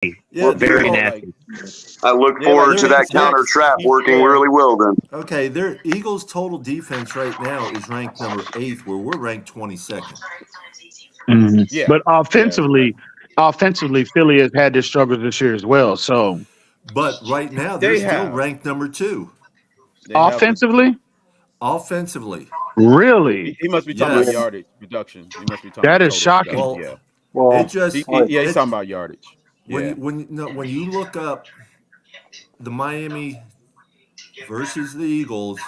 Yeah, Very well, nasty. I look yeah, like forward to that counter Rex. trap working really well then. Okay, their Eagles' total defense right now is ranked number 8th, where we're ranked 22nd. Yeah, But yeah, that's correct. offensively, Philly has had their struggles this year as well. So But right now, they're They still have, ranked number 2 they have, but offensively, offensively. really, he must be talking about Yes. yardage production. He must be talking that about is total production. shocking. Well, Yeah, it Well, just yeah, he's it talking about yardage. when Yeah, when you look up the Miami versus the Eagles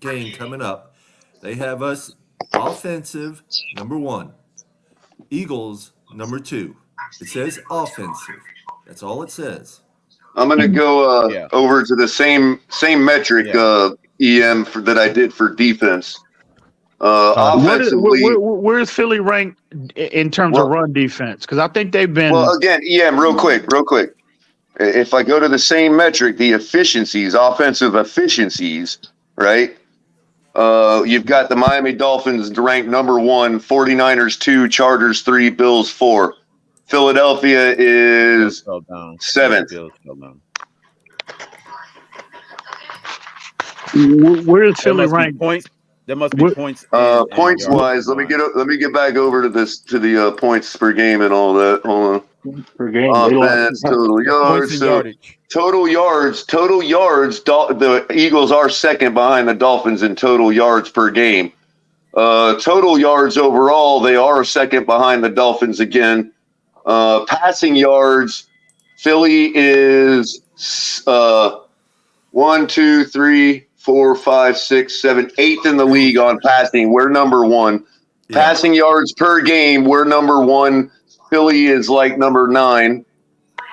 game coming up, they have us offensive number 1, Eagles number 2. It says offensive. That's all it says. I'm gonna go yeah, over to the same metric yeah. that I did for defense. Where, Offensively, where is Philly ranked in terms of well, run defense? Because I think they've well, been. again, real quick. If I go to the same metric, the efficiencies, offensive efficiencies, right? You've got the Miami Dolphins ranked number 1, 49ers 2, Chargers 3, Bills 4. Philadelphia Bills is fell down. Yeah, the 7th. Bills fell down. Where is There Philly must be ranked? points. There must be points and Points yardage wise, combined. let me get back over to the points per game and all that. Hold per game, on. they lost. Offense, total Points yards. and So yardage. total yards. The Eagles are second behind the Dolphins in total yards per game. Total yards overall, they are second behind the Dolphins again. Passing yards, Philly is 1, 2, 3, 4, 5, 6, 7, 8th in the league on passing. We're number 1. Yeah. Passing yards per game, we're number 1. Philly is like number 9.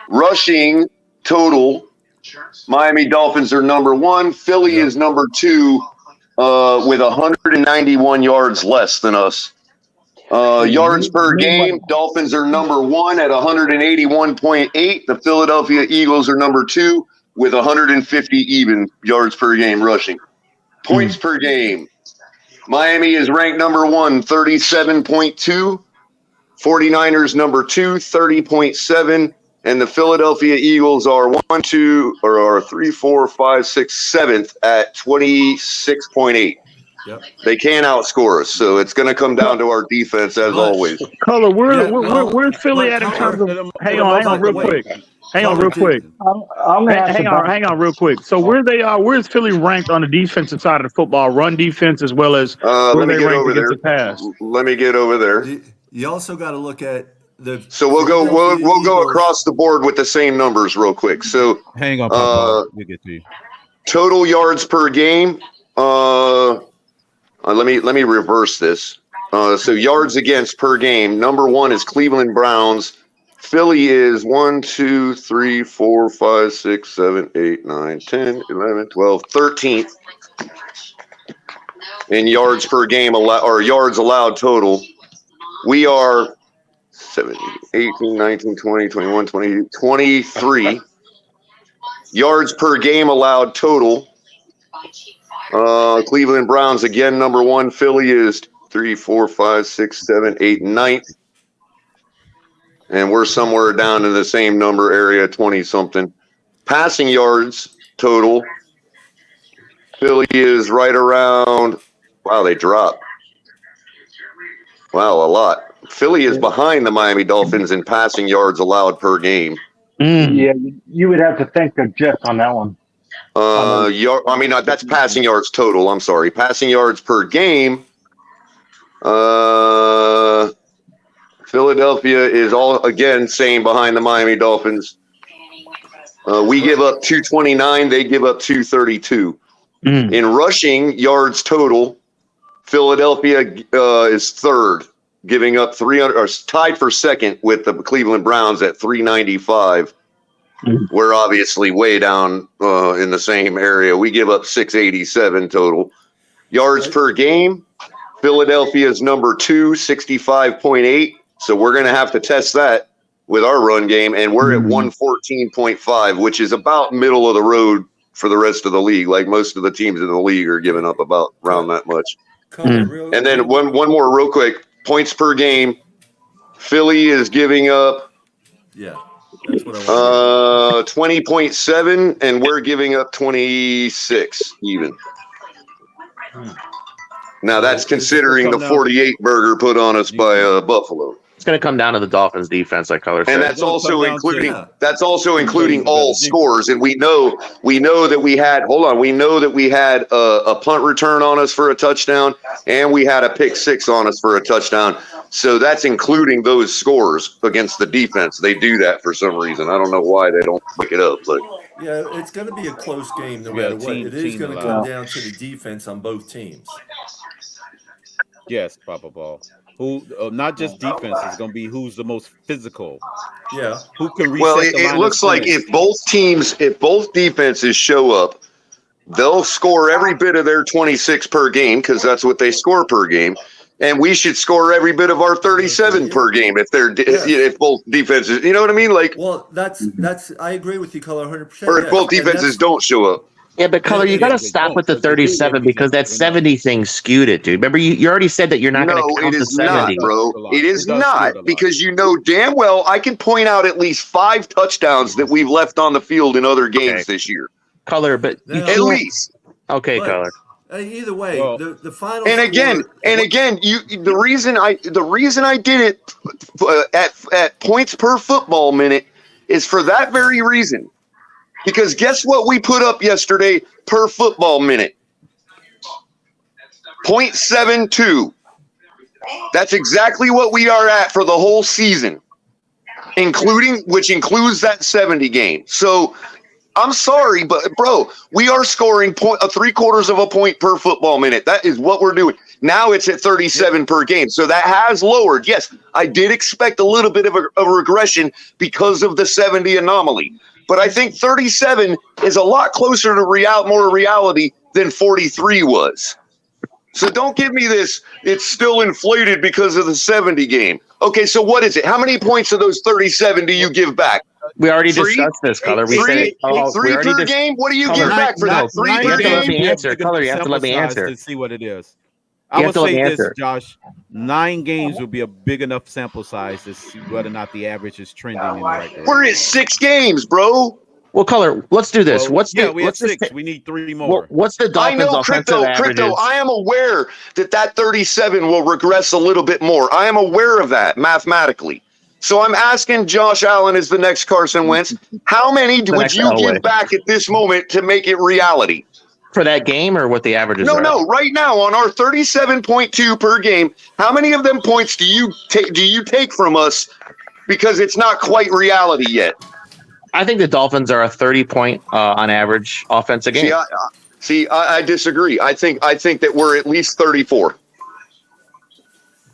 Rushing total, Miami Dolphins are number 1. Philly Yep. is number 2 with 191 yards less than us. Yards per game, Dolphins are number 1 at 181.8. The Philadelphia Eagles are number 2 with 150 even yards per game rushing. Points per game, Miami is ranked number 1, 37.2. 49ers number 2, 30.7. And the Philadelphia Eagles are 3, 4, 5, 6, 7th at 26.8. Yep. They can't outscore us, so it's going to come down to our defense as But always. Color, yeah, well, where's Philly but at in terms Color, of? For Hang the on, most hang on, part, real wait, quick. Hang on, Color real quick. did. I'm gonna ask about. Hang on, real quick. So where they are? Where's Philly ranked on the defensive side of the football, run defense as well as where Let me they get ranked over against there. the pass? Let me get over there. You also got to look at the So Philadelphia we'll go Eagles. across the board with the same numbers real quick. So hang on, Papa. We'll get to you. total yards per game. Let me reverse this. So yards against per game. Number 1 is Cleveland Browns. Philly is 1, 2, 3, 4, 5, 6, 7, 8, 9, 10, 11, 12, 13th in yards per game or yards allowed total. We are 17, 18, 19, 20, 21, 22, 23 yards per game allowed total. Cleveland Browns again number 1. Philly is 3, 4, 5, 6, 7, 8, 9th. And we're somewhere down in the same number area, 20 something. Passing yards total. Philly is right around. Wow, they dropped. Wow, a lot. Philly is behind the Miami Dolphins in passing yards allowed per game. Yeah, you would have to think of Jeff on that one. That's passing yards total. I'm sorry. Passing yards per game. Philadelphia is all again same behind the Miami Dolphins. We give up 229. They give up 232. In rushing yards total, Philadelphia is third, giving up 300, or tied for second with the Cleveland Browns at 395. We're obviously way down in the same area. We give up 687 total. Yards per game, Philadelphia is number 2, 65.8. So we're going to have to test that with our run game, and we're at 114.5, which is about middle of the road for the rest of the league. Like most of the teams in the league are giving up about around that much. And then one more real quick. Points per game. Philly is giving up That's what I want. 20.7, and we're giving up 26 even. Now that's considering the 48 burger put on us by Buffalo. It's going to come down to the Dolphins defense, like Color said. And that's also including all scores. And we know that we had a punt return on us for a touchdown, and we had a pick six on us for a touchdown. So that's including those scores against the defense. They do that for some reason. I don't know why they don't pick it up, but Yeah, it's going to be a close game no matter what. It is going to come down to the defense on both teams. Yes, Papa Ball. Who not just defense is going to be who's the most physical. Yeah. Who can reset well, the it line looks of like scrimmage. if both defenses show up, they'll score every bit of their 26 per game because that's what they score per game, and we should score every bit of our 37 per game if both defenses. You know what I mean? Like, well, that's I agree with you, Color, 100%. or if both defenses don't show up. Yeah, but Color, you got to stop with the 37 because that 70 thing skewed it, dude. Remember, you already said that you're not going to count the 70. Not, bro. It is not, because you know damn well I can point out at least 5 touchdowns that we've left on the field in other games this year. Color, but you at least. Okay, Color. Either way, the final. And again, the reason I did it at points per football minute is for that very reason. Because guess what we put up yesterday per football minute? 0.72. That's exactly what we are at for the whole season, which includes that 70 game. So I'm sorry, but bro, we are scoring 3/4 of a point per football minute. That is what we're doing. Now it's at 37 per game. So that has lowered. Yes, I did expect a little bit of a regression because of the 70 anomaly. But I think 37 is a lot closer to more reality than 43 was. So don't give me this, it's still inflated because of the 70 game. Okay, so what is it? How many points of those 37 do you give back? We already discussed this, Color. We said three per game? What do you give back for that? 3 per game? Color, you have to let me answer. To see what it is. I would say this, Josh. 9 games would be a big enough sample size to see whether or not the average is trending in the right direction. We're at 6 games, bro. Well, Color, let's do this. We have 6. We need 3 more. What's the Dolphins' offensive averages? Crypto, I am aware that 37 will regress a little bit more. I am aware of that mathematically. So I'm asking Josh Allen as the next Carson Wentz, how many would you give back at this moment to make it reality? For that game or what the averages are? No, right now on our 37.2 per game, how many of them points do you take from us because it's not quite reality yet? I think the Dolphins are a 30-point on average offense a game. I disagree. I think that we're at least 34.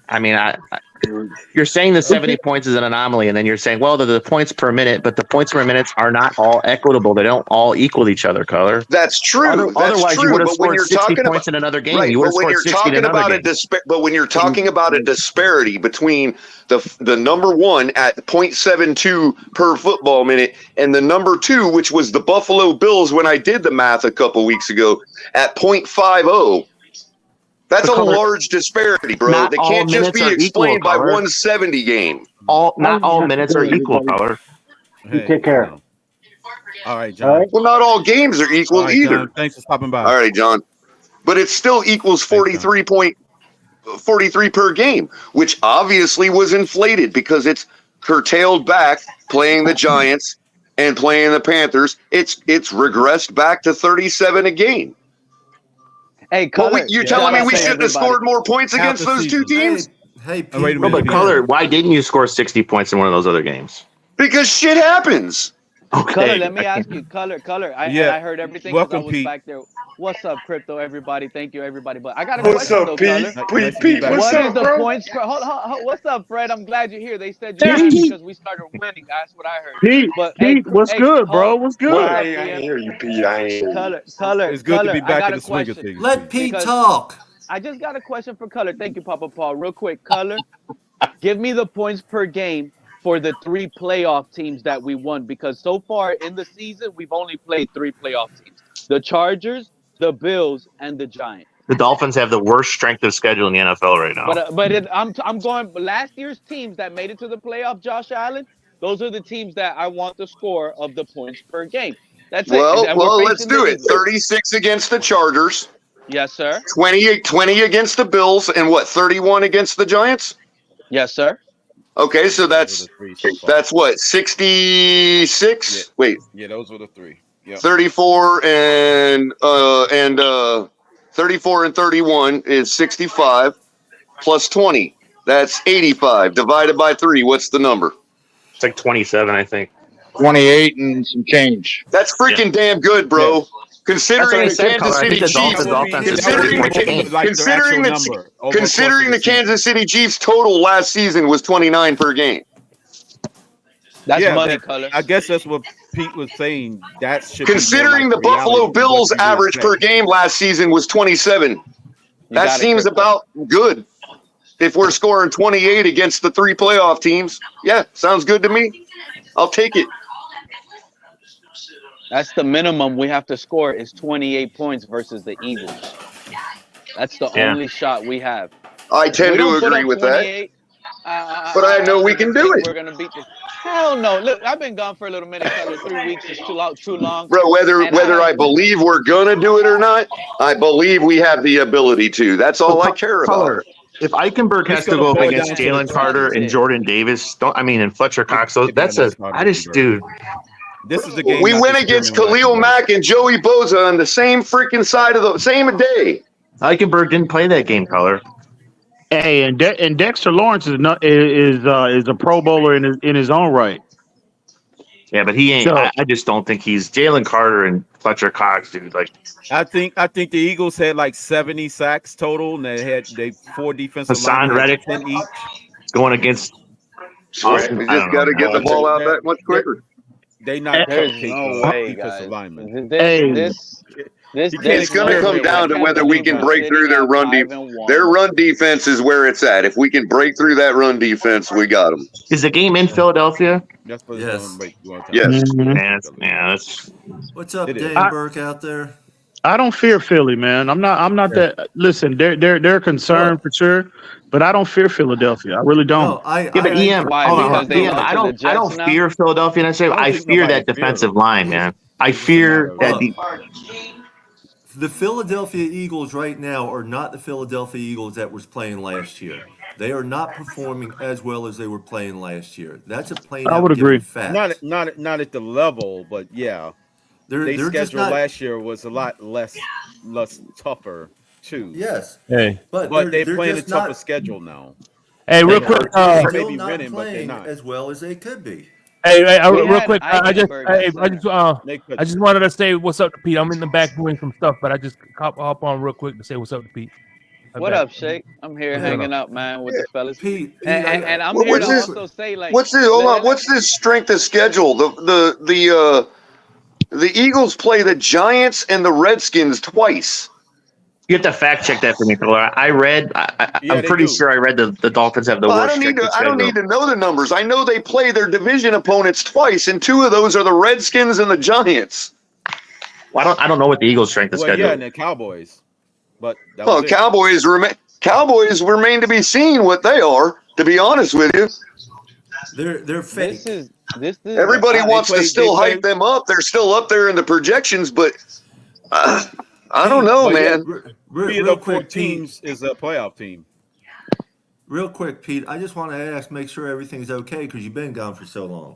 I mean, you're saying the 70 points is an anomaly, and then you're saying, well, the points per minute, but the points per minute are not all equable. They don't all equal each other, Color. That's true. Otherwise, you would have scored 60 points in another game. Right, you would have scored 60 in another game. But when you're talking about a disparity between the number 1 at 0.72 per football minute and the number 2, which was the Buffalo Bills when I did the math a couple weeks ago, at 0.50, that's a large disparity, bro. They can't just be explained by 170 game. Not all minutes are equal, Color. You take care. All right, John. Well, not all games are equal either. John, thanks for stopping by. All right, John. But it still equals 43 per game, which obviously was inflated because it's curtailed back playing the Giants and playing the Panthers. It's regressed back to 37 a game. Hey, Color, you're telling me we shouldn't have scored more points against those two teams? Hey, Pete, wait a minute. But Color, why didn't you score 60 points in one of those other games? Because shit happens. Okay. Color, let me ask you, Color. I heard everything. Welcome, I was Pete. back there. What's up, Crypto? Everybody, thank you, everybody. But I got a What's question, up, though, Pete? Color. Pete, what's What up, is the bro? points? Hold, what's up, Fred? I'm glad you're here. They said you're here because we started winning. That's what I heard. Pete, But what's good, bro? What's good? Well, I ain't hear you, Pete. I ain't hear you. Color. It's good to be I back got in a the swing of question. things. let Pete Because- talk. I just got a question for Color. Thank you, Papa Paul. Real quick, Color. Give me the points per game for the 3 playoff teams that we won, because so far in the season we've only played 3 playoff teams: the Chargers, the Bills, and the Giants. The Dolphins have the worst strength of schedule in the NFL right now. I'm going last year's teams that made it to the playoff. Josh Allen, Those are the teams that I want the score of the points per game. That's it. Well, And we're let's facing do the it. Eagles. 36 against the Chargers, Yes, sir. 20 against the Bills, and what, 31 against the Giants? Yes, sir. Okay, so Those are the three so far. that's what, 66? Yeah. Wait, Yeah, those were the three. Yeah. 34 and 34 and 31 is 65 plus 20. That's 85 divided by 3. What's the number? It's like 27, I think. 28 and some change. That's freaking damn good, bro. Considering That's what I the said, Kansas Color. I think City the Chiefs, Dolphins' offense is considering 30 points a game. Like their considering actual the number over considering course the of season. Kansas City Chiefs total last season was 29 per game. That's Yeah, money, that- Color. I guess that's what Pete was saying. That should be more Considering like the Buffalo reality of what Bills you would average per expect. game last season was 27. You That got it, seems Kirk. about good. If we're scoring 28 against the 3 playoff teams, yeah, sounds good to me. I'll take it. That's the minimum we have to score is 28 points versus the Eagles. That's the Yeah. only shot we have. I We tend to don't put agree up with that. 28. But I know we can do think it. We're gonna beat the. Hell no! Look, I've been gone for a little minute. Color. 3 weeks is too long. Bro, whether And I believe we're gonna do it or not, I believe we have the ability to. That's all I care about. Color. If Eichenberg has to gonna go up boil against down to the Jalen Carter and content. Jordan Davis, and Fletcher Cox, so It'd be a that's nice a. I just, Eichenberg. dude. This is the game. We not went to against determine what Khalil Eichenberg- Mack and Joey Boza on the same freaking side of the same day. Eichenberg didn't play that game, Color. Hey, and Dexter Lawrence is a Pro Bowler in his own right. Yeah, but he ain't. So- I just don't think he's Jalen Carter and Fletcher Cox, dude. Like I think the Eagles had like 70 sacks total, and they had 4 defensive Hassan linemen, Reddick 10 each. going against. Austin, You I just don't got to know, get the man. ball out that much quicker. They not There's cupcake no way, defensive guys. linemen. Hey. This You can't It's going to come down to whether we can break through their run defense. Their run defense is where it's at. If we can break through that run defense, we got them. Is the game in Philadelphia? That's what Yes. it's gonna make you want to- Yes. That's What's up, It is. Dan Burke out there? I don't fear Philly, man. I'm not that. Listen, they're concerned for sure, but I don't fear Philadelphia. I really don't. No, I. yeah, but I- EM, Why? hold on, Because they EM, lost I to don't, the I Jets don't now? fear Philadelphia necessarily. I don't I think fear nobody that fears defensive them. line, man. I fear that. The Philadelphia Eagles right now are not the Philadelphia Eagles that was playing last year. They are not performing as well as they were playing last year. That's a plain I out would given agree. fact. Not at the level, but yeah, They're their just schedule not. last year was a lot less tougher too. Yes, Hey, but But they're they're playing a just tougher not. schedule now. hey, real They quick. hurt. They're May still be not winning, but they're playing not. as well as they could be. Hey, We real had quick. I just They could. wanted to say what's up to Pete. I'm in the back doing some stuff, but I just hop on real quick to say what's up to Pete. I'm What back. up, Shake? I'm here What's going hanging out, man, with the fellas. Pete, And I'm What- here to what's this- also say, like, What's this? Hold on. What's this strength of schedule? The Eagles play the Giants and the Redskins twice. You have to fact check that for me, Color. I read. Yeah, I'm they pretty do. sure I read the Dolphins have the Well, worst. I don't need to. strength of I don't need schedule. to know the numbers. I know they play their division opponents twice, and 2 of those are the Redskins and the Giants. Well, I don't know what the Eagles' strength of Well, schedule. yeah, and the Cowboys, but that Well, was it. Cowboys remain to be seen what they are. To be honest with you, they're fake. this is everybody they wants to play- still they play- hype them up. They're still up there in the projections, but I don't know, But yeah, man. Three of Real the 4 quick, Pete. teams is a playoff team. Real quick, Pete. I just want to ask, make sure everything's okay because you've been gone for so long.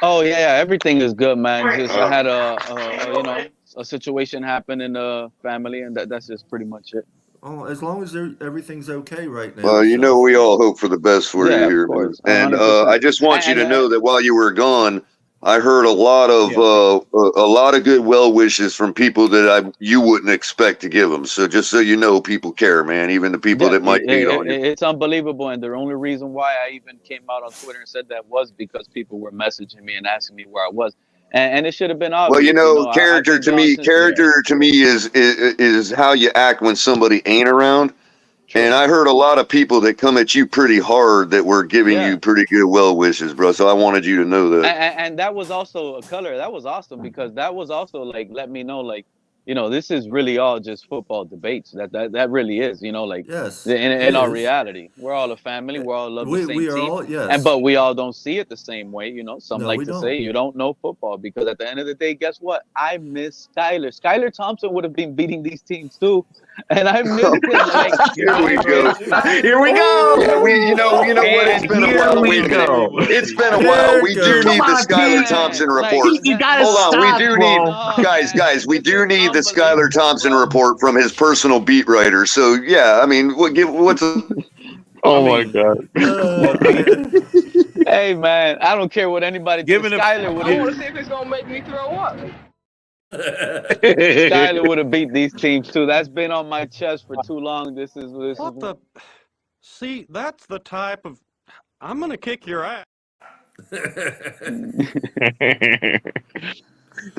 Oh yeah, everything is good, man. Just I had a situation happen in the family, and that's just pretty much it. Oh, as long as everything's okay right now. Well, you so- know, we all hope for the best for Yeah, you of here, course, man. And 100%. I just want you to And, know that while you were gone, I heard a lot of good well wishes from people that you wouldn't expect to give them. So just so you know, people care, man. Even the people that might hate on you. It's unbelievable, and the only reason why I even came out on Twitter and said that was because people were messaging me and asking me where I was, and it should have been obvious. Well, you know, I've character been to gone me, since- character to me is how you act when somebody ain't around. And I heard a lot of people that come at you pretty hard that were giving Yeah. you pretty good well wishes, bro. So I wanted you to know that. And that was also a color. That was awesome because that was also like let me know like this is really all just football debates. That really is, like Yes, in it our is. reality, we're all a family. We all love the same We are team, all, yes. but we all don't see it the same way. Some No, like we to say don't. you don't know football because at the end of the day, guess what? I miss Skyler. Skyler Thompson would have been beating these teams too, and I miss him. Like Here we I go. miss Skyler. Here we go. Yeah, you know what? It's And been a here while. we Wait a minute. go. It's been a while. Here We it do goes. need Come the on, Skylar Pete. Thompson Like, report. Pete, you gotta Hold on, we stop, do need bro. no, guys, man. we do need the Skylar Unbelievable, Thompson bro. report from his personal beat writer. So yeah, I mean, what's Oh my I mean, god. well, Pete, Hey man, I don't care what anybody thinks. given a Skyler would have. see if it's gonna make me throw up. Skyler would have beat these teams too. That's been on my chest for too long. This is. What the? See, that's the type of. I'm gonna kick your ass.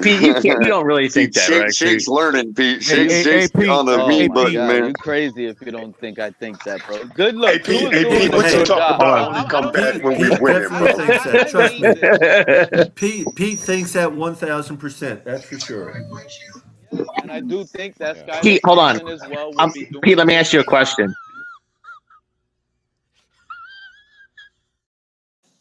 Pete, you don't really think that, right? Shake's learning, Pete. Hey, Shake's Pete. on the Oh mute my button, God, man. you crazy if you don't think I think that, bro. Good luck. Hey, Pete, Tua's hey, doing Pete, a what you good talk job. about when we come back when we Pete win it, definitely bro? thinks that. Trust I me. mean this. Pete thinks that 1,000%. That's for sure. And I do think that Yeah. Skylar Pete, hold on. Thompson as well will be doing. Pete, let me ask you a question.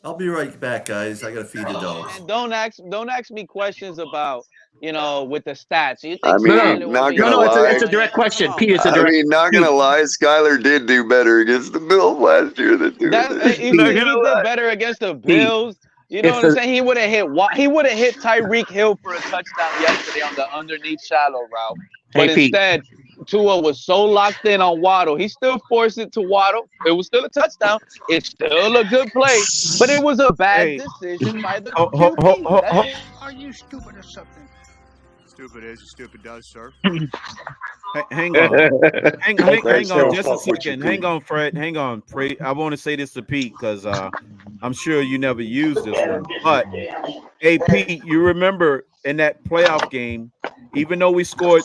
I'll be right back, guys. I gotta feed the dogs. And don't ask me questions about with the stats. You think I mean, Skylar will not be gonna No, lie. it's a direct question. Come on, Pete, it's a man. I direct mean, not gonna lie, Skylar did do better against the Bills last year than doing this. He Not did gonna lie. better against the Pete. Bills. You know It's what I'm the saying? He would have hit Tyreek Hill for a touchdown yesterday on the underneath shallow route. But Hey, Pete. instead, Tua was so locked in on Waddle. He still forced it to Waddle. It was still a touchdown. It's still a good play, but it was a bad Hey, decision by the ho, ho, ho, QB. ho, That's ho, it. Are you stupid or something? Stupid is, stupid does, sir. hang on. Hang That's on still just a fuck with you, second. Pete. Hang on, Fred. Hang on. I want to say this to Pete because I'm sure you never used this one. But, hey, Pete, you remember in that playoff game, even though we scored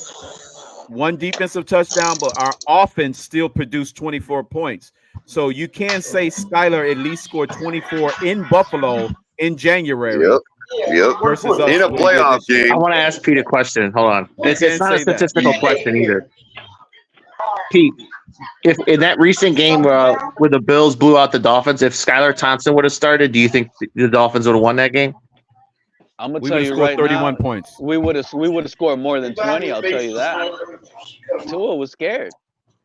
one defensive touchdown, but our offense still produced 24 points. So you can say Skylar at least scored 24 in Buffalo in January. Yep. Versus us In a what he did playoff this year. I game. want to ask Pete a question. Hold on. It's can not a say that. statistical question either. Pete, if in that recent game where the Bills blew out the Dolphins, if Skylar Thompson would have started, do you think the Dolphins would have won that game? I'm gonna We tell would have you scored right 31 now, points. we would have scored more than 20. I'll tell you that. Tua was scared.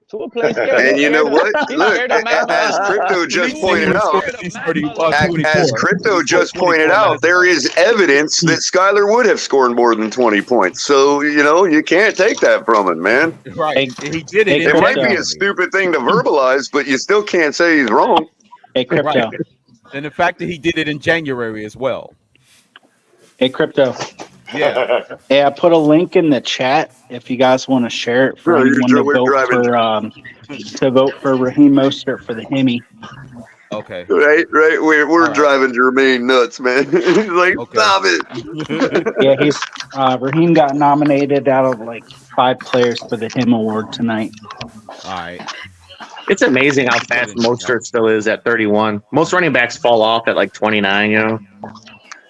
Tua played scared. And you know what? He's Look, scared of Matt as Mullen. Crypto just pointed out, As as Crypto just pointed out, there is evidence that Skylar would have scored more than 20 points. So, you can't take that from him, man. Right. He did it. It might be a stupid thing to verbalize, but you still can't say he's wrong. Hey, Crypto. Right. And the fact that he did it in January as well. Hey, Crypto. Yeah. Hey, I put a link in the chat if you guys want to share it for anyone to vote for Raheem Mostert for the Hemi. Okay. Right. We're driving Jermaine nuts, man. He's like, stop it. Yeah, he's Raheem got nominated out of like 5 players for the Him Award tonight. All right. It's amazing how fast Mostert still is at 31. Most running backs fall off at like 29,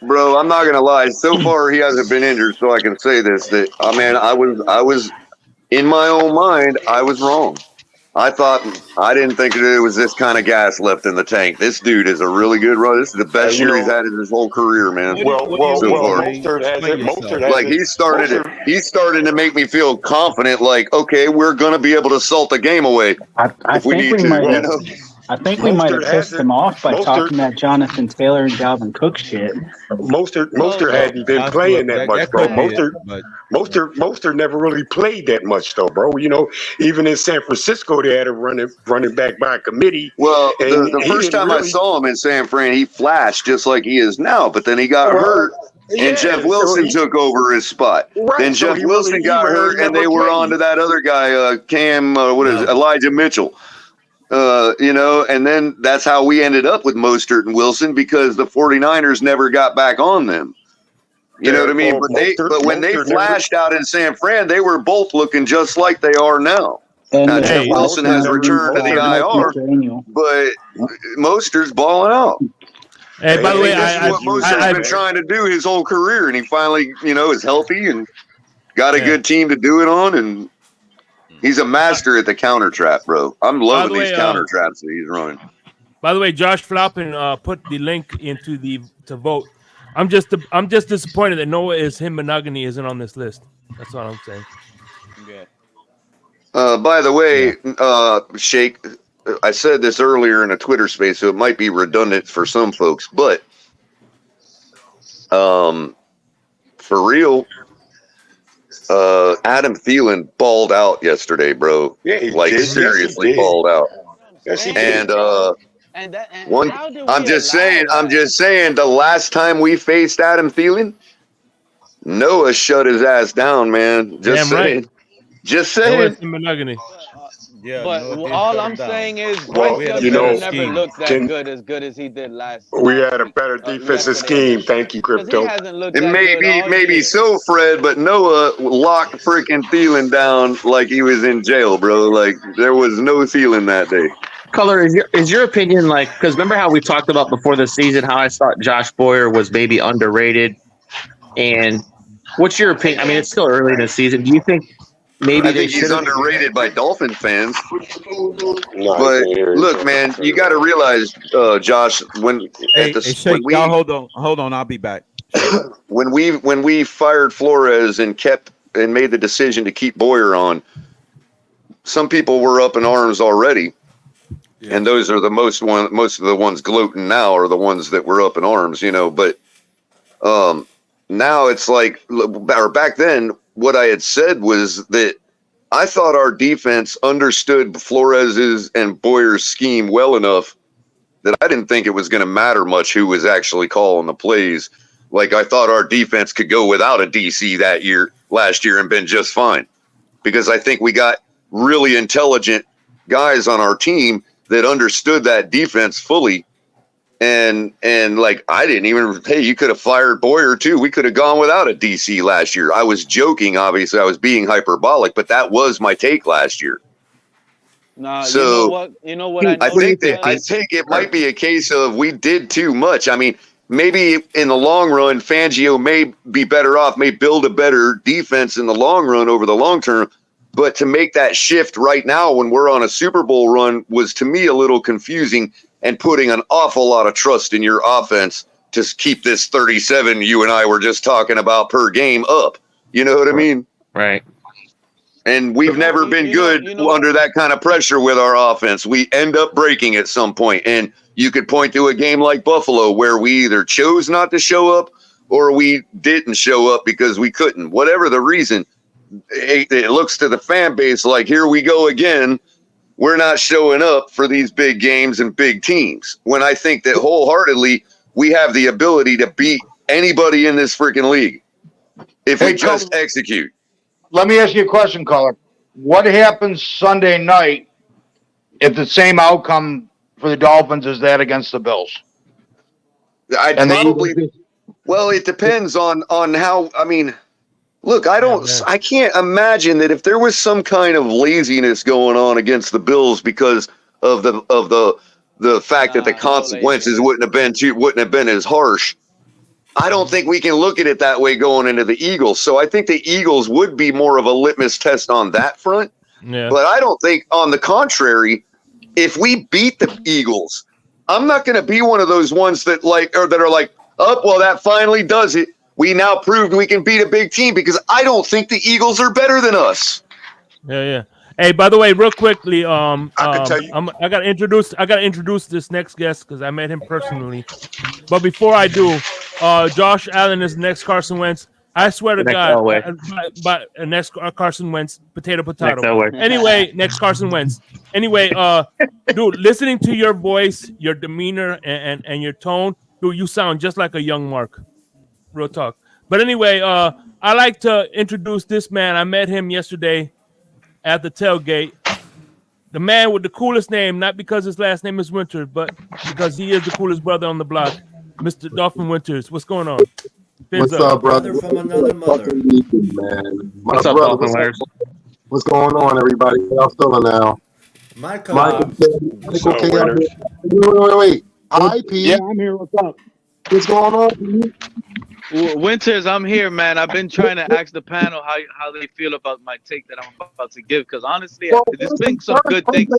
Bro, I'm not gonna lie. So far, he hasn't been injured, so I can say this: that man, I was in my own mind, I was wrong. I didn't think that it was this kind of gas left in the tank. This dude is a really good runner. This is the best year he's had in his whole career, man. So far. Like he's starting to make me feel confident. Like, okay, we're gonna be able to salt the game away if we need to. I think we might have pissed him off by talking that Jonathan Taylor and Dalvin Cook shit. Mostert hadn't been playing that much, bro. Mostert never really played that much, though, bro. Even in San Francisco, they had a running back by committee. Well, the first time I saw him in San Fran, he flashed just like he is now, but then he got hurt. And Jeff Wilson took over his spot. Then Jeff Wilson got hurt, and they were on to that other guy, Elijah Mitchell. And then that's how we ended up with Mostert and Wilson because the 49ers never got back on them. You know what I mean? But when they flashed out in San Fran, they were both looking just like they are now. Now, Jeff Wilson has returned to the IR, but Mostert's balling out. Hey, by the way, this is what Mostert's been trying to do his whole career, and he finally, is healthy and got a good team to do it on, and he's a master at the counter trap, bro. I'm loving these counter traps that he's running. By the way, Josh Flappin put the link into to vote. I'm just disappointed that Noah is him monogamy isn't on this list. That's all I'm saying. Yeah. By the way, Shake, I said this earlier in a Twitter space, so it might be redundant for some folks, but for real, Adam Thielen balled out yesterday, bro. Yeah, he like did. seriously Yes, he did. balled out. Yes, he And did. I'm just saying, the last time we faced Adam Thielen, Noah shut his ass down, man. Just Damn saying. right. Just Noah saying. is him monogamy. Yeah, But Noah did all shut I'm him down. saying is Well, Bryce you Young know, has never looked that can- good as he did last. We had a better defensive scheme. Thank you, Because he Crypto. hasn't looked It that may good be all maybe year. so, Fred, but Noah locked freaking Thielen down like he was in jail, bro. Like there was no Thielen that day. Color, is your opinion like, because remember how we talked about before the season how I thought Josh Boyer was maybe underrated, and what's your opinion? I mean, it's still early in the season. Do you think maybe I they think he's should have? underrated by Dolphin fans. No, But look, man, you got to realize, Josh, when Shake, y'all hold on, I'll be back. when we fired Flores and made the decision to keep Boyer on, some people were up in arms already. Yeah. And those are the most of the ones gloating now are the ones that were up in arms, but now it's like, or back then what I had said was that I thought our defense understood Flores's and Boyer's scheme well enough that I didn't think it was going to matter much who was actually calling the plays. Like I thought our defense could go without a DC last year and been just fine, because I think we got really intelligent guys on our team that understood that defense fully. And like, I didn't even, hey, you could have fired Boyer too. We could have gone without a DC last year. I was joking. Obviously I was being hyperbolic, but that was my take last year. Nah, so you know what I think it might be a case of we did too much. I mean, maybe in the long run, Fangio may be better off, may build a better defense in the long run over the long term. But to make that shift right now when we're on a Super Bowl run was to me a little confusing and putting an awful lot of trust in your offense to keep this 37 you and I were just talking about per game up. You know what I mean? Right. And we've never been good under that kind of pressure with our offense. We end up breaking at some point. And you could point to a game like Buffalo where we either chose not to show up or we didn't show up because we couldn't. Whatever the reason, it looks to the fan base like, here we go again. We're not showing up for these big games and big teams. When I think that wholeheartedly we have the ability to beat anybody in this freaking league if we just execute. Let me ask you a question, caller. What happens Sunday night if the same outcome for the Dolphins is that against the Bills? Well, it depends on how, I mean, look, I can't imagine that if there was some kind of laziness going on against the Bills because of the fact that the consequences wouldn't have been as harsh. I don't think we can look at it that way going into the Eagles. So I think the Eagles would be more of a litmus test on that front. Yeah. But I don't think, on the contrary, if we beat the Eagles, I'm not going to be one of those ones that are like, oh, well, that finally does it. We now proved we can beat a big team, because I don't think the Eagles are better than us. Yeah. Hey, by the way, real quickly, I gotta introduce this next guest because I met him personally. But before I do, Josh Allen is the next Carson Wentz. I swear to God, but next Carson Wentz, potato. Anyway, next Carson Wentz. Anyway, dude, listening to your voice, your demeanor, and your tone, dude, you sound just like a young Mark. Real talk. But anyway, I like to introduce this man. I met him yesterday at the tailgate. The man with the coolest name, not because his last name is Winters, but because he is the coolest brother on the block, Mr. Dolphin Winters. What's going on? What's up, brother? From another mother. Man. What's up, Dolphin Winters? What's going on, everybody? How y'all feeling now? Michael. Wait. IP. Yeah, I'm here. What's up? What's going on? Winters, I'm here, man. I've been trying to ask the panel how they feel about my take that I'm about to give, because honestly, Well, there's been some good things.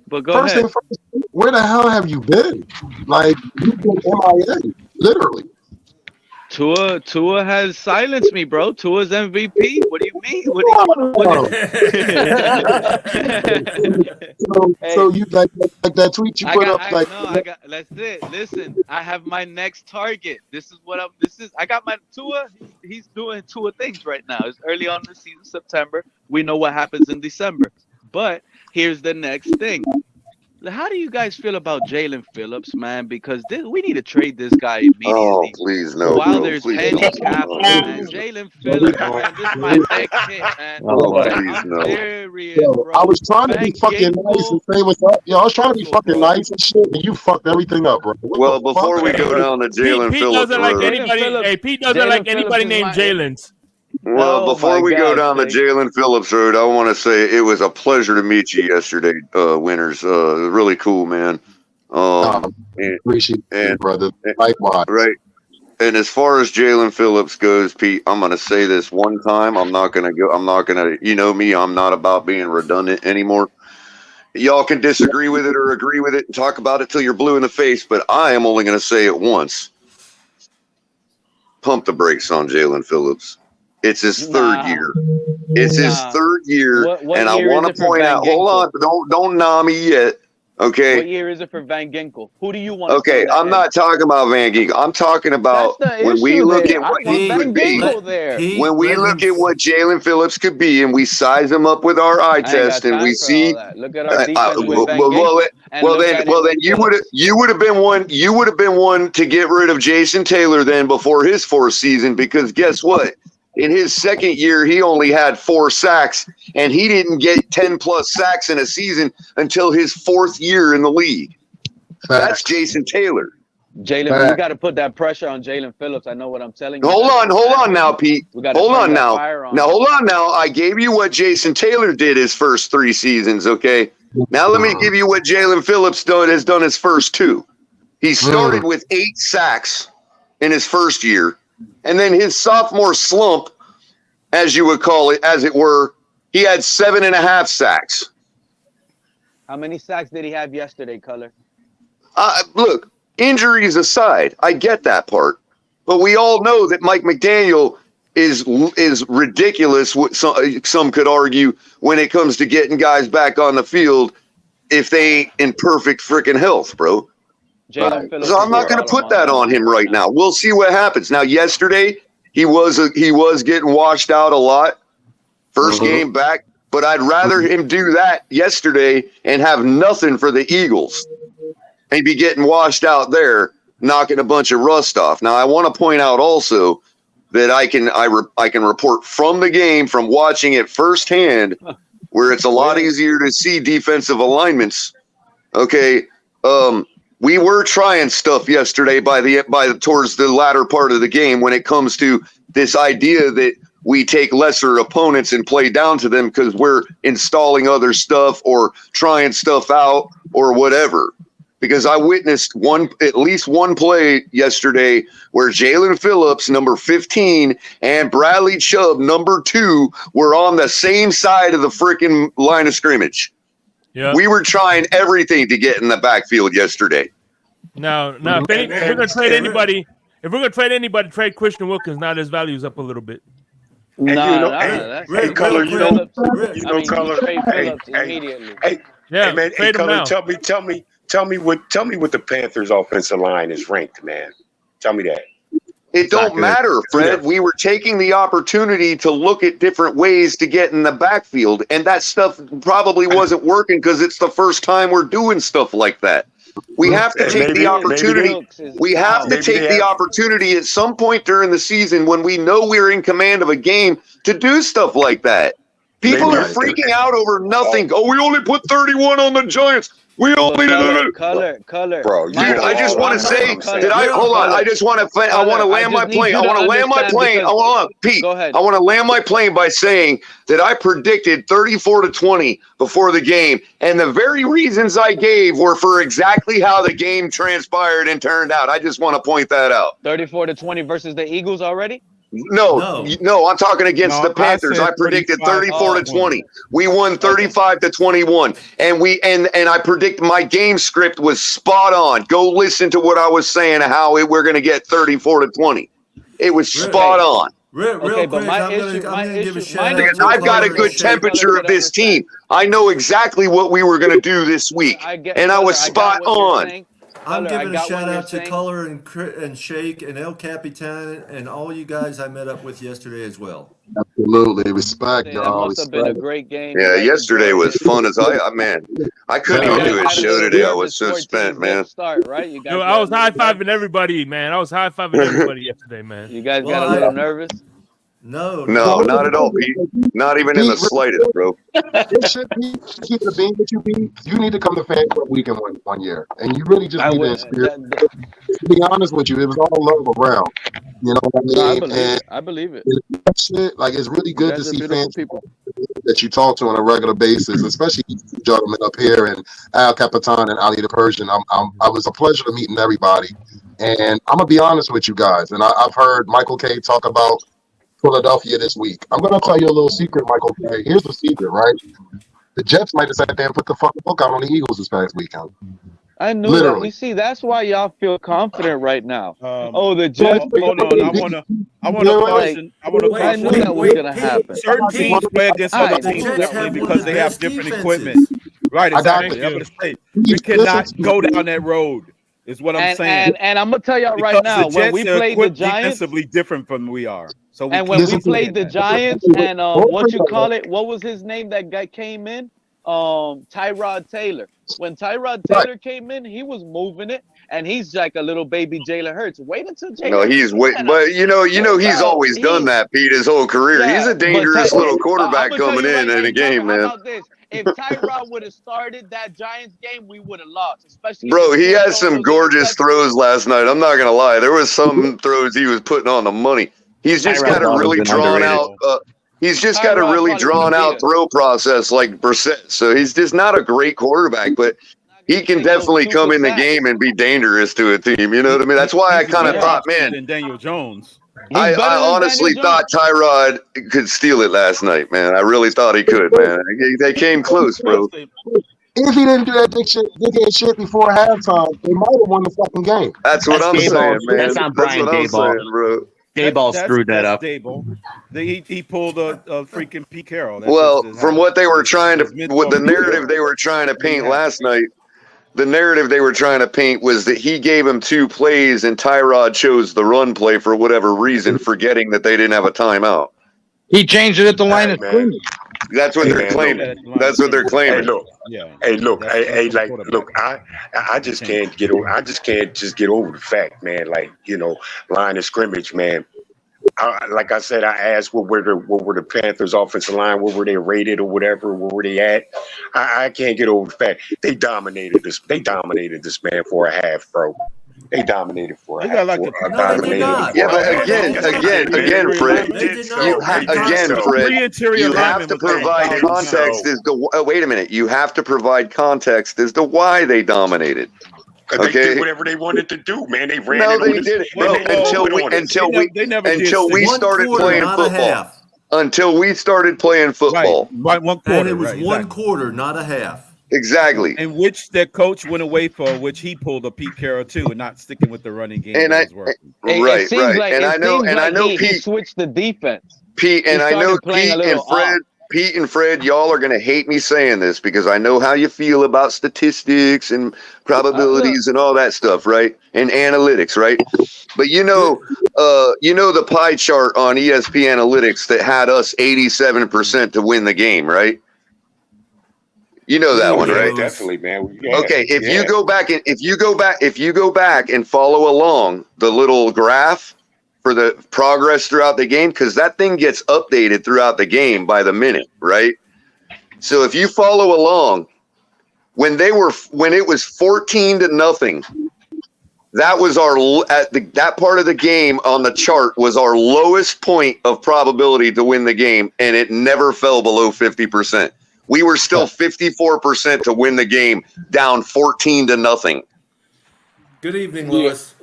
But go First ahead. thing first, where the hell have you been? Like, you've been MIA, literally. Tua has silenced me, bro. Tua's MVP. What do you mean? What do you? So you like that tweet you put up? That's it. Listen, I have my next target. I got my Tua. He's doing Tua things right now. It's early on in the season, September. We know what happens in December. But here's the next thing. How do you guys feel about Jalen Phillips, man? Because we need to trade this guy immediately. Oh, please no. While there's handicap, man. Jalen Phillips, man, this is my next hit, man. Please no. Serious, bro. I was trying to be fucking nice and say what's up. Yo, I was trying to be fucking nice and shit, and you fucked everything up, bro. Well, before we go down to Jalen Pete Phillips, doesn't like anybody. Pete doesn't like anybody named Jalen's. Well, before we go down the Jalen Phillips road, I want to say it was a pleasure to meet you yesterday, Winters. Really cool, man. Appreciate it, brother. Likewise. Right. And as far as Jalen Phillips goes, Pete, I'm going to say this one time. I'm not going to, you know me, I'm not about being redundant anymore. Y'all can disagree with it or agree with it and talk about it till you're blue in the face, but I am only going to say it once. Pump the brakes on Jalen Phillips. It's his third year. It's his third year, and I want to point out. Hold on, don't nah me yet. Okay. What year is it for Van Ginkel? Who do you want? Okay, I'm not talking about Van Ginkel. I'm talking about when we look at what he could be. When we look at what Jalen Phillips could be, and we size him up with our eye test, and we see. Look at our defense with Van Ginkel. Well, then you would have been one to get rid of Jason Taylor then before his fourth season, because guess what? In his second year, he only had 4 sacks, and he didn't get 10-plus sacks in a season until his 4th year in the league. That's Jason Taylor. Jalen, you got to put that pressure on Jalen Phillips. I know what I'm telling you. Hold on now, Pete. Hold on now. Hold on now. I gave you what Jason Taylor did his first 3 seasons, okay? Now let me give you what Jalen Phillips has done his first 2. He started with 8 sacks in his first year. And then his sophomore slump, as you would call it, as it were, he had 7.5 sacks. How many sacks did he have yesterday, Color? Look, injuries aside, I get that part. But we all know that Mike McDaniel is ridiculous, what some could argue, when it comes to getting guys back on the field if they ain't in perfect freaking health, bro. So I'm not going to put that on him right now. We'll see what happens. Now, yesterday he was getting washed out a lot, first game back. But I'd rather him do that yesterday and have nothing for the Eagles, and be getting washed out there, knocking a bunch of rust off. Now, I want to point out also that I can report from the game, from watching it firsthand, where it's a lot easier to see defensive alignments. Okay. We were trying stuff yesterday towards the latter part of the game when it comes to this idea that we take lesser opponents and play down to them because we're installing other stuff or trying stuff out or whatever. Because I witnessed at least one play yesterday where Jalen Phillips, number 15, and Bradley Chubb, number 2, were on the same side of the freaking line of scrimmage. Yeah. We were trying everything to get in the backfield yesterday. Now, if we're gonna trade anybody, trade Christian Wilkins. Now his value is up a little bit. Color, tell me what the Panthers' offensive line is ranked, man. Tell me that. It don't matter, Fred. We were taking the opportunity to look at different ways to get in the backfield, and that stuff probably wasn't working because it's the first time we're doing stuff like that. We have to take the opportunity. We have to take the opportunity at some point during the season when we know we're in command of a game to do stuff like that. People are freaking out over nothing. Oh, we only put 31 on the Giants. We only color. Bro, dude, I just want to say that hold on. I just want to I want to land my plane. I want to land my plane. Hold on, Pete. Go ahead. I want to land my plane by saying that I predicted 34-20 before the game, and the very reasons I gave were for exactly how the game transpired and turned out. I just want to point that out. 34-20 versus the Eagles already? No, I'm talking against the Panthers. I predicted 34-20. We won 35-21, and I predict my game script was spot on. Go listen to what I was saying, how we're going to get 34-20. It was spot on. Real quick, but I'm gonna give a shout out to I've got a Color good and Shake. temperature of this team. I know exactly what we were going to do this week, and I was spot on. I'm giving a shout out to Color and Shake and El Capitan and all you guys I met up with yesterday as well. Absolutely, respect, That y'all. must have been a great game. Yeah, yesterday was fun as man. I couldn't even do his show today. I was so spent, man. Start, right? You guys Yo, I was high fiving everybody, man. I was high fiving everybody yesterday, man. You guys got a little nervous? No, not at all, Pete. Not even in the slightest, bro. It should be keep it being that you be. You need to come to Fan Club Weekend one year, and you really just need to experience. To be honest with you, it was all love around. You know what I mean? I believe it. Shit, like it's really good to see fans people that you talk to on a regular basis, especially you gentlemen up here and Al Capitan and Ali the Persian. I was a pleasure to meeting everybody, and I'm gonna be honest with you guys. And I've heard Michael K talk about Philadelphia this week. I'm gonna tell you a little secret, Michael K. Here's the secret, right? The Jets might have sat there and put the fucking book out on the Eagles this past weekend. I knew Literally. that. You see, that's why y'all feel confident right now. The Hold Jets. on, I want to I knew that was gonna happen. Certain teams play against other teams differently because they have different equipment. Right, exactly. I'm gonna say we cannot go down that road. Is what I'm saying. And I'm gonna tell y'all right now, when we played the Giants, defensively different from we are. So when we played the Giants, and what you call it? What was his name? That guy came in, Tyrod Taylor. When Tyrod Taylor came in, he was moving it, and he's like a little baby Jalen Hurts. Wait until Jalen. No, he's but he's always done that, Pete, his whole career. Yeah, he's a dangerous little quarterback I'm gonna coming tell you in a game, how man. about this? If Tyrod would have started that Giants game, we would have lost. Especially Bro, he had some gorgeous throws last night. I'm not gonna lie. There was some throws he was putting on the money. He's just got a really drawn out. He's just got a really drawn out throw process like Brissett. So he's just not a great quarterback, but he can definitely come in the game and be dangerous to a team. You know what I mean? That's why I kind of thought, man. And Daniel Jones. I honestly thought Tyrod could steal it last night, man. I really thought he could, man. They came close, bro. If he didn't do that dickhead shit before halftime, they might have won the fucking game. That's what I'm saying, man. That's on Brian Daboll, bro. Daboll screwed that up. Daboll. He pulled a freaking Pete Carroll. From what they were trying to, what the narrative they were trying to paint last night, the narrative they were trying to paint was that he gave him 2 plays and Tyrod chose the run play for whatever reason, forgetting that they didn't have a timeout. He changed it at the line of scrimmage. That's what they're claiming. That's what they're claiming. Hey, look, I just can't get over. I just can't get over the fact, man. Like, line of scrimmage, man. Like I said, I asked what were the Panthers' offensive line, what were they rated or whatever, where were they at? I can't get over the fact they dominated this. They dominated this man for a half, bro. They dominated for a half. Yeah, but again, Fred. You have to provide context as to wait a minute. You have to provide context as to why they dominated. They did whatever they wanted to do, man. They ran. No, they didn't. Until we started playing football. Until we started playing football. Right, 1 quarter. And it was 1 quarter, not a half. Exactly. And which their coach went away for, which he pulled a Pete Carroll too, and not sticking with the running game. And Right. And I know Pete switched the defense. Pete and Fred, y'all are going to hate me saying this because I know how you feel about statistics and probabilities and all that stuff, right? And analytics, right? But the pie chart on ESP Analytics that had us 87% to win the game, right? You know that one, right? Definitely, man. Okay, if you go back and follow along the little graph, for the progress throughout the game, because that thing gets updated throughout the game by the minute, right? So if you follow along, when it was 14-0, that was that part of the game on the chart was our lowest point of probability to win the game, and it never fell below 50%. We were still 54% to win the game, down 14-0. Good evening, Lewis.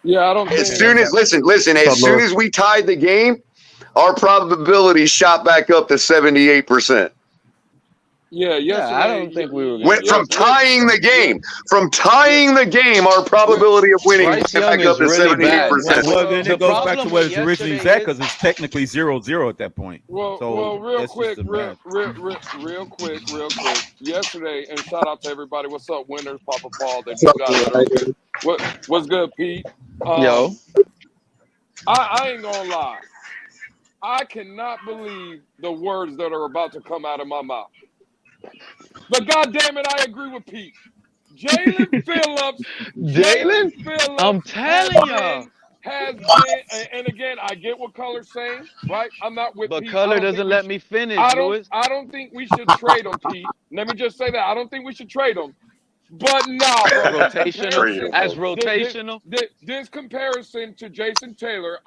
Yeah, I don't. As soon as we tied the game, our probability shot back up to 78%. Yeah, yesterday. I don't think we were. Went from tying the game. From tying the game, our probability of winning went back up to 78%. Well, then it goes back to what it's originally at, because it's technically 0-0 at that point. Well, real quick. Yesterday, and shout out to everybody. What's up, winners? Papa Paul. They just got it. What's good, Pete? Yo. I ain't gonna lie. I cannot believe the words that are about to come out of my mouth. But goddamn it, I agree with Pete. Jalen Phillips. I'm telling you. Has been, and again, I get what Color's saying, right? I'm not with But Pete. Color doesn't let me finish, Lewis. I don't think we should trade him, Pete. Let me just say that. I don't think we should trade him. But nah, bro. Rotational. As rotational. This comparison to Jason Taylor,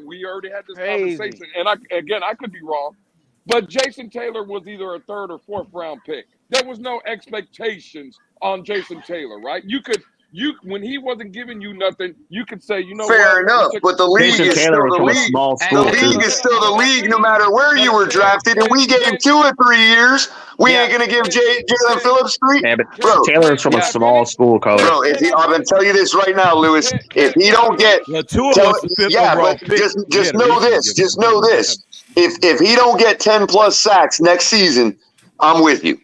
we already had this conversation, and I could be wrong, but Jason Taylor was either a 3rd or 4th round pick. There was no expectations on Jason Taylor, right? When he wasn't giving you nothing, you could say, you know what? Fair enough, but the league is still the league. The league is still the league, no matter where you were drafted. And we gave him 2 or 3 years. We ain't gonna give Jalen Phillips 3. Yeah, but Taylor's from a small school, Color. Bro, I'm gonna tell you this right now, Lewis. If he don't get, just know this. If he don't get 10+ sacks next season, I'm with you.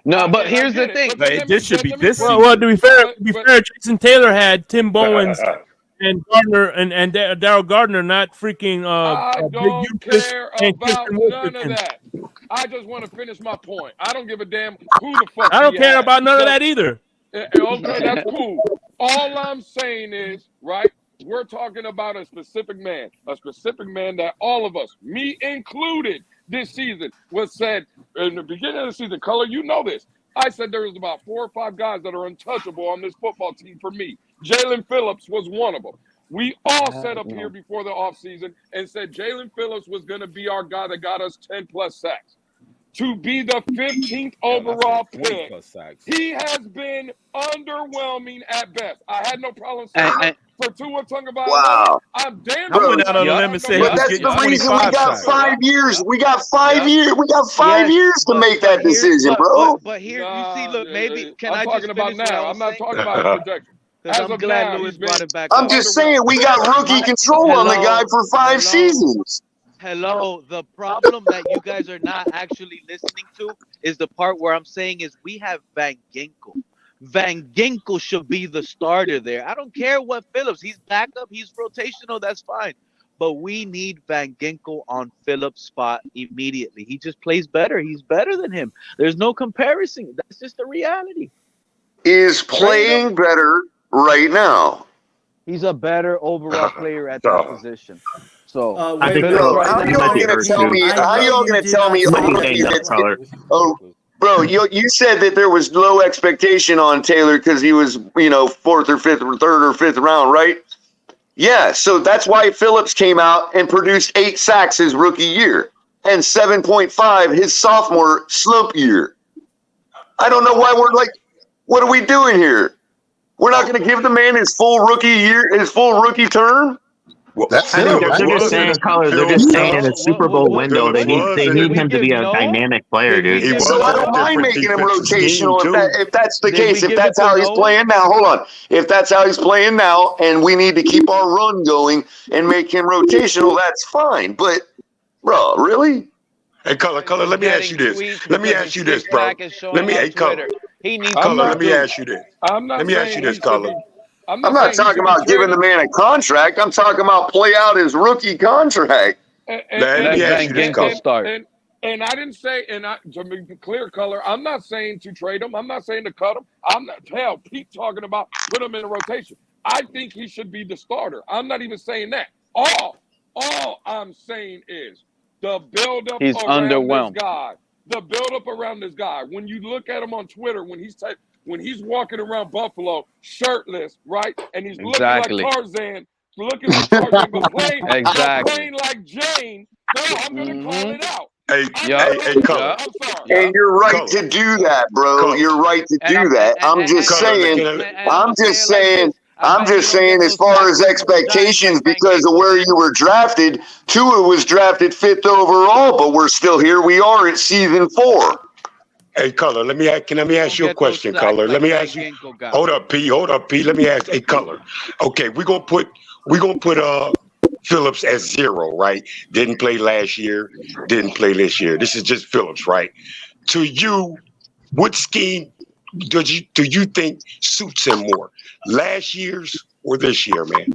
No, but here's the thing. This should be this. Well, to be fair, Jason Taylor had Tim Bowens and Gardner and Darryl Gardner, not freaking. I don't care about none of that. I just want to finish my point. I don't give a damn who the fuck. I don't care about none of that either. Okay, that's cool. All I'm saying is, right, we're talking about a specific man that all of us, me included, this season was said in the beginning of the season. Color, you know this. I said there was about 4 or 5 guys that are untouchable on this football team for me. Jalen Phillips was one of them. We all sat up here before the offseason and said Jalen Phillips was going to be our guy that got us 10+ sacks. To be the 15th overall pick, he has been underwhelming at best. I had no problem saying that. For Tua Tagovailoa, wow. I'm damn I went out on a limb and said, but that's the reason we got 5 years. We got 5 years. We got 5 years to make that decision, bro. But here, you see, look, maybe I'm talking about now. I'm not talking about his projection. I'm glad Lewis brought it back. I'm just saying we got rookie control on the guy for 5 seasons. Hello, the problem that you guys are not actually listening to is the part where I'm saying is we have Van Ginkel. Van Ginkel should be the starter there. I don't care what Phillips. He's backup. He's rotational. That's fine. But we need Van Ginkel on Phillips' spot immediately. He just plays better. He's better than him. There's no comparison. That's just the reality. Is playing better right now. He's a better overall player at that position. So how y'all gonna tell me? Bro, you said that there was low expectation on Taylor because he was, 4th or 5th or 3rd or 5th round, right? Yeah, so that's why Phillips came out and produced 8 sacks his rookie year and 7.5 his sophomore slump year. I don't know why we're like, what are we doing here? We're not going to give the man his full rookie term? They're just saying, Color. They're just saying in a Super Bowl window, they need him to be a dynamic player, dude. So I don't mind making him rotational if that's the case. If that's how he's playing now, hold on. If that's how he's playing now, and we need to keep our run going and make him rotational, that's fine. But, bro, really? Hey, Color. Let me ask you this, bro. Let me, Color. Let me ask you this. Let me ask you this, Color. I'm not talking about giving the man a contract. I'm talking about play out his rookie contract. And I didn't say, to be clear, Color, I'm not saying to trade him. I'm not saying to cut him. Pete talking about put him in a rotation. I think he should be the starter. I'm not even saying that. All I'm saying is the buildup He's around this underwhelmed. guy. The buildup around this guy. When you look at him on Twitter, when he's walking around Buffalo shirtless, right, and he's Exactly. looking like Tarzan, but playing like Jane. No, I'm gonna call it out. Hey, Color. I'm sorry. And you're right Color. to do that, bro. Color. You're right to And do that. I'm just saying. I'm just saying, as far as expectations, because of where you were drafted, Tua was drafted 5th overall, but we're still here. We are at season 4. Hey, Color, let me ask you a question, Color. Let me ask you. Hold up, P. Let me ask. Hey, Color. Okay, we're gonna put Phillips as 0, right? Didn't play last year, didn't play this year. This is just Phillips, right? To you, what scheme do you think suits him more? Last year's or this year, man?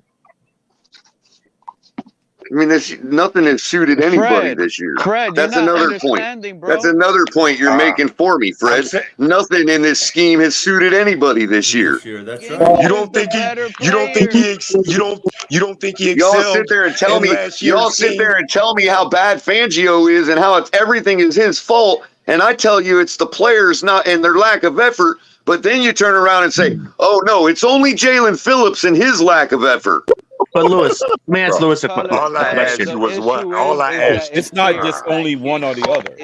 I mean, nothing has suited anybody this year. That's another point. Bro. That's another point you're making for me, Fred. Nothing in this scheme has suited anybody this year. That's right. You don't think he excelled? Y'all sit there and tell me how bad Fangio is and how everything is his fault, and I tell you it's the players not and their lack of effort. But then you turn around and say, "Oh no, it's only Jalen Phillips and his lack of effort." But Lewis, Lewis a all I asked question. you was what? All I asked. It's not just only one or the other.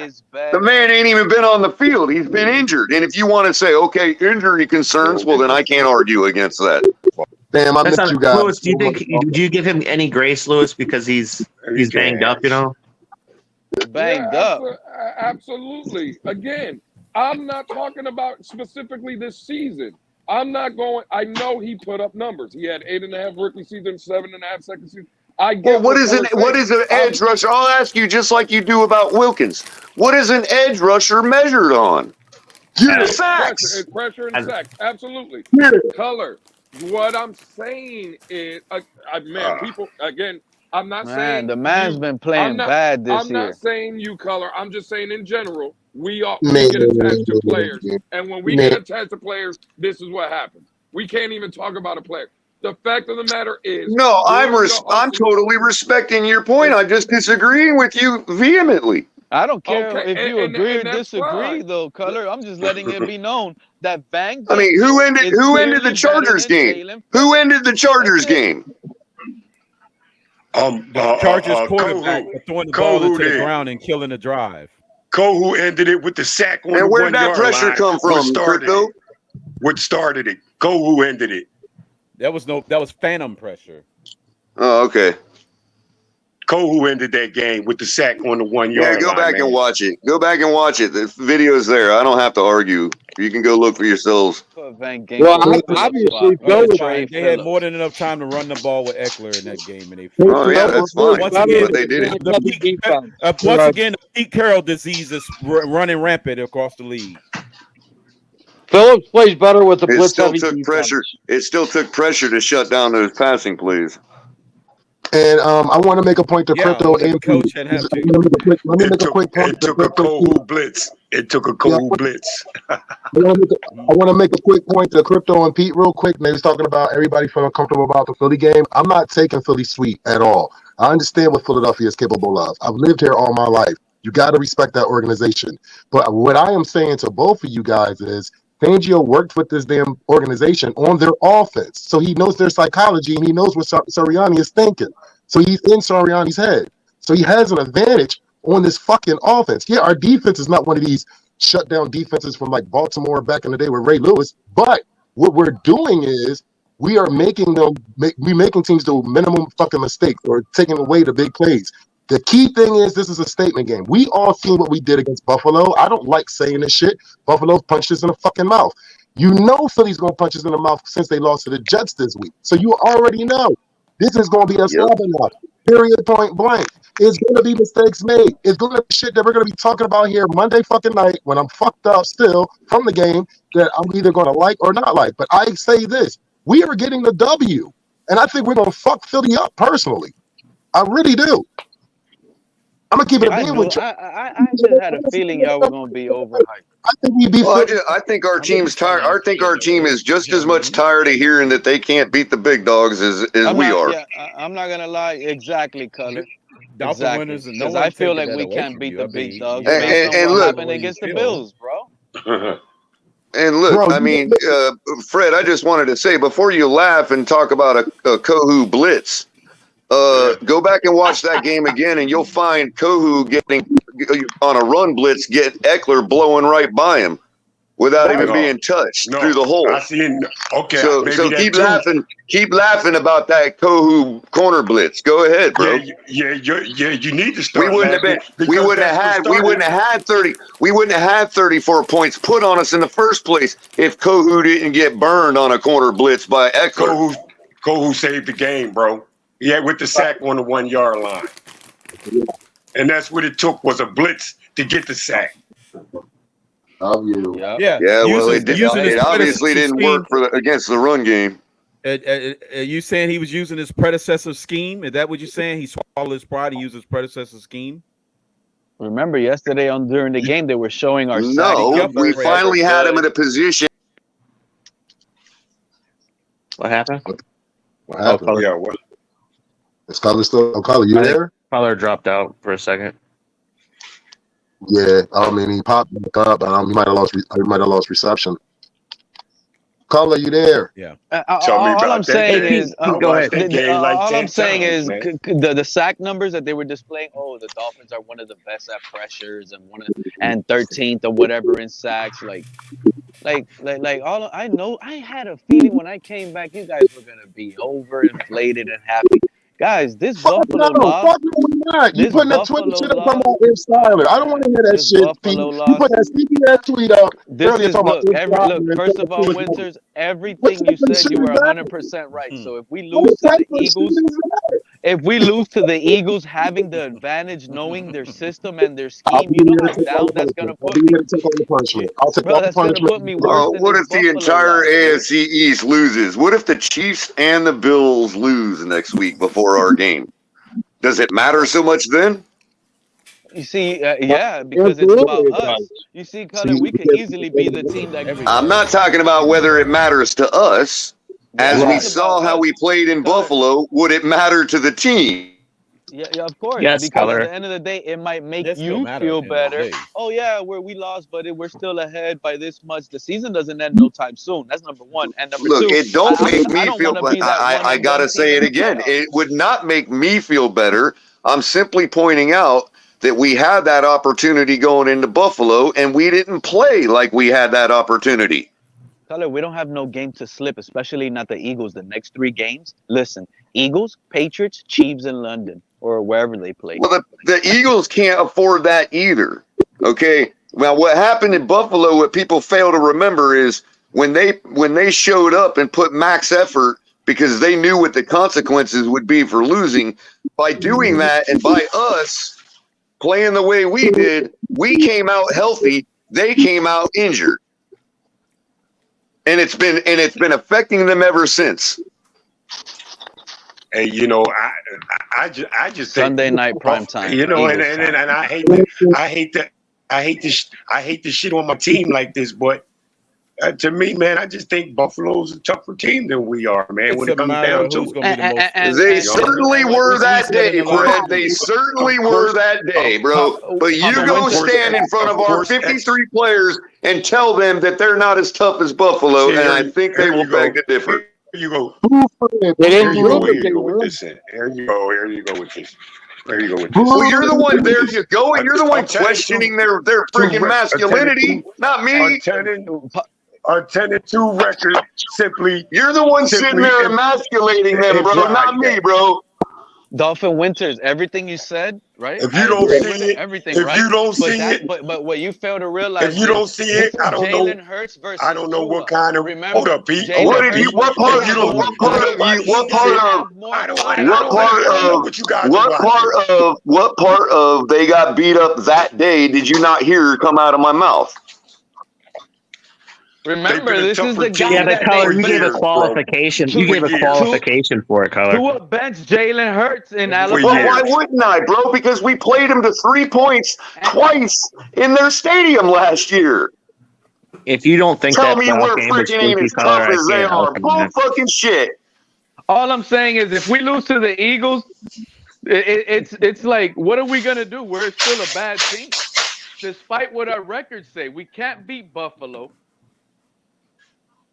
The man ain't even been on the field. He's been injured. And if you want to say, okay, injury concerns, well, then I can't argue against that. Damn, I missed you guys. Lewis, do you give him any grace, Lewis, because he's banged up, you know? Banged up. Absolutely. Again, I'm not talking about specifically this season. I know he put up numbers. He had 8.5 rookie season, 7.5 second season. Well, what is an edge rusher? I'll ask you just like you do about Wilkins. What is an edge rusher measured on? Sacks. Pressure and sacks. Absolutely. Color. What I'm saying is, people, again, I'm not saying the man's been playing bad this year. I'm not saying you, Color. I'm just saying in general, we get attached to players. And when we get attached to players, this is what happens. We can't even talk about a player. The fact of the matter is, no, I'm totally respecting your point. I'm just disagreeing with you vehemently. I don't care if you agree or disagree, though, Color. I'm just letting it be known that Bang. I mean, who ended the Chargers game? Who ended the Chargers game? Chargers quarterback throwing the ball into the ground and killing the drive. Kohu ended it with the sack on the 1 yard line. And where'd that pressure come from, Crypto? What started it? Kohu ended it. That was phantom pressure. Oh, okay. Kohu ended that game with the sack on the 1 yard line. Yeah, go back and watch it. Go back and watch it. The video's there. I don't have to argue. You can go look for yourselves. Well, obviously, they had more than enough time to run the ball with Eckler in that game, and they. That's fine. Once again, but they did it. Once again, the Pete Carroll disease is running rampant across the league. Phillips plays better with the blitz. It still took pressure to shut down those passing plays. And I want to make a point to Crypto and coach had to. Let me make a quick point. It took a Kohu blitz. It took a Kohu blitz. I want to make a quick point to Crypto and Pete real quick. They was talking about everybody feeling comfortable about the Philly game. I'm not taking Philly sweet at all. I understand what Philadelphia is capable of. I've lived here all my life. You got to respect that organization. But what I am saying to both of you guys is Fangio worked with this damn organization on their offense. So he knows their psychology and he knows what Sirianni is thinking. So he's in Sirianni's head. So he has an advantage on this fucking offense. Yeah, our defense is not one of these shutdown defenses from like Baltimore back in the day with Ray Lewis. But what we're doing is we are making teams do minimum fucking mistakes or taking away the big plays. The key thing is this is a statement game. We all seen what we did against Buffalo. I don't like saying this shit. Buffalo punched us in the fucking mouth. You know Philly's going to punch us in the mouth since they lost to the Jets this week. So you already know. This is going to be a stopping off. Period, point blank. It's going to be mistakes made. It's going to be shit that we're going to be talking about here Monday fucking night when I'm fucked up still from the game that I'm either going to like or not like. But I say this. We are getting the W. And I think we're going to fuck Philly up personally. I really do. I'm gonna keep it a I beam knew. with you. I just had a feeling y'all were gonna be overhyped. I think we beat Well, Philly. I think our team's tired. I think our team is just as much tired of hearing that they can't beat the big dogs as I'm we not. are. Yeah, I'm not gonna lie. Exactly, Color. Dolphin Exactly. winners, and no Because I one's feel taking like that we away can't from beat you. the I big mean, dogs you're based entitled on And what to look, the happened way you against the feel. Bills, bro. and look. Bro, I mean, Fred, I just wanted to say before you laugh and talk about a Kohu blitz. Go back and watch that game again, and you'll find Kohu getting on a run blitz, get Eckler blowing right by him without even No, being touched through no. the hole. I see it. Okay, So maybe that keep laughing about that Kohu corner blitz. Go ahead, bro. Yeah, you need to We start wouldn't have laughing been. because We wouldn't have had 30. We wouldn't have had 34 points put on us in the first place if Kohu didn't get burned on a corner blitz by Eckler. Kohu saved the game, bro. Yeah, with the sack on the 1 yard line, and that's what it took was a blitz to get the sack. Love you. Yeah, Yeah, well, using his it obviously predecessor didn't scheme. work against the run game. Are you saying he was using his predecessor scheme? Is that what you're saying? He swallowed his pride and used his predecessor scheme? Remember yesterday during the game they were showing our sack No, numbers we that finally were had him good. in a position. What happened? What happened? Color. Yeah, what? Is Color still? Oh, Color, you I think there? Color dropped out for a second. Yeah, I mean he popped back up, but he might have lost reception. Color, you there? Yeah. Tell me All about I'm that saying game. is, I watched that game like all 10 I'm saying times, is man. the sack numbers that they were displaying. Oh, the Dolphins are one of the best at pressures and 13th or whatever in sacks. Like all I know, I had a feeling when I came back, you guys were gonna be overinflated and happy. Guys, this Fuck Buffalo no, loss, fuck no, we're not. You this putting that Twitter Buffalo shit up talking loss. about Ish Tyler. I don't Oh want to man, hear that this shit, Pete. Buffalo You put loss. that sneaky ass tweet up This earlier is talking about look. Ish Tyler Look. and First saying of all, that Winters, what everything type you of said, shit you is were that? 100% right. So if we What lose to type the of shit Eagles, is that? if we lose to the Eagles, having the advantage, knowing their system and their I'll scheme, be you know here how to take all down the that's punishment. gonna I'll put be me, here to take all the punishment. I'll take bro. all the That's gonna punishment. put me worse than What this if the Buffalo entire loss, man. AFC East loses? What if the Chiefs and the Bills lose next week before our game? Does it matter so much then? You see, yeah, because it's Absolutely about it us. does. You see, Color, See, we could easily be the team that. I'm not talking about whether it matters to us. As Yeah, we it's about saw how us. we played in Color. Buffalo, would it matter to the team? Yeah, of course. Yes, Because at Color. the end of the day, it might make That still you matter feel at the end of the better. day. Oh yeah, we lost, but we're still ahead by this much. The season doesn't end no time soon. That's number one. And number Look, two, it don't make I me don't feel. want to be that one I and done gotta team say in it the again. playoffs. It would not make me feel better. I'm simply pointing out that we had that opportunity going into Buffalo, and we didn't play like we had that opportunity. Color, we don't have no game to slip, especially not the Eagles. The next 3 games. Listen, Eagles, Patriots, Chiefs in London or wherever they play. Well, the Eagles can't afford that either. Okay. Well, what happened in Buffalo, what people fail to remember is when they showed up and put max effort because they knew what the consequences would be for losing. By doing that and by us playing the way we did, we came out healthy. They came out injured. And it's been affecting them ever since. Hey, you know, I just think, Sunday night prime time. you know, Eagles and time. I hate to shit on my team like this, but to me, man, I just think Buffalo's a tougher team than we are, man. When it comes down to who's it, going to be the most. They certainly were that day, Fred. They certainly were that day, bro. But you go stand in front of our 53 players and tell them that they're not as tough as Buffalo, and I think they will beg to differ. Here you go. They Here didn't you go. prove Here it. you go with this. Here you go. Here you go with this. There you go with this. Well, you're the one. There you go, and you're the one questioning their freaking masculinity, not me. Our 10-2 record simply. You're the one sitting there emasculating them, bro, not me, bro. Dolphin Winters, everything you said, right? If you don't see it, everything, if right? you don't but see it, but what you fail to realize, if you don't see it, I don't know. Jalen Hurts versus I don't know what Tua. kind of. Remember, Hold up, Pete. What part of what part of they got beat up that day did you not hear come out of my mouth? Remember, been a this is tougher the team guy Yeah, but that Color, they you gave a years, bro. qualification. You gave a years. qualification for it, Color. Tua bench Jalen Hurts in For Alabama. Well, why years. wouldn't I, bro? Because we played them to 3 points twice in their stadium last year. If you don't think Tell that me playoff we're game was freaking ain't fluky, as Color, tough I as they can't help are. it, Bull man. fucking shit. All I'm saying is, if we lose to the Eagles, it's like, what are we gonna do? We're still a bad team, despite what our records say. We can't beat Buffalo.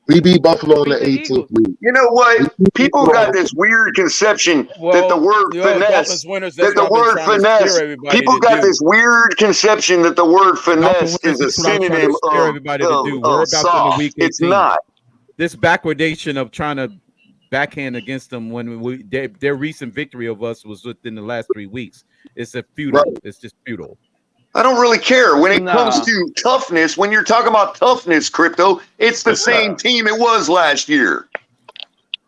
We beat Buffalo in Beat the the 18th Eagles. week. You know what? People got this weird conception that the word finesse, Dolphins winners, that that's the what I've been word trying to finesse, scare everybody people to got do. this weird conception that the word Dolphin finesse winners, is a that's what I'm trying synonym to scare everybody to do. We're of about them in soft. week 18. It's not. This backwardation of trying to backhand against them when their recent victory of us was within the last 3 weeks. It's a futile. Right. It's just futile. I don't really care. When it Nah. comes to toughness, when you're talking about toughness, Crypto, it's the same team it was last year.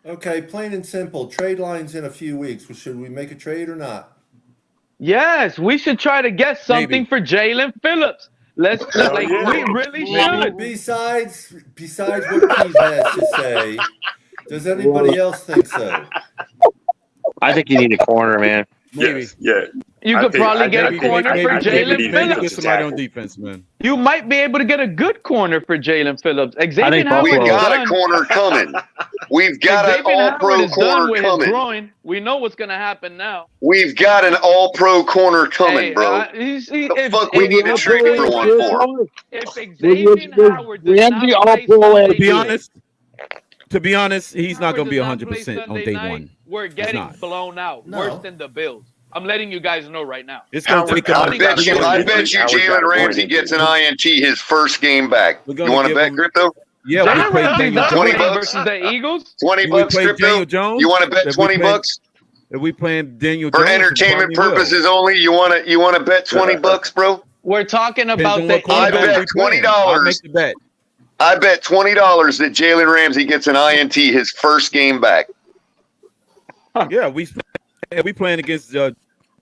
Okay, plain and simple. Trade lines in a few weeks. Should we make a trade or not? Yes, we should try to get something Maybe. for Jalen Phillips. Let's like we really should. Besides what Keith has to say, does anybody else think so? I think you need a corner, man. Maybe. Yes, yeah. You I could think- probably I get a think- corner I for think Jalen maybe Phillips. Get somebody on tackle. defense, man. You might be able to get a good corner for Jalen Phillips. Xavier think Howard We Buffalo- is got a done. corner coming. We've got an Xavier Howard all-pro is done corner with his coming. groin. We know what's gonna happen now. We've got an all-pro corner coming, Hey, bro. The fuck we need to trade for one for? If Xavier Howard does not Ramsey play all-pro Sunday last year. night, To be honest, he's not Howard going to be does not play 100% on Sunday day night, one. we're getting not. blown out. No. Worse than the Bills. I'm letting you guys know right now. It's going to Howard- take him. I bet you Howard- Jalen Howard- Ramsey gets an INT his first game back. We're You gonna want to give bet, him- Crypto? Yeah, we Jalen played Ramsey's Daniel not 20 Jones. playing bucks? versus the Eagles. 20 We bucks, played Crypto? Daniel Jones. You want to bet If we 20 play- bucks? If we playing Daniel For Jones, we entertainment probably will. purposes only, you want to bet 20 bucks, bro? We're talking Depends about on the what quarterback bet we playing. $20. I'll make the bet. I bet $20 that Jalen Ramsey gets an INT his first game back. Yeah, we playing against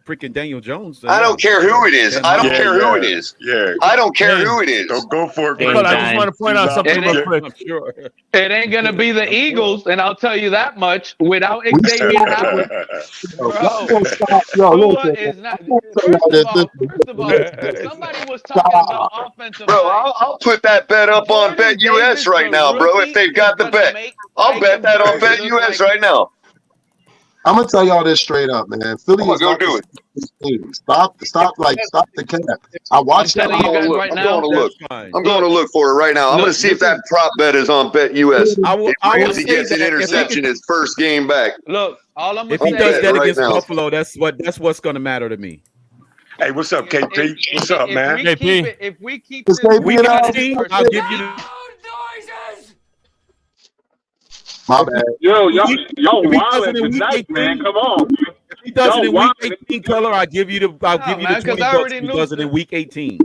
freaking Daniel Jones. I don't care who it is. I don't Yeah, care who yeah. it is. Yeah. I don't care Hey. who it is. So go for it. Hey, Nicole, I Chris. just want to point out something real quick. I'm sure. It ain't gonna be the Eagles, and I'll tell you that much. Without Xavier Howard, bro, Tua is not. First of all, somebody was talking about offensive Bro, line. I'll put that bet up on Bet US right now, bro. If they've got the bet, I'll bet that on Bet US right now. I'm gonna tell y'all this straight up, man. Philly I'm is gonna not go do the same. Stop the cap. I watched that. telling you guys right now, I'm going to look. That's fine. I'm going to look for it right now. I'm going to see if that prop bet is on Bet US. I will If Ramsey say gets an that if interception his first game back. Look, all I'm If gonna he say does is, that right against now. Buffalo, that's what's going to matter to me. Hey, what's up, KP? What's up, man? If we keep It's this KP Week and I. 18, I'll give you the. My bad. Yo, y'all If he does wildin' it in week tonight, 18, man. Come on. If he does it in Y'all week 18, color, I'll give you the man, 20 'cause I bucks. already If he knew does it this. in week 18.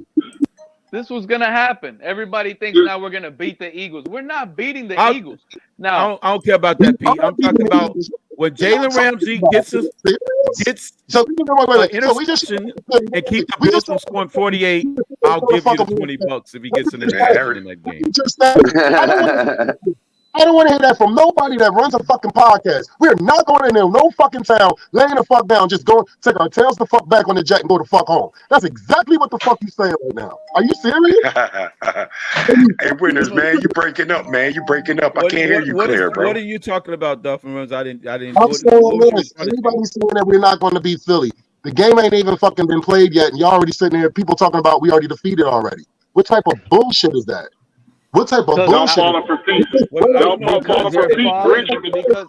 this was gonna happen. Everybody thinks now we're gonna beat the Eagles. We're not beating the I'll- Eagles. I Now, don't care about that, Pete. I'm talking about when Jalen Ramsey gets So wait. So we just interception and keep the Bills from scoring 48, I'll give you the 20 bucks if he gets an interception in that game. just said it. I don't want to hear that from nobody that runs a fucking podcast. We're not going in there, no fucking town, laying the fuck down, just going, take our tails the fuck back on the jet and go the fuck home. That's exactly what the fuck you saying right now. Are you serious? Hey, winners, man, you breaking up, man. You breaking up. I can't hear you clear, bro. What are you talking about, Dolphins? I didn't. I'm what saying was you this. trying to Everybody's saying that we're not going to beat Philly. The game ain't even fucking been played yet, and y'all already sitting there, people talking about we already defeated already. What type of bullshit is that? What type of Y'all bullshit? falling for feet. Y'all falling for feet. because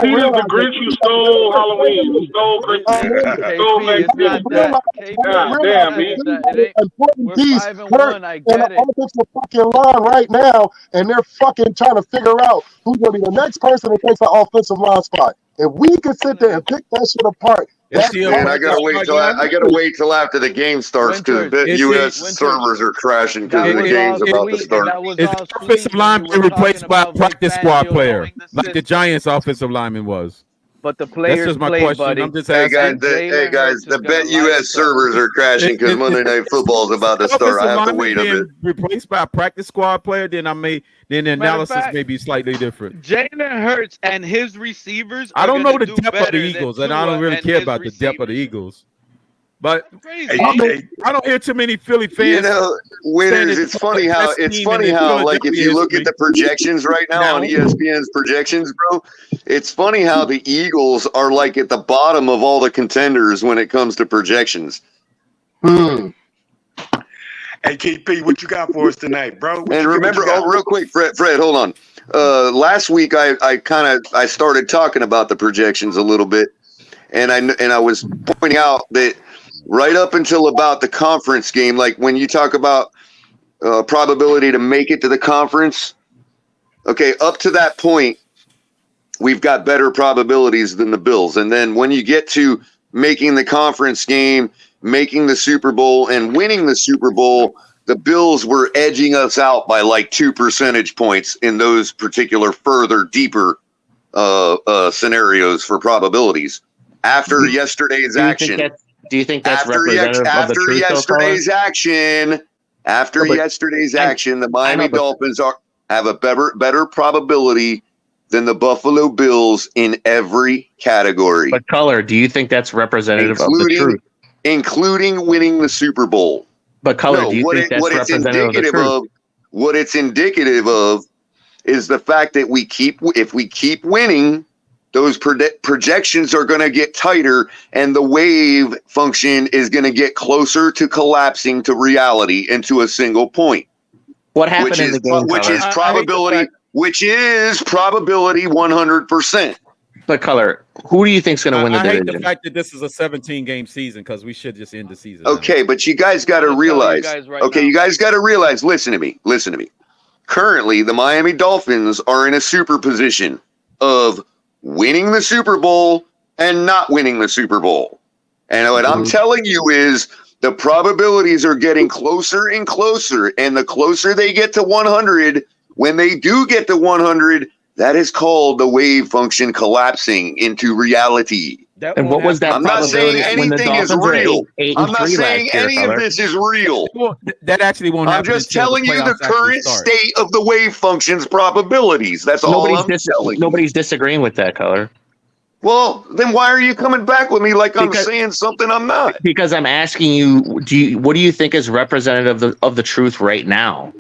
He is the Grinch who stole Halloween. Who stole Christmas. Stole KP, it's not Thanksgiving. that. KP, God it's damn, not man. that. It ain't- We're 5-1. I and get the it. offensive fucking line right now, and they're fucking trying to figure out who's going to be the next person that takes the offensive line spot. If we can sit there and pick that shit apart, that's Man, I gotta wait till I gotta wait till after the game starts because Bet It's US Winter. servers are crashing because That the was game's all about to sweet, start. and that was Is all the sweet offensive when lineman you were replaced talking by a about Vic practice squad Fangio player knowing the like the system. Giants' offensive lineman was? but the That's players just my played, question. buddy. I'm just Hey asking. guys, Jalen Hurts the is gonna Bet light US us up. servers are crashing because Monday Night Football is about to start. I have to wait a bit. Replaced by a practice squad player, then the Matter of analysis fact, may be slightly different. Jalen Hurts and his receivers I are don't know gonna the do depth of the better than Eagles, and I Tua don't really and care his about the depth of the Eagles. But Crazy, Hey, ain't it? hey, I don't hear too many Philly fans. You know, winners. It's funny how like if you look at the projections right now on ESPN's projections, bro, it's funny how the Eagles are like at the bottom of all the contenders when it comes to projections. hey, KP, what you got for us tonight, bro? And remember, real quick, Fred, hold on. Last week I started talking about the projections a little bit, and I was pointing out that right up until about the conference game, like when you talk about probability to make it to the conference, okay, up to that point, we've got better probabilities than the Bills. And then when you get to making the conference game, making the Super Bowl, and winning the Super Bowl, the Bills were edging us out by like 2 percentage points in those particular further, deeper scenarios for probabilities. After yesterday's action. Do you think that's representative of the truth? After yesterday's action, the Miami Dolphins have a better probability than the Buffalo Bills in every category. But Color, do you think that's representative of the truth? Including winning the Super Bowl. But Color, do you think that's representative of the truth? What it's indicative of is the fact that if we keep winning, those projections are going to get tighter, and the wave function is going to get closer to collapsing to reality into a single point. What happened in the game? Which is probability 100%. But Color, who do you think is going to win the division? I hate the fact that this is a 17-game season because we should just end the season. Okay, but you guys got to realize. You guys got to realize. Listen to me. Currently, the Miami Dolphins are in a super position of winning the Super Bowl and not winning the Super Bowl. And what I'm telling you is the probabilities are getting closer and closer. And the closer they get to 100, when they do get to 100, that is called the wave function collapsing into reality. And what was that? I'm not saying anything is real. I'm not saying any of this is real. That actually won't happen. I'm just telling you the current state of the wave function's probabilities. That's all I'm telling you. Nobody's disagreeing with that, Color. Well, then why are you coming back with me like I'm saying something I'm not? Because I'm asking you, what do you think is representative of the truth right now?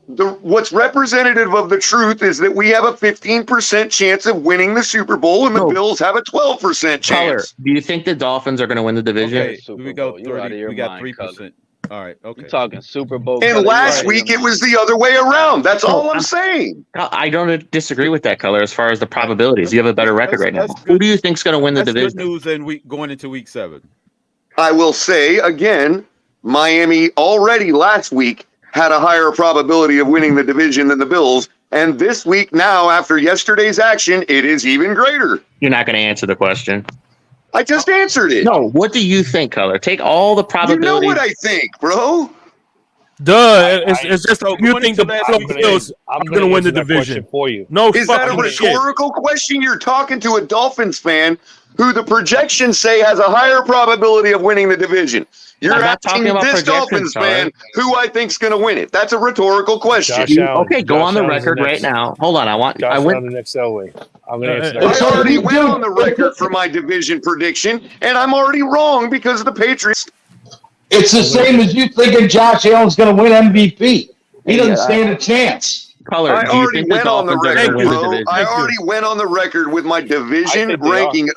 What's representative of the truth is that we have a 15% chance of winning the Super Bowl, and the Bills have a 12% chance. Color, do you think the Dolphins are going to win the division? Okay, we got 3%. All right, okay. You're talking Super Bowl. And last week it was the other way around. That's all I'm saying. I don't disagree with that, Color. As far as the probabilities, you have a better record right now. Who do you think is going to win the division? Good news in going into week 7. I will say again, Miami already last week had a higher probability of winning the division than the Bills. And this week now, after yesterday's action, it is even greater. You're not going to answer the question. I just answered it. No, what do you think, Color? Take all the probabilities. You know what I think, bro. Duh, it's just you think the Buffalo Bills are going to win the division for you. No, is that a rhetorical question? You're talking to a Dolphins fan who the projections say has a higher probability of winning the division. You're asking this Dolphins fan who I think's going to win it. That's a rhetorical question. Okay, go on the record right now. Hold on, I went on the next Elway. I'm going to answer that. I already went on the record for my division prediction, and I'm already wrong because the Patriots. It's the same as you thinking Josh Allen's going to win MVP. He doesn't stand a chance. Color, I already went on the record, bro. I already went on the record with my division ranking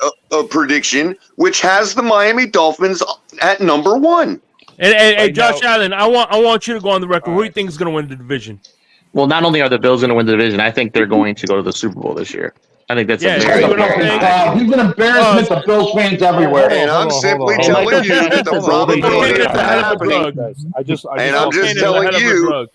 prediction, which has the Miami Dolphins at number 1. And Josh Allen, I want you to go on the record. Who do you think is going to win the division? Well, not only are the Bills going to win the division, I think they're going to go to the Super Bowl this year. I think that's he's an embarrassment to Bills fans everywhere. And I'm simply telling you that the probability of that happening. And I'm just telling you.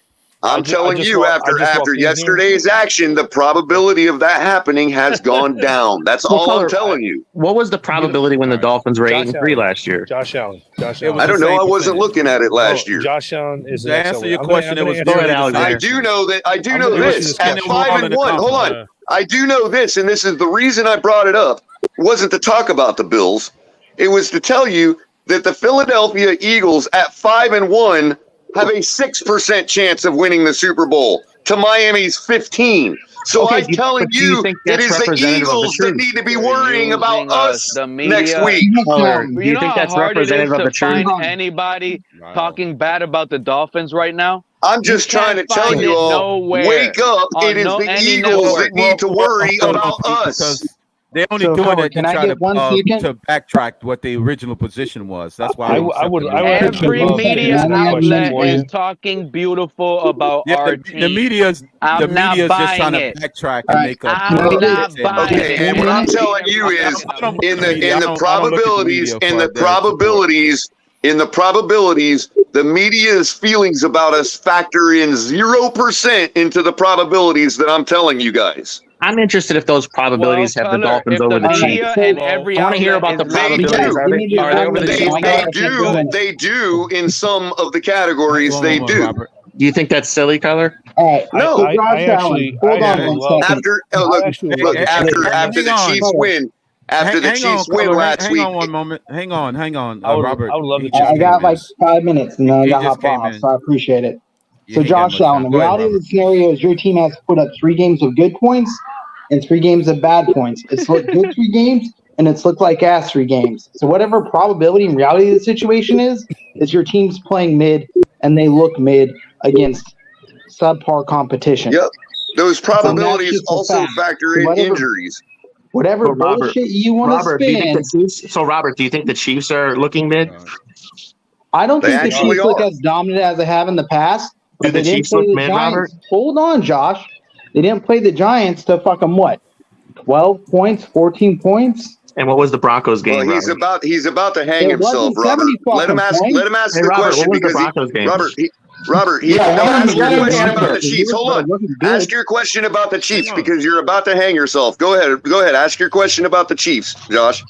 I'm telling you, after yesterday's action, the probability of that happening has gone down. That's all I'm telling you. What was the probability when the Dolphins were 8-3 last year? Josh Allen. I don't know. I wasn't looking at it last year. Josh Allen is. To answer your question, it was. I do know that. I do know this. At 5-1, hold on. I do know this, and this is the reason I brought it up, wasn't to talk about the Bills. It was to tell you that the Philadelphia Eagles at 5-1 have a 6% chance of winning the Super Bowl to Miami's 15. So Okay, I'm telling you think it that's is the representative of the Eagles that truth? need to be You're worrying about using us the next media. week. Color, do You you know think how that's hard it is representative of to the truth? find anybody talking bad about the Dolphins right now? I'm You just trying can't to tell find you it all, nowhere wake up. It on is the any Eagles network. that need to worry Hold on, about Pete, us. because they're only So, doing Color, it to can I try get 1 second? to backtrack what the original position was. That's why I, they w- I accept would the I new would actually Every love to media answer that question outlet for is you. talking beautiful about Yeah, our the team. media's I'm not just trying buying to it. backtrack All and right. make up I'm not buying Okay, it. and what I'm telling you is I don't in believe the media. the I don't look at the probabilities media for their the media's feelings about us factor in 0% into the probabilities that I'm telling you guys. I'm interested if those Well, probabilities have the Color, Dolphins if the over the Chiefs. media and every I want to hear outlet about the is They leaning probabilities. do. Are they over the Chiefs? They do in some of the categories. They do. Robert. Do you think that's silly, Color? All right. No. So Josh Allen, hold on one second. After Hang the on. Chiefs win, after the Chiefs win Color, last hang week. on one moment. Hang on, I would Robert. love to he check just I got came in. like 5 minutes and then I He got to just hop came off, in. so I appreciate it. You So ain't got Josh much Allen, time. the Go ahead, reality of Robert. the scenario is your team has put up 3 games of good points and 3 games of bad points. It's looked good 3 games and it's looked like ass 3 games. So whatever probability and reality of the situation is your team's playing mid and they look mid against subpar competition. Yep. Those And that's probabilities just a also fact. factor So in whatever injuries. whatever So Robert, bullshit you want to Robert, do you think spin, the Chiefs? So Robert, do you think the Chiefs are looking mid? I don't They think the actually Chiefs look are. as dominant as they have in the past. Do But the they didn't Chiefs play look the mid, Robert? Giants. Hold on, Josh. They didn't play the Giants to fuck them what? 12 points, 14 points? And what was the Broncos game, Well, he's Robert? about to hang It himself, wasn't Robert. 70 fucking points. Let him ask Hey, the Robert, question what was the because Broncos game? He's Yeah, ask your let him question about answer. the Chiefs. Hold on. Looking good. Ask your question about the Chiefs Hang on. because you're about to hang yourself. Go ahead. Ask your question about the Chiefs, Josh.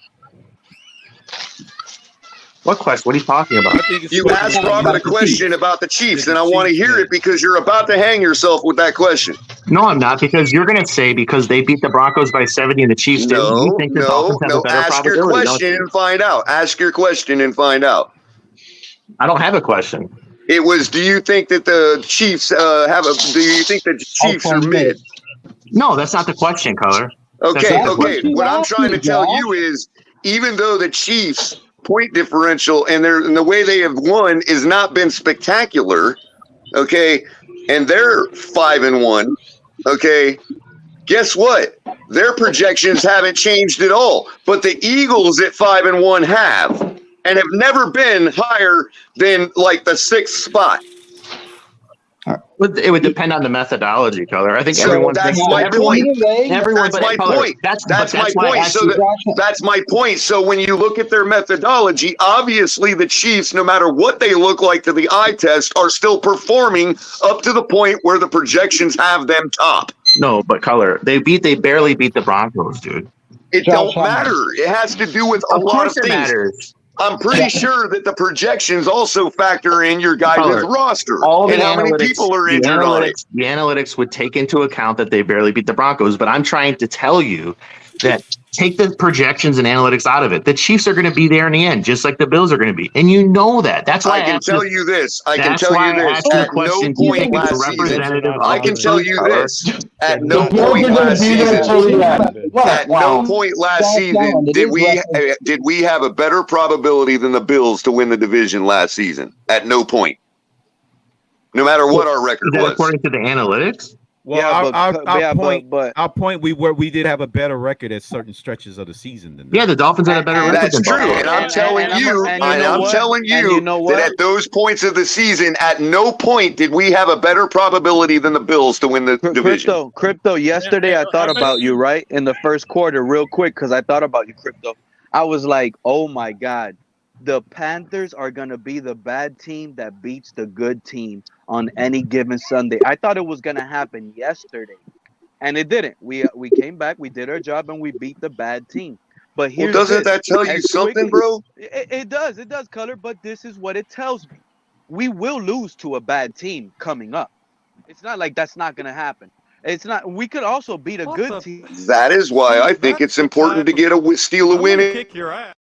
What question? What are you talking about? I think it's You asked Robert a question about the Chiefs, Did and the I want to Chiefs hear win? it because you're about to hang yourself with that question. No, I'm not, because you're going to say because they beat the Broncos by 70 and the Chiefs didn't. You think the Dolphins have a better Ask your probability, don't question you? and find out. Ask your question and find out. I don't have a question. It was, do you think that the Chiefs do you think the Chiefs are mid? No, that's not the question, Color. Okay. That's what you What I'm asked trying me, to tell Josh. you is, even though the Chiefs' point differential and the way they have won has not been spectacular, okay, and they're 5-1, okay, guess what? Their projections haven't changed at all. But the Eagles at 5-1 have, and have never been higher than like the 6th spot. It would depend on the methodology, Color. I think So everyone's that's been, my point. That's my point. That's my point. That's my point. So when you look at their methodology, obviously the Chiefs, no matter what they look like to the eye test, are still performing up to the point where the projections have them top. No, but Color, they barely beat the Broncos, dude. It don't matter. It has to do with a lot of things. Matters. I'm pretty sure that the projections also factor in your guys' Color, roster all and the how many analytics- people are the injured on it. The analytics would take into account that they barely beat the Broncos, but I'm trying to tell you that take the projections and analytics out of it. The Chiefs are going to be there in the end, just like the Bills are going to be, and you know that. That's why I can tell you this. I can that's tell why you I this. asked you At the question, no do you point think it's last season, representative I of can the tell truth, you Color? this. At no The Bills point are gonna last be there season. till the end. At no point last season did we have a better probability than the Bills to win the division last season. At no point. No matter what our record Is that was. according to the analytics? Well, our point, we did have a better record at certain stretches of the season than them. Yeah, the Dolphins had a better record. That's than true, Buffalo. and I'm telling you, that at those points of the season, at no point did we have a better probability than the Bills to win the division. Crypto. Yesterday, I thought about you, right, in the first quarter, real quick, because I thought about you, Crypto. I was like, oh my God, the Panthers are gonna be the bad team that beats the good team on any given Sunday. I thought it was gonna happen yesterday, and it didn't. We came back, we did our job, and we beat the bad team. But here's doesn't that tell you something, bro? It does, Color. But this is what it tells me: we will lose to a bad team coming up. It's not like that's not gonna happen. It's not. We could also beat a good team. That is why I think it's important to get steal a win. Kick your ass.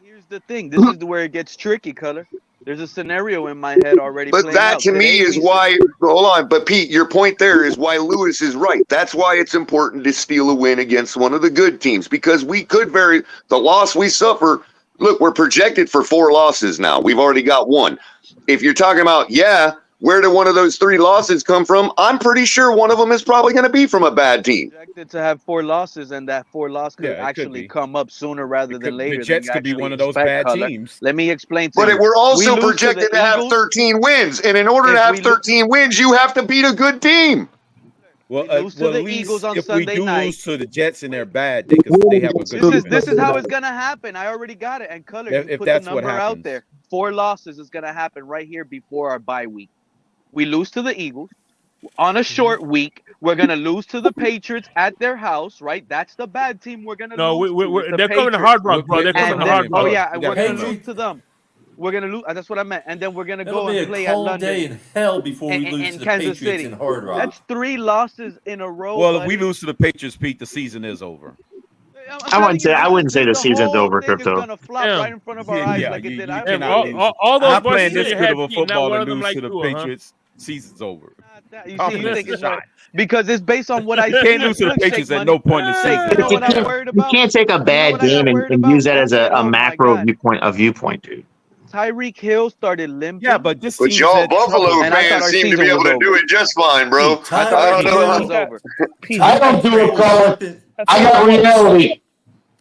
Here's the thing. This is where it gets tricky, Color. There's a scenario in my head already. But that to me is why. Hold on, but Pete, your point there is why Lewis is right. That's why it's important to steal a win against one of the good teams, because we could the loss we suffer. Look, we're projected for 4 losses now. We've already got 1. If you're talking about, where did one of those 3 losses come from? I'm pretty sure one of them is probably going to be from a bad team. Projected to have 4 losses, and that 4 loss could actually come up sooner rather than later. The Jets could be one of those bad teams. Let me explain to you. But we're also projected to have 13 wins, and in order to have 13 wins, you have to beat a good team. Well, lose to the Eagles on if Sunday we do night. lose to the Jets and they're bad, they have a good. This is how it's gonna happen. I already got it. And Color, you if put that's the what number out happens. there. 4 losses is gonna happen right here before our bye week. We lose to the Eagles on a short week. We're gonna lose to the Patriots at their house, right? That's the bad team. We're gonna lose. No, they're coming to Hard Rock, bro. They're coming to Hard Rock. Oh yeah, we're gonna lose to them. We're gonna lose. That's what I meant. And then we're gonna go and play at London. Day in hell before we lose to the Kansas Patriots City. in Hard Rock. That's 3 losses in a row. Well, buddy. if we lose to the Patriots, Pete, the season is over. I wouldn't say the season's over, Crypto. Gonna flop right in front of our eyes like it did. All those I'm playing voices this you good had, of a Pete, not football one to of them lose like to the you, Patriots. Season's over. You think it's not, because it's based on what I can't lose to the Patriots at no point in the season. You know what I'm worried You about? can't take a bad game and use that as a macro viewpoint, dude. Tyreek Hill started limping. Yeah, but this But team's y'all had Buffalo trouble. fans seem to be able to do it just fine, bro. I don't know. I don't do it, Color. I got reality.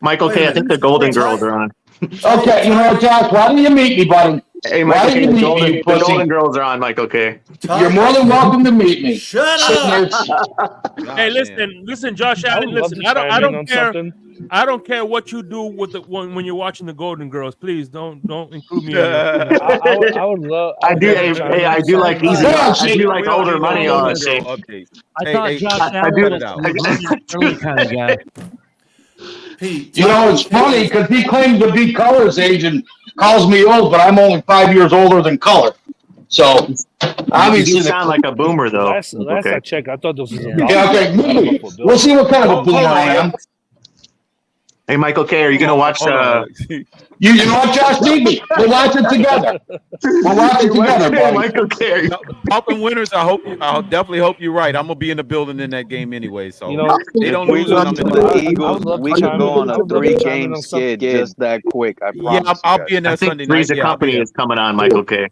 Michael K, I think the Golden Girls are on. Okay, you know what, Josh? Why don't you meet me, buddy? Hey, Why Michael don't K, you the meet Golden, me, the pussy? Golden Girls are on, Michael K. You're more than welcome to meet me. Shut up. Hey, listen, Josh Allen. Listen, I don't care. I don't care what you do with when you're watching the Golden Girls. Please don't include me. I would love. I do like easy. I do like older money on it. I thought Josh Allen was a early kind of guy. Pete, You know, it's funny because he claims to be Color's age and calls me old, but I'm only 5 years older than Color. So, obviously, you sound like a boomer, though. Last I checked, I thought this was a Yeah, okay, maybe. We'll see what kind of a boomer I am. Hey, Michael K, are you going to watch? You know what, Josh? Meet me. We'll watch it together. We'll watch it together, buddy. Michael K. Dolphin winners, I definitely hope you're right. I'm gonna be in the building in that game anyway. So they don't We lose. I'm lose to in the Eagles. We could go on a 3-game skid just that quick. I promise. Yeah, I'll be in that Sunday night. Three's a Company is coming on, Michael K.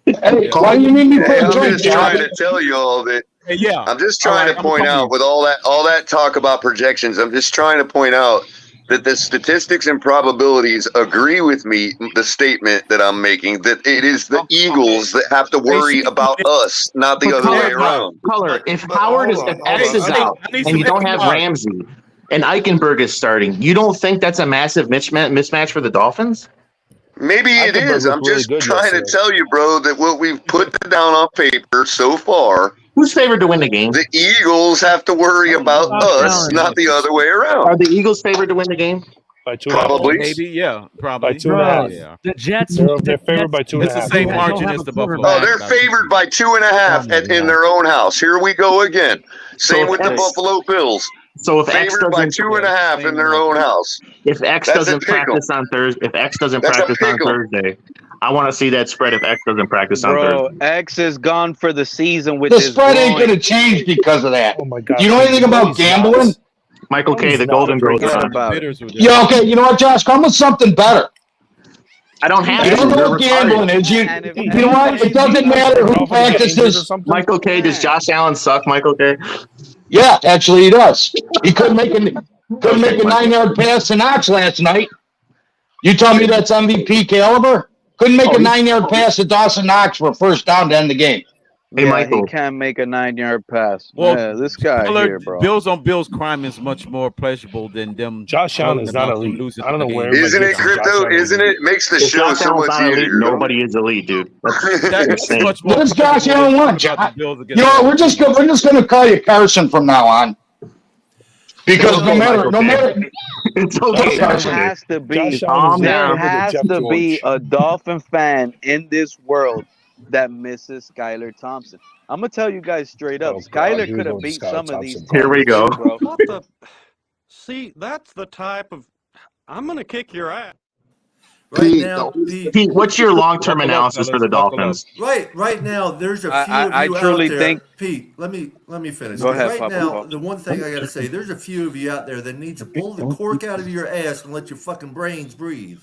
Hey, why do you need me for a I'm drink, just trying Josh? to tell you all that. Yeah, I'm just trying to point out with all that talk about projections. I'm just trying to point out that the statistics and probabilities agree with me, the statement that I'm making, that it is the Eagles that have to worry about us, not the other way around. Color, if X is out and you don't have Ramsey and Eichenberg is starting, you don't think that's a massive mismatch for the Dolphins? Maybe it is. I'm just trying to tell you, bro, that what we've put down on paper so far. Who's favored to win the game? The Eagles have to worry about us, not the other way around. Are the Eagles favored to win the game? By 2.5. Probably. Maybe, yeah, probably. By 2.5. Yeah. The Jets, they're favored by 2.5. It's the same margin as the Buffalo. Oh, they're favored by 2.5 in their own house. Here we go again. Same with the Buffalo Bills. So if X favored by doesn't 2.5 in their own house. If X doesn't practice on Thursday, I want to see that spread. If X doesn't practice on Thursday, X is gone for the season with The his spread ain't groin. going to change because of that. Oh my God! You know anything about gambling? Michael K, the Golden Girls are on. Yeah, okay. You know what, Josh? Come with something better. I don't have You it. don't know what gambling is. You know what? It doesn't matter who practices. Michael K, does Josh Allen suck? Michael K. Yeah, actually, he does. He couldn't make a 9-yard pass to Knox last night. You tell me that's MVP caliber? Couldn't make a 9-yard pass to Dawson Knox for a first down to end the game. Hey, Michael. He can't make a 9-yard pass. Well, Yeah, this guy here, bro. Bills on Bills crime is much more pleasurable than them. Josh Allen is not elite. I don't know where. Isn't it, Crypto? Isn't it? Makes the If show Josh so Allen's much not elite, easier. nobody is elite, dude. That's insane. much more What does Josh Allen want? You Bills know what? We're just gonna call you Carson from now on. Because no matter, it's okay. There has to be, Calm there down. has to be a Dolphin fan in this world that misses Skylar Thompson. I'm gonna tell you guys straight up, Oh, God, Skylar here we could go have with beat Skylar some of these Thompson. Here we targets go. too, bro. What the? See, that's the type of. I'm gonna kick your ass. Right now, Pete, what's your long-term Buckle up, analysis for fellas, the buckle up. Dolphins? right now, there's a few of I you out truly there. think. Pete, let me finish. Go 'Cause ahead, right Papa now, Paul. the one thing I got to say, there's a few of you out there that need to pull the cork out of your ass and let your fucking brains breathe.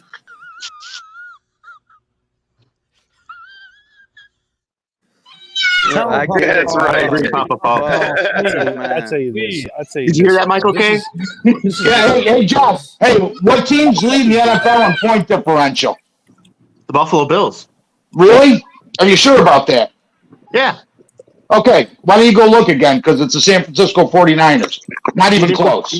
Tell him, Yeah, that's right. I agree, Papa Paul. I'd say this. I'd say Did you hear that, Michael K? Yeah, hey, Josh. Hey, what teams lead the NFL in point differential? The Buffalo Bills. Really? Are you sure about that? Yeah. Okay, why don't you go look again? Because it's the San Francisco 49ers. Not even close.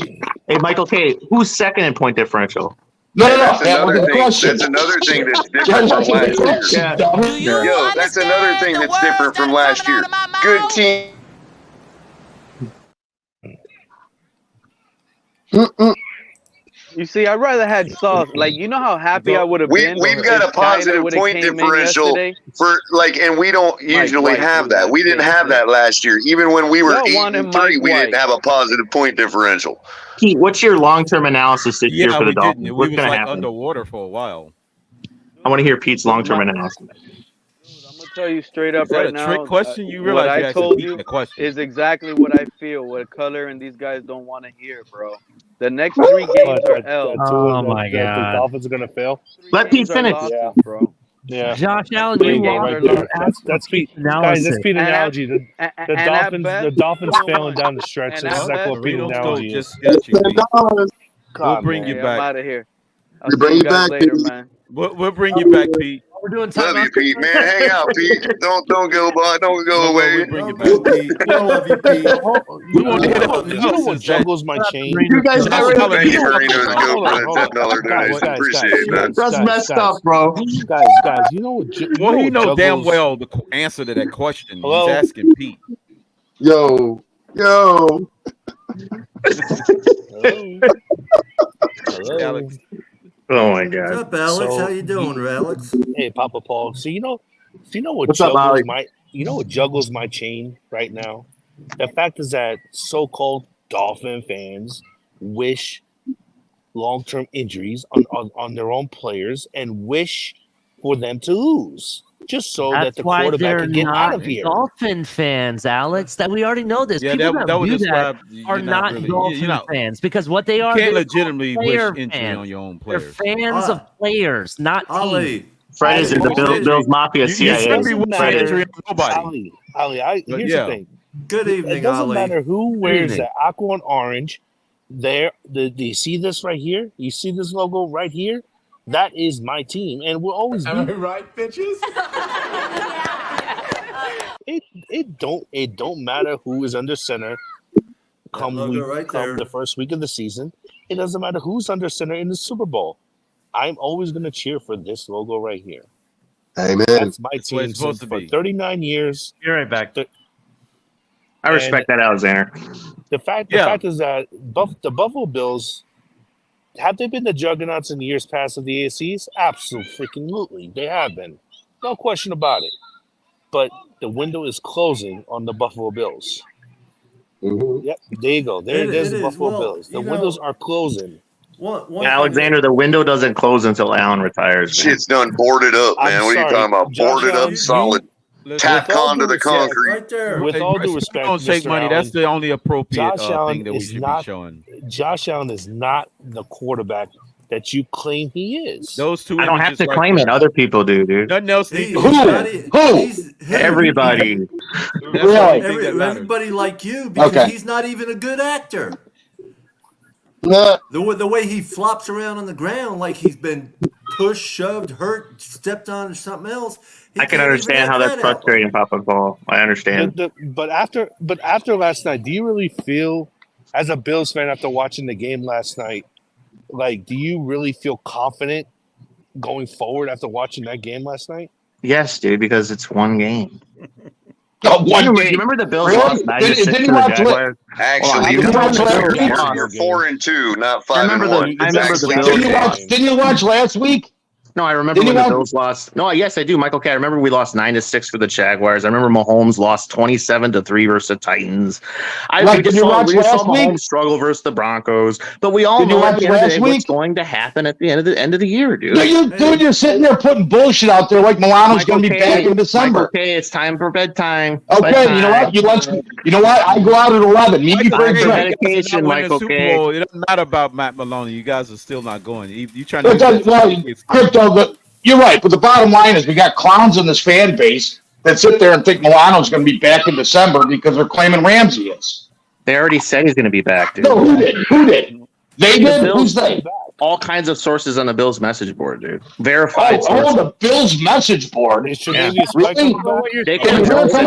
Hey, Michael K, who's second in point differential? No, That's that wasn't the question. That's another thing that's That different from wasn't the last question, year. dummy. Yo, that's another thing that's different from last year. Good team. You see, I'd rather had Sauce. Like, you know how happy I would have been. We've got if a positive Skylar would've point came in differential yesterday? for and we don't usually White have was that. that We didn't same have thing. that last year. Even when we were Y'all 8-3, wanted we Mike didn't have a positive point differential. Pete, what's your long-term analysis this year Yeah, for the we Dolphins? didn't. We What's was going to like happen? underwater for a while. I want to hear Pete's long-term analysis. I'm gonna tell you straight up Is that right a now. trick question? You What realize I you asking told Pete you that question. is exactly what I feel. What Color and these guys don't want to hear, bro. The next 3 games are L. The Dolphins are gonna fail. Let Pete finish. Losses, bro. Yeah. Josh Allen, There you you go, lost right your there. That's Pete. Guys, that's Pete analogy. The Dolphins failing down the stretch. That's exactly what Pete Doritos analogy just is. got you, Pete. We'll God, bring man. you Hey, back. I'm out of here. I'll We see bring you you guys back, later, Pete. man. We'll bring you back, Pete. We're doing Love you, Pete, man. Hang out, Pete. Don't go, boy. Don't go away. We'll bring you Don't back. go, Pete. We love you, Pete. We want to hear the love you. You know what analysis that juggles my chain? You guys Josh got rid of Allen Thank you, is Marino, to go Hold for on, that hold on. $10 donation. Appreciate that. That's messed up, bro. Guys, you know what? Well, he know juggles? damn well the answer to that question. Hello? He's asking Pete. Yo. Hello. Alex. Oh my What's God. up, Alex? So, How you doing, Alex? Hey, Papa Paul. So you know what What's up, juggles Ollie? what juggles my chain right now? The fact is that so-called Dolphin fans wish long-term injuries on their own players and wish for them to lose, just so that That's the why quarterback they're can get not out of here. Dolphin fans, Alex. That we already know this. Yeah, People that would do describe that you're are not really. Dolphin You're not. fans because what they You are, can't they're legitimately wish player injury fans. on your own They're players. fans of players, not teams. Ali. Fred is in the Bills Mafia You CIA. shouldn't be doesn't wishing matter. injury on nobody. Ali, But here's yeah. the thing. Good It evening, doesn't Ali. matter who wears evening. the aqua and orange. Do you see this right here? You see this logo right here? That is my team, and we'll always be. Am I right, bitches? It don't matter who is under center come logo right there. the first week of the season. It doesn't matter who's under center in the Super Bowl. I'm always going to cheer for this logo right here. Amen. That's my That's what team it's supposed since to for be. 39 years. You're right back. I respect that, Alexander. The fact is that the Buffalo Bills, have they been the juggernauts in years past of the AFCs? Absolutely, they have been. No question about it. But the window is closing on the Buffalo Bills. Mm-hmm. Yep, there you go. There's the is. Buffalo Well, Bills. The you know, windows are closing. One Alexander, the window doesn't close until Allen retires. Man. Shit's done boarded up, man. I'm What are you sorry, talking about? Josh Boarded Allen, up, solid. Tap with all onto due the respect, concrete. right there. with all due We respect, don't take Mr. money. Allen, That's the only appropriate Josh Allen thing that we is should not. be showing. Josh Allen is not the quarterback that you claim he is. Those two I don't have images to right claim there. it. Other people do, dude. Nothing else needs to be He's said. not who? Everybody. That's the only thing that matters. Everybody like you because Okay. he's not even a good actor. Nah. The way he flops around on the ground like he's been pushed, shoved, hurt, stepped on, or something else. He I can can't even understand act how that's that out. frustrating, Papa Paul. I understand. But after last night, do you really feel, as a Bills fan, after watching the game last night, like, do you really feel confident going forward after watching that game last night? Yes, dude, because it's one game. Oh, one You game. remember the Bills Really? lost 9-6 Didn't to you the watch Jaguars? Actually, Didn't you watch last week? you're 4-2, not 5-1. I remember the It's Bills actually Didn't you watch last week? No, I remember when the Bills lost. No, yes, I do, Michael K. I remember we lost 9-6 for the Jaguars. I remember Mahomes lost 27-3 versus the Titans. We just saw Mahomes struggle versus the Broncos. But we all know at the end of the day what's going to happen at the end of the year, dude. Dude, you're sitting there putting bullshit out there like Milano's going to be back in December. Okay, it's time for bedtime. Okay, bedtime. You know what? I go out at 11. Meet me for a drink. Medication, Michael K. It doesn't matter about Matt Maloney. You guys are still not going. You trying to Crypto, but you're right. But the bottom line is we got clowns in this fan base that sit there and think Milano's going to be back in December because they're claiming Ramsey is. They already said he's going to be back, dude. No, who did? They did? Who's they? All kinds of sources on the Bills message board, dude. Verified sources. Oh, the Bills message board. Really? Did you hear it come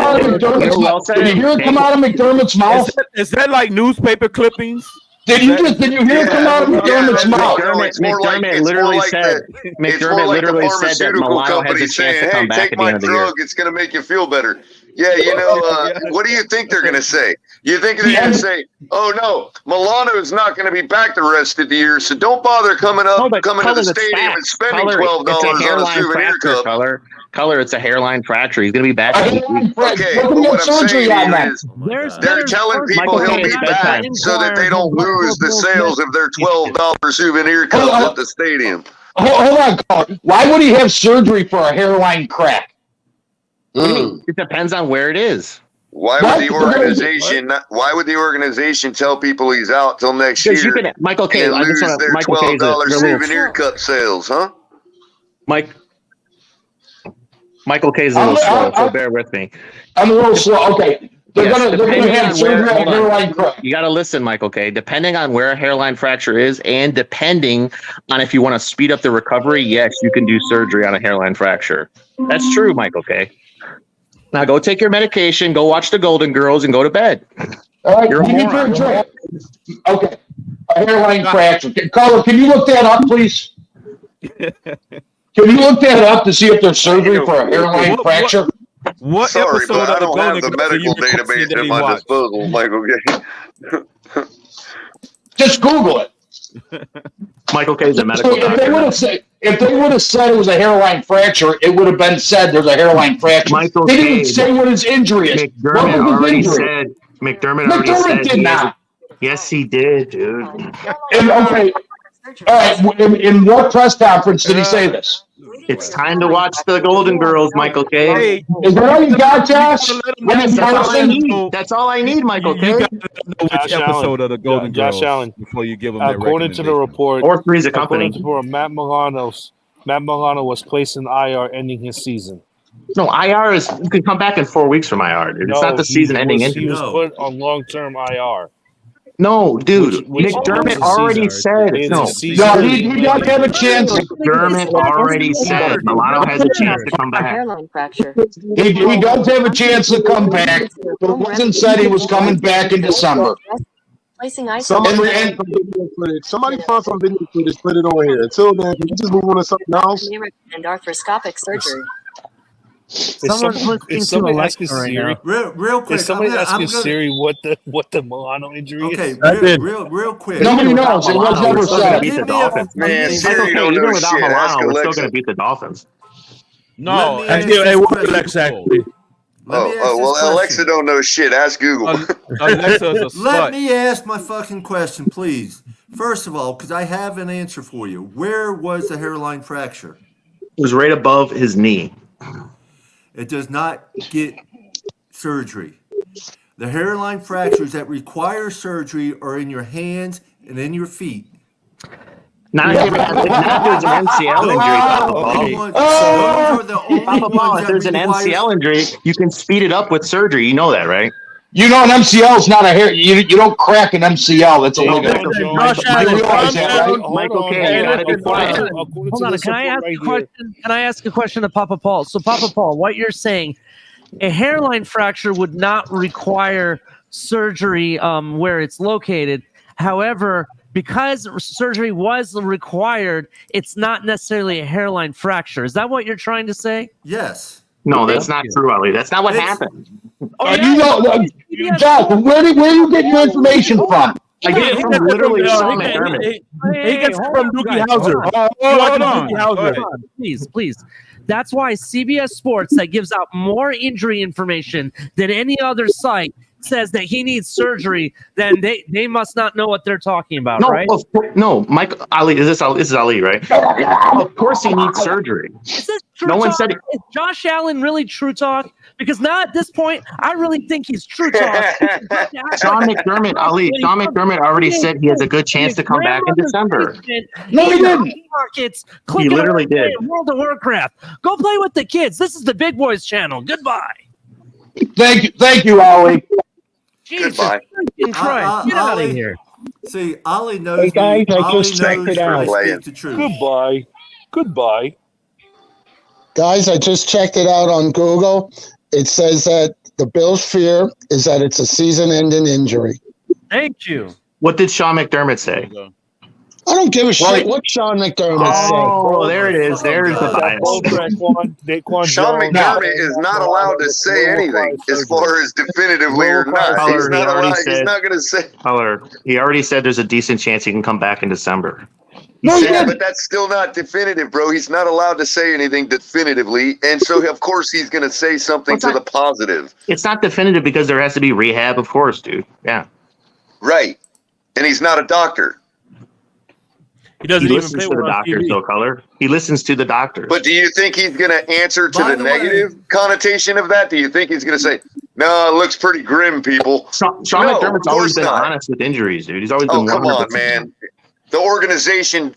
out of McDermott's mouth? Is that like newspaper clippings? Did you hear it come out of McDermott's mouth? McDermott literally said that Milano has a chance to come back at the end of the year. It's going to make you feel better. Yeah, what do you think they're going to say? You think they're going to say, "Oh no, Milano is not going to be back the rest of the year, so don't bother coming to the stadium and spending $12 on a souvenir cup." Color, it's a hairline fracture. He's going to be back. Okay, but what I'm saying is they're telling people he'll be back so that they don't lose the sales of their $12 souvenir cups at the stadium. Hold on, Color. Why would he have surgery for a hairline crack? It depends on where it is. Why would the organization tell people he's out till next year? Michael K. And lose their $12 souvenir cup sales, huh? Michael K. is a little slow, so bear with me. I'm a little slow. Okay. They're gonna have surgery on a hairline crack. You got to listen, Michael K. Depending on where a hairline fracture is and depending on if you want to speed up the recovery, yes, you can do surgery on a hairline fracture. That's true, Michael K. Now go take your medication, go watch the Golden Girls, and go to bed. All right, okay. A hairline fracture. Caller, can you look that up, please? Can you look that up to see if there's surgery for a hairline fracture? Sorry, but I don't have the medical database at my disposal, Michael K. Just Google it. Michael K. is a medical doctor. If they would have said it was a hairline fracture, it would have been said there's a hairline fracture. They didn't say what his injury is. McDermott already did not. Yes, he did, dude. Okay. All right. In what press conference did he say this? It's time to watch the Golden Girls, Michael K. Is that all you got, Josh? That's all I need, Michael K. You got to know which episode of the Golden Girls before you give them that according to the report, or Three's a Company. According to the report, Matt Milano was placed in IR, ending his season. No, IR is you can come back in 4 weeks from IR, dude. It's not the season-ending injury. He was put on long-term IR. No, dude. McDermott already said no. He does have a chance. McDermott already said Milano has a chance to come back. Hairline fracture. He does have a chance to come back, but it wasn't said he was coming back in December. Placing ice. Somebody find some video footage, put it on here. Until then, can you just move on to something else? And arthroscopic surgery. Someone's listening to Alexa right now. Real quick. Is somebody asking Siri what the Milano injury is? Okay, real quick. Nobody knows. It was never said. Beat the Dolphins. Man, Siri even don't know without shit. Ask Milano, we're still Alexa. going to beat the Dolphins. No, exactly. Well, Alexa don't know shit. Ask Google. Alexa's a slut. Let me ask my fucking question, please. First of all, because I have an answer for you. Where was the hairline fracture? It was right above his knee. It does not get surgery. The hairline fractures that require surgery are in your hands and in your feet. Not if there's an MCL injury. If there's an MCL injury, you can speed it up with surgery. You know that, right? You know, an MCL is not a hair. You don't crack an MCL. That's illegal. Michael K. You gotta be quiet. Hold on. Can I ask a question? Can I ask a question to Papa Paul? So, Papa Paul, what you're saying, a hairline fracture would not require surgery where it's located. However, because surgery was required, it's not necessarily a hairline fracture. Is that what you're trying to say? Yes. No, that's not true, Ali. That's not what happened. You know, Josh, where do you get your information from? I get it from literally Sean McDermott. He gets it from Doogie Howser. Hold on. Howser. Please. That's why CBS Sports, that gives out more injury information than any other site, says that he needs surgery. Then they must not know what they're talking about, right? No, Mike Ali. This is Ali, right? Of course, he needs surgery. Is this true No one talk? said it. Is Josh Allen really true talk? Because now at this point, I really think he's true talk. Sean McDermott, Ali. Sean McDermott already said he has a good chance to come back in December. No, he didn't. Markets, He literally did. World of Warcraft. Go play with the kids. This is the Big Boys channel. Goodbye. Thank you, Ollie. Jesus Goodbye. freaking Christ. Get out of Ollie- here. See, Ollie knows. Hey guys, me. I Ollie just checked knows it I out. speak the truth. Goodbye. Goodbye. Guys, I just checked it out on Google. It says that the Bills' fear is that it's a season-ending injury. Thank you. What did Sean McDermott say? I don't give a shit what Sean McDermott said. Oh, there it is. There's the bias. Sean McDermott is not allowed to say anything as far as definitively or not. He's not allowed. He's not going to say. Color. He already said there's a decent chance he can come back in December. Yeah, but that's still not definitive, bro. He's not allowed to say anything definitively, and so of course he's going to say something to the positive. It's not definitive because there has to be rehab, of course, dude. Yeah. Right, and he's not a doctor. He doesn't He even listens play to the one on doctors, TV. though, Color. He listens to the doctors. But do you think he's going to answer to By the the way- negative connotation of that? Do you think he's going to say, "No, it looks pretty grim, people"? Sean No, McDermott's of always course been not. honest with injuries, dude. He's always Oh, been come 100%. on, man. The organization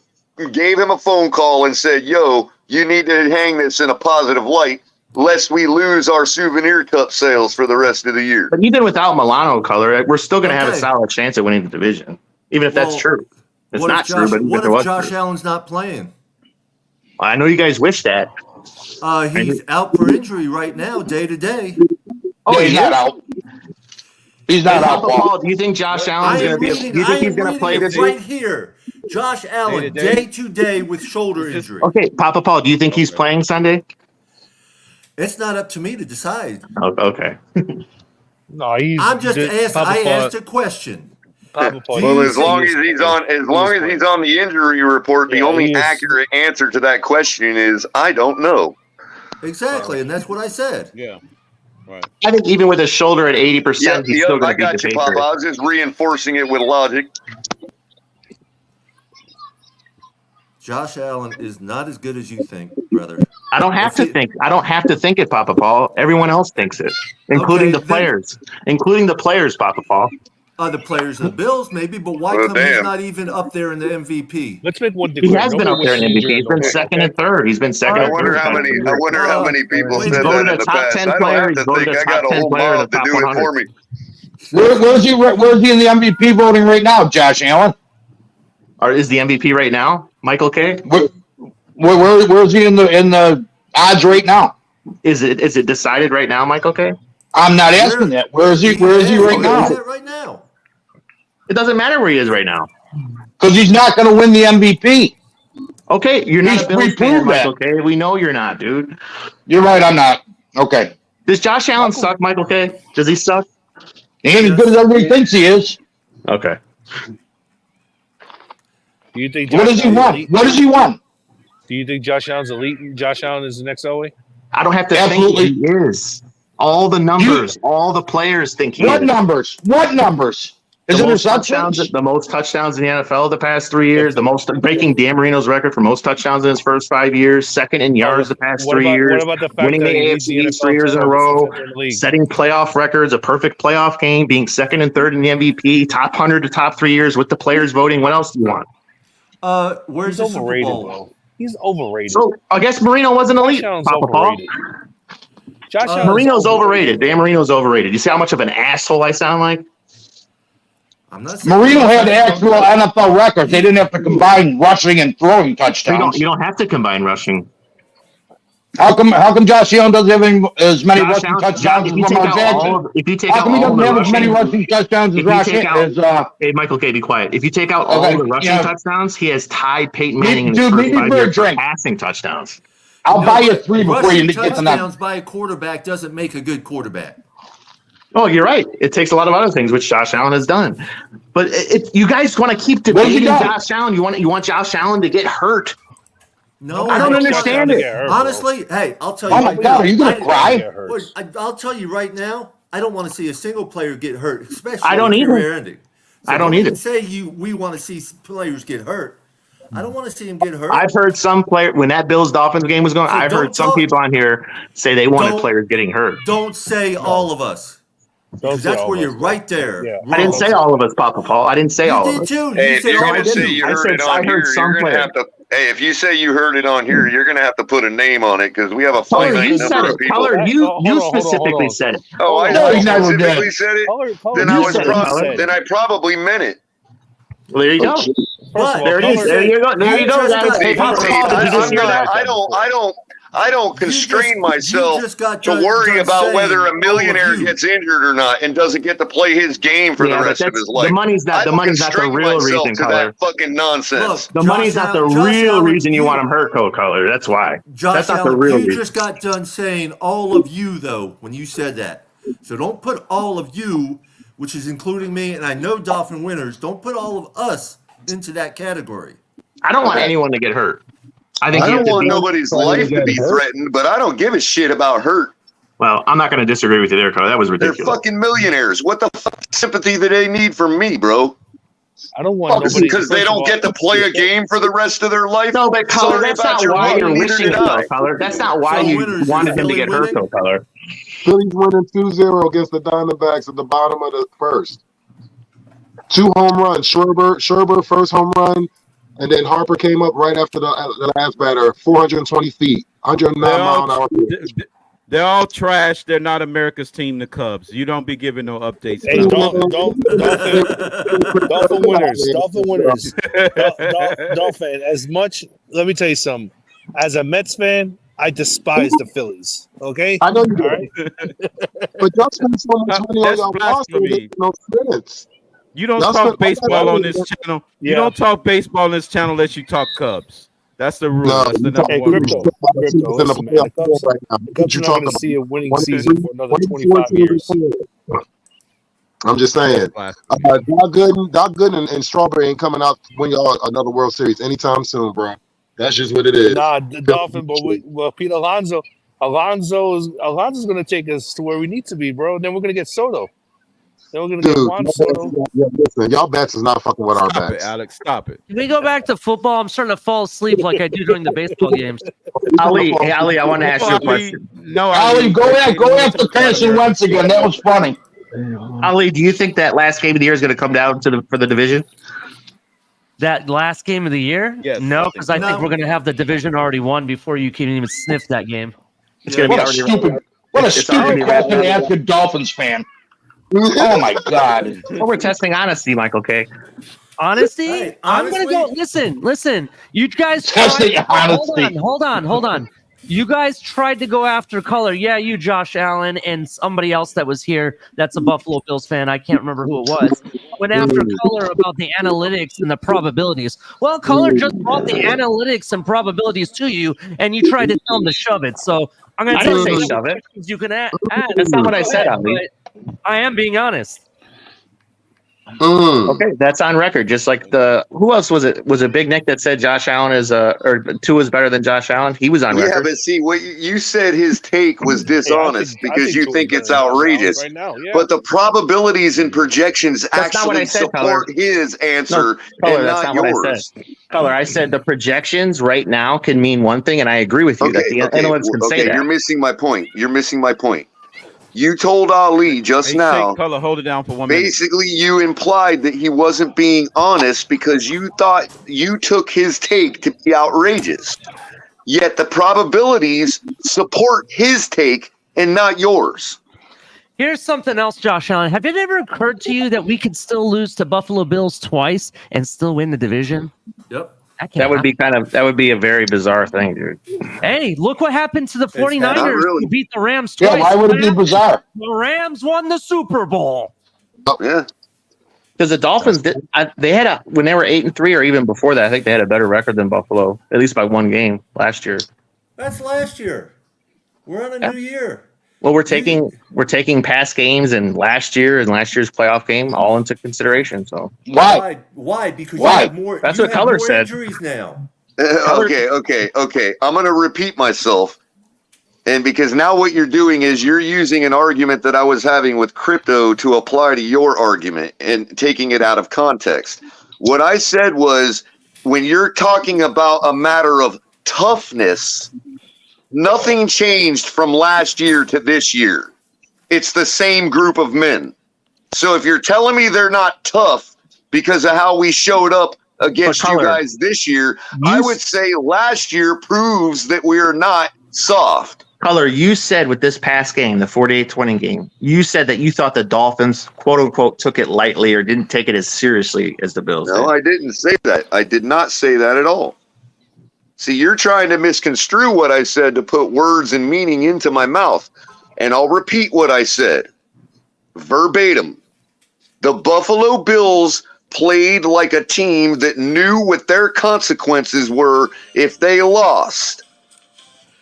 gave him a phone call and said, "Yo, you need to hang this in a positive light, lest we lose our souvenir cup sales for the rest of the year." But even without Milano, Color, we're still going to have a Okay. solid chance at winning the division, even if that's Well, true. It's What not if true, Josh, but even what if it if was Josh true. Allen's not playing? I know you guys wish that. He's out for injury right now, day to day. Oh, he's he not is? out. He's not Hey, out. Papa Paul, do you think Josh Allen's going to be? Do you think he's going to play this right week? here. Josh Allen, Day-to-day. day to day with shoulder injury. Okay, Papa Paul, do you think he's playing Sunday? It's not up to me to decide. Oh, okay. No, he's. I'm just asked. Papa I Paul- asked a question. Papa Paul, Well, he as long as he's on, the injury report, the Yeah, only he is. accurate answer to that question is, "I don't know." Exactly, and that's what I said. Yeah. Right. I think even with his shoulder at 80%, he's still I going to beat got the you, Papa. Patriots. I was just reinforcing it with logic. Josh Allen is not as good as you think, brother. I don't have to think. I don't have to think it, Papa Paul. Everyone else thinks it, including the players. Including the players, Papa Paul. The players of the Bills, maybe, but why Well, come he's damn. not even up there in the MVP? Let's make one. He has been up there in MVP. He's been second and third. He's been second I and wonder third. how many. I wonder how many people He's said voted that a in the top past. 10 I don't player. have He's to voted think. a I top got a 10 whole player in the mob to top do it 100. for me. Where's he in the MVP voting right now, Josh Allen? Or is the MVP right now, Michael K? Where's he in the odds right now? Is it decided right now, Michael K? I'm not asking that. Where is he right now? Right now. It doesn't matter where he is right now. Because he's not going to win the MVP. Okay, you're not a Bills we fan, proved that. Michael K. We know you're not, dude. You're right, I'm not. Okay. Does Josh Allen suck, Michael K? Does he suck? He ain't as good as everybody thinks he is. Okay. Do you think? What does he want? What does he want? Do you think Josh Allen's elite? Josh Allen is the next Elway? I don't have to Absolutely. think he is. All the numbers, all the players think he What is. numbers? What numbers? His The most touchdowns interceptions? the most touchdowns in the NFL the past 3 years, the most breaking Dan Marino's record for most touchdowns in his first 5 years, second in yards the past 3 years, What about the fact winning the that he leads AFC the East NFL 3 years in a row, in the league? setting playoff records, a perfect playoff game, being second and third in the MVP, top 100 to top 3 years with the players voting. What else do you want? Where's He's the Super overrated, Bowl? bro. He's overrated. So I guess Marino wasn't elite, Josh Allen's Papa Paul. overrated. Josh Allen's Marino's overrated. Dan Marino's overrated. You see how much of an asshole I sound like? I'm not saying Marino had actual NFL records. They didn't have to combine rushing and throwing touchdowns. You don't have to combine rushing. How come Josh Allen doesn't have as many Josh rushing Allen- touchdowns if as you take Lamar out Jackson? all of- if you take How out come he all doesn't the have as many rushing- rushing touchdowns as If you Josh take out, Allen? hey Michael K, be quiet. If you take out all Okay, the rushing yeah. touchdowns, he has tied Peyton Manning in his Dude, first meet me 5 for a years for drink. passing touchdowns. I'll buy you three before Rushing you get to that. touchdowns by a quarterback doesn't make a good quarterback. Oh, you're right. It takes a lot of other things, which Josh Allen has done. But you guys want to keep debating Josh Allen. You want Josh Allen to get hurt. No, I don't understand it. Honestly, hey, I'll tell you. Oh my God, are you gonna cry? I'll tell you right now. I don't want to see a single player get hurt, especially I don't either. career ending. So I don't either. Say we want to see players get hurt. I don't want to see him get hurt. I've heard some player when that Bills Dolphins game was going. So I've heard some people on here say they wanted players getting hurt. Don't say all of us. Because that's where you're right there. Yeah. I didn't say all of us, Papa Paul. I didn't say all of us. Too. Hey, if you're going to say you heard it on here, you're going to have to. Hey, if you say you heard it on here, you're going to have to put a name on it because we have a finite number of people. Color, you specifically said it. Oh, I specifically said it. Then I probably meant it. Well, there you go. There it is. There you go. There you go, guys. Hey, Papa Paul, did you just hear that? I don't constrain myself to worry about whether a millionaire gets injured or not and doesn't get to play his game for the rest of his life. The money's not the real reason, Color. That fucking nonsense. The money's not the real reason you want him hurt, Color. That's why. That's not the real reason. You just got done saying all of you though when you said that. So don't put all of you, which is including me, and I know Dolphin winners. Don't put all of us into that category. I don't want anyone to get hurt. I don't want nobody's life to be threatened, but I don't give a shit about hurt. Well, I'm not going to disagree with you there, Color. That was ridiculous. They're fucking millionaires. What the sympathy do they need from me, bro? I don't want nobody because they don't get to play a game for the rest of their life. No, but Color, that's not why you're wishing it, though, Color. That's not why you wanted him to get hurt, though, Color. Phillies winning 2-0 against the Diamondbacks at the bottom of the first. 2 home runs. Scherber first home run, and then Harper came up right after the last batter, 420 feet, 109 mile an hour. They're all trash. They're not America's team, the Cubs. You don't be giving no updates. Hey, Dolphin winners. Dolphin, as much, let me tell you something. As a Mets fan, I despise the Phillies. Okay? I know you do. But y'all spend so much money on y'all roster, no minutes. You don't talk baseball on this channel. You don't talk baseball on this channel unless you talk Cubs. That's the rule. That's the number one rule. The Cubs are not going to see a winning season for another 25 years. I'm just saying. Doc Gooden and Strawberry ain't coming out to win y'all another World Series anytime soon, bro. That's just what it is. Nah, the Dolphin, but Pete Alonso's going to take us to where we need to be, bro. Then we're going to get Soto. Then we're going to get Juan Soto. Listen, y'all bats is not fucking with our bats. Stop it, Alex. Stop it. Can we go back to football? I'm starting to fall asleep like I do during the baseball games. Ali, I want to ask you a question. No, Ali, go after Carson Wentz again. That was funny. Ali, do you think that last game of the year is going to come down for the division? That last game of the year? Yes, no, because I think we're going to have the division already won before you can even sniff that game. It's going to be what a stupid question to ask a Dolphins fan. Oh my God! Well, we're testing honesty, Michael K. Honesty? Hey, I'm gonna go. Listen. You guys testing honesty. Hold on. You guys tried to go after Color. Yeah, you, Josh Allen, and somebody else that was here. That's a Buffalo Bills fan. I can't remember who it was. Went after Color about the analytics and the probabilities. Well, Color just brought the analytics and probabilities to you, and you tried to tell him to shove it. So I'm gonna tell you shove it. You can add. That's not what I said, Ali. I am being honest. Okay, that's on record. Just like who else was it? Was it Big Nick that said Josh Allen or Tua is better than Josh Allen? He was on record. Yeah, but see, what you said his take was dishonest because you think it's outrageous. Right now, yeah. But the probabilities and projections actually support his answer and not yours. Color, I said the projections right now can mean one thing, and I agree with you that the analysts can say that. You're missing my point. You told Ali just now. Color, hold it down for 1 minute. Basically, you implied that he wasn't being honest because you thought you took his take to be outrageous. Yet the probabilities support his take and not yours. Here's something else, Josh Allen. Have it ever occurred to you that we could still lose to Buffalo Bills twice and still win the division? Yep. That would be a very bizarre thing, dude. Hey, look what happened to the 49ers who beat the Rams twice. Yeah, why would it be bizarre? The Rams won the Super Bowl. Oh, yeah. Because the Dolphins, when they were 8-3 or even before that, I think they had a better record than Buffalo, at least by one game last year. That's last year. We're on a new year. Well, we're taking past games and last year's playoff game all into consideration. So Why? Because you have more. That's you what have Color more said. injuries now. Okay. I'm going to repeat myself. And because now what you're doing is you're using an argument that I was having with crypto to apply to your argument and taking it out of context. What I said was, when you're talking about a matter of toughness, nothing changed from last year to this year. It's the same group of men. So if you're telling me they're not tough because of how we showed up against you guys this year, I would say last year proves that we're not soft. Color, you said with this past game, the 48-20 game, you said that you thought the Dolphins, quote unquote, took it lightly or didn't take it as seriously as the Bills did. No, I didn't say that. I did not say that at all. See, you're trying to misconstrue what I said to put words and meaning into my mouth. And I'll repeat what I said verbatim. The Buffalo Bills played like a team that knew what their consequences were if they lost.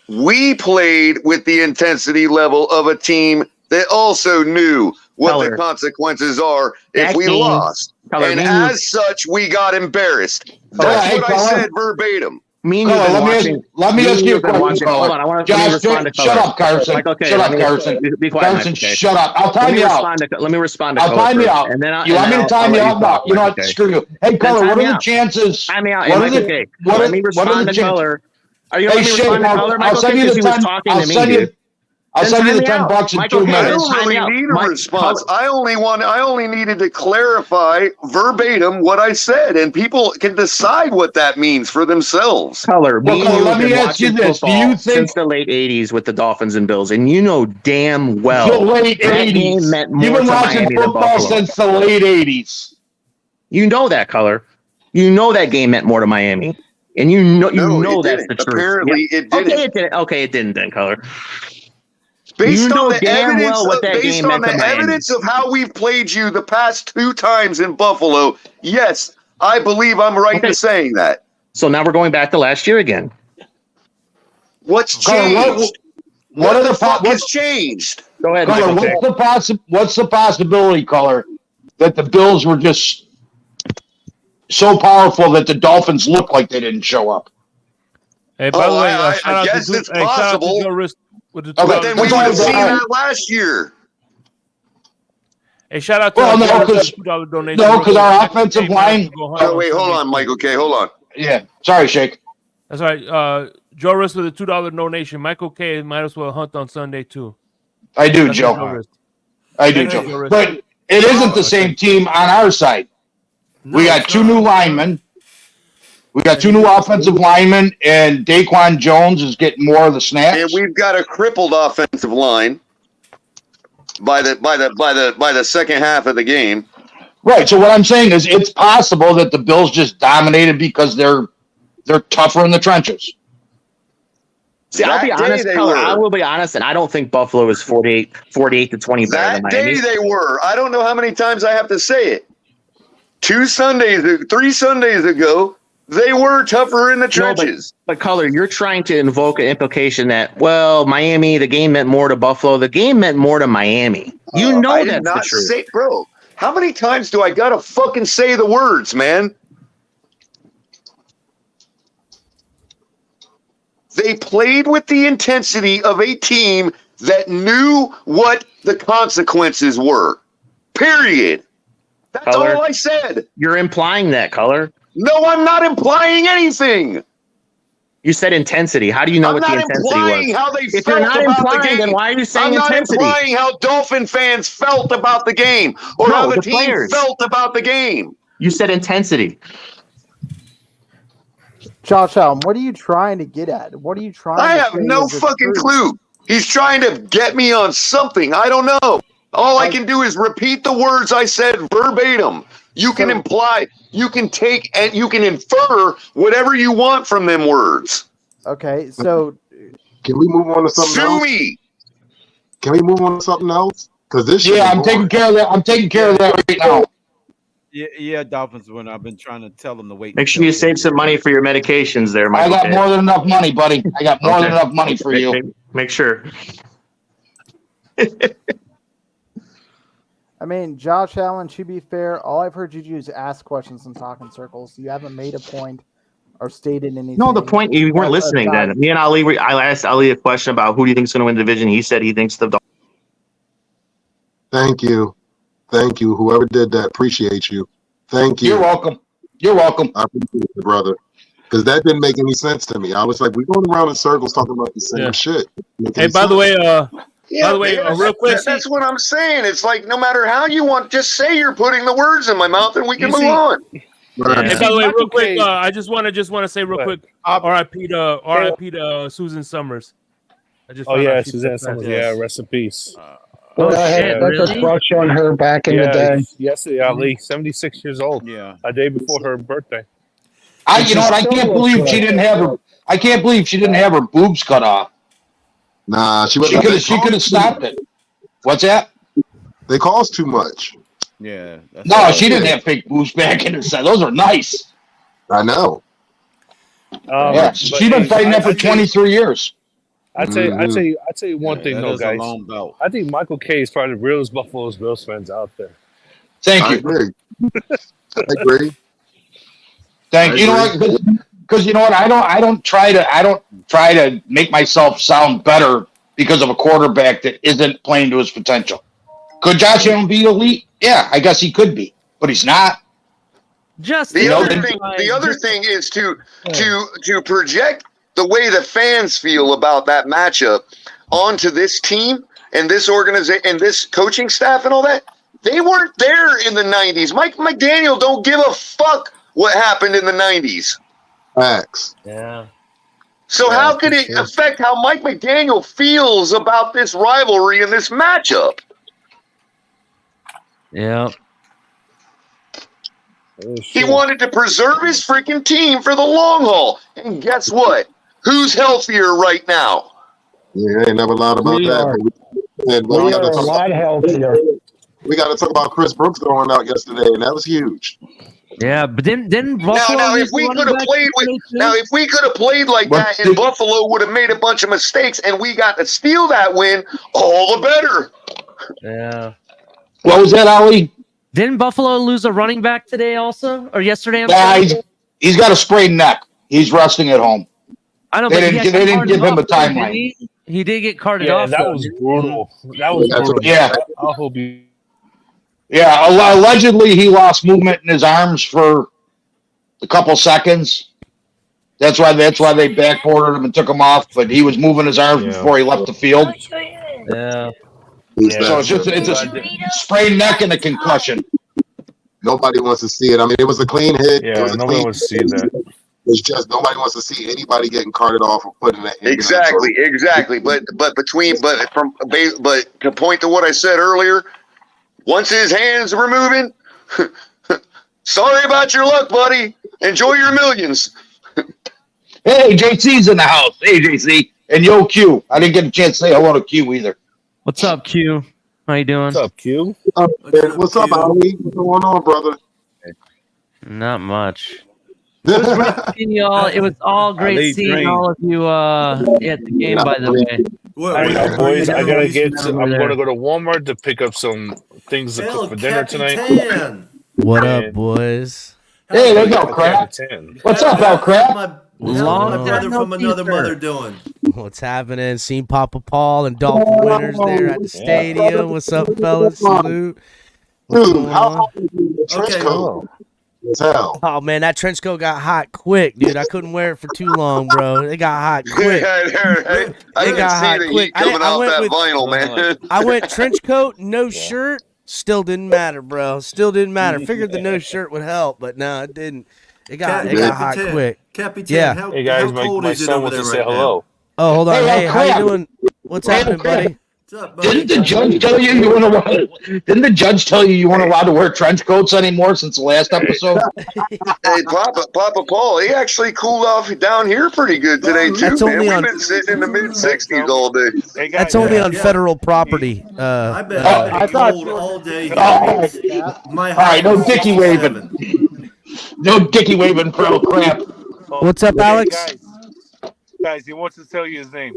We played with the intensity level of a team that also knew what the consequences are if we lost. And as such, we got embarrassed. That's what I said verbatim. Let me ask you a question. Hold on, I want to respond to Color. Shut up, Carson. Like, okay, shut up, Carson. Be quiet, Carson, Mike, okay. shut up. I'll time you out. Let me respond to I'll Color time you first, out. and then You want me to time you out? No, you know what? Okay. Screw you. Hey, Color, what are the chances? Time me out. What Mike, are the- okay. what are- Let me what are respond the to chances? Color. Are you going to Shane, respond to Color, Michael? I'll send you Because the he was 10. talking I'll to me, send you. dude. I'll Then send you time the me 10 out. bucks in Michael, 2 okay, I minutes. don't really need a response. I only needed to clarify verbatim what I said, and people can decide what that means for themselves. Color, me and you let have me been ask you watching this. Do football you think since the late 80s with the Dolphins and Bills, and you know damn well the late that 80s? game meant more You've been to watching Miami than football Buffalo. since the late 80s. You know that, Color. You know that game meant more to Miami. And you know it that's didn't. the truth. Apparently, it didn't. Okay, it didn't. Okay, it didn't then, Color. Based You know on the damn evidence, well what that based game on meant to the Miami. evidence of how we've played you the past 2 times in Buffalo, yes, I believe I'm right in saying that. So now we're going back to last year again. What's Color, changed? what are the the fuck what- has changed? Go ahead, Color, Michael. what's the possibility, Color, that the Bills were just so powerful that the Dolphins looked like they didn't show up? Hey, by the way, I shout out guess to it's shout out to possible. Joe Rist with the But then we would have seen all right. that last year. Hey, shout out to Well, no, Joe Rist because with the $2 donation. no, real because quick. our offensive Hey, man, line. go hard Oh, on wait, hold Sunday, on, too. Mike. Okay, hold on. Yeah, sorry, Shake. That's right. Joe Rist with a $2 donation. Michael K might as well hunt on Sunday too. I do, That's Joe. Joe Rist. I do, Thank you, Joe. Joe Rist. But it isn't the same team on our side. We got 2 new linemen. We got 2 new offensive linemen, and Daquan Jones is getting more of the snaps. And we've got a crippled offensive line by the second half of the game. Right. So what I'm saying is, it's possible that the Bills just dominated because they're tougher in the trenches. See, I'll be honest, Color, I will be honest, and I don't think Buffalo is 48 to 20 better than That Miami. day they were. I don't know how many times I have to say it. 3 Sundays ago, they were tougher in the trenches. But Color, you're trying to invoke an implication that, well, Miami, the game meant more to Buffalo. The game meant more to Miami. You know I that's did not the truth. say, bro. How many times do I gotta fucking say the words, man? They played with the intensity of a team that knew what the consequences were. Period. That's Color, all I said. You're implying that, Color. No, I'm not implying anything. You said intensity. How do you know I'm what the not intensity implying was? how they If felt you're not about the implying, game. then why are you saying I'm not intensity? implying how Dolphin fans felt about the game or No, how the the team players. felt about the game. You said intensity. Josh Allen, what are you trying to get at? What are you trying I to have say no is the fucking truth? clue. He's trying to get me on something. I don't know. All I can do is repeat the words I said verbatim. You can imply, you can take, and you can infer whatever you want from them words. Okay, so Can we move on to something Sue else? me. Can we move on to something else? Because this shit Yeah, is I'm taking boring. care of that. I'm taking care of that right now. Yeah, Dolphins win. I've been trying to tell them to wait. Make sure you save some money for your medications there, I Michael. got more than enough money, buddy. I got more than enough money for you. Make sure. I mean, Josh Allen, to be fair, all I've heard you do is ask questions and talk in circles. You haven't made a point or stated anything. No, the point, you weren't listening then. Me and Ali, I asked Ali a question about who do you think is going to win the division. He said he thinks the Dolphins. Thank you. Thank you. Whoever did that, appreciate you. Thank you. You're welcome. You're welcome. I appreciate it, brother. Because that didn't make any sense to me. I was like, we're going around in circles talking about the same shit. Hey, by the way, man, real quick. That's what I'm saying. It's like no matter how you want, just say you're putting the words in my mouth and we can move on. Hey, by the way, real quick, I just want to say real quick, R.I.P. to Susan Summers. I just found out she Suzanne passed. Summers. Yeah, rest in peace. I had a crush on her back in the day. Yesterday, Ali, 76 years old. Yeah, a day before her birthday. You know what? I can't believe she didn't have her. I can't believe she didn't have her boobs cut off. Nah, she could have stopped it. What's that? They cost too much. Yeah. No, she didn't have fake boobs back in the side. Those are nice. I know. Yeah, she's been fighting that for 23 years. I'd say one thing, that though, is a guys. long bout. I think Michael K is probably the realest Buffalo's Bills fans out there. Thank you. I agree. I agree. Thank you. You know what? Because you know what? I don't try to make myself sound better because of a quarterback that isn't playing to his potential. Could Josh Allen be elite? Yeah, I guess he could be, but he's not. The other thing is to project the way the fans feel about that matchup onto this team and this organization and this coaching staff and all that. They weren't there in the 90s. Mike McDaniel don't give a fuck what happened in the 90s. Facts. Yeah. So how could it affect how Mike McDaniel feels about this rivalry and this matchup? Yeah. He wanted to preserve his freaking team for the long haul. And guess what? Who's healthier right now? Yeah, ain't never lied about that. We are a lot healthier. We got to talk about Chris Brooks going out yesterday, and that was huge. Yeah, but didn't Buffalo Now, if we could have played like that, and Buffalo would have made a bunch of mistakes, and we got to steal that win, all the better. Yeah. What was that, Ali? Didn't Buffalo lose a running back today also? Or yesterday? He's got a sprained neck. He's resting at home. I know, they didn't give him a timeline. He did get carted off. That was brutal. That was brutal. Yeah. I hope you. Yeah, allegedly he lost movement in his arms for a couple seconds. That's why they backboarded him and took him off. But he was moving his arms before he left the field. Yeah. So it's a sprained neck and a concussion. Nobody wants to see it. I mean, it was a clean hit. Yeah, nobody wants to see that. It's just nobody wants to see anybody getting carted off or put in that. Exactly. But to point to what I said earlier, once his hands were moving, sorry about your luck, buddy. Enjoy your millions. Hey, JC's in the house. Hey, JC. And yo, Q. I didn't get a chance to say hello to Q either. What's up, Q? How you doing? What's up, Q? What's up, Ali? What's going on, brother? Not much. It was great seeing y'all. It was all great seeing all of you at the game, by the way. All right, boys, I'm going to go to Walmart to pick up some things to cook for dinner tonight. What up, boys? Hey, there you go, Crap. What's up, El Crap? Long my brother from another mother doing? What's happening? Seen Papa Paul and Dolphin winners there at the stadium. What's up, fellas? Salute. Dude, how trench coat? Oh man, that trench coat got hot quick, dude. I couldn't wear it for too long, bro. It got hot quick. I didn't see the heat coming out that vinyl, man. I went trench coat, no shirt. Still didn't matter, bro. Still didn't matter. Figured the no shirt would help, but no, it didn't. It got hot quick. Capitan, hey guys, my son wants to say hello. Oh, hold on. Hey, how you doing? What's happening, buddy? Didn't the judge tell you you weren't allowed? Didn't the judge tell you weren't allowed to wear trench coats anymore since the last episode? Hey, Papa Paul, he actually cooled off down here pretty good today too. That's man. only We've on- been sitting in the mid-60s all day. Hey, guys, That's only on federal property. I bet I've been cold all day. All right, no dicky waving. No dicky waving for El Crap. What's up, Alex? Guys, he wants to tell you his name.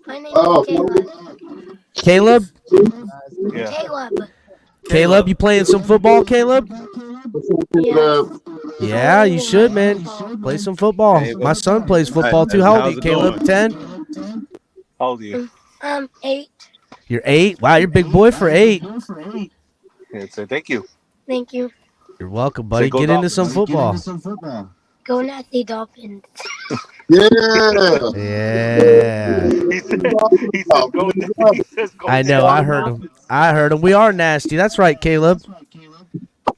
My name Oh, is Kayla. Caleb? Caleb. Caleb, you playing some football, Caleb? Yeah, you should, man. Play some football. My son plays football too. How old are you, Caleb? 10? How old are you? 8. You're 8? Wow, you're a big boy for 8. Yeah, so thank you. Thank you. You're welcome, buddy. go Get into some Dolphins. football. Go Nasty Dolphins. Yeah. Yeah. He says go. He says go. I know. I heard him. We are nasty. That's right, Caleb.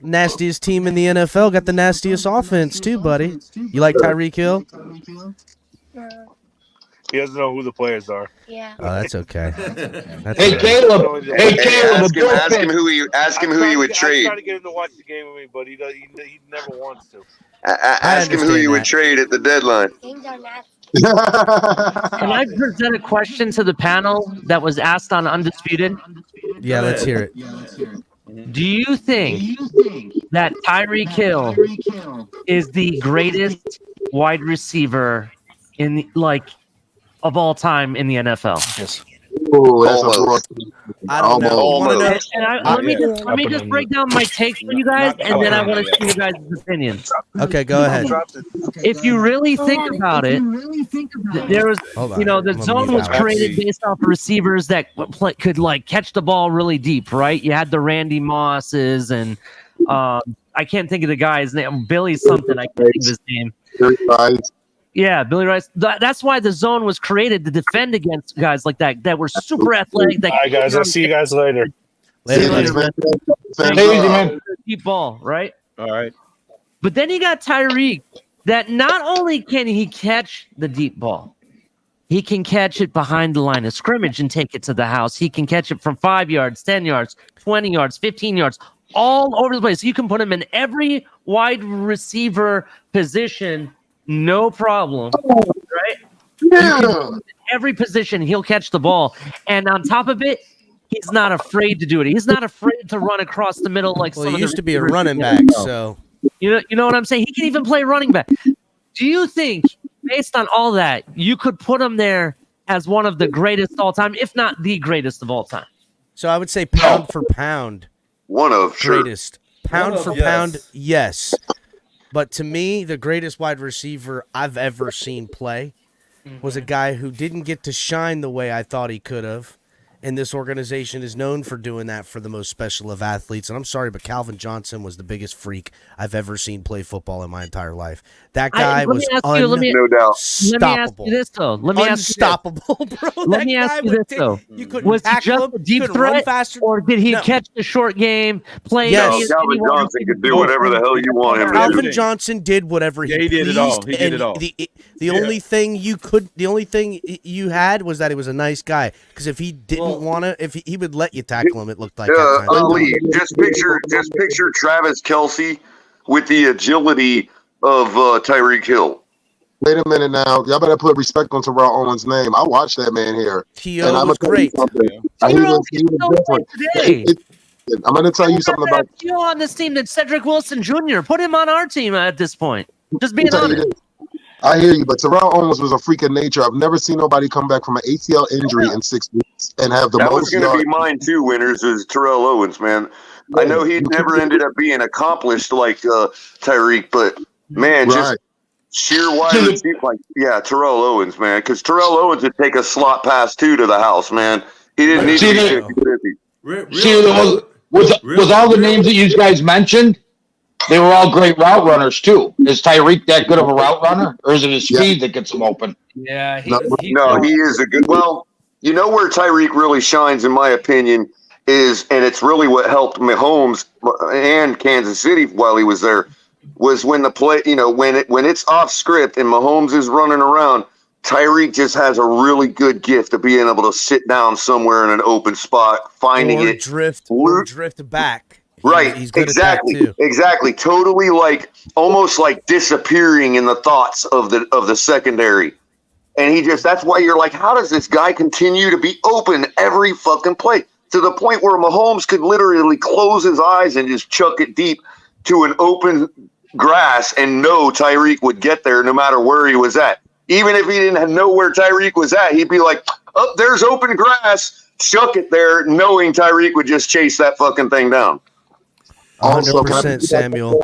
Nastiest team in the NFL. Got the nastiest offense, too, buddy. You like Tyreek Hill? He doesn't know who the players are. Yeah. Oh, that's okay. Hey, Caleb. Hey, Caleb. Ask him who you would trade. I try to get him to watch the game with me, but he never wants to. Ask him who you would trade at the deadline. Can I present a question to the panel that was asked on Undisputed? Yeah, let's hear it. Do you think that Tyreek Hill is the greatest wide receiver of all time in the NFL? Yes. Oh, that's a broad. I don't know. Let me just break down my take for you guys, and then I want to see you guys' opinions. Okay, go ahead. If you really think about it, there was, the zone was created based off of receivers that could catch the ball really deep, right? You had the Randy Mosses and I can't think of the guy's name. Billy something. I can't think of his name. Yeah, Billy Rice. That's why the zone was created to defend against guys like that were super athletic. All right, guys. I'll see you guys later. Later, man. Easy, man. Deep ball, right? All right. But then you got Tyreek that not only can he catch the deep ball, he can catch it behind the line of scrimmage and take it to the house. He can catch it from 5 yards, 10 yards, 20 yards, 15 yards, all over the place. You can put him in every wide receiver position. No problem, right? Yeah. Every position, he'll catch the ball. And on top of it, he's not afraid to do it. He's not afraid to run across the middle like some of he the used to be a receivers running in the back, NFL. so. You know what I'm saying? He can even play running back. Do you think, based on all that, you could put him there as one of the greatest of all time, if not the greatest of all time? So I would say pound for pound. One of greatest. Pound One for of, yes. pound, yes. But to me, the greatest wide receiver I've ever seen play was a guy who didn't get to shine the way I thought he could have. And this organization is known for doing that for the most special of athletes. And I'm sorry, but Calvin Johnson was the biggest freak I've ever seen play football in my entire life. That guy was unstoppable. Let me ask you this, though. Unstoppable, bro. Let me ask you this, though. Was he just a deep threat, or did he catch the short game, play? Yes. Calvin Johnson could do whatever the hell you want him to do. Calvin Johnson did whatever he did it all. pleased, He did and it all. The only thing you had was that he was a nice guy. Because if he didn't want to, if he would let you tackle him, it looked like. Ali, just picture Travis Kelce with the agility of Tyreek Hill. Wait a minute now. Y'all better put respect on Terrell Owens' name. I watched that man here. T.O. was great. He was different. I'm going to tell you something about you on this team than Cedric Wilson Jr. Put him on our team at this point. Just being honest. I hear you, but Terrell Owens was a freak of nature. I've never seen nobody come back from an ACL injury in 6 weeks and have the That was most going to yards. be mine too. Winners is Terrell Owens, man. I know he never ended up being accomplished like Tyreek, but man, just sheer wide receiver, Terrell Owens, man. Because Terrell Owens would take a slot pass too to the house, man. He didn't need to be 50-50. See, with all the names that you guys mentioned, they were all great route runners too. Is Tyreek that good of a route runner, or is it his speed that gets him open? Yeah, he is a good. Well, you know where Tyreek really shines, in my opinion, is, and it's really what helped Mahomes and Kansas City while he was there, was when the play, when it's off script and Mahomes is running around, Tyreek just has a really good gift of being able to sit down somewhere in an open spot, finding or it, drift back. Right, He's good at that too. Exactly. Totally almost like disappearing in the thoughts of the secondary. And that's why you're like, how does this guy continue to be open every fucking play? To the point where Mahomes could literally close his eyes and just chuck it deep to an open grass and know Tyreek would get there no matter where he was at. Even if he didn't know where Tyreek was at, he'd be like, "Oh, there's open grass." Chuck it there, knowing Tyreek would just chase that fucking thing down. Also, 100%, Samuel.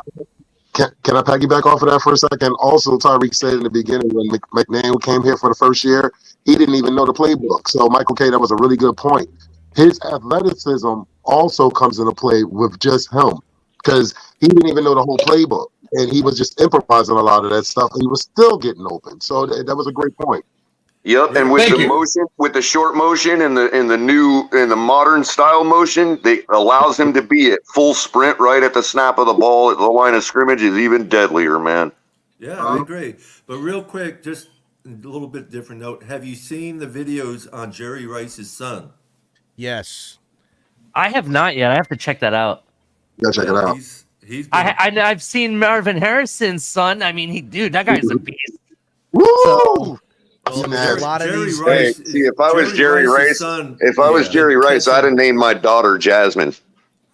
Can I piggyback off of that for a second? Also, Tyreek said in the beginning when McNair came here for the first year, he didn't even know the playbook. So, Michael K., that was a really good point. His athleticism also comes into play with just him because he didn't even know the whole playbook. And he was just improvising a lot of that stuff, and he was still getting open. So, that was a great point. Yep, and with the motion, with the short motion and the modern style motion, they allows him to be at full sprint right at the snap of the ball at the line of scrimmage is even deadlier, man. Yeah, I agree. But real quick, just a little bit different note. Have you seen the videos on Jerry Rice's son? Yes. I have not yet. I have to check that out. Yeah, check it out. He's I've seen Marvin Harrison's son. I mean, that guy's a beast. Woo! So, a lot of Jerry these. Rice, see, if I was Jerry Rice, Jerry Rice, I'd have named my daughter Jasmine.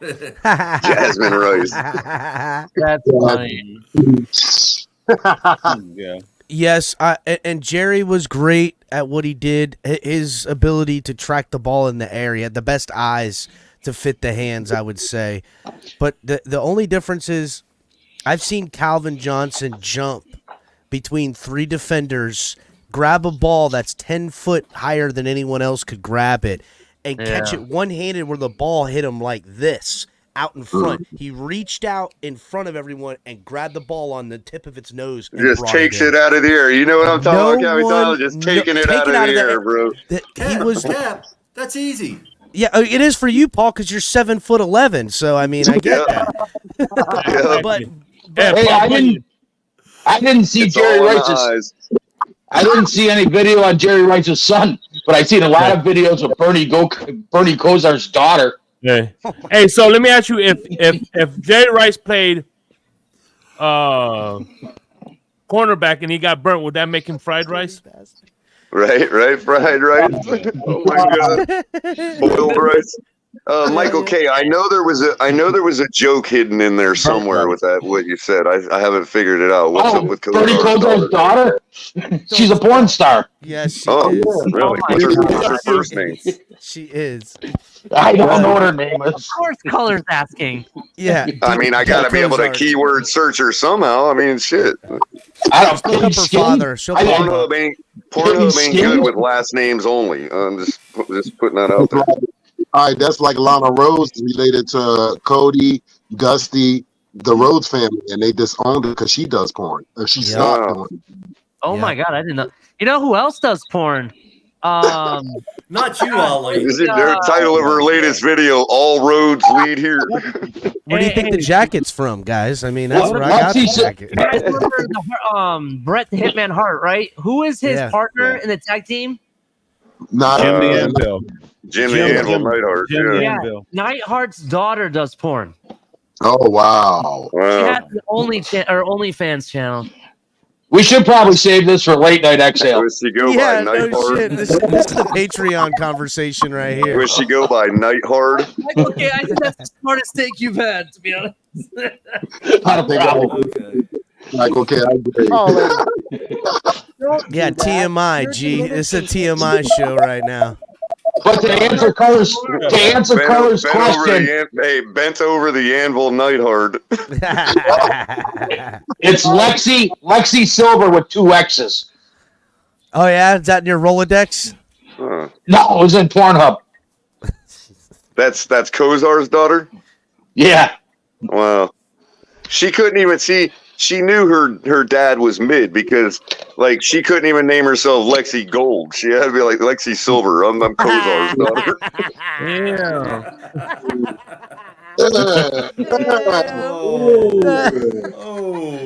Jasmine Rice. That's funny. Yeah. Yes, and Jerry was great at what he did. His ability to track the ball in the air, he had the best eyes to fit the hands, I would say. But the only difference is I've seen Calvin Johnson jump between 3 defenders, grab a ball that's 10 foot higher than anyone else could grab it, and catch it one-handed where the ball hit him like this. Out in front, he reached out in front of everyone and grabbed the ball on the tip of its nose. And Just takes it out of the air. You know what I'm talking about, Captain? Just taking it out of the air, bro. He was. That's easy. Yeah, it is for you, Paul, because you're 7'11". So I mean, I get that. But Hey, I didn't see Jerry Rice's. I didn't see any video on Jerry Rice's son, but I've seen a lot of videos of Bernie Kosar's daughter. Yeah. Hey, so let me ask you: if Jerry Rice played cornerback and he got burnt, would that make him fried rice? Right, fried rice. Oh my god, boiled rice. Michael K., I know there was a joke hidden in there somewhere with that. What you said, I haven't figured it out. What's up with Bernie Kosar's daughter? She's a porn star. Yes, she is. Really? What's her God. first name? She is. I don't know what her name is. Of course, Color's asking. Yeah. I mean, I gotta be able to keyword search her somehow. I mean, shit. I don't look up her father. Pornhub ain't good with last names only. I'm just putting that out there. All right, that's like Lana Rhodes related to Cody, Gusty, the Rhodes family, and they disowned her because she does porn. She stopped doing it. Oh my god, I didn't know. You know who else does porn? Not you, Ollie. Is it their title of her latest video? All roads lead here. Where do you think the jacket's from, guys? I mean, that's where I got the jacket. You guys remember Bret the Hitman Hart, right? Who is his partner in the tag team? Jim the Anvil. Jim the Anvil Neidhart. Yeah. Neidhart's daughter does porn. Oh wow! She has the OnlyFans channel. We should probably save this for late night exhale. Does she go Yeah, by no Neidhart? shit. This is the Patreon conversation right here. Does she go by Neidhart? Okay, I think that's the smartest take you've had, to be honest. Not a problem. Like, okay, I agree. Yeah, TMI, G. It's a TMI show right now. But to answer Color's question, bent over the anvil Neidhart. it's Lexi Silver with 2 X's. Oh yeah, is that in your Rolodex? Huh. No, it was in Pornhub. That's Kosar's daughter? Yeah. Wow. She couldn't even see. She knew her dad was mid because, like, she couldn't even name herself Lexi Gold. She had to be like Lexi Silver. I'm Kosar's daughter.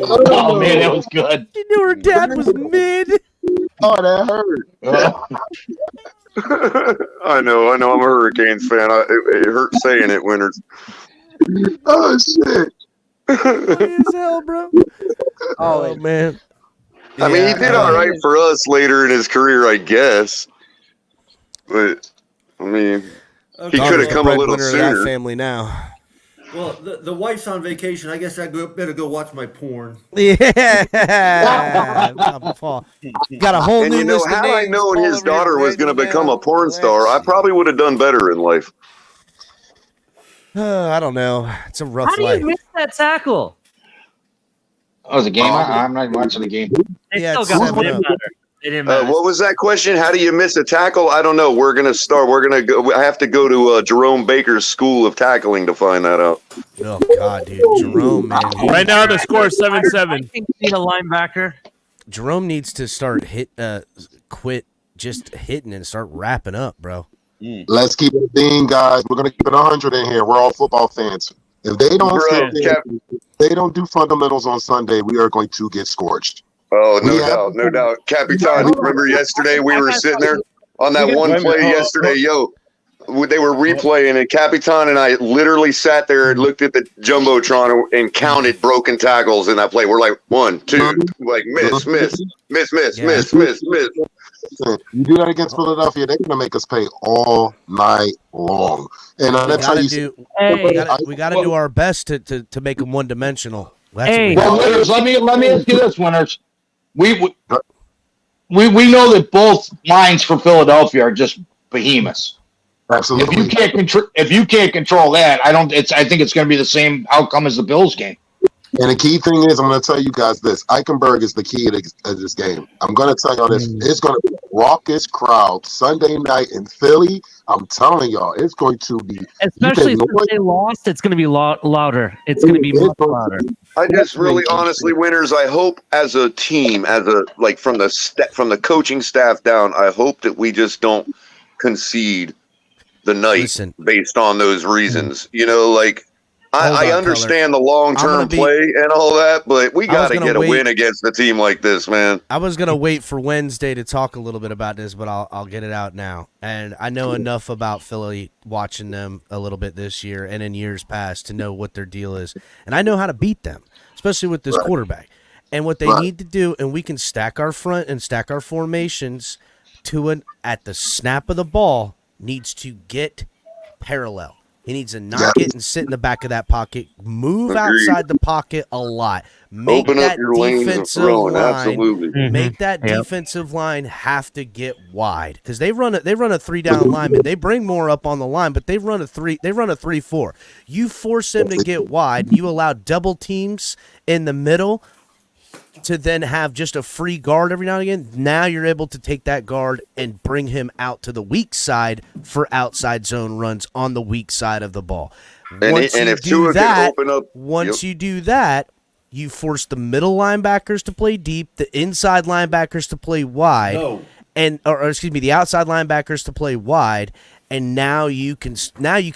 Oh man, that was good. She knew her dad was mid. Oh, that hurt. I know. I'm a Hurricanes fan. It hurts saying it, Winters. Oh shit. Funny as hell, bro. Oh man. I mean, he did all right for us later in his career, I guess. But I mean, he could have come a little Breadwinner of that sooner. family now. Well, the wife's on vacation. I guess I better go watch my porn. Yeah, Papa Paul got a whole And new you know, list of had I names known all his over your daughter was brain going to right become now. a porn star, I probably would have done better in life. I don't know. It's a rough How do life. you miss that tackle? Oh, was a game? I'm not watching the game. They Yeah, still it's got 7-0. it. Didn't matter. It didn't matter. What was that question? How do you miss a tackle? I don't know. We're gonna start. We're gonna go. I have to go to Jerome Baker's School of Tackling to find that out. Oh God, dude, Jerome, man. Right now the score is 7-7. Need a linebacker. Jerome needs to start quit just hitting and start wrapping up, bro. Let's keep it being, guys. We're gonna keep it 100 in here. We're all football fans. If they don't they don't do fundamentals on Sunday, we are going to get scorched. Oh, no doubt. Capitan, remember yesterday we were sitting there on that one play yesterday, they were replaying and Capitan and I literally sat there and looked at the Jumbotron and counted broken tackles in that play. We're like, 1, 2, like miss. You do that against Philadelphia, they're gonna make us pay all night long. And we gotta do our best to make them one dimensional. Well, winners, let me ask you this, winners. We know that both lines for Philadelphia are just behemoths. Absolutely. If you can't control that, I think it's going to be the same outcome as the Bills game. And the key thing is, I'm going to tell you guys this. Eichenberg is the key of this game. I'm going to tell y'all this. It's going to be a raucous crowd Sunday night in Philly. I'm telling y'all, it's going to be. Especially since they lost, it's going to be louder. It's going to be much louder. I just really honestly, winners, I hope as a team, from the coaching staff down, I hope that we just don't concede the night based on those reasons. You know, like I understand the long-term play and all that, but we got to get a win against a team like this, man. I was gonna wait for Wednesday to talk a little bit about this, but I'll get it out now. And I know enough about Philly, watching them a little bit this year and in years past, to know what their deal is, and I know how to beat them, especially with this quarterback. And what they need to do, and we can stack our front and stack our formations at the snap of the ball, needs to get parallel. He needs to not get and sit in the back of that pocket. Move outside the pocket a lot. Make Open that up your lanes and defensive throwing, line. absolutely. Make that defensive line have to get wide because they run a 3-down lineman. They bring more up on the line, but they run a 3-4. You force them to get wide. And you allow double teams in the middle to then have just a free guard every now and again. Now you're able to take that guard and bring him out to the weak side for outside zone runs on the weak side of the ball. Once you do that, you force the middle linebackers to play deep, the inside linebackers to play wide, the outside linebackers to play wide, and now you can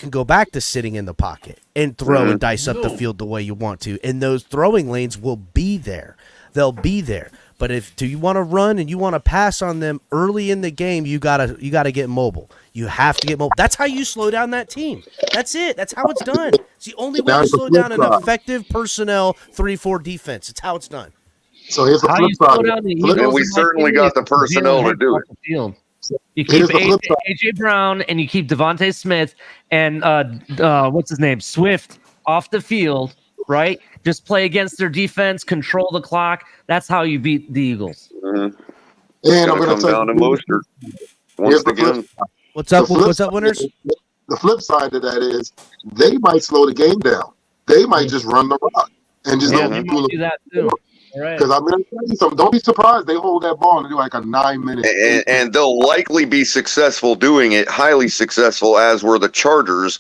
go back to sitting in the pocket and throw and dice up the field the way you want to. And those throwing lanes will be there. They'll be there. But if you want to run and you want to pass on them early in the game, you gotta get mobile. You have to get mobile. That's how you slow down that team. That's it. That's how it's done. It's the only way to slow down an effective personnel 3-4 defense. It's how it's done. So here's the flip side. And we certainly got the personnel to do it. You keep AJ Brown and you keep Devontae Smith and what's his name, Swift off the field, right? Just play against their defense, control the clock. That's how you beat the Eagles. And I'm going to come down to Mostert once again. What's up, winners? The flip side of that is they might slow the game down. They might just run the rock and just don't do that too. Because I'm going to tell you something. Don't be surprised they hold that ball and do like a 9-minute. And they'll likely be successful doing it, highly successful, as were the Chargers.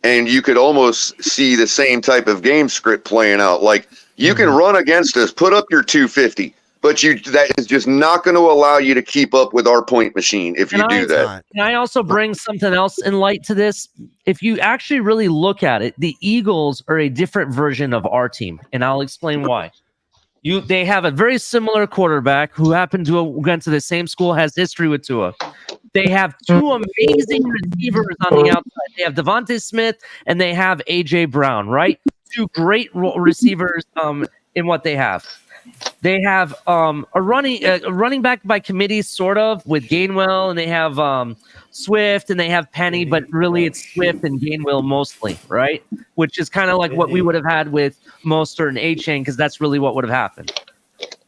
And you could almost see the same type of game script playing out. Like, you can run against us, put up your 250, but that is just not going to allow you to keep up with our point machine if you do that. Can I also bring something else in light to this? If you actually really look at it, the Eagles are a different version of our team, and I'll explain why. They have a very similar quarterback who happened to went to the same school, has history with Tua. They have two amazing receivers on the outside. They have Devontae Smith and they have AJ Brown, right? Two great receivers in what they have. They have a running back by committee, sort of, with Gainwell, and they have Swift and they have Penny, but really it's Swift and Gainwell mostly, right? Which is kind of like what we would have had with Mostert and A-Chain, because that's really what would have happened.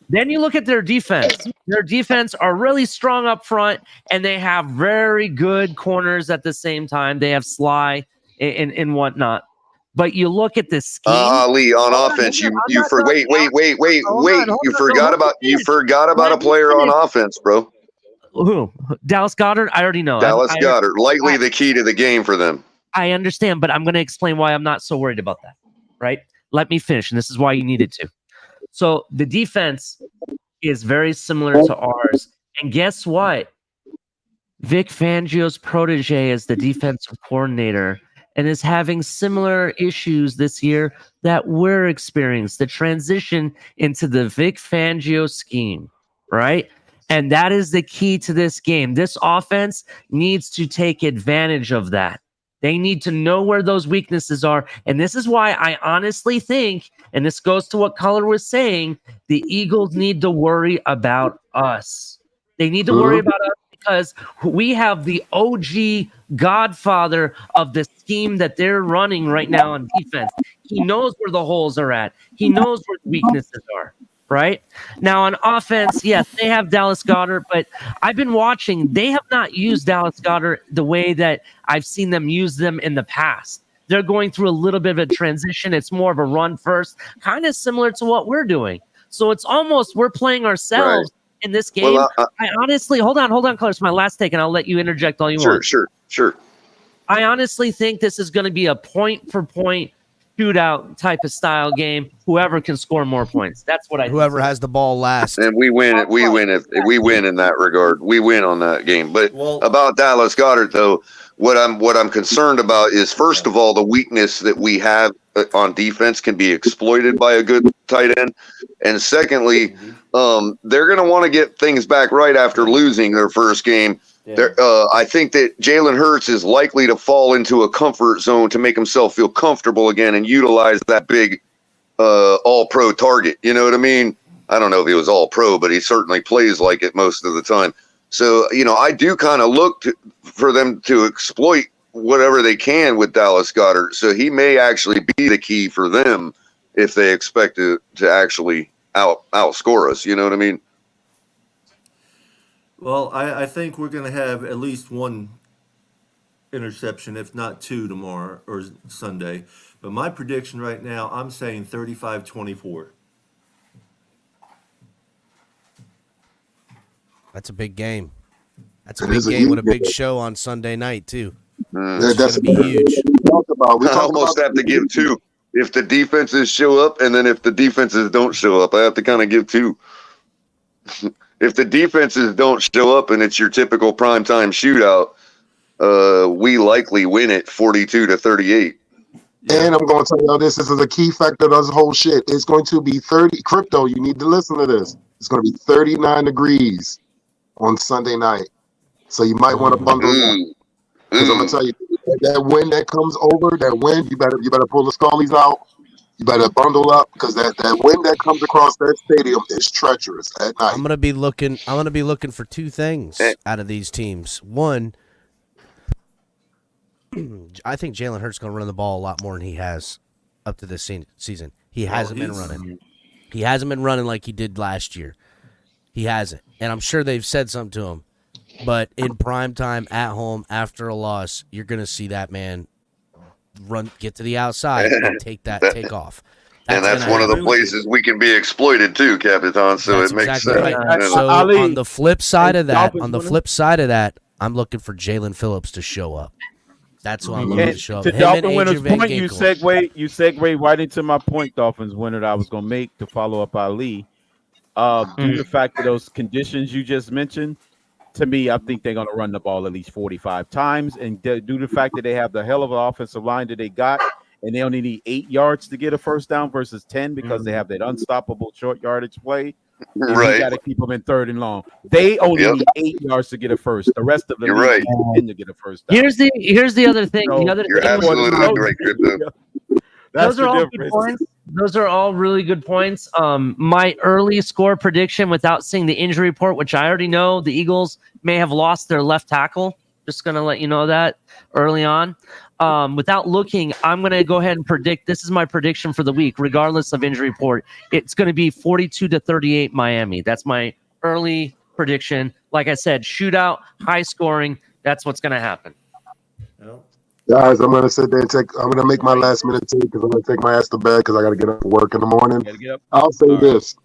Then you look at their defense. Their defense are really strong up front, and they have very good corners at the same time. They have Sly and whatnot. But you look at this scheme. Ali, on offense, you forgot about a player on offense, bro. Who? Dallas Goedert? I already know. Dallas Goedert, likely the key to the game for them. I understand, but I'm going to explain why I'm not so worried about that, right? Let me finish, and this is why you needed to. So the defense is very similar to ours. And guess what? Vic Fangio's protege is the defensive coordinator and is having similar issues this year that we're experiencing, the transition into the Vic Fangio scheme, right? And that is the key to this game. This offense needs to take advantage of that. They need to know where those weaknesses are. And this is why I honestly think, and this goes to what Color was saying, the Eagles need to worry about us. They need to worry about us because we have the OG godfather of the scheme that they're running right now on defense. He knows where the holes are at. He knows where the weaknesses are. Right now on offense, yes, they have Dallas Goedert, but I've been watching. They have not used Dallas Goedert the way that I've seen them use them in the past. They're going through a little bit of a transition. It's more of a run first, kind of similar to what we're doing. So it's almost we're playing ourselves in this game. Well, I honestly, hold on, Color. It's my last take, and I'll let you interject all you want. Sure. I honestly think this is going to be a point-for-point shootout type of style game. Whoever can score more points. That's what I. Whoever has the ball last, and we win it. We win in that regard. We win on that game. But about Dallas Goedert, though, what I'm concerned about is first of all the weakness that we have on defense can be exploited by a good tight end, and secondly, they're going to want to get things back right after losing their first game. I think that Jalen Hurts is likely to fall into a comfort zone to make himself feel comfortable again and utilize that big all-pro target. You know what I mean? I don't know if he was all-pro, but he certainly plays like it most of the time. So, I do kind of look for them to exploit whatever they can with Dallas Goedert. So he may actually be the key for them if they expect to actually outscore us. You know what I mean? Well, I think we're going to have at least one interception, if not two, tomorrow or Sunday. But my prediction right now, I'm saying 35-24. That's a big game. That's a big game with a big show on Sunday night, too. It's That's going to be huge. I almost have to give two. If the defenses show up, and then if the defenses don't show up, I have to kind of give two. If the defenses don't show up and it's your typical primetime shootout, we likely win it 42-38. And I'm going to tell you this is a key factor of this whole shit. It's going to be 30. Crypto, you need to listen to this. It's going to be 39 degrees on Sunday night. So you might want to bundle up. Because I'm going to tell you, that wind that comes over, that wind, you better pull the scullies out. You better bundle up because that wind that comes across that stadium is treacherous at night. I'm gonna be looking for two things out of these teams. One, I think Jalen Hurts is gonna run the ball a lot more than he has up to this season. He hasn't been running. He hasn't been running like he did last year. He hasn't, and I'm sure they've said something to him. But in prime time, at home, after a loss, you're gonna see that man get to the outside and take off. That's one of the places we can be exploited too, Capitan. So it makes sense. Right. So on the flip side of that, I'm looking for Jalen Phillips to show up. That's who I'm looking to show up. To Dolphin winner's point, you segue right into my point, Dolphins winner, that I was gonna make to follow up Ali. Due to the fact of those conditions you just mentioned, to me, I think they're going to run the ball at least 45 times. And due to the fact that they have the hell of an offensive line that they got, and they only need 8 yards to get a first down versus 10 because they have that unstoppable short yardage play. Right. You got to keep them in 3rd and long. They only need 8 yards to get a first. The rest of them need 10 to get a first down. Here's the other thing. You're absolutely right, Crypto. Those are all good points. Those are all really good points. My early score prediction without seeing the injury report, which I already know the Eagles may have lost their left tackle Just going to let you know that early on. Without looking, I'm going to go ahead and predict. This is my prediction for the week, regardless of injury report. It's going to be 42-38 Miami. That's my early prediction. Like I said, shootout, high scoring. That's what's going to happen. Guys, I'm gonna sit there and I'm gonna make my last minute take because I'm gonna take my ass to bed because I gotta get up for work in the morning. I'll say this: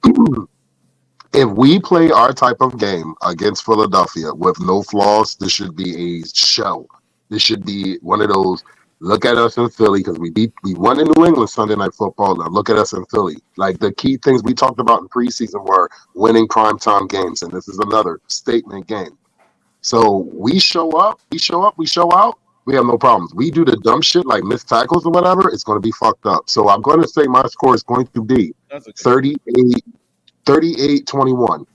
if we play our type of game against Philadelphia with no flaws, this should be a show. This should be one of those. Look at us in Philly because we won in New England Sunday Night Football. Now look at us in Philly. Like the key things we talked about in preseason were winning primetime games, and this is another statement game. So we show up, we show out. We have no problems. We do the dumb shit like missed tackles or whatever, it's going to be fucked up. So I'm going to say my score is going to be 38-21.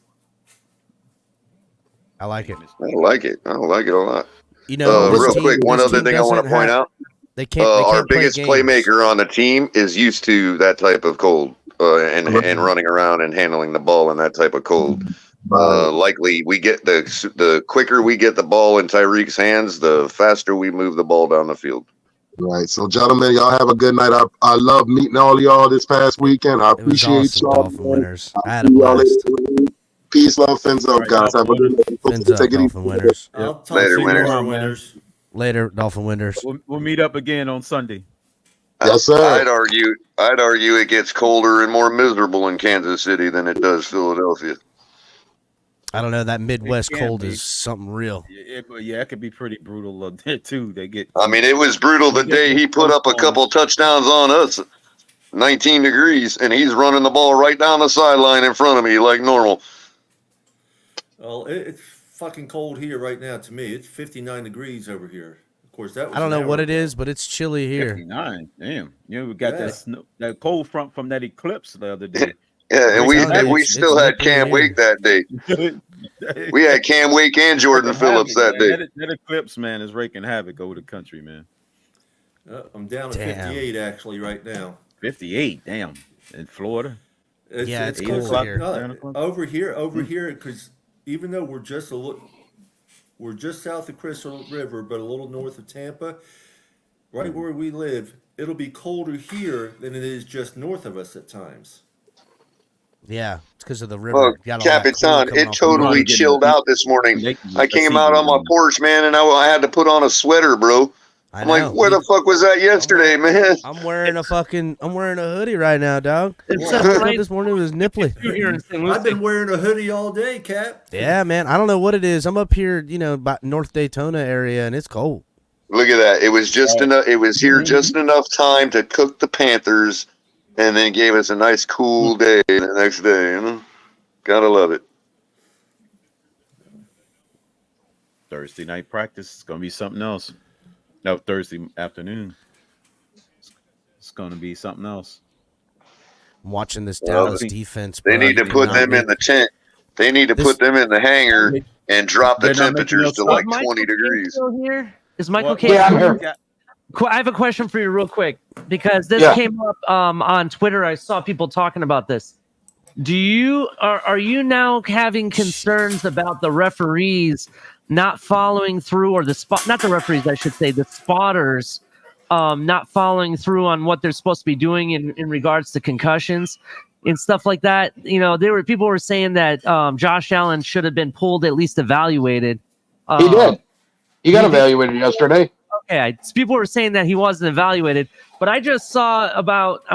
I like it. I like it. I like it a lot. You know, real quick, one other thing I want to point out. They can't our play biggest games. playmaker on the team is used to that type of cold and running around and handling the ball in that type of cold. Likely we get the quicker we get the ball in Tyreek's hands, the faster we move the ball down the field. Right. So, gentlemen, y'all have a good night. I love meeting all of y'all this past weekend. I appreciate y'all. Dolphin winners. I had a blast. Peace, love, fins up, guys. Have a good day. Fins up, Dolphin winners. Later, winners. Later, Dolphin winners. We'll meet up again on Sunday. Yes, sir. I'd argue it gets colder and more miserable in Kansas City than it does Philadelphia. I don't know. That Midwest cold is something real. Yeah, it could be pretty brutal up there too. I mean, it was brutal the day he put up a couple touchdowns on us, 19 degrees, and he's running the ball right down the sideline in front of me like normal. Well, it's fucking cold here right now. To me, it's 59 degrees over here. Of course, that was I don't know what it is, but it's chilly here. 59. Damn. We got that cold front from that eclipse the other day. Yeah, and we still had Cam Wake that day. We had Cam Wake and Jordan Phillips that day. That eclipse, man, is raking havoc over the country, man. I'm down to 58 actually right now. 58, damn. In Florida? It's cold cold here. Over here, because even though we're just south of Crystal River, but a little north of Tampa, right where we live, it'll be colder here than it is just north of us at times. Yeah, it's because of the river. Well, Capitan, it totally chilled out this morning. I came out on my porch, man, and I had to put on a sweater, bro. I'm like, where the fuck was that yesterday, man? I'm wearing a hoodie right now, dog. This morning it was nipply. I've been wearing a hoodie all day, Cap. Yeah, man. I don't know what it is. I'm up here, about North Daytona area, and it's cold. Look at that. It was just enough. It was here just enough time to cook the Panthers, and then gave us a nice cool day the next day. Gotta love it. Thursday night practice is gonna be something else. No, Thursday afternoon. It's gonna be something else. I'm watching this Dallas defense. They need to put them in the tent. They need to put them in the hangar and drop the temperatures to like 20 degrees. Still here? Is Michael K? Yeah, I'm here. I have a question for you real quick because this came up on Twitter. I saw people talking about this. Are you now having concerns about the referees not following through, or not the referees, I should say, the spotters not following through on what they're supposed to be doing in regards to concussions and stuff like that? People were saying that Josh Allen should have been pulled, at least evaluated. He did. He got evaluated yesterday. Okay, people were saying that he wasn't evaluated, but I just saw about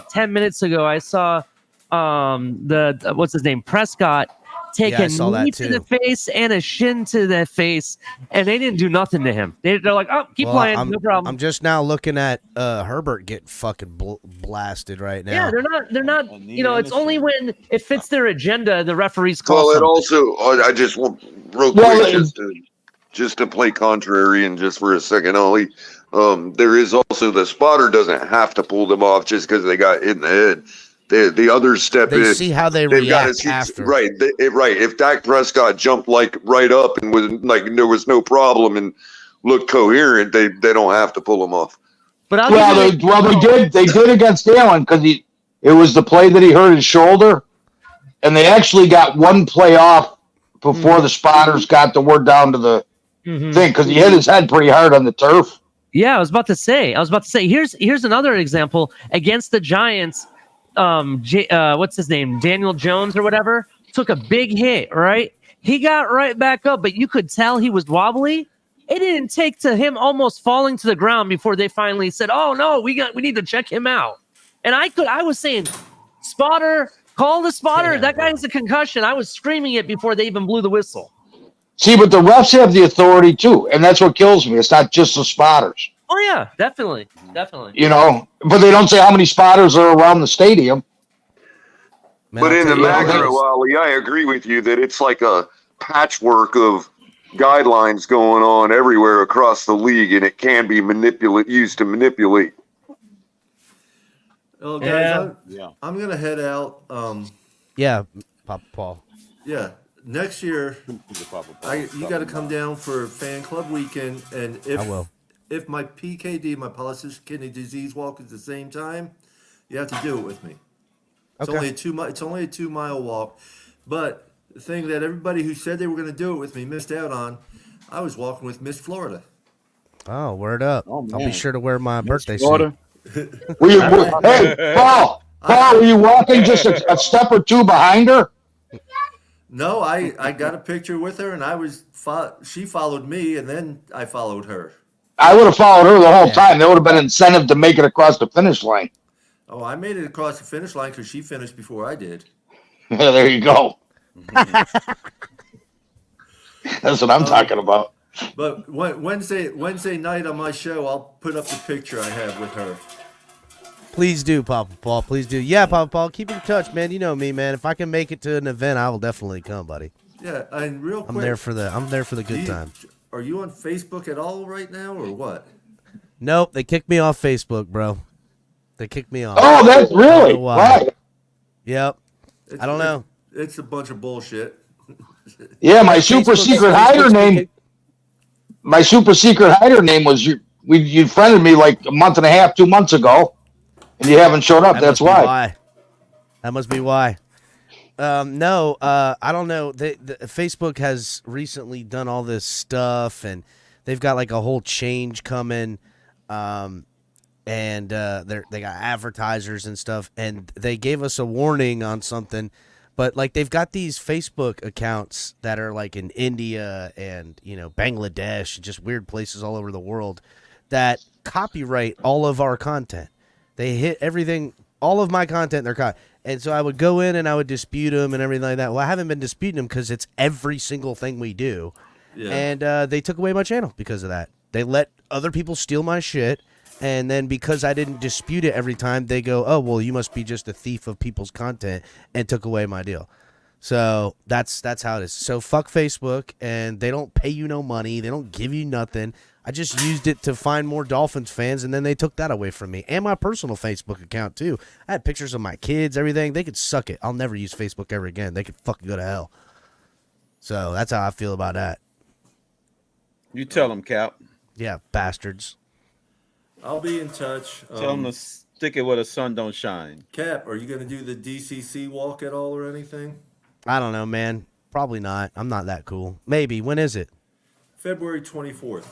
10 minutes ago, I saw what's his name, Prescott, take a knee to the face and a shin to the face, and they didn't do nothing to him. They're like, oh, keep playing, no problem. I'm just now looking at Herbert get fucking blasted right now. Yeah, they're not. It's only when it fits their agenda the referees call. Well, it also, I just want real quick just to play contrary and just for a second only. There is also the spotter doesn't have to pull them off just because they got hit in the head. The others step in. They see how they react after. Right, right. If Dak Prescott jumped right up and was there was no problem and looked coherent, they don't have to pull him off. But they did against Allen because it was the play that he hurt his shoulder, and they actually got one play off before the spotters got the word down to the thing because he hit his head pretty hard on the turf. Yeah, I was about to say. Here's another example against the Giants. What's his name? Daniel Jones or whatever took a big hit. Right, he got right back up, but you could tell he was wobbly. It didn't take to him almost falling to the ground before they finally said, "Oh no, we need to check him out." And I was saying, spotter, call the spotter. That guy has a concussion. I was screaming it before they even blew the whistle. See, but the refs have the authority too, and that's what kills me. It's not just the spotters. Oh yeah, definitely. You know, but they don't say how many spotters are around the stadium. But in the macro, Wally, I agree with you that it's like a patchwork of guidelines going on everywhere across the league, and it can be used to manipulate. Oh, guys, I'm gonna head out. Yeah, Papa Paul. Yeah, next year, you got to come down for fan club weekend, and I will. If my PKD, my polycystic kidney disease walk is the same time, you have to do it with me. It's Okay. only a 2-mile walk, but the thing that everybody who said they were going to do it with me missed out on, I was walking with Miss Florida. Oh, word up! I'll be man. sure to wear my birthday Florida. suit. Hey, Paul, were you walking just a step or two behind her? No, I got a picture with her, and she followed me, and then I followed her. I would have followed her the whole time. There would have been incentive to make it across the finish line. Oh, I made it across the finish line because she finished before I did. Yeah, there you go. That's what I'm talking about. But Wednesday night on my show, I'll put up the picture I have with her. Please do, Papa Paul. Please do. Yeah, Papa Paul, keep in touch, man. You know me, man. If I can make it to an event, I will definitely come, buddy. Yeah, and real quick, I'm there for the good time. Are you on Facebook at all right now, or what? Nope, they kicked me off Facebook, bro. They kicked me off. Oh, that's really? I don't know why. Why? Yep. I don't know. It's a bunch of bullshit. Yeah, my super secret hider name. My super secret hider name was you friended me like a month and a half, 2 months ago, and you haven't showed up. That's why. That must be why. No, I don't know. Facebook has recently done all this stuff, and they've got like a whole change coming. And they got advertisers and stuff, and they gave us a warning on something. But like they've got these Facebook accounts that are like in India and Bangladesh and just weird places all over the world that copyright all of our content. They hit everything, all of my content. And so I would go in and I would dispute them and everything like that. Well, I haven't been disputing them because it's every single thing we do. Yeah. And they took away my channel because of that. They let other people steal my shit. And then because I didn't dispute it every time, they go, oh, well, you must be just a thief of people's content, and took away my deal. So that's how it is. So fuck Facebook, and they don't pay you no money. They don't give you nothing. I just used it to find more Dolphins fans, and then they took that away from me. And my personal Facebook account, too. I had pictures of my kids, everything. They could suck it. I'll never use Facebook ever again. They could fucking go to hell. So that's how I feel about that. You tell them, Cap. Yeah, bastards. I'll be in touch. Tell them to stick it where the sun don't shine. Cap, are you going to do the DCC walk at all or anything? I don't know, man. Probably not. I'm not that cool. Maybe. When is it? February 24th.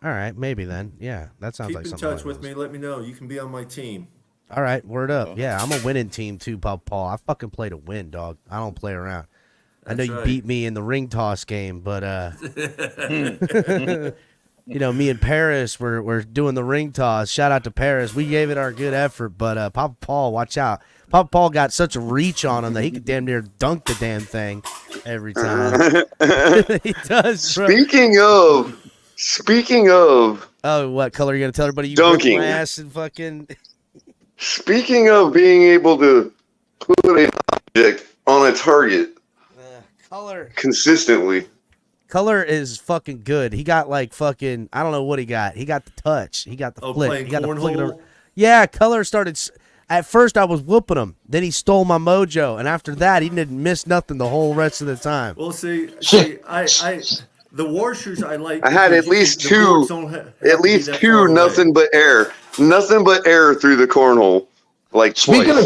All right, maybe then. Yeah, that sounds like something. Keep in touch with me. Let me know. You can be on my team. All right, word up. Yeah, I'm a winning team too, Paul. I fucking play to win, dog. I don't play around. I know you beat me in the ring toss game, but me and Paris we're doing the ring toss. Shout out to Paris. We gave it our good effort, but Papa Paul, watch out. Papa Paul got such a reach on him that he could damn near dunk the damn thing every time. He does, bro. Speaking of. Oh, what color are you gonna tell everybody you dunking? My ass and fucking. Speaking of being able to put an object on a target. Color. Consistently. Color is fucking good. He got like fucking, I don't know what he got. He got the touch. He got the flick. He got the flick. Yeah, Color started. At first, I was whooping him. Then he stole my mojo, and after that, he didn't miss nothing the whole rest of the time. Well, see, the war shoes I like. I had at least two, nothing but air through the cornhole. Like speaking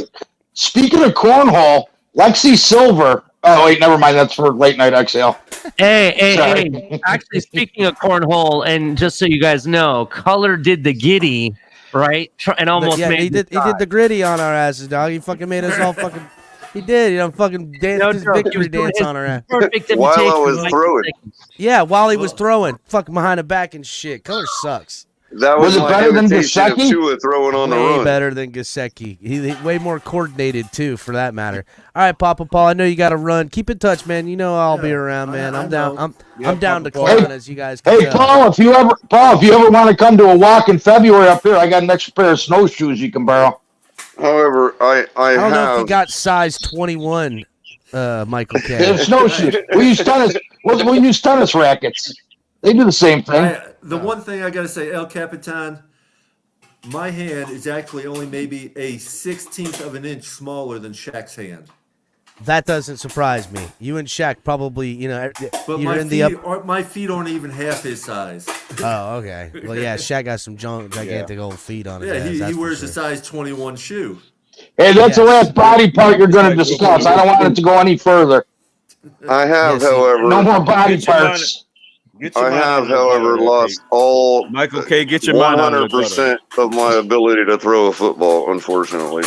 of cornhole, Lexi Silver. Oh wait, never mind. That's for late night exhale. Hey. Actually, speaking of cornhole, and just so you guys know, Color did the giddy, right? And almost Yeah, made he did the gritty on our asses, dog. He fucking made us all fucking. He did, fucking danced No his joke, he victory was doing dance his on our ass. perfect While I imitation was of Mike throwing. Gesicki. Yeah, while he was throwing, fucking behind the back and shit. Color sucks. That was it my better than imitation of Gesicki? Tua throwing on the Way run. better than Gesicki. He way more coordinated too, for that matter. All right, Papa Paul. I know you got to run. Keep in touch, man. You know I'll be around, man. I'm down. I'm down to clown, as you guys can Hey, tell. Paul, if you ever want to come to a walk in February up here, I got an extra pair of snowshoes you can borrow. However, I don't know if you have. got size 21, Michael K. They have snowshoes. We use tennis rackets. They do the same thing. The one thing I got to say, El Capitan, my hand is actually only maybe a 1/16 of an inch smaller than Shaq's hand. That doesn't surprise me. You and Shaq probably, But you're in the up. my feet aren't even half his size. Oh, okay. Well, yeah, Shaq got some gigantic old feet on his ass. Yeah, that's he for wears sure. a size 21 shoe. Hey, that's the last body part you're going to discuss. I don't want it to go any further. I have, however, no more body parts. I have, however, lost all Michael K. Get your mind out of the 100% of my ability to throw a football, unfortunately.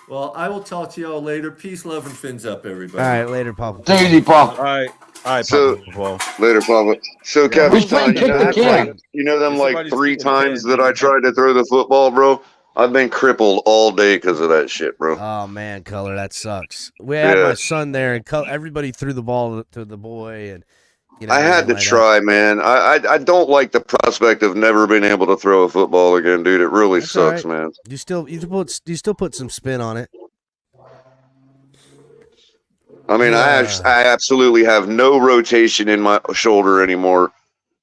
Well, I will talk to y'all later. Peace, love, and fins up, everybody. All right, later, Papa. Take it easy, Paul. All right, So, Paul. later, Papa. So, Yeah. Captain, Who's playing you know, kick the can? them like Somebody's 3 kicking the times can. that I tried to throw the football, bro. I've been crippled all day because of that shit, bro. Oh man, Color, that sucks. We had my son there, and everybody threw the ball to the boy, and I had to try, man. I don't like the prospect of never being able to throw a football again, dude. It really That's all sucks, right. man. You still put some spin on it. I mean, I absolutely have no rotation in my shoulder anymore.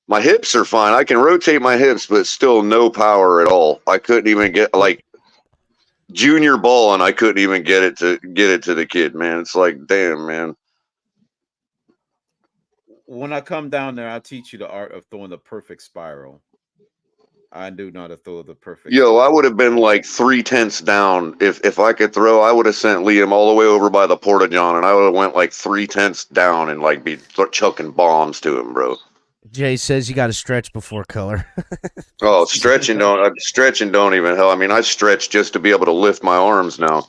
My hips are fine. I can rotate my hips, but still no power at all. I couldn't even get junior ball, and I couldn't even get it to the kid, man. It's like, damn, man. When I come down there, I'll teach you the art of throwing the perfect spiral. I do know how to throw the perfect. Yo, I would have been like 3/10 down if I could throw. I would have sent Liam all the way over by the Porta John, and I would have went like 3/10 down and like be chucking bombs to him, bro. Jay says you got to stretch before Color. Oh, stretching don't even help. I mean, I stretch just to be able to lift my arms now.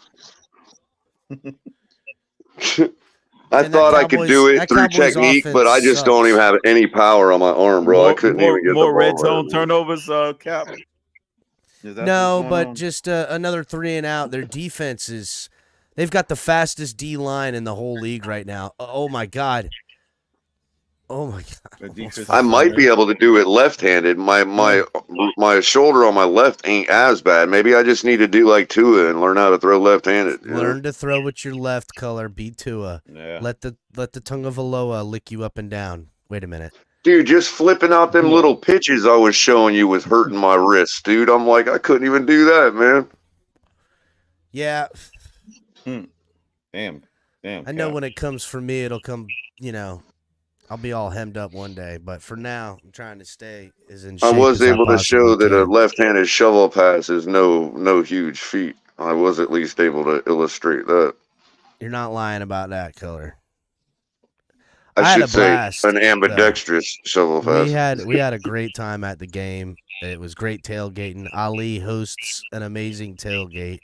I thought I could do it through technique, but I just don't even have any power on my arm, bro. I couldn't even get the ball red right. zone turnovers, Cap. No, but just another 3 and out. Their defense they've got the fastest D line in the whole league right now. Oh my god. Oh my god. I might be able to do it left-handed. My shoulder on my left ain't as bad. Maybe I just need to do like Tua and learn how to throw left-handed. Learn to throw with your left, Color. Be Tua. Yeah. Let the tongue of Aloha lick you up and down. Wait a minute. Dude, just flipping out them little pitches I was showing you was hurting my wrist, dude. I'm like, I couldn't even do that, man. Yeah. Damn. I know when it comes for me, it'll come, I'll be all hemmed up one day, but for now, I'm trying to stay as in shape I was as able to show possibly that a can. left-handed shovel pass is no huge feat. I was at least able to illustrate that. You're not lying about that, Color. I had should a say blast, an ambidextrous shovel pass. We had a great time at the game. It was great tailgating. Ali hosts an amazing tailgate.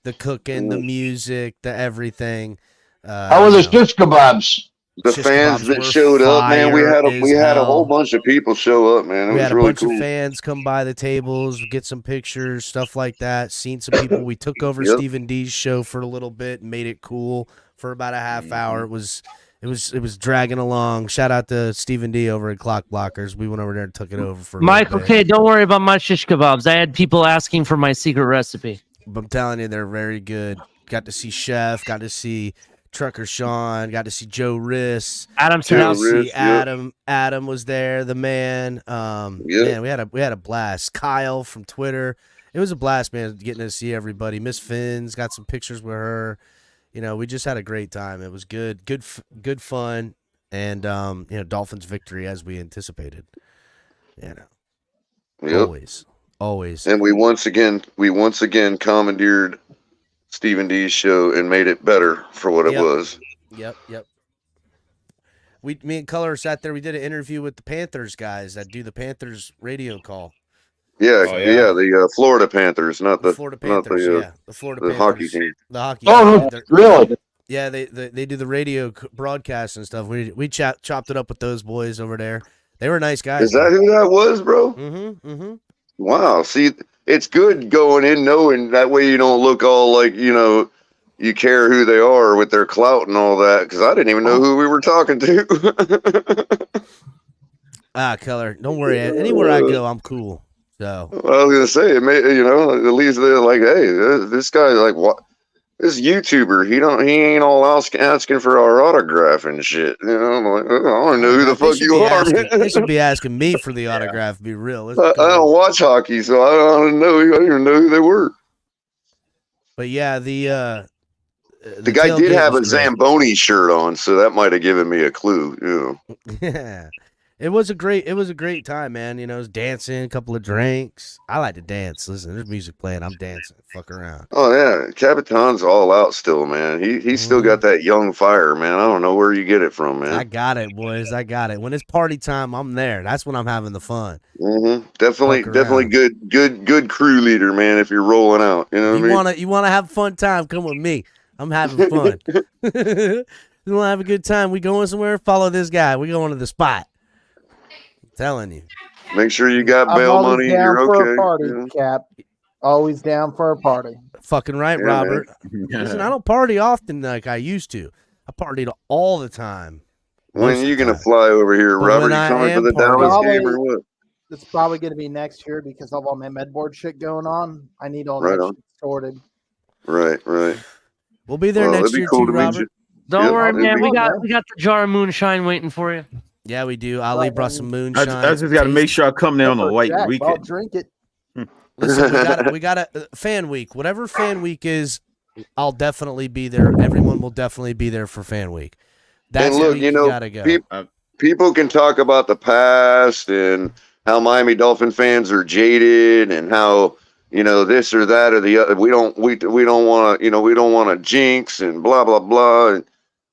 The cooking, the music, the everything. How were the shish kebabs? The Shish fans kebabs that were showed up, man, we had a whole hell. bunch of people show up, man. It We was had a really bunch cool. of fans come by the tables, get some pictures, stuff like that. Seen some people. We took over Yep. Stephen D's show for a little bit, and made it cool for about a half hour. It was dragging along. Shout out to Stephen D over at Clock Blockers. We went over there and took it over for a Michael little bit. K., don't worry about my shish kebabs. I had people asking for my secret recipe. But I'm telling you, they're very good. Got to see Chef. Got to see Trucker Sean. Got to see Joe Riss. Adam Got to Sadowski. see Adam. Adam was there. The man. Man, we had a blast. Kyle from Twitter. It was a blast, man. Getting to see everybody. Miss Finn's got some pictures with her. We just had a great time. It was good fun, and Dolphins victory as we anticipated. Yep. Always. And we once again commandeered Stephen D's show and made it better for what it was. Yep. me and Color sat there. We did an interview with the Panthers guys that do the Panthers radio call. Yeah, the Florida Panthers, not the Florida Panthers. The Florida Panthers, hockey team. The hockey. Oh, team. really? Yeah, they do the radio broadcasts and stuff. We chopped it up with those boys over there. They were nice guys. Is that who that was, bro? Mm-hmm. Wow. See, it's good going in knowing that way you don't look all like, you care who they are with their clout and all that, because I didn't even know who we were talking to. Color, don't worry. Anywhere I go, I'm cool. So I was gonna say, at least they're like, hey, this guy, like, what? This YouTuber, he ain't all asking for our autograph and shit. I'm like, I don't know who the fuck you are. They should be asking me for the autograph. Be real. I don't watch hockey, so I don't even know who they were. But yeah, the guy did have a Zamboni shirt on, so that might have given me a clue. Yeah. It was a great time, man. It was dancing, a couple of drinks. I like to dance. Listen, there's music playing. I'm dancing. Fuck around. Oh yeah, Capitan's all out still, man. He's still got that young fire, man. I don't know where you get it from, man. I got it, boys. I got it. When it's party time, I'm there. That's when I'm having the fun. Mm-hmm. Definitely good crew leader, man. If you're rolling out, what I mean. You wanna have a fun time? Come with me. I'm having fun. You wanna have a good time? We going somewhere? Follow this guy. We going to the spot. Telling you. Make sure you got bail money. You're okay. For a party, Cap. Always down for a party. Fucking right, Robert. Listen, I don't party often like I used to. I partied all the time. When are you gonna fly over here, Robert? You coming for the Dallas game or what? It's probably gonna be next year because of all my med board shit going on. I need all that shit sorted. Right. We'll be there next year too, Robert. Don't worry, man. We got the jar of moonshine waiting for you. Yeah, we do. Ali brought some moonshine. I just got to make sure I come there on a white weekend. I'll drink it. Listen, we got a fan week. Whatever fan week is, I'll definitely be there. Everyone will definitely be there for fan week. That's and look, you gotta go. People can talk about the past and how Miami Dolphin fans are jaded and how this or that or the other. We don't want to we don't want to jinx and blah blah blah.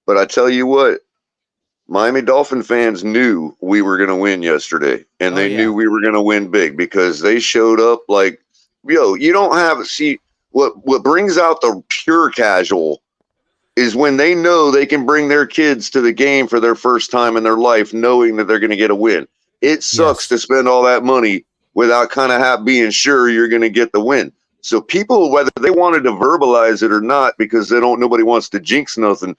But I tell you what. Miami Dolphin fans knew we were going to win yesterday, and they knew we were going to win big because they showed up like, you don't have what brings out the pure casual is when they know they can bring their kids to the game for their first time in their life, knowing that they're going to get a win. It sucks to spend all that money without kind of being sure you're going to get the win. So people, whether they wanted to verbalize it or not, because nobody wants to jinx nothing.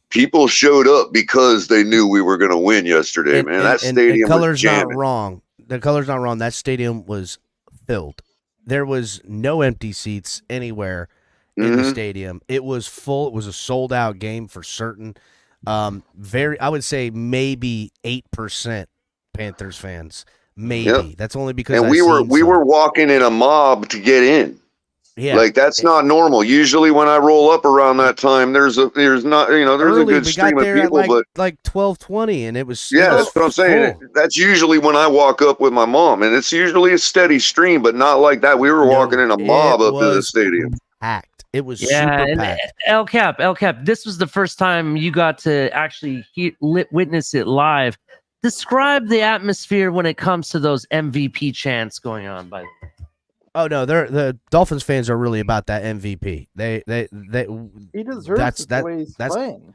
People showed up because they knew we were going to win yesterday, man. That stadium was jamming. Not wrong. The color's not wrong. That stadium was filled. There was no empty seats anywhere in the stadium. It was full. It was a sold-out game for certain. I would say maybe 8% Panthers fans. Maybe. Yep. That's only because we were walking in a mob to get in. Yeah, like that's not normal. Usually, when I roll up around that time, there's a good stream of people, but like 12:20, and it was that's what I'm saying. Full. That's usually when I walk up with my mom, and it's usually a steady stream, but not like that. We were walking in a mob up to the stadium. Packed. It was super packed. El Cap. This was the first time you got to actually witness it live. Describe the atmosphere when it comes to those MVP chants going on. By the way. Oh no, the Dolphins fans are really about that MVP. They he deserves the way he's playing.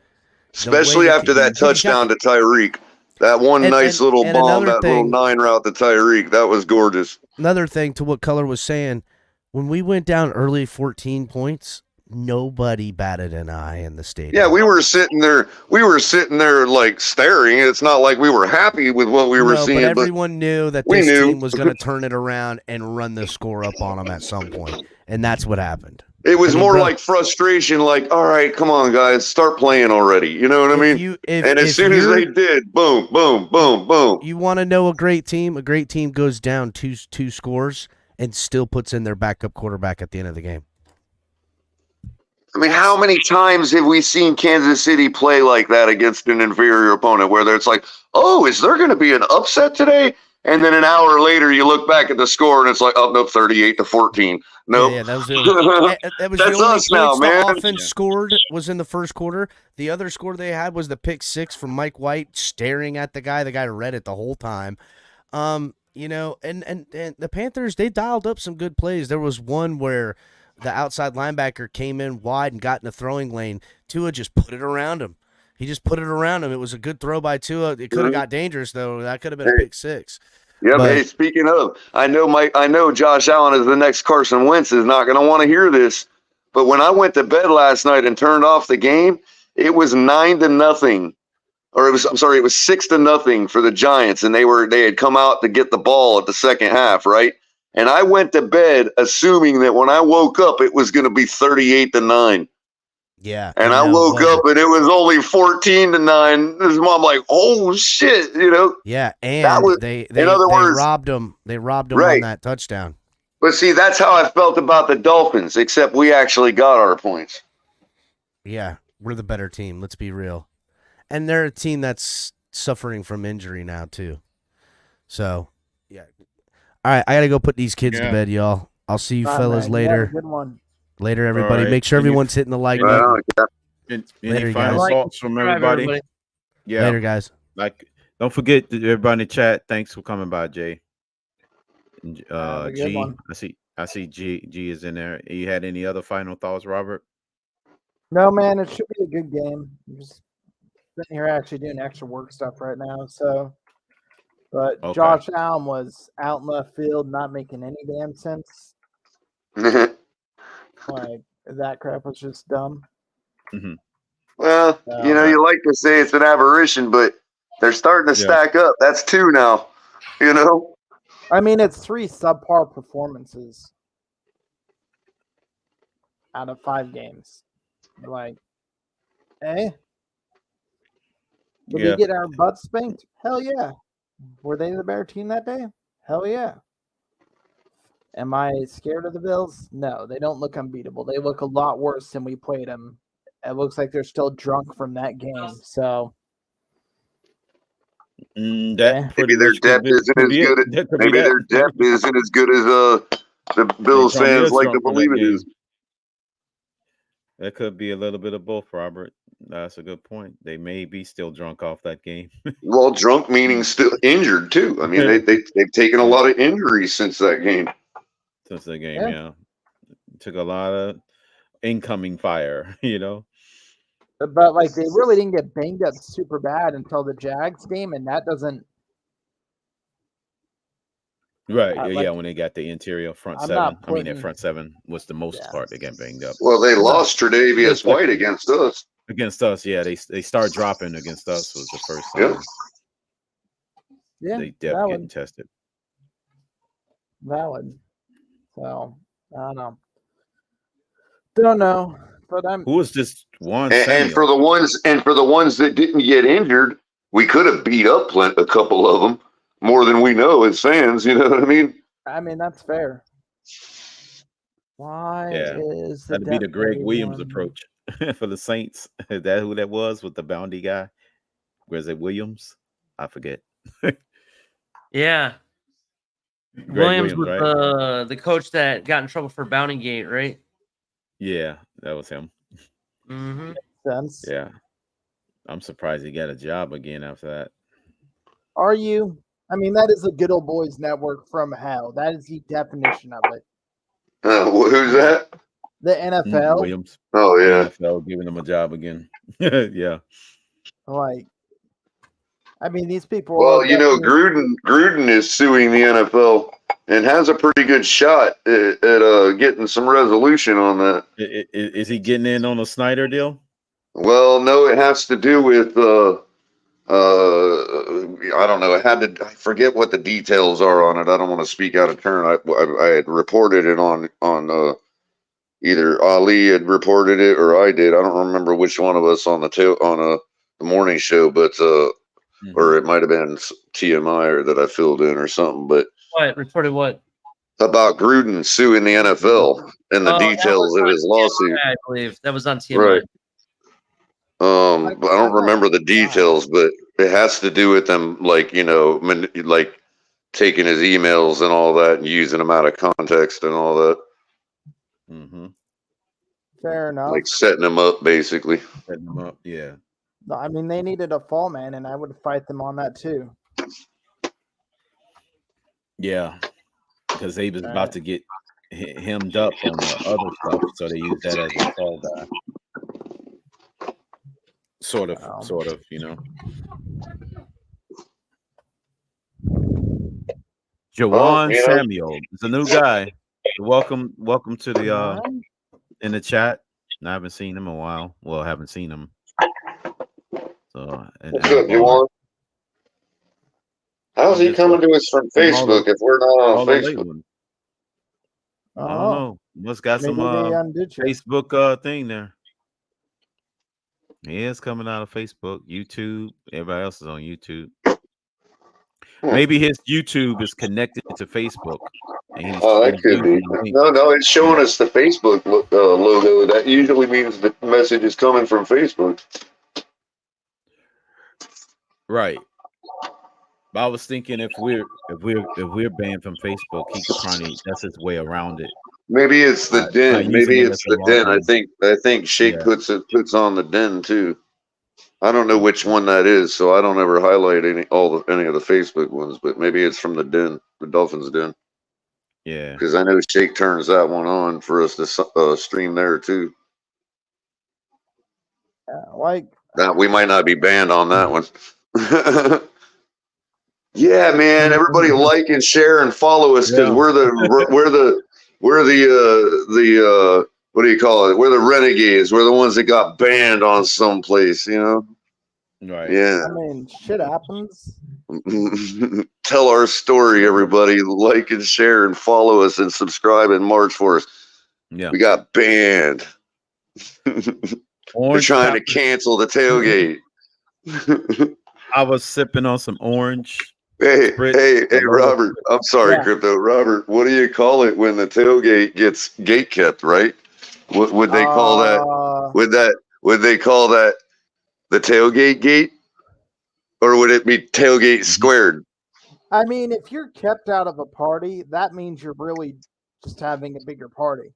Especially after that touchdown to Tyreek. That one nice little bomb, that little 9 route to Tyreek. That was gorgeous. Another thing to what Color was saying, when we went down early 14 points, nobody batted an eye in the stadium. Yeah, we were sitting there like staring. It's not like we were happy with what we were seeing. But everyone knew that this team was going to turn it around and run the score up on them at some point. And that's what happened. It was more like frustration, like, all right, come on, guys, start playing already. You know what I mean? And as soon as they did, boom, boom, boom, boom. You want to know a great team? A great team goes down two scores and still puts in their backup quarterback at the end of the game. I mean, how many times have we seen Kansas City play like that against an inferior opponent where it's like, oh, is there going to be an upset today? And then an hour later, you look back at the score and it's like, oh, nope, 38-14. Nope. Yeah, that was that was That's the only us now, points the man. offense scored was in the first quarter. The other score they had was the pick six from Mike White staring at the guy. The guy read it the whole time. You know, and the Panthers, they dialed up some good plays. There was one where the outside linebacker came in wide and got in the throwing lane. Tua just put it around him. He just put it around him. It was a good throw by Tua. It could have got dangerous though. That could have been a pick six. Yep. But- Hey, speaking of, I know Josh Allen is the next Carson Wentz is not going to want to hear this, but when I went to bed last night and turned off the game, it was 9-0, or it was 6-0 for the Giants, and they had come out to get the ball at the second half, right? And I went to bed assuming that when I woke up, it was going to be 38-9. Yeah. And I woke up and it was only 14-9. This mom like, oh shit, you know. Yeah, and that was, they in other words, robbed him. They robbed him right. on that touchdown. But see, that's how I felt about the Dolphins, except we actually got our points. Yeah, we're the better team. Let's be real. And they're a team that's suffering from injury now too. So, yeah. All right, I gotta go put these kids to bed, y'all. I'll see you fellas later. Good one. Later, everybody. Right. Make sure everyone's hitting the like button. Later, Any guys. final thoughts from everybody? Yeah. Later, guys. Like, don't forget everybody in the chat. Thanks for coming by, Jay. And, G, one. I see G is in there. You had any other final thoughts, Robert? No, man, it should be a good game. I'm just sitting here actually doing extra work stuff right now. So, but Okay. Josh Allen was out in left field, not making any damn sense. Like that crap was just dumb. Mm-hmm. Well, you know, you like to say it's an aberration, but they're starting to stack up. That's 2 now, you know? I mean, it's 3 subpar performances out of 5 games. Like, Did we get our butts spanked? Hell yeah. Were they the better team that day? Hell yeah. Am I scared of the Bills? No, they don't look unbeatable. They look a lot worse than we played them. It looks like they're still drunk from that game. So Maybe their depth isn't as good. Maybe their depth isn't as good as the Bills fans like to believe it is. That could be a little bit of both, Robert. That's a good point. They may be still drunk off that game. Well, drunk meaning still injured too. I mean, they've taken a lot of injuries since that game. Since the game, yeah. Took a lot of incoming fire, you know. But like they really didn't get banged up super bad until the Jags game, and that doesn't. Right, like, yeah, when they got the interior front I'm seven. not I mean, their putting- front seven was the most part they got banged up. Well, they lost Tre'Davious White against us. Against us, yeah. They start dropping against us was the first time. Yeah. Yeah, They depth getting tested. valid. So I don't know, but I'm. Who was this one? And for the ones that didn't get injured, we could have beat up a couple of them more than we know as fans. You know what I mean? I mean that's fair. Why is That'd be the Greg Williams approach for the Saints. Is that who that was with the bounty guy? Was it Williams? I forget. Yeah. Greg Williams was right? the coach that got in trouble for Bounty Gate, right? Yeah, that was him. Mm-hmm. Sense. Yeah. I'm surprised he got a job again after that. Are you? I mean, that is the good old boys network from hell. That is the definition of it. Who's that? The NFL. Williams. Oh yeah. NFL giving him a job again. Yeah. Like, I mean, these people. Well, you know, Gruden is suing the NFL and has a pretty good shot at getting some resolution on that. Is he getting in on a Snyder deal? Well, no, it has to do with I don't know. I forget what the details are on it. I don't want to speak out of turn. I had reported it on either Ali had reported it or I did. I don't remember which one of us on the morning show, but or it might have been TMI or that I filled in or something. But What reported what? about Gruden suing the NFL and the details of his lawsuit. I believe that was on TMI. Right. But I don't remember the details, but it has to do with them, like, you know, like taking his emails and all that and using them out of context and all that. Mm-hmm. Fair enough. Like setting them up, basically. Setting them up, yeah. No, I mean, they needed a fall man, and I would fight them on that too. Yeah, because they was about to get hemmed up on the other stuff, so they used that as a fall guy. Sort of, you know. Jawan Samuel is a new guy. Welcome to the in the chat. I haven't seen him in a while. Well, I haven't seen him. So, what's up, Jawan? How's he coming to us from Facebook if we're not on Facebook? I don't know. Must got some Facebook thing there. He is coming out of Facebook, YouTube. Everybody else is on YouTube. Maybe his YouTube is connected to Facebook. And that could be. No, it's showing us the Facebook logo. That usually means the message is coming from Facebook. Right. But I was thinking if we're banned from Facebook, he could probably that's his way around it. Maybe it's the den. Maybe it's the den. I think Shake puts on the den too. I don't know which one that is, so I don't ever highlight any of the Facebook ones. But maybe it's from the den, the Dolphins den. Yeah, because I know Shake turns that one on for us to stream there too. We might not be banned on that one. Yeah, man. Everybody like and share and follow us because we're the what do you call it? We're the renegades. We're the ones that got banned on someplace, you know? Right. Yeah. I mean, shit happens. Tell our story, everybody. Like and share and follow us and subscribe and march for us. Yeah. We got banned. They're trying to cancel the tailgate. I was sipping on some orange. Hey, Robert. I'm sorry, Crypto. Robert, what do you call it when the tailgate gets gate kept, right? What would they call that? Would they call that the tailgate gate? Or would it be tailgate squared? I mean, if you're kept out of a party, that means you're really just having a bigger party.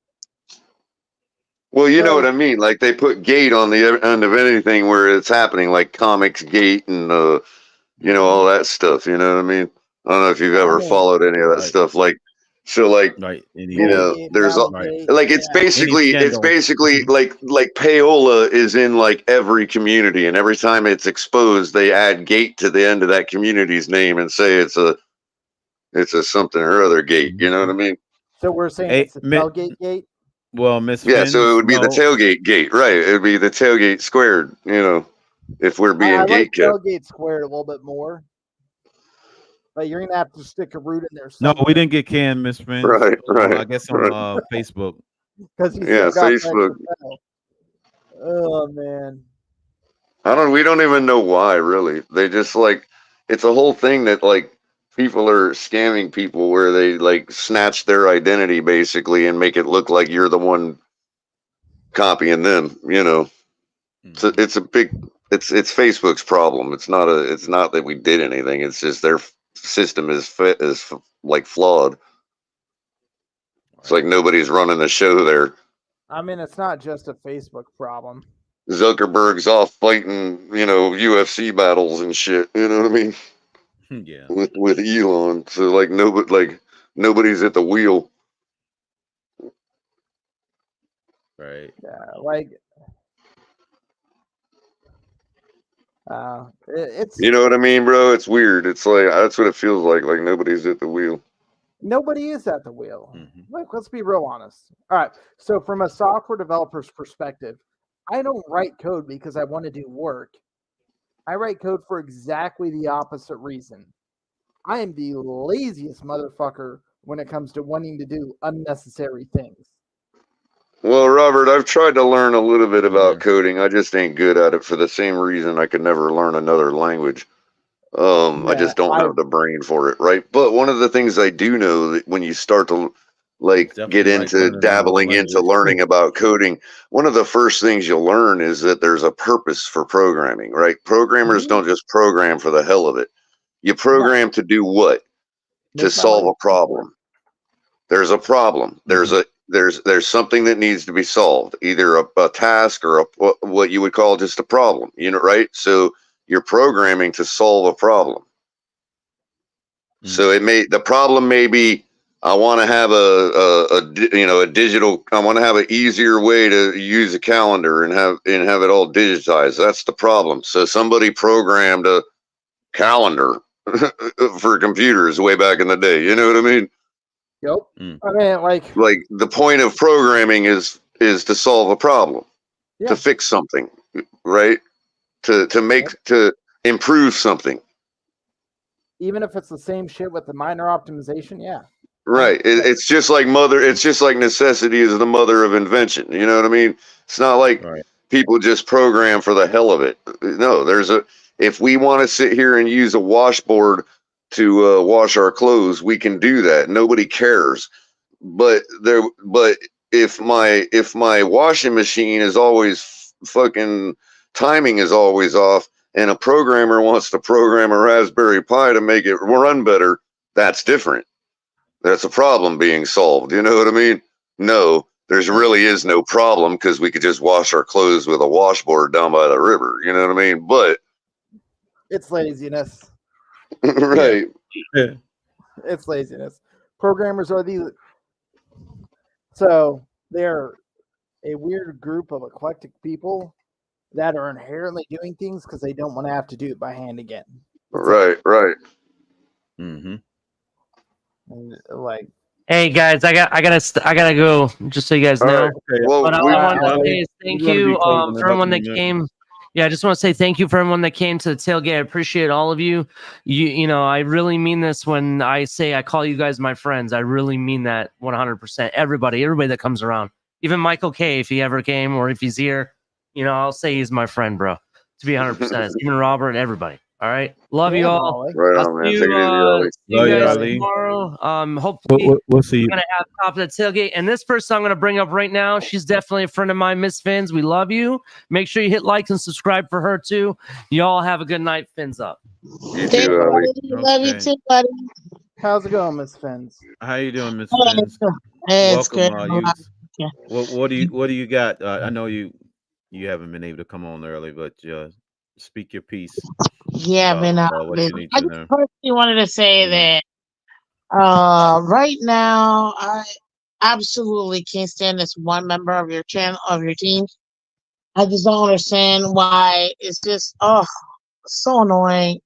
Well, you know what I mean. Like they put gate on the end of anything where it's happening, like Comics Gate and all that stuff. You know what I mean? I don't know if you've ever followed any of that stuff. Like, so like, there's like it's basically like payola is in like every community, and every time it's exposed, they add gate to the end of that community's name and say it's a something or other gate. You know what I mean? So we're saying it's a tailgate gate. Well, Miss so it would be the tailgate gate, right? It would be the tailgate squared, if we're being gate kept. Tailgate squared a little bit more, but you're gonna have to stick a root in there. No, we didn't get canned, Miss Friend. Right. I guess on Facebook. Facebook. Oh man. We don't even know why, really. They just it's a whole thing that people are scamming people where they snatch their identity basically and make it look like you're the one copying them, So it's Facebook's problem. It's not that we did anything. It's just their system is flawed. It's like nobody's running the show there. I mean, it's not just a Facebook problem. Zuckerberg's off fighting, UFC battles and shit. You know what I mean? Yeah. With Elon, so nobody's at the wheel. Right. Yeah, it's. You know what I mean, bro? It's weird. It's that's what it feels like. Like nobody's at the wheel. Nobody is at the wheel. Let's be real honest. All right. So from a software developer's perspective, I don't write code because I want to do work. I write code for exactly the opposite reason. I am the laziest motherfucker when it comes to wanting to do unnecessary things. Well, Robert, I've tried to learn a little bit about coding. I just ain't good at it for the same reason I could never learn another language. I just don't have the brain for it, right? But one of the things I do know that when you start to get into dabbling into learning about coding, one of the first things you'll learn is that there's a purpose for programming, right? Programmers don't just program for the hell of it. You program to do what? to solve a problem. There's a problem. There's something that needs to be solved, either a task or what you would call just a problem. Right? So you're programming to solve a problem. So the problem may be, I want to have a digital. I want to have an easier way to use a calendar and have it all digitized. That's the problem. So somebody programmed a calendar for computers way back in the day. You know what I mean? Yep. I mean, like the point of programming is to solve a problem, to fix something, right? To improve something. even if it's the same shit with the minor optimization, yeah. Right. It's just like necessity is the mother of invention. You know what I mean? It's not like people just program for the hell of it. No, if we want to sit here and use a washboard to wash our clothes, we can do that. Nobody cares. But if my washing machine is always fucking timing is always off, and a programmer wants to program a Raspberry Pi to make it run better, that's different. That's a problem being solved. You know what I mean? No, really is no problem because we could just wash our clothes with a washboard down by the river. You know what I mean? But it's laziness. Right. Yeah. It's laziness. Programmers are so they're a weird group of eclectic people that are inherently doing things because they don't want to have to do it by hand again. Right. Mm-hmm. Like, hey guys, I gotta go. Just so you guys know. Right. Well, but all I want to say is thank you for everyone that came. Yeah, I just want to say thank you for everyone that came to the tailgate. I appreciate all of you. You know, I really mean this when I say I call you guys my friends. I really mean that 100%. Everybody that comes around, even Michael K, if he ever came or if he's here, you know, I'll say he's my friend, bro. To be 100%, even Robert, everybody. All right, love you all. Right I'll on, man. see Take it easy, Ollie. you guys tomorrow. Hopefully, we'll see you. We're gonna have top of the tailgate, and this person I'm gonna bring up right now. She's definitely a friend of mine, Miss Fins. We love you. Make sure you hit like and subscribe for her too. Y'all have a good night. Fins up. You too, Ollie. Love you too, buddy. How's it going, Miss Fins? How you doing, Miss Oh, Fins? it's Welcome. good. You, what do you got? I know you haven't been able to come on early, but speak your piece. Yeah, I've been out. What you need I to just know. personally wanted to say that right now I absolutely can't stand this one member of your team. I just don't understand why. It's just so annoying.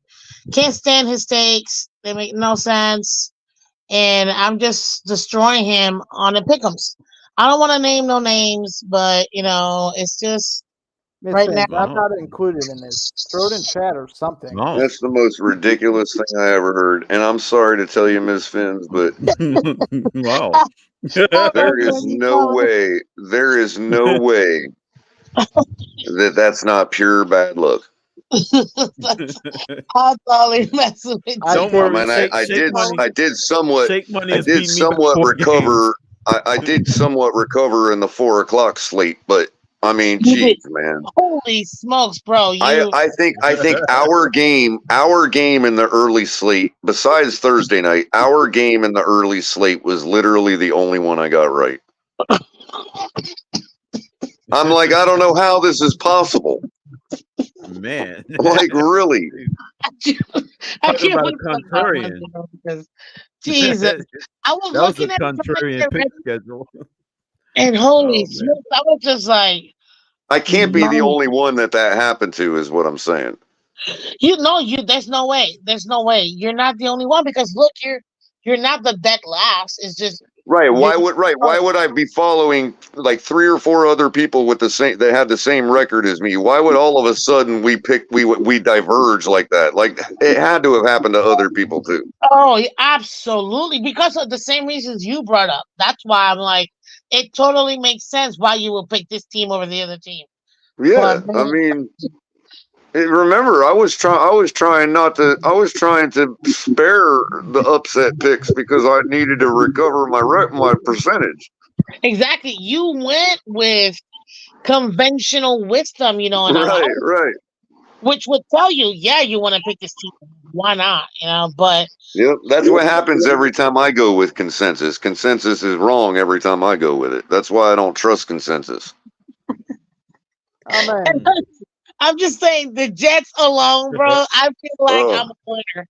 Can't stand his takes. They make no sense. And I'm just destroying him on the pick'ems. I don't want to name no names, but you know, it's just Miss right Fins, now. I'm not included in this. Throw it in chat or something. That's the most ridiculous thing I ever heard. And I'm sorry to tell you, Ms. Fins, but wow. There is no way that's not pure bad luck. I'm totally messing with you. Don't worry. I did somewhat recover. I did somewhat recover in the 4 o'clock slate, but I mean, You geez, did. man. Holy smokes, bro! I think our game in the early slate, besides Thursday night, our game in the early slate was literally the only one I got right. I'm like, I don't know how this is possible. Man. Like, really? I can't about wait a contrarian. because Jesus, I was That was a looking at contrarian pick schedule. and holy smokes, I was just like, I can't be the only one that happened to, is what I'm saying. there's no way. There's no way. You're not the only one because look, you're not the dead last. It's just Right. Why would I be following like 3 or 4 other people with that had the same record as me? Why would all of a sudden we diverge like that? Like, it had to have happened to other people too. Oh, absolutely. Because of the same reasons you brought up. That's why I'm like, it totally makes sense why you would pick this team over the other team. Yeah, I mean, remember, I was trying to spare the upset picks because I needed to recover my percentage. Exactly. You went with conventional wisdom, and right. which would tell you, yeah, you want to pick this team. why not? You know, but Yep, that's what happens every time I go with consensus. Consensus is wrong every time I go with it. That's why I don't trust consensus. I'm just saying the Jets alone, bro. I feel like I'm a winner.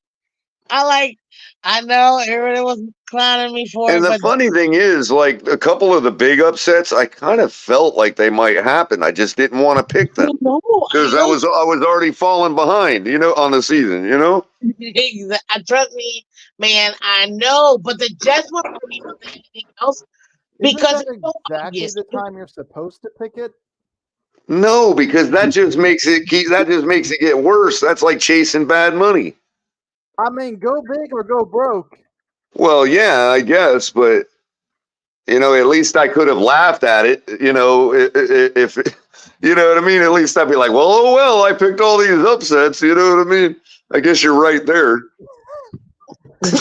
I know everybody was clowning me for And it, the but funny thing is, like a couple of the big upsets, I kind of felt like they might happen. I just didn't want to pick them because I was already falling behind, on the season. trust me, man. I know, but the Jets were for me more than anything else because Isn't that exactly the time you're supposed to pick it? No, because that just makes it get worse. That's like chasing bad money. I mean, go big or go broke. Well, yeah, I guess, but at least I could have laughed at it. If you know what I mean. At least I'd be like, well, oh well, I picked all these upsets. You know what I mean? I guess you're right there.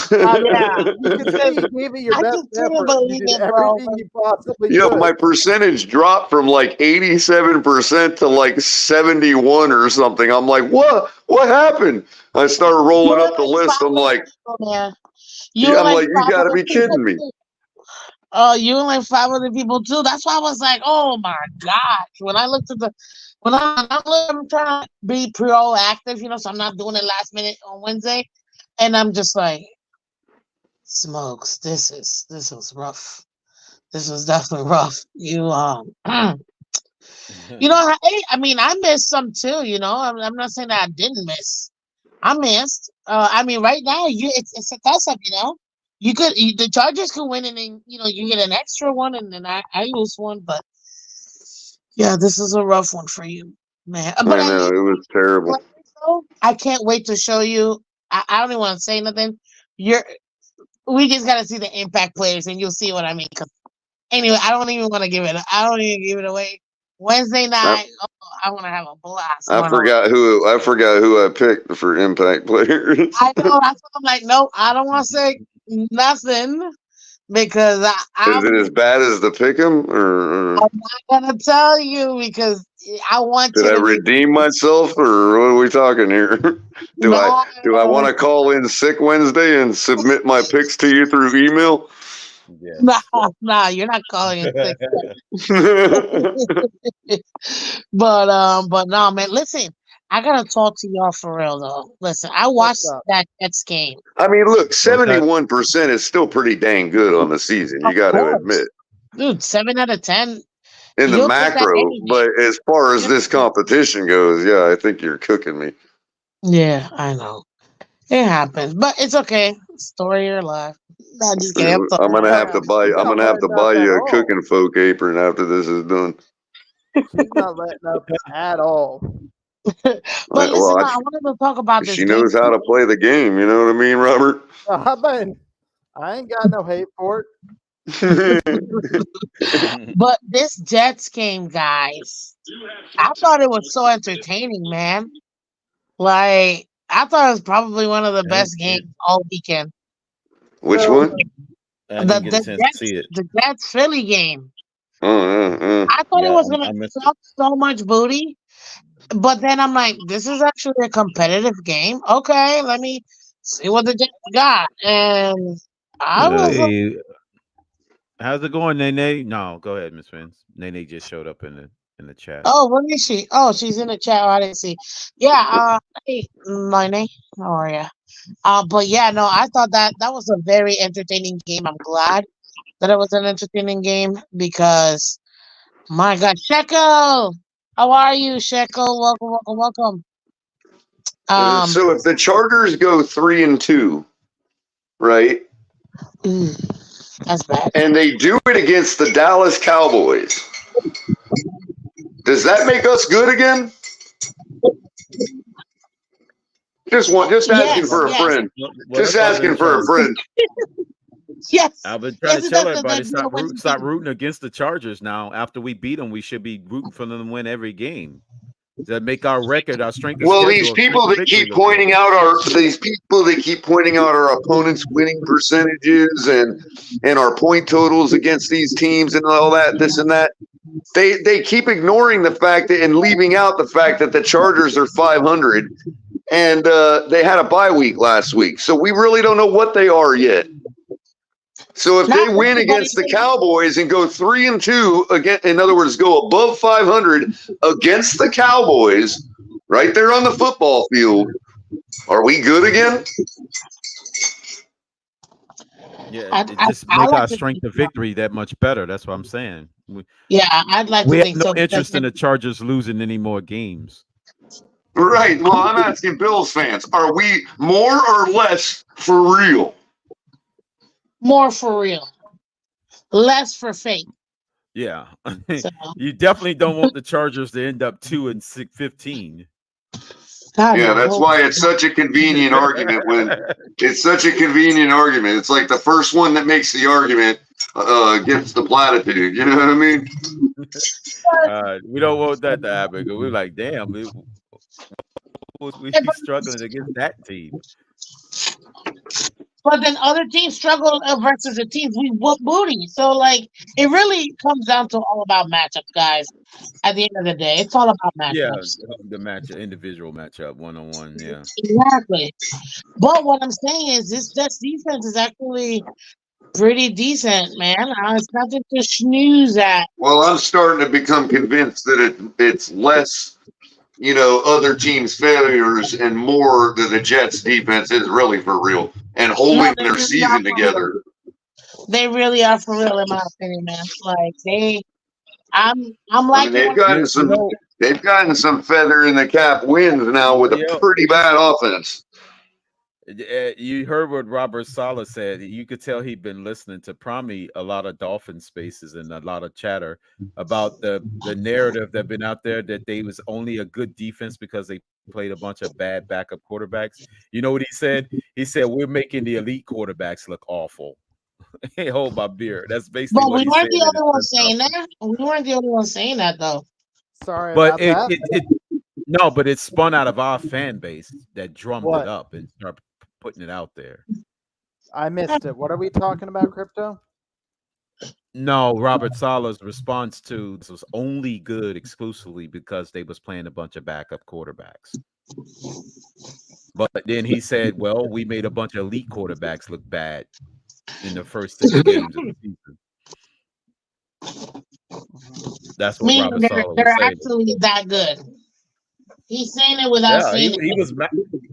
Yeah, you can say you gave it your best effort. You did everything you possibly could. My percentage dropped from like 87% to like 71 or something. I'm like, what? What happened? I started rolling up the list. I'm like, you got to be kidding me. Oh, you and like 5 other people too. That's why I was like, oh my gosh. When I looked at I'm trying to be proactive, so I'm not doing it last minute on Wednesday, and I'm just like, smokes. This was rough. This was definitely rough. I missed some too. I'm not saying that I didn't miss. I missed. Right now it's a toss up. The Chargers could win and then you get an extra one and then I lose one. But yeah, this is a rough one for you, man. But I know it was terrible. I can't wait to show you. I don't even want to say nothing. We just gotta see the impact players and you'll see what I mean. Anyway, I don't even want to give it. I don't even give it away. Wednesday night, I want to have a blast. I forgot who I picked for impact players. I know. That's what I'm like. Nope, I don't want to say nothing because Is it as bad as the pick'em, or I'm not gonna tell you because I want did you I to redeem myself, or what are we talking here? Do I want to call in sick Wednesday and submit my picks to you through email? Nah, you're not calling it sick. But no, man. Listen, I gotta talk to y'all for real though. Listen, I watched that Jets game. I mean, look, 71% is still pretty dang good on the season. You got to admit, dude, 7 out of 10 in the macro. But as far as this competition goes, yeah, I think you're cooking me. Yeah, I know. It happens, but it's okay. Story of your life. No, just kidding. I'm gonna have to buy you a cooking folk apron after this is done. She's not letting up at all. But listen, I wanted to talk about this. She knows how to play the game. You know what I mean, Robert? I ain't got no hate for it. But this Jets game, guys, I thought it was so entertaining, man. Like, I thought it was probably one of the best games all weekend. Which one? The Jets Philly game. I thought it was going to suck so much booty. But then I'm like, this is actually a competitive game. Okay, let me see what the Jets got. And I was how's it going, Nene? No, go ahead, Miss Vince. Nene just showed up in the chat. Oh, where is she? Oh, she's in the chat. I didn't see. Yeah, hey, Nene, how are you? But yeah, no, I thought that was a very entertaining game. I'm glad that it was an entertaining game because, my God, Sheko, how are you, Sheko? Welcome. So if the Chargers go 3-2, right? That's bad. And they do it against the Dallas Cowboys. Does that make us good again? Just asking for a friend. Just asking for a friend. Yes. I've been trying to tell everybody stop rooting against the Chargers now. After we beat them, we should be rooting for them to win every game. That make our record, our strength. Well, these people that keep pointing out our opponents' winning percentages and our point totals against these teams and all that, this and that. They keep ignoring the fact that and leaving out the fact that the Chargers are 500 and they had a bye week last week, so we really don't know what they are yet. So if they win against the Cowboys and go 3-2 again, in other words, go above 500 against the Cowboys, right there on the football field, are we good again? Yeah, it just make our strength of victory that much better. That's what I'm saying. Yeah, I'd like We to have think no so. interest in the Chargers losing any more games. Right. Well, I'm asking Bills fans, are we more or less for real? More for real, less for fake. Yeah, you definitely don't want the Chargers to end up 2-15. Yeah, that's why it's such a convenient argument. When it's such a convenient argument, it's like the first one that makes the argument gets the platitude. You know what I mean? We don't want that to happen because we're like, damn, we struggling against that team. But then other teams struggle versus the teams we whoop booty. So like it really comes down to all about matchups, guys. At the end of the day, it's all about matchups. Yeah, the individual matchup, 1-on-1. Yeah, exactly. But what I'm saying is this defense is actually pretty decent, man. It's nothing to snooze at. Well, I'm starting to become convinced that it's less, other teams' failures and more that the Jets' defense is really for real and holding their season together. They really are for real, in my opinion, man. Like I'm like they've gotten some feather in the cap wins now with a pretty bad offense. You heard what Robert Saleh said. You could tell he'd been listening to probably a lot of Dolphin spaces and a lot of chatter about the narrative that been out there that they was only a good defense because they played a bunch of bad backup quarterbacks. You know what he said? He said, we're making the elite quarterbacks look awful. Hey, hold my beer. That's basically what he said. But we weren't the only ones saying that. We weren't the only ones saying that, though. Sorry But about that. no, but it spun out of our fan base that drummed What? it up and started putting it out there. I missed it. What are we talking about, Crypto? No, Robert Saleh's response to this was only good exclusively because they was playing a bunch of backup quarterbacks. But then he said, well, we made a bunch of elite quarterbacks look bad in the first 6 games of the season. That's what Robert Saleh was they're saying. actually that good. He's saying it without saying he was mad.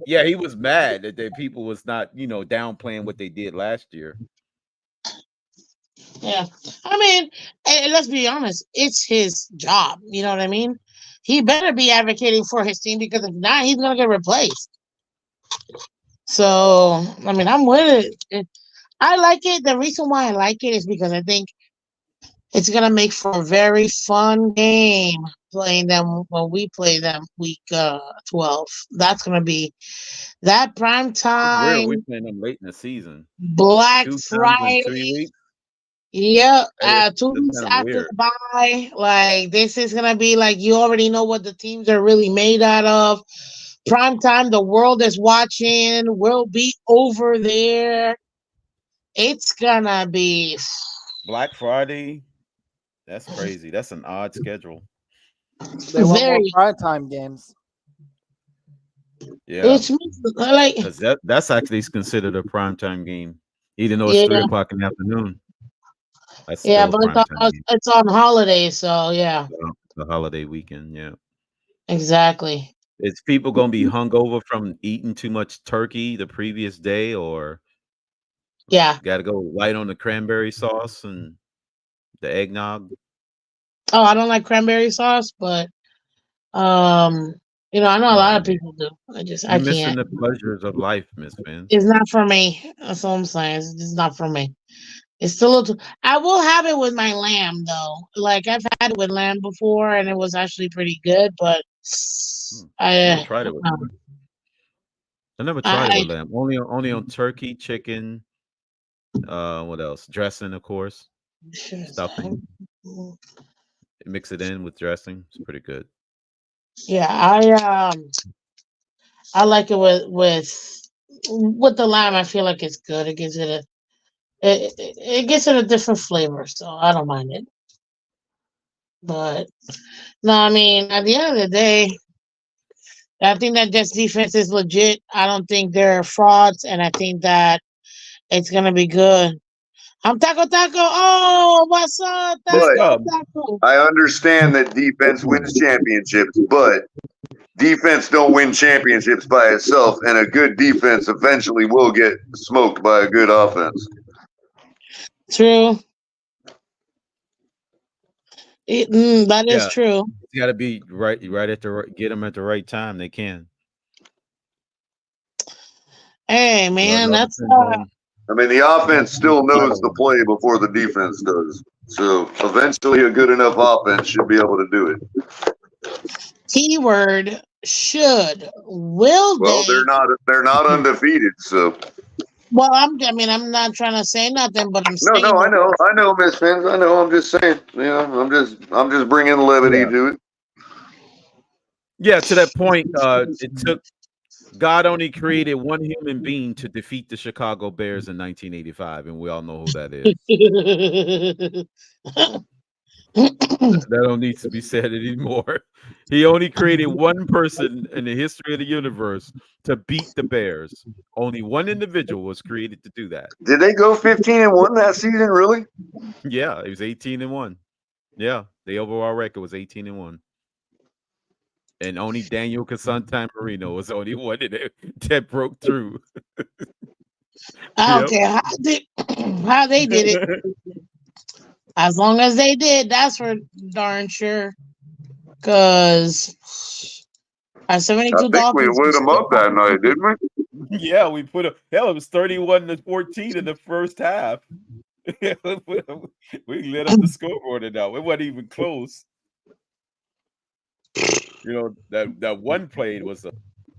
Yeah, he was mad that people was not, downplaying what they did last year. Yeah, I mean, let's be honest. It's his job. You know what I mean? He better be advocating for his team because if not, he's gonna get replaced. So, I mean, I'm with it. I like it. The reason why I like it is because I think it's gonna make for a very fun game playing them when we play them week 12. That's gonna be that prime time. We're playing them late in the season. Black 2 times Friday. in 3 weeks. Yeah, 2 It's weeks kinda after weird. the bye. Like this is gonna be like you already know what the teams are really made out of. Prime time, the world is watching. We'll be over there. It's gonna be Black Friday. That's crazy. That's an odd schedule. They want more very. primetime games. Yeah, It's like because that's actually considered a primetime game, even though it's 3:00 in the afternoon. That's yeah, still a but primetime game. it's on holidays, so yeah, The holiday weekend. Yeah, exactly. is people gonna be hungover from eating too much turkey the previous day, or Yeah. got to go light on the cranberry sauce and the eggnog? Oh, I don't like cranberry sauce, but I know a lot of people do. I You're missing can't. the pleasures of life, Miss Vince. It's not for me. That's all I'm saying. It's just not for me. It's still a little. I will have it with my lamb though. Like I've had it with lamb before, and it was actually pretty good. But I never tried it with lamb. I never tried it with lamb. Only on turkey, chicken. What else? Dressing, of course. Stuffing. Mix it in with dressing. It's pretty good. Yeah, I like it with the lime. I feel like it's good. It gives it gives it a different flavor, so I don't mind it. But no, I mean at the end of the day, I think that Jets defense is legit. I don't think they're frauds, and I think that it's gonna be good. I'm Taco Taco. Oh, my son, But Taco Taco. I understand that defense wins championships, but defense don't win championships by itself, and a good defense eventually will get smoked by a good offense. True. That is true. It's got to be right at the get them at the right time. They can. Hey, man, that's. I mean, the offense still knows the play before the defense does. So eventually, a good enough offense should be able to do it. Keyword should. Will Well, they? they're not undefeated. So. Well, I'm not trying to say nothing, but I'm saying. No, I know, Miss Fins. I know. I'm just saying. You know, I'm just bringing levity to it. Yeah, to that point, it took. God only created one human being to defeat the Chicago Bears in 1985, and we all know who that is. That don't need to be said anymore. He only created one person in the history of the universe to beat the Bears. Only one individual was created to do that. Did they go 15-1 that season? Really? Yeah, it was 18-1. Yeah, the overall record was 18-1. And only Daniel Casante Marino was the only one that broke through. I don't care how they did it. As long as they did, that's for darn sure. Because our 72 I think Dolphins. we lit them up that night, didn't we? Yeah, we put a hell. It was 31-14 in the first half. We lit up the scoreboard now. It wasn't even close. You know, that one play was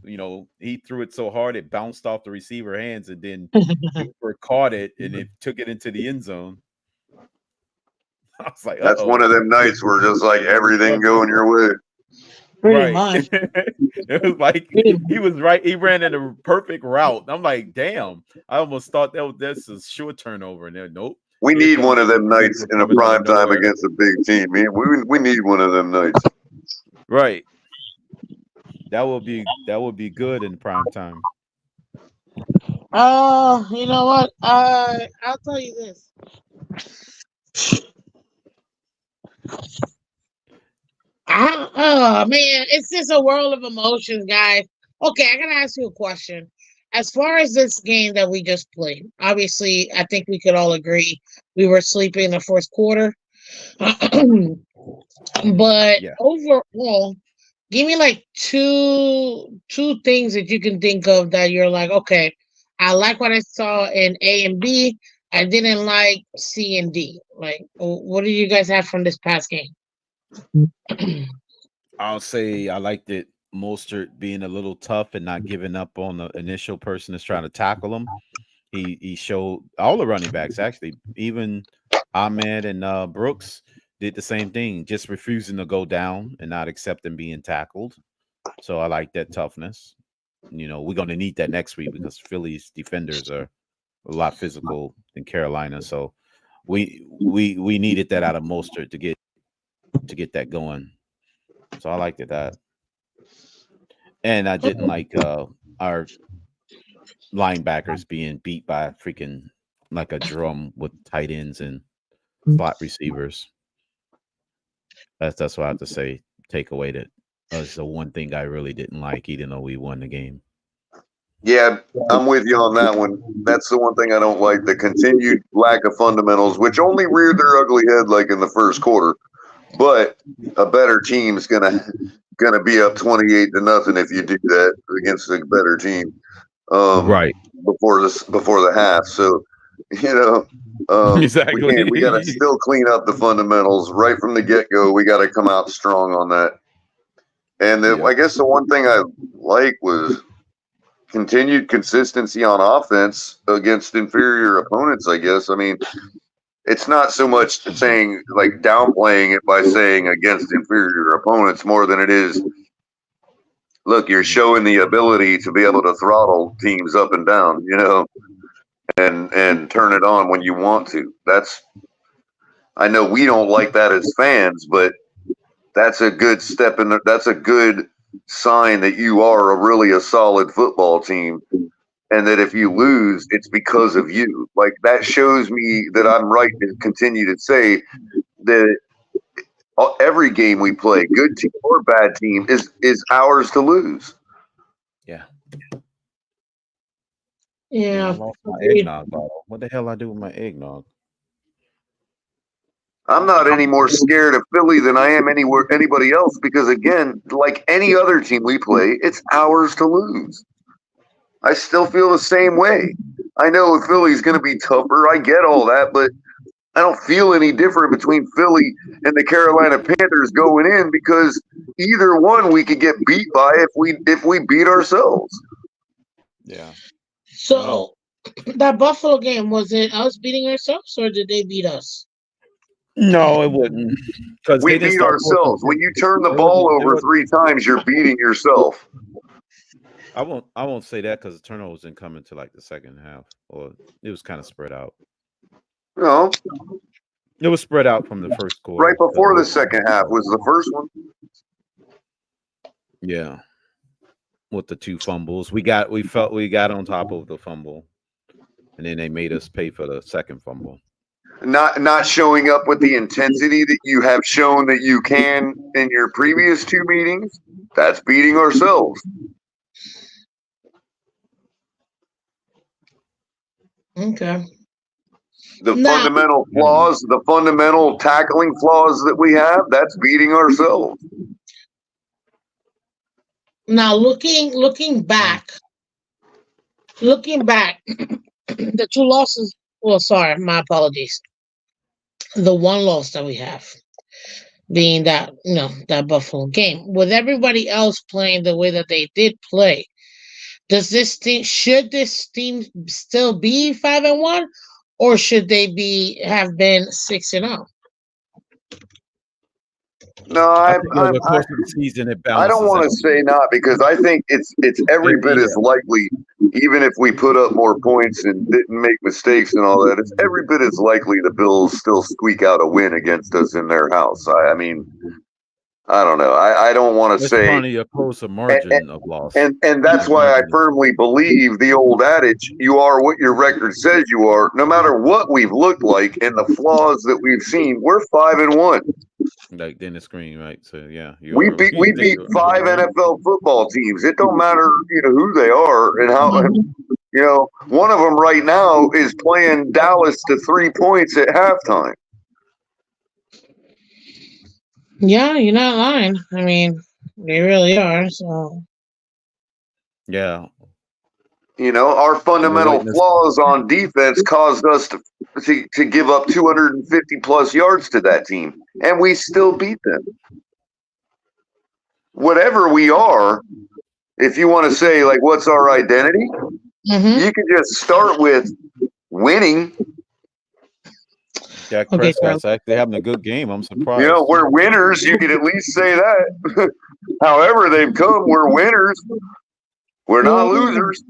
he threw it so hard it bounced off the receiver hands, and then Cooper caught it and it took it into the end zone. I was like, that's one of them nights where just like everything going your way. Pretty much. It was like he was right. He ran in a perfect route. I'm like, damn. I almost thought that's a short turnover. And then nope. We need one of them nights in a prime time against a big team. We need one of them nights. Right. That will be good in prime time. You know what? I'll tell you this. Oh man, it's just a world of emotions, guys. Okay, I gotta ask you a question. As far as this game that we just played, obviously, I think we could all agree we were sleeping in the first quarter. But overall, give me like two things that you can think of that you're like, okay, I like what I saw in A and B. I didn't like C and D. Like, what do you guys have from this past game? I'll say I liked it. Mostert being a little tough and not giving up on the initial person that's trying to tackle him. He showed all the running backs, actually, even Ahmed and Brooks did the same thing, just refusing to go down and not accepting being tackled. So I like that toughness. We're going to need that next week because Philly's defenders are a lot physical than Carolina. So we needed that out of Mostert to get that going. So I liked that. And I didn't like our linebackers being beat by freaking like a drum with tight ends and slot receivers. That's what I have to say. Take away that was the one thing I really didn't like, even though we won the game. Yeah, I'm with you on that one. That's the one thing I don't like, the continued lack of fundamentals, which only reared their ugly head like in the first quarter. But a better team's gonna be up 28-0 if you do that against a better team. Right. Before the half. So, exactly. We got to still clean up the fundamentals right from the get-go. We got to come out strong on that. And I guess the one thing I like was continued consistency on offense against inferior opponents, I guess. I mean, it's not so much saying like downplaying it by saying against inferior opponents more than it is, look, you're showing the ability to be able to throttle teams up and down, and turn it on when you want to. I know we don't like that as fans, but that's a good step that's a good sign that you are really a solid football team, and that if you lose, it's because of you. Like, that shows me that I'm right to continue to say that every game we play, good team or bad team, is ours to lose. Yeah. Yeah. I lost my eggnog bottle. What the hell I do with my eggnog? I'm not any more scared of Philly than I am anybody else, because, again, like any other team we play, it's ours to lose. I still feel the same way. I know Philly's going to be tougher. I get all that, but I don't feel any different between Philly and the Carolina Panthers going in, because either one we could get beat by if we beat ourselves. Yeah. So that Buffalo game, was it us beating ourselves or did they beat us? No, it wouldn't. Because we beat ourselves. When you turn the ball over 3 times, you're beating yourself. I won't say that, because the turnovers didn't come into like the second half, or it was kind of spread out. No, it was spread out from the first quarter. Right before the second half was the first one. Yeah, with the 2 fumbles, we got on top of the fumble, and then they made us pay for the second fumble. Not showing up with the intensity that you have shown that you can in your previous 2 meetings. That's beating ourselves. Okay. The fundamental flaws, the fundamental tackling flaws that we have, that's beating ourselves. Now looking back, the 2 losses. Well, sorry, my apologies. The 1 loss that we have being that that Buffalo game, with everybody else playing the way that they did play, should this team still be 5-1, or should they have been 6-0? No, I think over the course of the season it balances. I don't want to say not, because I think it's every bit as likely, even if we put up more points and didn't make mistakes and all that, it's every bit as likely the Bills still squeak out a win against us in their house. I mean, I don't know. I don't want to say plenty of closer margin of loss. And that's why I firmly believe the old adage, you are what your record says you are. No matter what we've looked like and the flaws that we've seen, we're 5-1. Like Dennis Green, right? So yeah, we beat 5 NFL football teams. It don't matter, who they are and how. One of them right now is playing Dallas to 3 points at halftime. Yeah, you're not lying. I mean, they really are. So yeah. Our fundamental flaws on defense caused us to give up 250 plus yards to that team, and we still beat them. Whatever we are, if you want to say, like, what's our identity, you can just start with winning. Dak Prescott's actually having a good game. I'm surprised. We're winners. You could at least say that. However they've come, we're winners. We're not losers.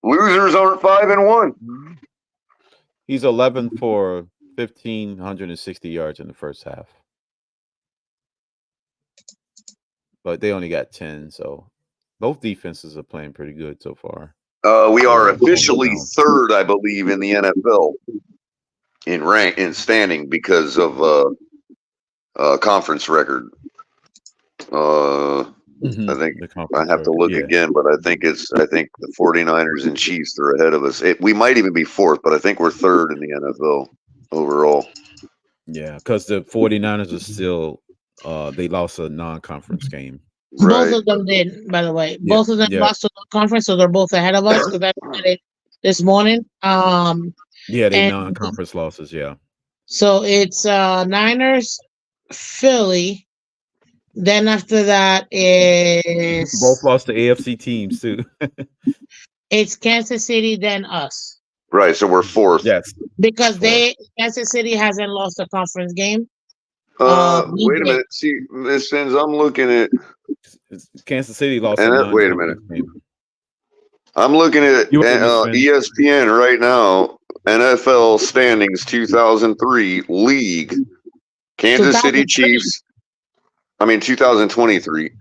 Losers aren't 5-1. He's 11 for 1,560 yards in the first half, but they only got 10. So both defenses are playing pretty good so far. We are officially 3rd, I believe, in the NFL in standing because of conference record. I think I have to look again, but I think the 49ers and Chiefs are ahead of us. We might even be 4th, but I think we're 3rd in the NFL overall. Yeah, because the 49ers are still they lost a non-conference game. Both of them did, by the way. Both of them lost to the conference, so they're both ahead of us, because I looked at it this morning. They non-conference losses, yeah. So it's Niners, Philly. Then after that is both lost to AFC teams too. It's Kansas City, then us. Right, so we're 4th. Yes, because Kansas City hasn't lost a conference game. Wait a minute. See, since I'm looking at Kansas City lost. Wait a minute. I'm looking at ESPN right now. NFL standings 2003 league. Kansas City Chiefs. 2023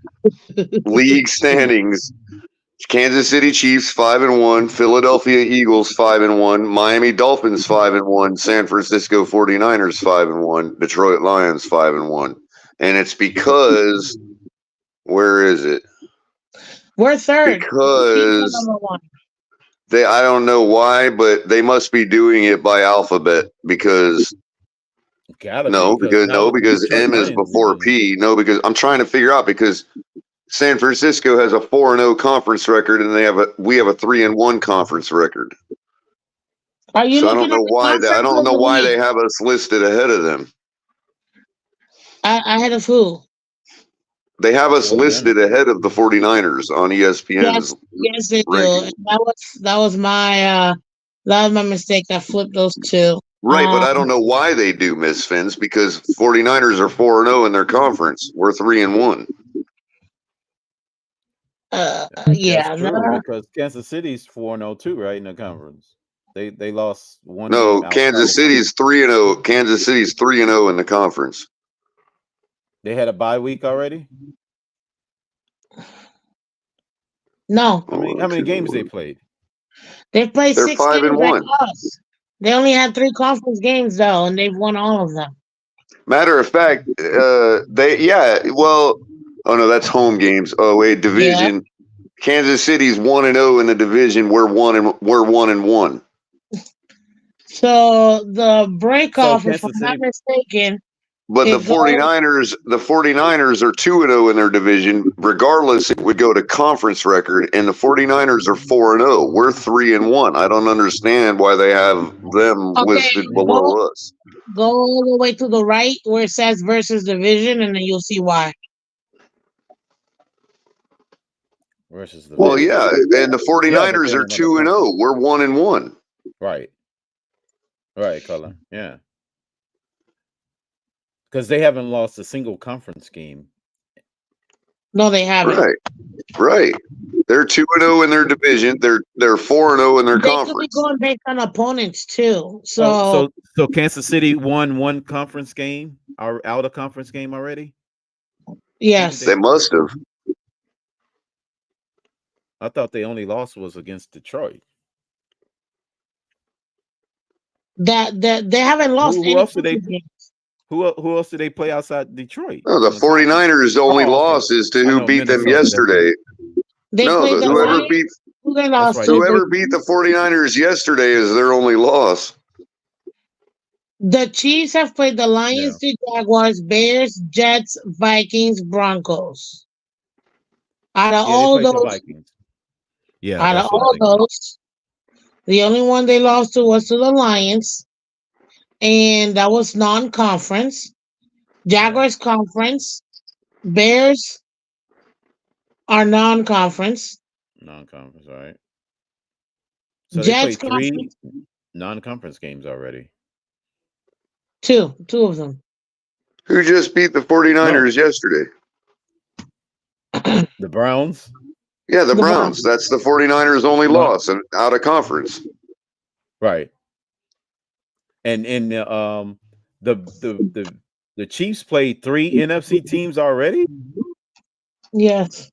league standings. Kansas City Chiefs 5-1, Philadelphia Eagles 5-1, Miami Dolphins 5-1, San Francisco 49ers 5-1, Detroit Lions 5-1. And it's because where is it? We're third. Because Number one. I don't know why, but they must be doing it by alphabet because because M is before P. No, because I'm trying to figure out because San Francisco has a 4-0 conference record, and we have a 3-1 conference record. Are you so I looking don't know at the why conference I don't or know the why league? they have us listed ahead of them. Ahead of who? They have us listed ahead of the 49ers on ESPN's Yes, they do. ranking. That was my mistake. I flipped those two. Right, but I don't know why they do, Miss Fins, because 49ers are 4-0 in their conference. We're 3-1. Yeah, That's true because Kansas City's 4-0 too, right, in the conference. They lost one No, game Kansas City's 3-0. Kansas City's 3-0 in the conference. They had a bye week already? No. How many games they played? They played They're 6 games 5-1. like us. They only had 3 conference games though, and they've won all of them. Matter of fact, oh no, that's home games. Oh wait, division. Yeah. Kansas City's 1-0 in the division. We're 1-1. So the breakoff, if I'm not mistaken. But the 49ers are 2-0 in their division. Regardless, it would go to conference record, and the 49ers are 4-0. We're 3-1. I don't understand why they have them listed below us. Go all the way to the right where it says versus division, and then you'll see why. Versus the well, yeah, and the 49ers are 2-0. We're 1-1. Right. Right, Color. Yeah. Because they haven't lost a single conference game. No, they haven't. Right. They're 2-0 in their division. They're 4-0 in their conference. They could be going based on opponents too. So Kansas City won one conference game, or out of conference game already? Yes. They must have. I thought they only lost was against Detroit. That they haven't lost who any else did they games. Who else did they play outside Detroit? No, the 49ers only loss is to who beat them yesterday. Whoever beat the 49ers yesterday is their only loss. The Chiefs have played the Lions, the Jaguars, Bears, Jets, Vikings, Broncos. Out of all those, out of all those, the only one they lost to was to the Lions, and that was non-conference. Jaguars conference, Bears are non-conference. Non-conference, all right. So Jets they played 3 non-conference games already. Two of them. Who just beat the 49ers yesterday? The Browns? Yeah, the Browns. That's the 49ers' only loss and out of conference. Right. And the Chiefs played 3 NFC teams already? Yes.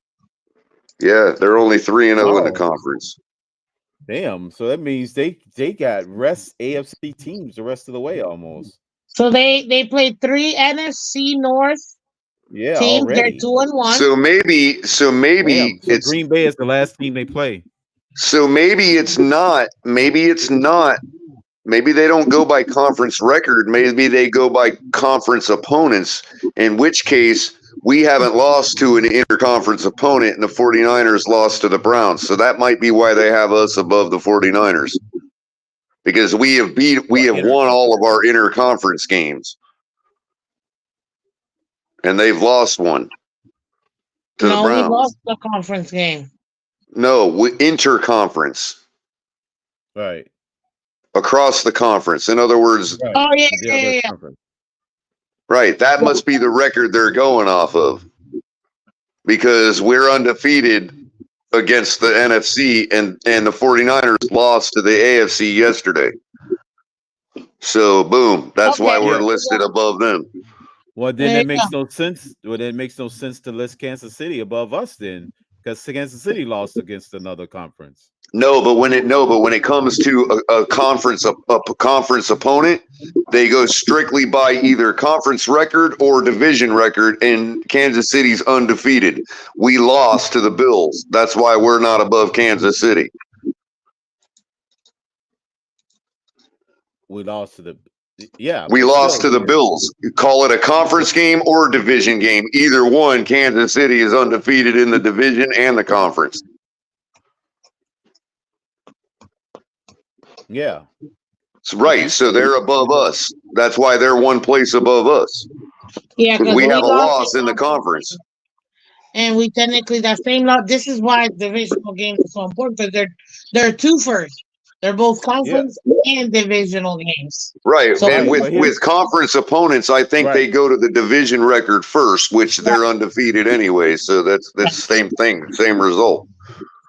Yeah, they're only 3-0 in the conference. Damn. So that means they got rest AFC teams the rest of the way almost. So they played 3 NFC North teams. Already. They're 2-1. So maybe it's Green Bay is the last team they play. So maybe it's not. Maybe they don't go by conference record. Maybe they go by conference opponents, in which case we haven't lost to an interconference opponent and the 49ers lost to the Browns. So that might be why they have us above the 49ers. Because we have won all of our interconference games. And they've lost one to the Browns. We lost the conference game. No, interconference. Right. Across the conference. In other words, yeah. Right. That must be the record they're going off of. Because we're undefeated against the NFC and the 49ers lost to the AFC yesterday. So boom, that's why we're listed above them. Well, then that makes no sense. Well, that makes no sense to list Kansas City above us then, because Kansas City lost against another conference. No, but when it comes to a conference conference opponent, they go strictly by either conference record or division record, and Kansas City's undefeated. We lost to the Bills. That's why we're not above Kansas City. We lost to the We lost to the Bills. You call it a conference game or a division game. Either one, Kansas City is undefeated in the division and the conference. Yeah. Right. So they're above us. That's why they're one place above us. Yeah, Because we have a lost loss in the conference. and we technically that same lot. This is why divisional games are so important because they're two first. They're both conference and divisional games. Right. So And with conference opponents, I think they go to the division record first, which they're undefeated anyway. So that's the same thing, same result.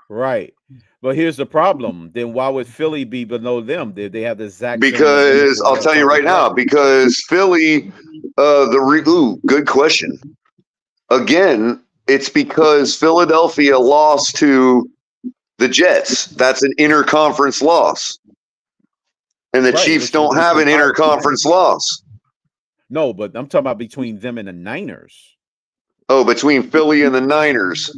Right. But here's the problem. Then why would Philly be below them? Did they have the exact same Because I'll tell you right now, because Philly, good question. Again, it's because Philadelphia lost to the Jets. That's an interconference loss. And the Chiefs don't have an interconference loss. No, but I'm talking about between them and the Niners. Oh, between Philly and the Niners.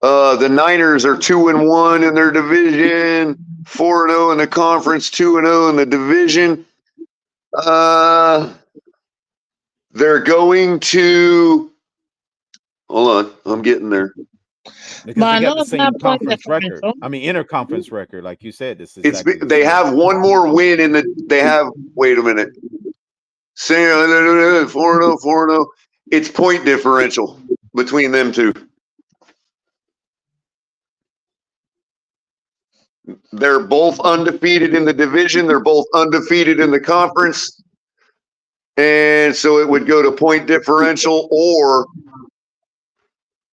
The Niners are 2-1 in their division, 4-0 in the conference, 2-0 in the division. They're going to. Hold on, I'm getting there. Because they got the same conference record. I mean, interconference record, like you said. This is They have one more win in the. They have. Wait a minute. 4-0, 4-0. It's point differential between them two. They're both undefeated in the division. They're both undefeated in the conference. And so it would go to point differential or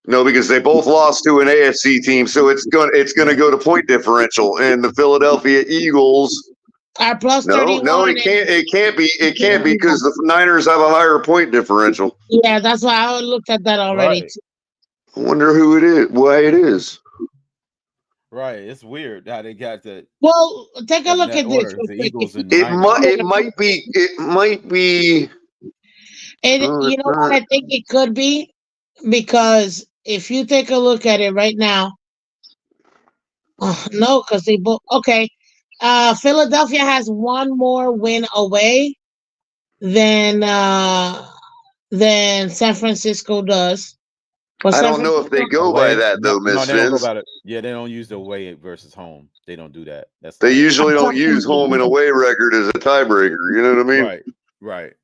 no, because they both lost to an AFC team. So it's going to go to point differential. And the Philadelphia Eagles are plus 31. No, it can't be because the Niners have a higher point differential. Yeah, that's why I looked at that already. Right. I wonder who it is, why it is. Right, it's weird how they got that. Well, take a look at this. The Eagles and It might be. You know what I think it could be? Because if you take a look at it right now, no, because they both Philadelphia has one more win away than San Francisco does. I don't know if they go by that though, Miss they don't go Vince. by it. Yeah, they don't use the away versus home. They don't do that. They usually don't use home and away record as a tiebreaker. You know what I mean? Right.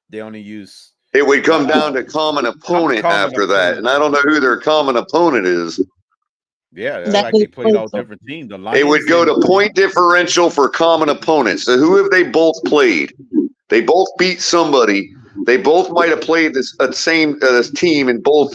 They only use. It would come down to common opponent after that, and I don't know who their common opponent is. Yeah, that's like they played all different teams. It would go to point differential for common opponents. So who have they both played? They both beat somebody. They both might have played this same team and both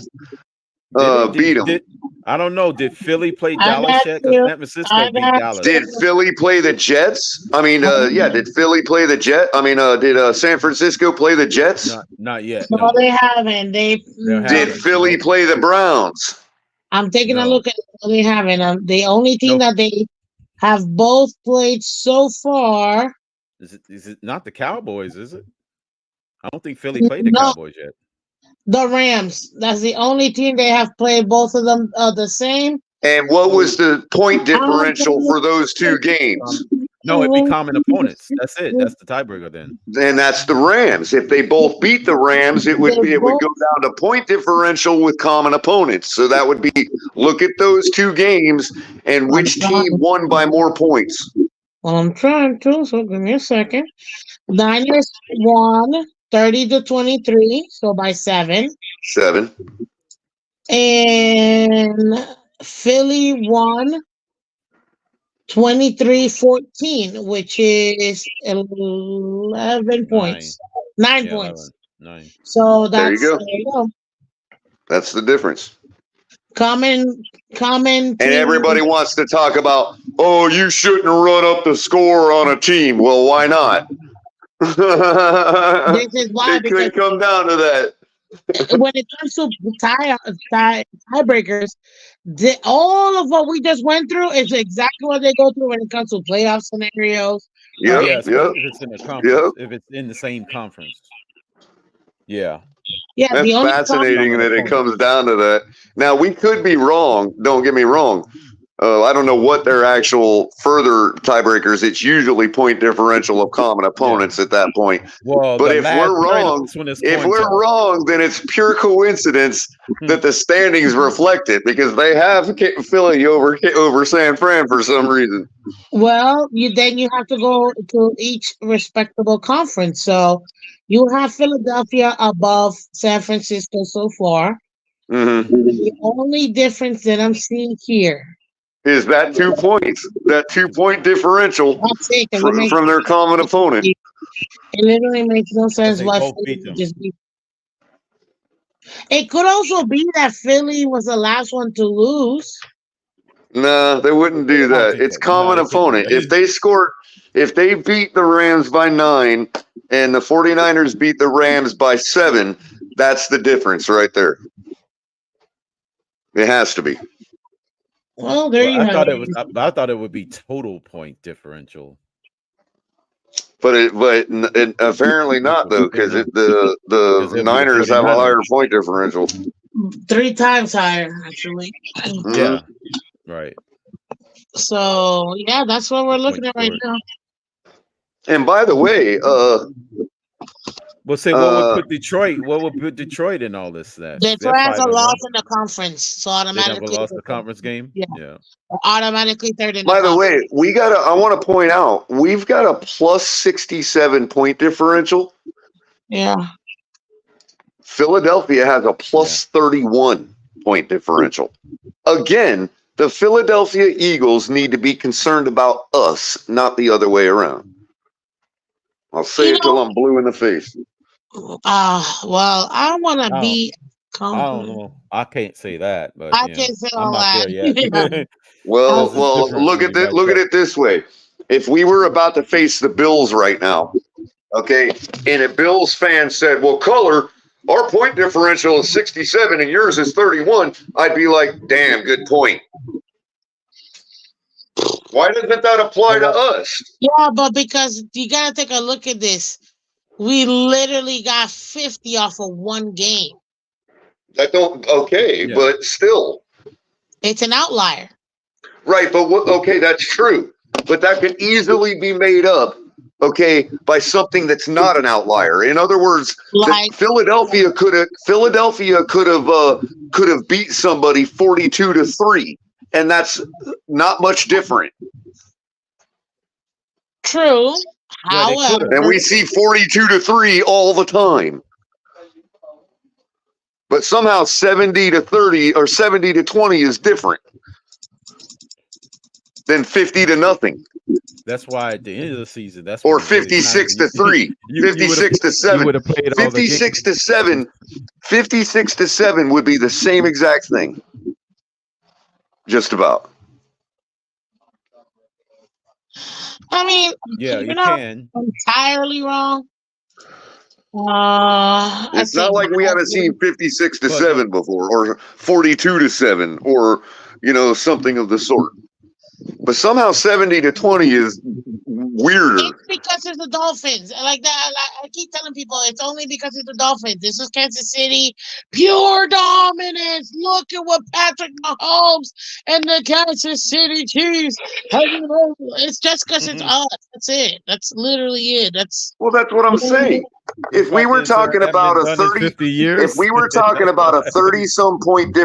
beat them. I don't know. Did Philly play Dallas yet? Because San Francisco beat Dallas. Did Philly play the Jets? I mean, did Philly play the Jet? I mean, did San Francisco play the Jets? Not yet. No, they haven't. Did Philly play the Browns? I'm taking a look at it. No, they haven't. The only team that they have both played so far. Is it not the Cowboys? Is it? I don't think Philly played the Cowboys yet. The Rams. That's the only team they have played. Both of them are the same. And what was the point differential for those two games? No, it'd be common opponents. That's it. That's the tiebreaker then. Then that's the Rams. If they both beat the Rams, it would go down to point differential with common opponents. So that would be look at those two games and which team won by more points. Well, I'm trying to, so give me a second. Niners won 30-23, so by 7. 7. And Philly won 23-14, which is 11 points. 9 points. 9. So There that's you go. That's the difference. Common. And everybody wants to talk about, oh, you shouldn't run up the score on a team. Well, why not? This is why, It because could come down to that. when it comes to tiebreakers, all of what we just went through is exactly what they go through when it comes to playoff scenarios. Yep, Yeah, yep, especially if it's in a conference. yep. If it's in the same conference. Yeah. Yeah, That's the only fascinating Common that it opponent. comes down to that. Now, we could be wrong. Don't get me wrong. I don't know what their actual further tiebreakers. It's usually point differential of common opponents at that point. Well, But the if last we're wrong, one is if coin we're toss. wrong, then it's pure coincidence that the standings reflect it because they have Philly over San Fran for some reason. Well, then you have to go to each respectable conference. So you have Philadelphia above San Francisco so far. Mm-hmm. The only difference that I'm seeing here Is that 2 points, that 2-point differential from their common opponent. It literally makes no sense they why both Philly beat would them. just beat. It could also be that Philly was the last one to lose. No, they wouldn't do that. It's common opponent. If they beat the Rams by 9 and the 49ers beat the Rams by 7, that's the difference right there. It has to be. Well, there you I have thought it. I thought it would be total point differential. But apparently not though, because the it'd be the Niners have a 49ers. higher point differential. 3 times higher, actually. Yeah, right. So yeah, that's what we're looking at right now. And by the way, Well, say what would put Detroit? What would put Detroit in all this? Detroit has a loss in the conference, so They never automatically lost the conference game. Yeah. Automatically third in the by the conference. way, I want to point out, we've got a plus 67 point differential. Yeah. Philadelphia has a plus 31 point differential. Again, the Philadelphia Eagles need to be concerned about us, not the other way around. I'll say it till I'm blue in the face. Well, I want to be. I don't know. I can't say that, but I can't say I'm all not that. there yet. Well, Because it's different look when at you it. Look at it this way: if we were about to face the Bills right now, okay, and a Bills fan said, "Well, Color, our point differential is 67 and yours is 31," I'd be like, "Damn, good point." Why doesn't that apply to us? Yeah, but because you gotta take a look at this. We literally got 50 off of one game. That don't but still, it's an outlier. Right, but okay, that's true. But that can easily be made up, okay, by something that's not an outlier. In other words, Philadelphia could have beat somebody 42-3, and that's not much different. True. However, and we see 42-3 all the time. But somehow 70-30 or 70-20 is different than 50-0. That's why at the end of the season, that's or 56-3, 56-7, 56-7, 56-7 would be the same exact thing. Just about. I mean, yeah, you're not entirely wrong. It's not like we haven't seen 56-7 before, or 42-7, or something of the sort. But somehow 70-20 is weirder. It's because it's the Dolphins. Like that, I keep telling people it's only because it's the Dolphins. This is Kansas City, pure dominance. Look at what Patrick Mahomes and the Kansas City Chiefs have been over. It's just because it's us. That's it. That's literally it. That's what I'm saying. If we were talking about a 30 years, if we were talking about a 30-some point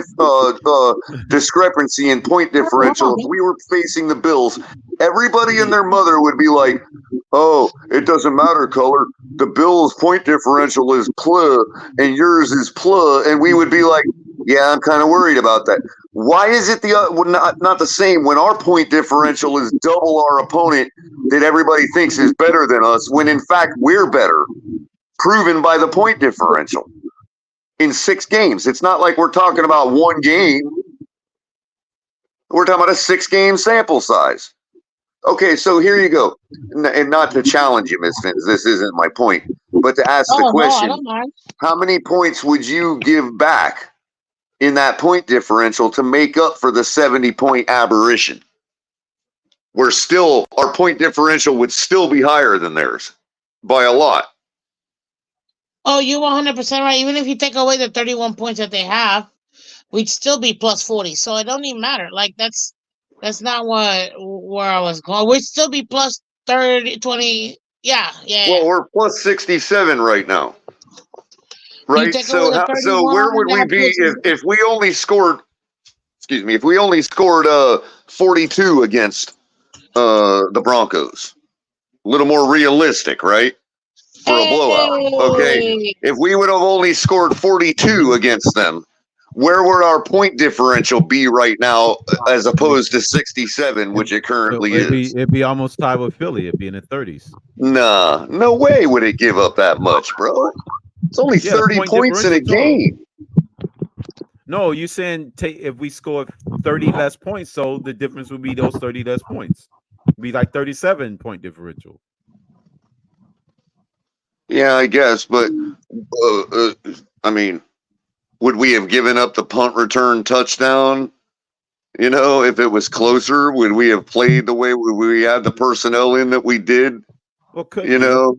discrepancy in point differential, if we were facing the Bills, everybody and their mother would be like, "Oh, it doesn't matter, Color. The Bills' point differential is PLA and yours is PLA," and we would be like, "Yeah, I'm kind of worried about that." Why is it not the same when our point differential is double our opponent that everybody thinks is better than us, when in fact we're better? Proven by the point differential in 6 games. It's not like we're talking about one game. We're talking about a 6-game sample size. Okay, so here you go. And not to challenge you, Miss Fins, this isn't my point, but to ask the Oh no, I question, don't mind. how many points would you give back in that point differential to make up for the 70-point aberration? We're still, our point differential would still be higher than theirs by a lot. Oh, you're 100% right. Even if you take away the 31 points that they have, we'd still be plus 40. So it don't even matter. Like that's not where I was going. We'd still be plus 30, 20. Yeah. Well, we're plus 67 right now. You Right? take away the So where 31, would we that be puts us- if we only scored, excuse me, if we only scored 42 against the Broncos? A little more realistic, right? For a blowout. Okay. If we would have only scored 42 against them, where would our point differential be right now as opposed to 67, which it currently is? It'd be almost tied with Philly. It'd be in the 30s. Nah, no way would it give up that much, bro. It's only Yeah, the 30 point points in a differential total. game. No, you saying if we score 30 less points, so the difference would be those 30 less points. It'd be like 37 point differential. Yeah, I guess, but I mean, would we have given up the punt return touchdown? You know, if it was closer, would we have played the way we had the personnel in that we did? Well, could you know,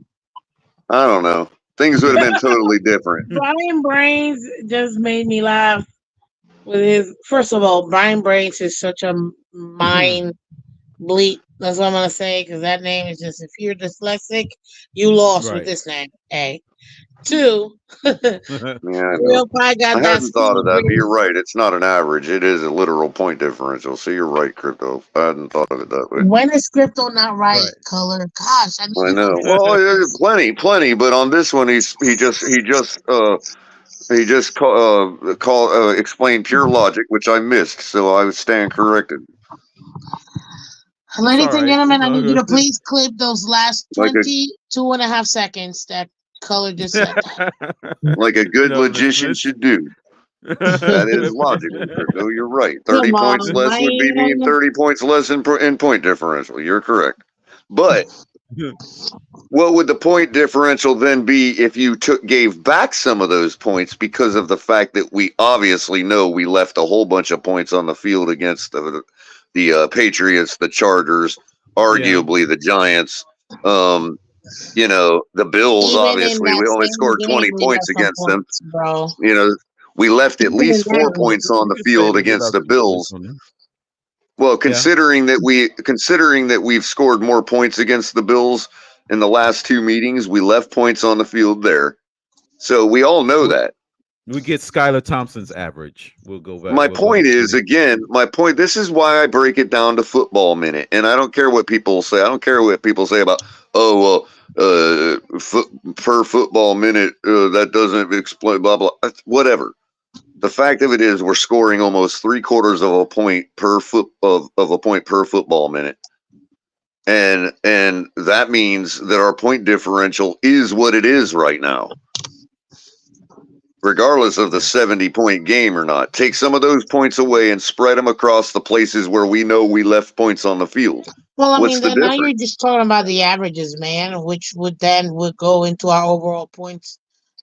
I don't know. Things would have been totally different. Brian Brains just made me laugh with his. First of all, Brian Brains is such a mind bleep. That's what I'm gonna say because that name is just. If you're dyslexic, you lost with Right. this name. A. Two. Yeah, I know. Real Pie got I that hadn't thought of that, but Steve you're right. It's not an average. It is a literal point differential. So you're right, Crypto. I hadn't thought of it that way. When is crypto not right, Color? Gosh, I I know. Well, there's plenty, but on this one, he explained pure logic, which I missed, so I would stand corrected. Ladies all and right. gentlemen, It's I all need you to good. please clip those last Like a- 22.5 seconds that Color just said. Like a good No, magician Miss- should do. That is logical, Crypto. You're right. 30 Come points on, less would mean man. 30 points less in point differential. You're correct. But what would the point differential then be if you gave back some of those points because of the fact that we obviously know we left a whole bunch of points on the field against the Patriots, the Chargers, arguably the Giants, you know, the Bills, Even in obviously. that We only same scored game, 20 we points left some against them. points, bro. You know, we left at Even least in 4 that points on the You could say field we did against have the some points Bills. on them. Well, considering that we've scored more points against the Bills in the last two meetings, we left points on the field there. So we all know that. We get Skylar Thompson's average. We'll go back. My we'll go point to is, 20. again, this is why I break it down to football minute. And I don't care what people say. I don't care what people say about, per football minute, that doesn't explain, blah, blah, whatever. The fact of it is we're scoring almost 3/4 of a point per football minute. And that means that our point differential is what it is right now. Regardless of the 70-point game or not. Take some of those points away and spread them across the places where we know we left points on the field. Well, I What's mean, the then now difference? you're just talking about the averages, man, which would go into our overall points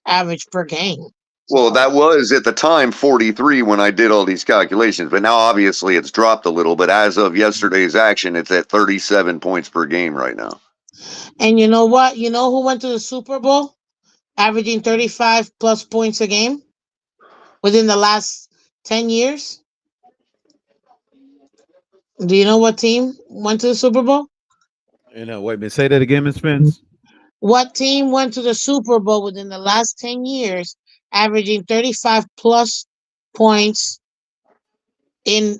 average per game. Well, that was at the time 43 when I did all these calculations, but now obviously it's dropped a little. But as of yesterday's action, it's at 37 points per game right now. And you know what? You know who went to the Super Bowl, averaging 35 plus points a game within the last 10 years? Do you know what team went to the Super Bowl? You know, wait a minute. Say that again, Ms. Spence. What team went to the Super Bowl within the last 10 years, averaging 35 plus points in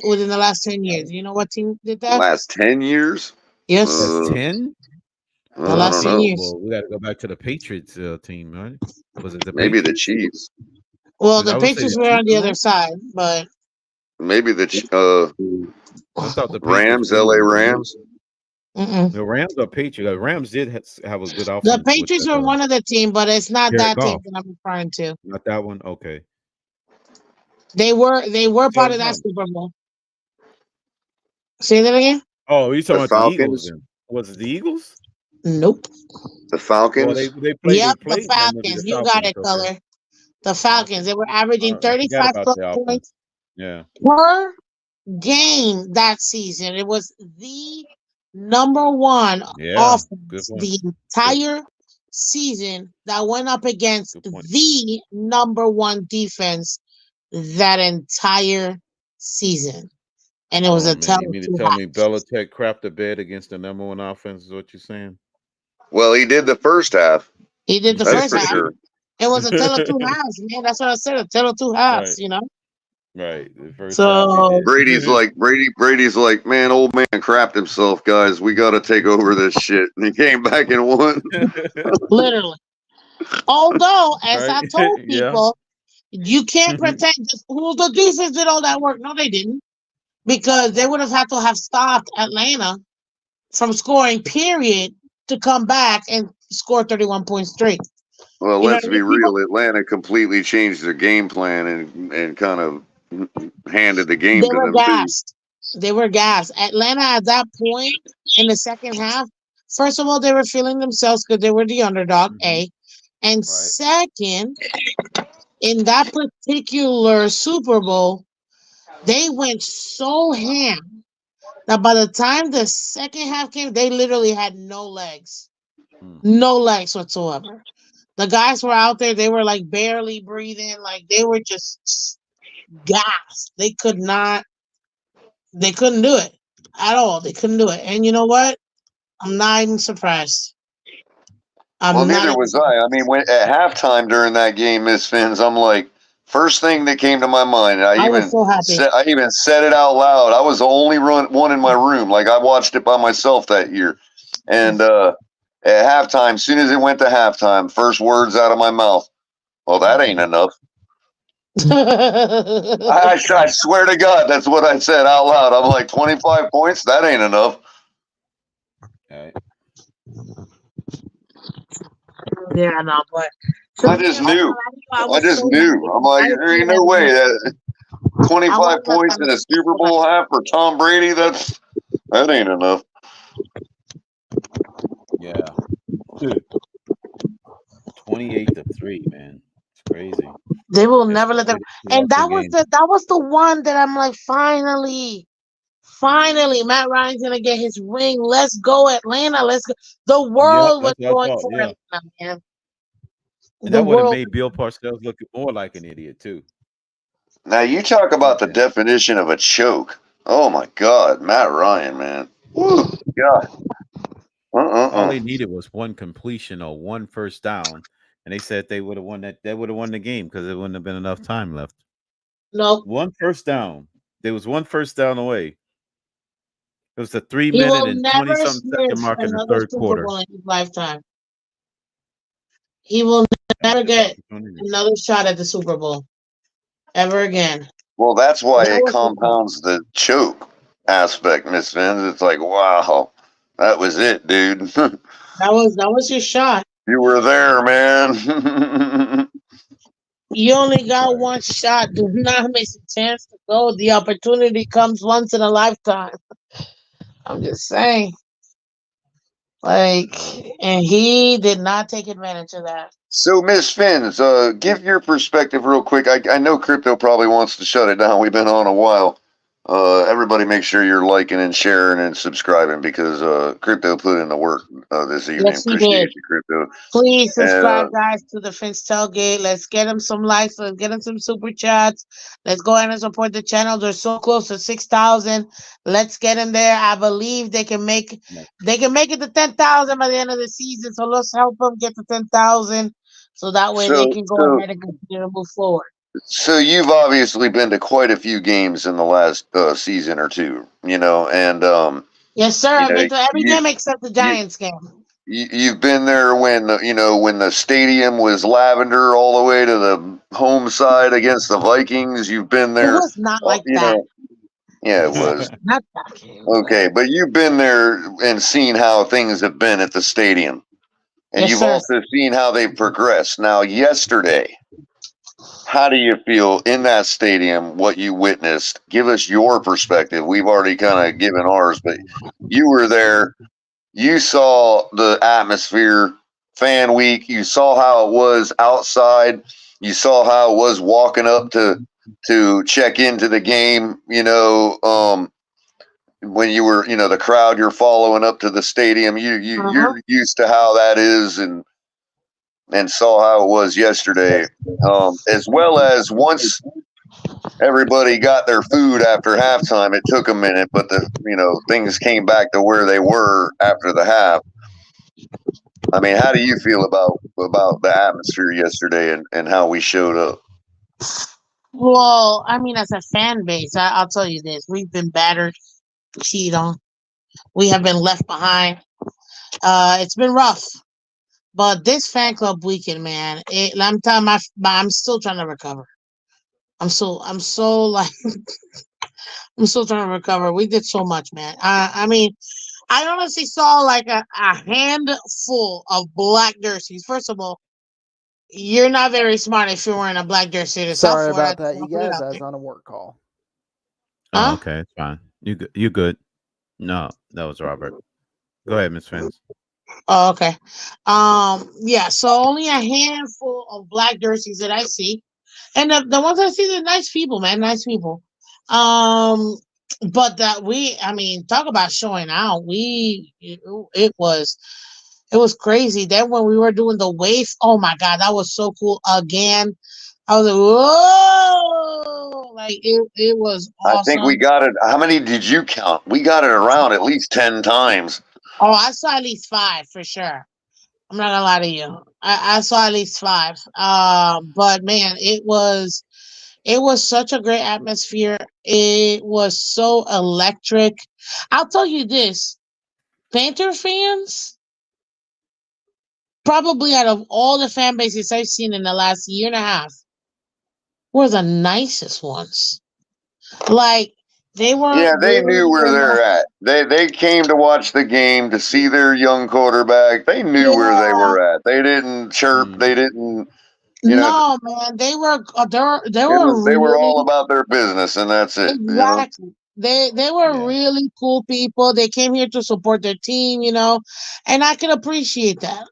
within the last 10 years? You know what team did that? Last 10 years? Yes. That's 10? The last 10 years. Well, we got to go back to the Patriots team, right? Was it the Maybe the Patriots? Chiefs. Well, I the would say Patriots the were on the Chiefs, other side, but Maybe the I thought the Rams, Patriots were LA the Rams. The Rams are Patriots. The Rams did have a good offense. the Patriots with, were one of the team, but it's not Jared that team Goff. that I'm referring to. Not that one. Okay. They were part of that Goff. Super Bowl. Say that again. Oh, you talking The about the Eagles? Falcons. Then was it the Eagles? Nope. The Well, Falcons. they Yep, the played them to be Falcons. the You got Falcons. it, Okay, Color. The Falcons. They were averaging I forgot 35 about plus the offense. points Yeah. per game that season. It was the number one Yeah. Good offense one. the entire season that went up against Good point. the number one defense that entire season. And it was Oh a man, tell you of mean to two tell me halves. Belichick crapped the bed against the number one offense? Is what you're saying? Well, he did the first half. He did the That's first for half. sure. It was a tell of two halves, man. That's what I said, a tell of two halves, Right. you know? Right. The first half he So did. Brady's like, man, old man crapped himself, guys. We got to take over this shit. And he came back and won. literally. Although, as I Right. told Yeah. people, you can't pretend just who the defense did all that work. No, they didn't. Because they would have had to have stopped Atlanta from scoring, period, to come back and score 31 points straight. Well, You know let's what I be mean? People, real. Atlanta completely changed their game plan and kind of handed the game they to were them too. gassed. They were gassed. Atlanta at that point in the second half, first of all, they were feeling themselves because they were the underdog, A. And second, in that particular Super Bowl, they went so ham that by the time the second half came, they literally had no legs. No legs whatsoever. The guys were out there, they were like barely breathing, like they were just gassed. They couldn't do it at all. They couldn't do it. And you know what? I'm not even surprised. Well, I'm not neither even was I. I mean, at halftime during that game, Miss Fins, I'm like, first thing that came to my mind. I was so happy. I even said it out loud. I was the only one in my room. Like I watched it by myself that year, and at halftime, as soon as it went to halftime, first words out of my mouth. Well, that ain't enough. I swear to God, that's what I said out loud. I'm like, 25 points? That ain't enough. Right. Yeah, no, but I just knew. I just knew. I'm like, there ain't no way that 25 points in a Super Bowl half for Tom Brady. That ain't enough. Yeah. Dude. 28-3, man. It's crazy. They will never let them. And That was that was the one that I'm like, finally, Matt Ryan's gonna get his ring. Let's go, Atlanta. Let's go. The world was that's what I going thought. for Yeah. Atlanta, man. And that would have made Bill Parcells look more like an idiot too. Now you talk about the definition of a choke. Oh my God, Matt Ryan, man. Woo, God. All they needed was one completion or one first down, and they said they would have won that. They would have won the game because there wouldn't have been enough time left. No, one first down. There was one first down away. It was the 3 he minute will and never 20-something second sniff mark in the another third Super quarter. Bowl in his lifetime. He will never get another shot at the Super Bowl ever again. Well, that's why That it was the compounds the choke aspect, Miss Vince. It's like, wow, that was it, dude. that was your shot. You were there, man. You only got one shot. Do not miss a chance to go. The opportunity comes once in a lifetime. I'm just saying. Like, and he did not take advantage of that. So, Miss Fins, give your perspective real quick. I know Crypto probably wants to shut it down. We've been on a while. Everybody make sure you're liking and sharing and subscribing because Crypto put in the work this evening. Yes, he Appreciate did. you, Crypto. Please subscribe, And, guys, to the Finch Tailgate. Let's get him some likes. Let's get him some super chats. Let's go ahead and support the channel. They're so close to 6,000. Let's get in there. I believe they can make it to 10,000 by the end of the season. So let's help them get to 10,000, so that way they can go ahead and continue to move forward. So you've obviously been to quite a few games in the last season or two, and Yes, sir. I've been to every game except the Giants game. You've been there when when the stadium was lavender all the way to the home side against the Vikings. You've been there. It was not like that. Yeah, it was. Not that game. Okay, but you've been there and seen how things have been at the stadium. And Yes, you've sir. also seen how they've progressed. Now, yesterday, how do you feel in that stadium, what you witnessed? Give us your perspective. We've already kind of given ours, but you were there. You saw the atmosphere, fan week. You saw how it was outside. You saw how it was walking up to check into the game, when you were, the crowd you're following up to the stadium. You're used to how that is, and saw how it was yesterday, as well as once everybody got their food after halftime. It took a minute, but things came back to where they were after the half. I mean, how do you feel about the atmosphere yesterday and how we showed up? Well, I mean, as a fan base, I'll tell you this: we've been battered, cheated on. We have been left behind. It's been rough. But this fan club weekend, man, I'm telling I'm still trying to recover. I'm so like I'm still trying to recover. We did so much, man. I mean, I honestly saw like a handful of black jerseys. First of all, you're not very smart if you're wearing a black jersey to South Sorry Florida. about that, you I'll put it guys. out I was there. on a work call. Oh, okay, it's fine. You good? No, that was Robert. Go ahead, Miss Fins. Oh, okay. Yeah, so only a handful of black jerseys that I see. And the ones I see, they're nice people, man. Nice people. But I mean, talk about showing out. It was crazy. Then when we were doing the wave, oh my God, that was so cool. Again, I was like, whoa! Like it was I think we awesome. got it. How many did you count? We got it around at least 10 times. Oh, I saw at least 5 for sure. I'm not gonna lie to you. I saw at least 5. But man, it was such a great atmosphere. It was so electric. I'll tell you this: Panther fans, probably out of all the fan bases I've seen in the last year and a half, were the nicest ones. Like they Yeah, weren't they knew where rude. they're at. They came to watch the game to see their young quarterback. They knew where they Yeah. were at. They didn't chirp. They didn't. No, man, they were They were really all about their business, and that's it. exactly. They were really cool people. They came here to support their team, and I can appreciate that.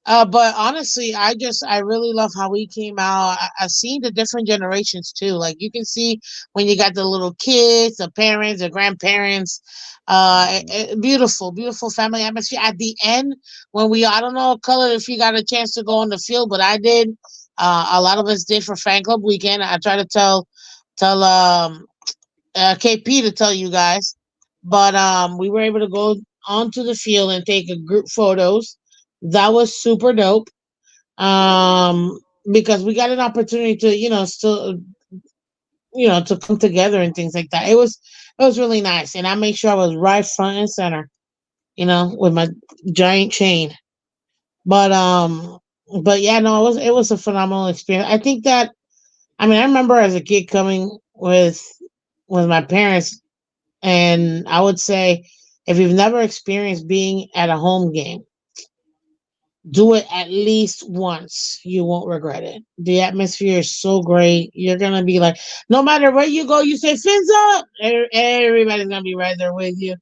But honestly, I really love how we came out. I seen the different generations too. Like you can see when you got the little kids, the parents, the grandparents. Beautiful, beautiful family atmosphere. At the end, when I don't know, Color, if you got a chance to go on the field, but I did. A lot of us did for fan club weekend. I try to tell KP to tell you guys, but we were able to go onto the field and take a group photos. That was super dope. Because we got an opportunity to, still, to come together and things like that. It was really nice, and I made sure I was right front and center, with my giant chain. But yeah, no, it was a phenomenal experience. I think that, I mean, I remember as a kid coming with my parents, and I would say, if you've never experienced being at a home game, do it at least once. You won't regret it. The atmosphere is so great. You're gonna be like, no matter where you go, you say "Fins up." Everybody's gonna be right there with you.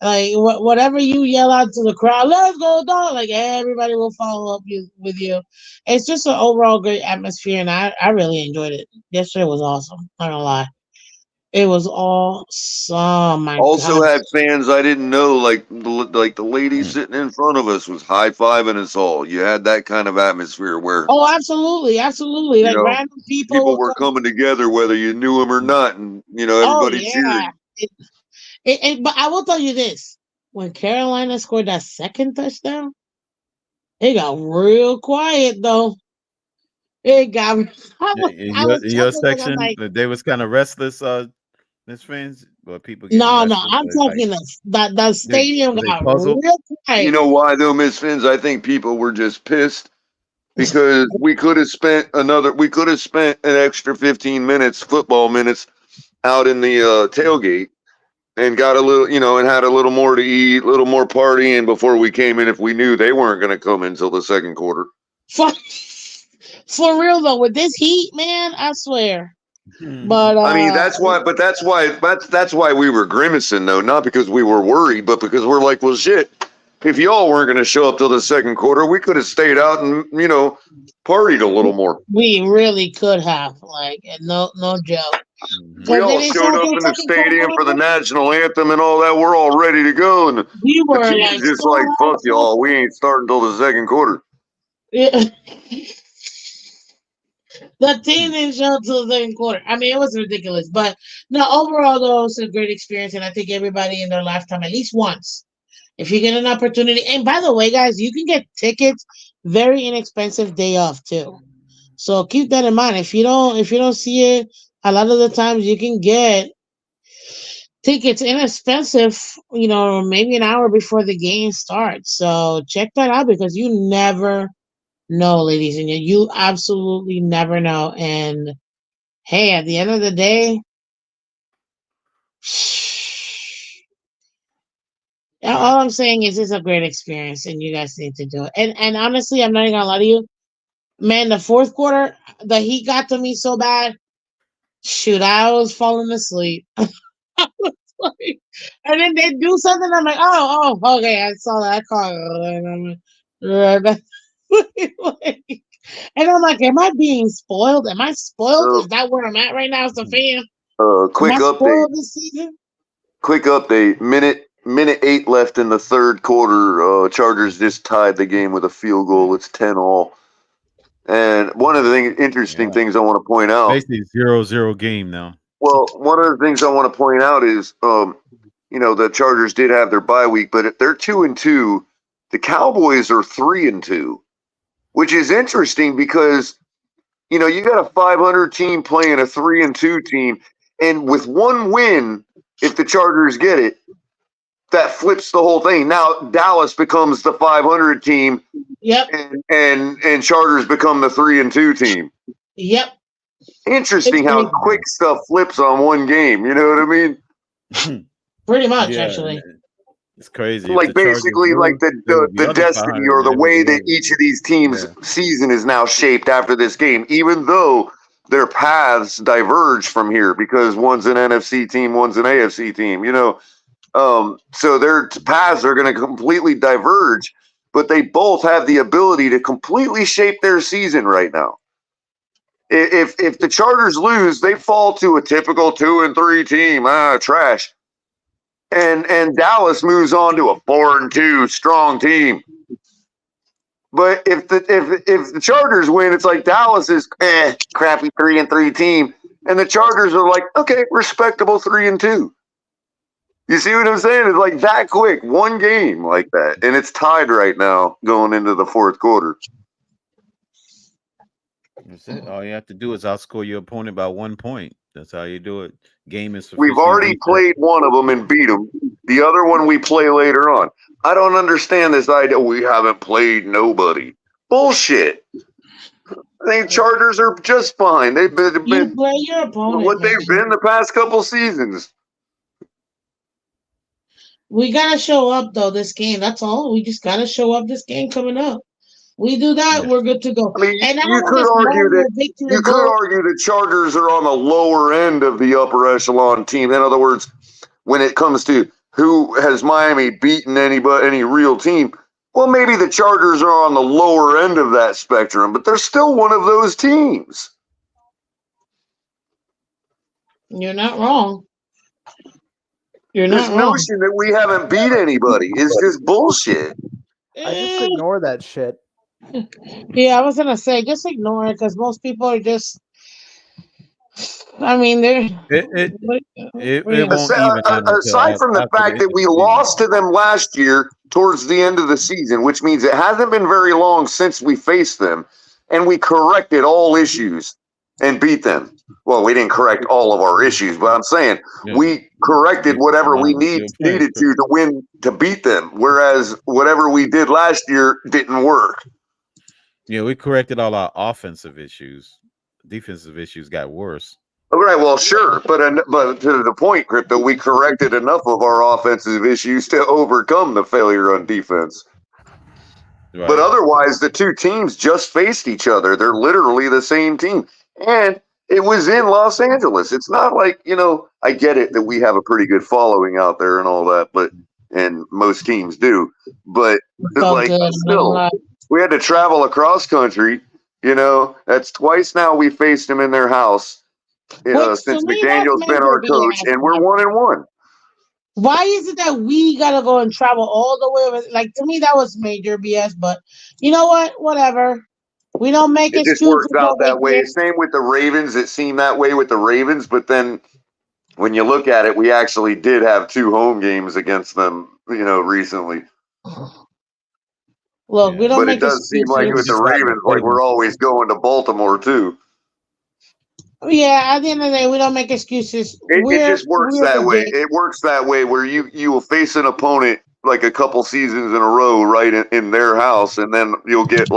Like whatever you yell out to the crowd, "Let's go, dog!" Like everybody will follow up with you. It's just an overall great atmosphere, and I really enjoyed it. Yesterday was awesome. Not gonna lie, it was awesome. My Also God. had fans I didn't know, like the lady sitting in front of us was high fiving us all. You had that kind of atmosphere where Oh, absolutely, absolutely. Like random people people will were come. coming together whether you knew them or not, and Oh everybody yeah. cheering. But I will tell you this: when Carolina scored that second touchdown, it got real quiet though. It got. I was In your chuckling because I'm section, like, they was kind of restless, Miss Fins, but people getting no, restless. I'm Like, talking the stadium were they got puzzled? real You quiet. know why though, Miss Fins? I think people were just pissed because we could have spent an extra 15 minutes, football minutes, out in the tailgate and got a little, and had a little more to eat, a little more partying before we came in if we knew they weren't going to come until the second quarter. For real though, with this heat, man, I swear. But I mean, that's why we were grimacing though, not because we were worried, but because we're like, well, shit. If y'all weren't going to show up till the second quarter, we could have stayed out and partied a little more. we really could have, like, no joke. We all showed up in the stadium for the national anthem and all that. We're all ready to go, and we were the like, team's just like, fuck y'all. We ain't starting till the second quarter. Yeah. The team didn't show up till the second quarter. I mean, it was ridiculous. But no, overall, though, it's a great experience. And I think everybody in their lifetime, at least once, if you get an opportunity. And by the way, guys, you can get tickets very inexpensive day off too. So keep that in mind. If you don't see it, a lot of the times you can get tickets inexpensive, maybe an hour before the game starts. So check that out because you never know, ladies and gentlemen. You absolutely never know. And hey, at the end of the day, all I'm saying is it's a great experience and you guys need to do it. And honestly, I'm not even gonna lie to you. Man, the fourth quarter, the heat got to me so bad. Shoot, I was falling asleep. I was like, and then they do something. I'm like, oh, okay, I saw that call. And I'm like, am I being spoiled? Am I spoiled? Is that where I'm at right now as a fan? Quick am I update. spoiled this season? Quick update. Minute 8 left in the third quarter. Chargers just tied the game with a field goal. It's 10-all. And one of the interesting things I want to point out. Basically 0-0 game now. Well, one of the things I want to point out is, the Chargers did have their bye week, but if they're 2-2, the Cowboys are 3-2, which is interesting because, you got a 500 team playing a 3-2 team, and with one win, if the Chargers get it, that flips the whole thing. Now Dallas becomes the 500 team. Yep. And Chargers become the 3-2 team. Yep. Interesting how quick stuff flips on one game. You know what I mean? Pretty much, actually. It's crazy. Like basically, like the destiny or the way that each of these teams' season is now shaped after this game, even though their paths diverge from here because one's an NFC team, one's an AFC team. So their paths are going to completely diverge, but they both have the ability to completely shape their season right now. If the Chargers lose, they fall to a typical 2-3 team, trash. And Dallas moves on to a 4-2 strong team. But if the Chargers win, it's like Dallas is crappy 3-3 team, and the Chargers are like, okay, respectable 3-2. You see what I'm saying? It's like that quick, one game like that, and it's tied right now going into the fourth quarter. That's it. All you have to do is outscore your opponent by 1 point. That's how you do it. Game is. We've already played one of them and beat them. The other one we play later on. I don't understand this idea. We haven't played nobody. Bullshit. I think Chargers are just fine. They've been you play your opponent, what they've been the past couple seasons. We gotta show up though this game. That's all. We just gotta show up this game coming up. We do that, we're good to go. I mean, and you could argue the Chargers are on the lower end of the upper echelon team. In other words, when it comes to who has Miami beaten any real team, well, maybe the Chargers are on the lower end of that spectrum, but they're still one of those teams. You're not wrong. This notion that we haven't beat anybody is just bullshit. I just ignore that shit. Yeah, I was gonna say just ignore it because most people are just. I mean, they're. Aside from the fact that we lost to them last year towards the end of the season, which means it hasn't been very long since we faced them, and we corrected all issues and beat them. Well, we didn't correct all of our issues, but I'm saying we corrected whatever we needed to win to beat them. Whereas whatever we did last year didn't work. Yeah, we corrected all our offensive issues. Defensive issues got worse. All right, well, sure, but to the point, Crypto, we corrected enough of our offensive issues to overcome the failure on defense. Right. But otherwise, the two teams just faced each other. They're literally the same team. And it was in Los Angeles. It's not like, I get it that we have a pretty good following out there and all that, and most teams do. But So good, man. still, we had to travel across country. That's twice now we faced them in their house Which to since me, that's McDaniel's been our major coach, BS. and we're 1-1. Why is it that we gotta go and travel all the way over? Like, to me, that was major BS. But you know what? Whatever. We don't make It just excuses works out over that way. here. Same with the Ravens. It seemed that way with the Ravens, but then when you look at it, we actually did have 2 home games against them, recently. Look, we don't But it make does seem like with the excuses. Ravens, like we're always going to Baltimore too. Yeah, at the end of the day, we don't make excuses. It just works we're that way. legit. It works that way where you will face an opponent like a couple seasons in a row, right in their house, and then you'll get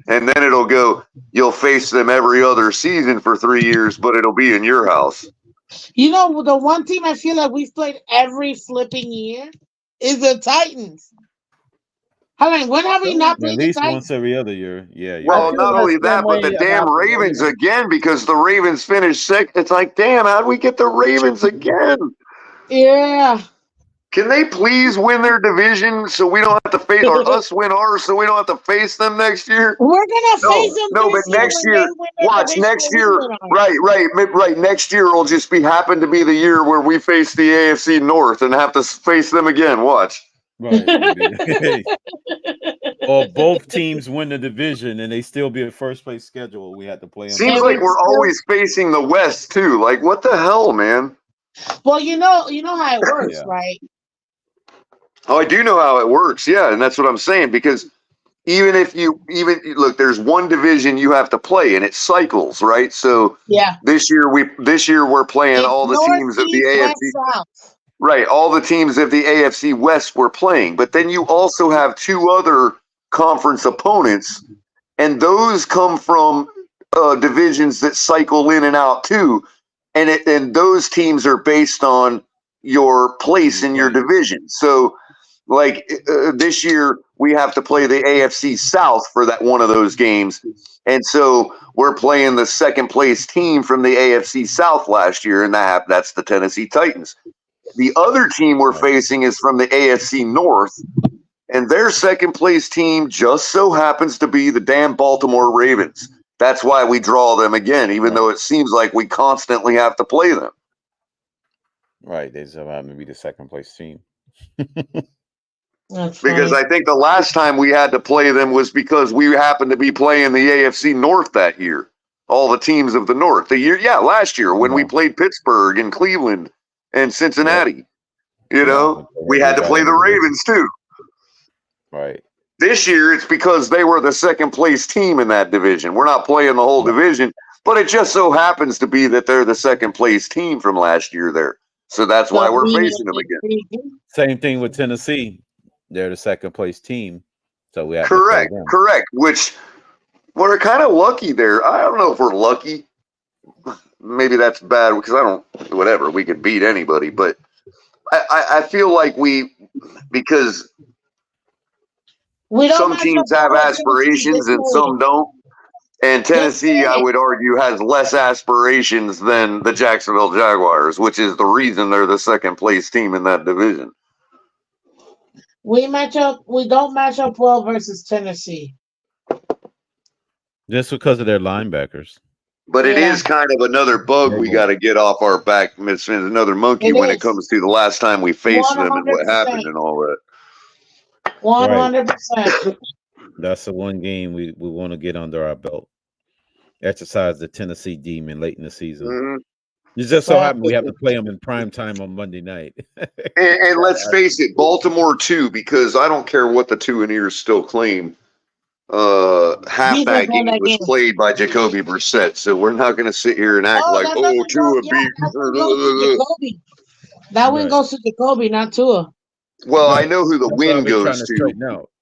and then it'll go. You'll face them every other season for 3 years, but it'll be in your house. The one team I feel like we've played every flipping year is the Titans. When have we not At played the least Titans? once every other year. Yeah. Well, not only that, but the damn Ravens again, because the Ravens finished second. It's like, damn, how'd we get the Ravens again? Yeah. Can they please win their division so we don't have to face, or us win ours so we don't have to face them next year? We're gonna face them. No, but next year, watch next year. Right. Next year will just happen to be the year where we face the AFC North and have to face them again. Watch. Right. Or both teams win the division and they still be a first place schedule. We had to play them. Seems like we're always facing the West too. Like, what the hell, man? Well, you know how it works, right? Oh, I do know how it works. Yeah, and that's what I'm saying, because even look, there's one division you have to play and it cycles, right? So yeah, this year we're playing all the teams of the AFC. South. Right, all the teams of the AFC West were playing, but then you also have 2 other conference opponents, and those come from divisions that cycle in and out too, and those teams are based on your place in your division. So, like this year, we have to play the AFC South for that one of those games, and so we're playing the second place team from the AFC South last year, and that's the Tennessee Titans. The other team we're facing is from the AFC North, and their second place team just so happens to be the damn Baltimore Ravens. That's why we draw them again, even though it seems like we constantly have to play them. Right. They just happen to be the second place team. Because I think the last time we had to play them was because we happened to be playing the AFC North that year. All the teams of the North. Last year when we played Pittsburgh and Cleveland and Cincinnati. We had to play the Ravens too. Right. This year it's because they were the second place team in that division. We're not playing the whole division, but it just so happens to be that they're the second place team from last year there. So that's why we're facing them again. Same thing with Tennessee. They're the second place team. So we have correct. Which we're kind of lucky there. I don't know if we're lucky. Maybe that's bad because we could beat anybody, but I feel like because some teams have aspirations and some don't. And Tennessee, I would argue, has less aspirations than the Jacksonville Jaguars, which is the reason they're the second place team in that division. We don't match up well versus Tennessee. Just because of their linebackers. But it is kind of another bug we got to get off our back, Miss Finn, another monkey when it comes to the last time we faced them and what happened and all that. 100%. That's the one game we want to get under our belt. Exercise the Tennessee demon late in the season. Mm-hmm. It just so happened we have to play them in prime time on Monday night. and let's face it, Baltimore too, because I don't care what the Tuaneers still claim. Half that game was played by Jacoby Brissett, so we're not going to sit here and act like, Tua beat. That win goes to Jacoby, not Tua. Well, I know who the win goes to.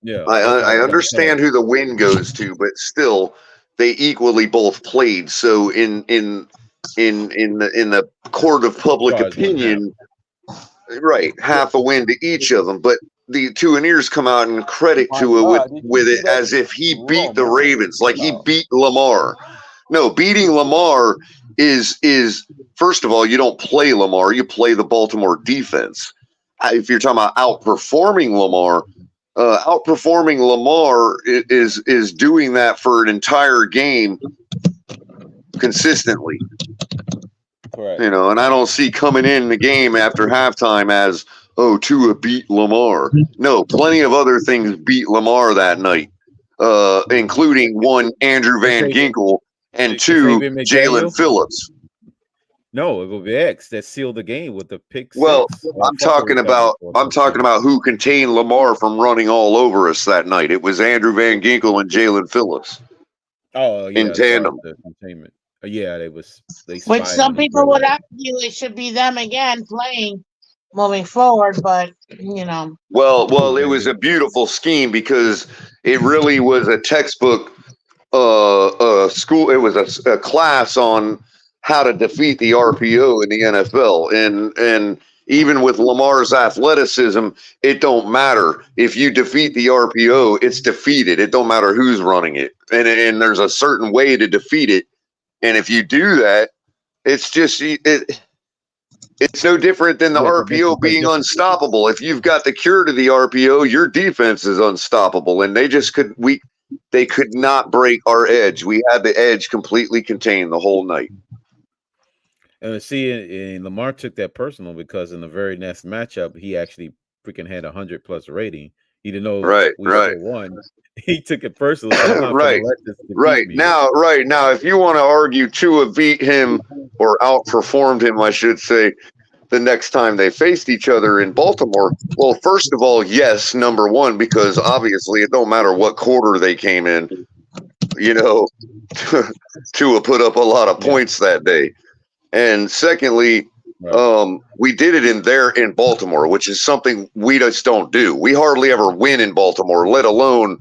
Yeah, I understand who the win goes to, but still, they equally both played. So in the court of public opinion, right, half a win to each of them. But the Tuaniers come out and credit My to it God, did you with see it that? as if he beat Oh the man, Ravens, like he no. beat Lamar. No, beating Lamar is first of all, you don't play Lamar, you play the Baltimore defense. If you're talking about outperforming Lamar, is doing that for an entire game consistently. Correct. You know, and I don't see coming in the game after halftime as, oh, Tua beat Lamar. No, plenty of other things beat Lamar that night, including one, Andrew Van Ginkel, and two, Xavier Jalen McDaniel? Phillips. No, it will be X that sealed the game with the pick Well, six. I'm talking about who contained Lamar from running all over us that night. It was Andrew Van Ginkel and Jalen Phillips Oh yeah, in as far as tandem. the containment. Yeah, they Which spied some on him people really would well. argue it should be them again playing moving forward, but Well, it was a beautiful scheme because it really was a textbook school. It was a class on how to defeat the RPO in the NFL, and even with Lamar's athleticism, it don't matter if you defeat the RPO, it's defeated. It don't matter who's running it, and there's a certain way to defeat it, and if you do that, it's just it's no different than the RPO being unstoppable. If you've got the cure to the RPO, your defense is unstoppable, and they could not break our edge. We had the edge completely contained the whole night. And see, and Lamar took that personal because in the very next matchup, he actually freaking had 100+ rating. Even though we still won, he took it personal. So I'm not Right, gonna let this defeat right me. now, if you want to argue Tua beat him or outperformed him, I should say, the next time they faced each other in Baltimore, well, first of all, yes, number one, because obviously it don't matter what quarter they came in, you know, Tua put up a lot of points that day. And secondly, we did it in Baltimore, which is something we just don't do. We hardly ever win in Baltimore, let alone,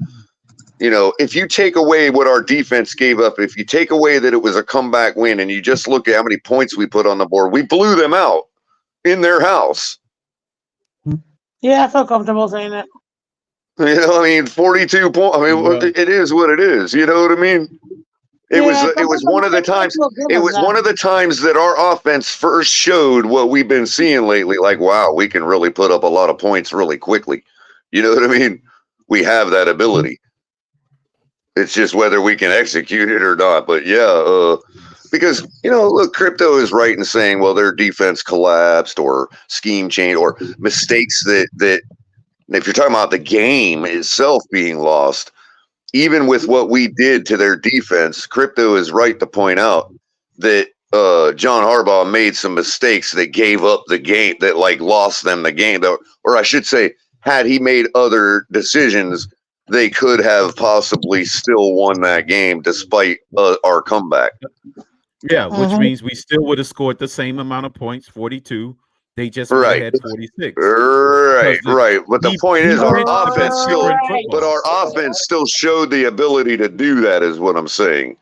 you know, if you take away what our defense gave up, if you take away that it was a comeback win and you just look at how many points we put on the board, we blew them out in their house. yeah, I feel comfortable saying it. You know, I mean, 42 points. I mean, it is what it is. You know what I mean? It was one of the times. It was one of the times that our offense first showed what we've been seeing lately. Like, wow, we can really put up a lot of points really quickly. You know what I mean? We have that ability. It's just whether we can execute it or not. But yeah, because you know, look, Crypto is right in saying, well, their defense collapsed or scheme change or mistakes that if you're talking about the game itself being lost. Even with what we did to their defense, Crypto is right to point out that John Harbaugh made some mistakes that gave up the game, that like lost them the game. Or I should say, had he made other decisions, they could have possibly still won that game despite our comeback. Yeah, which means we still would have scored the same amount of points, 42. They just would have had 46. Right. But the point is, our offense still showed the ability to do that, is what I'm saying.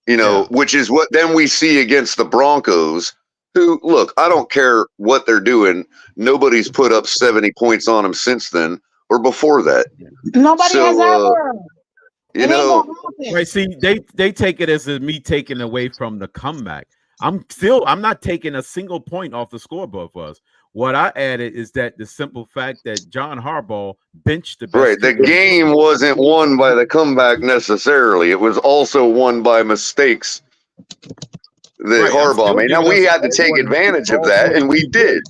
You know, which is what then we see against the Broncos, who, look, I don't care what they're doing. Nobody's put up 70 points on them since then or before that. Nobody has ever. You know, right? See, they take it as me taking away from the comeback. I'm not taking a single point off the scoreboard for us. What I added is that the simple fact that John Harbaugh benched the best. Right. The game wasn't won by the comeback necessarily. It was also won by mistakes that Harbaugh made. Now, we had to take advantage of that, and we did.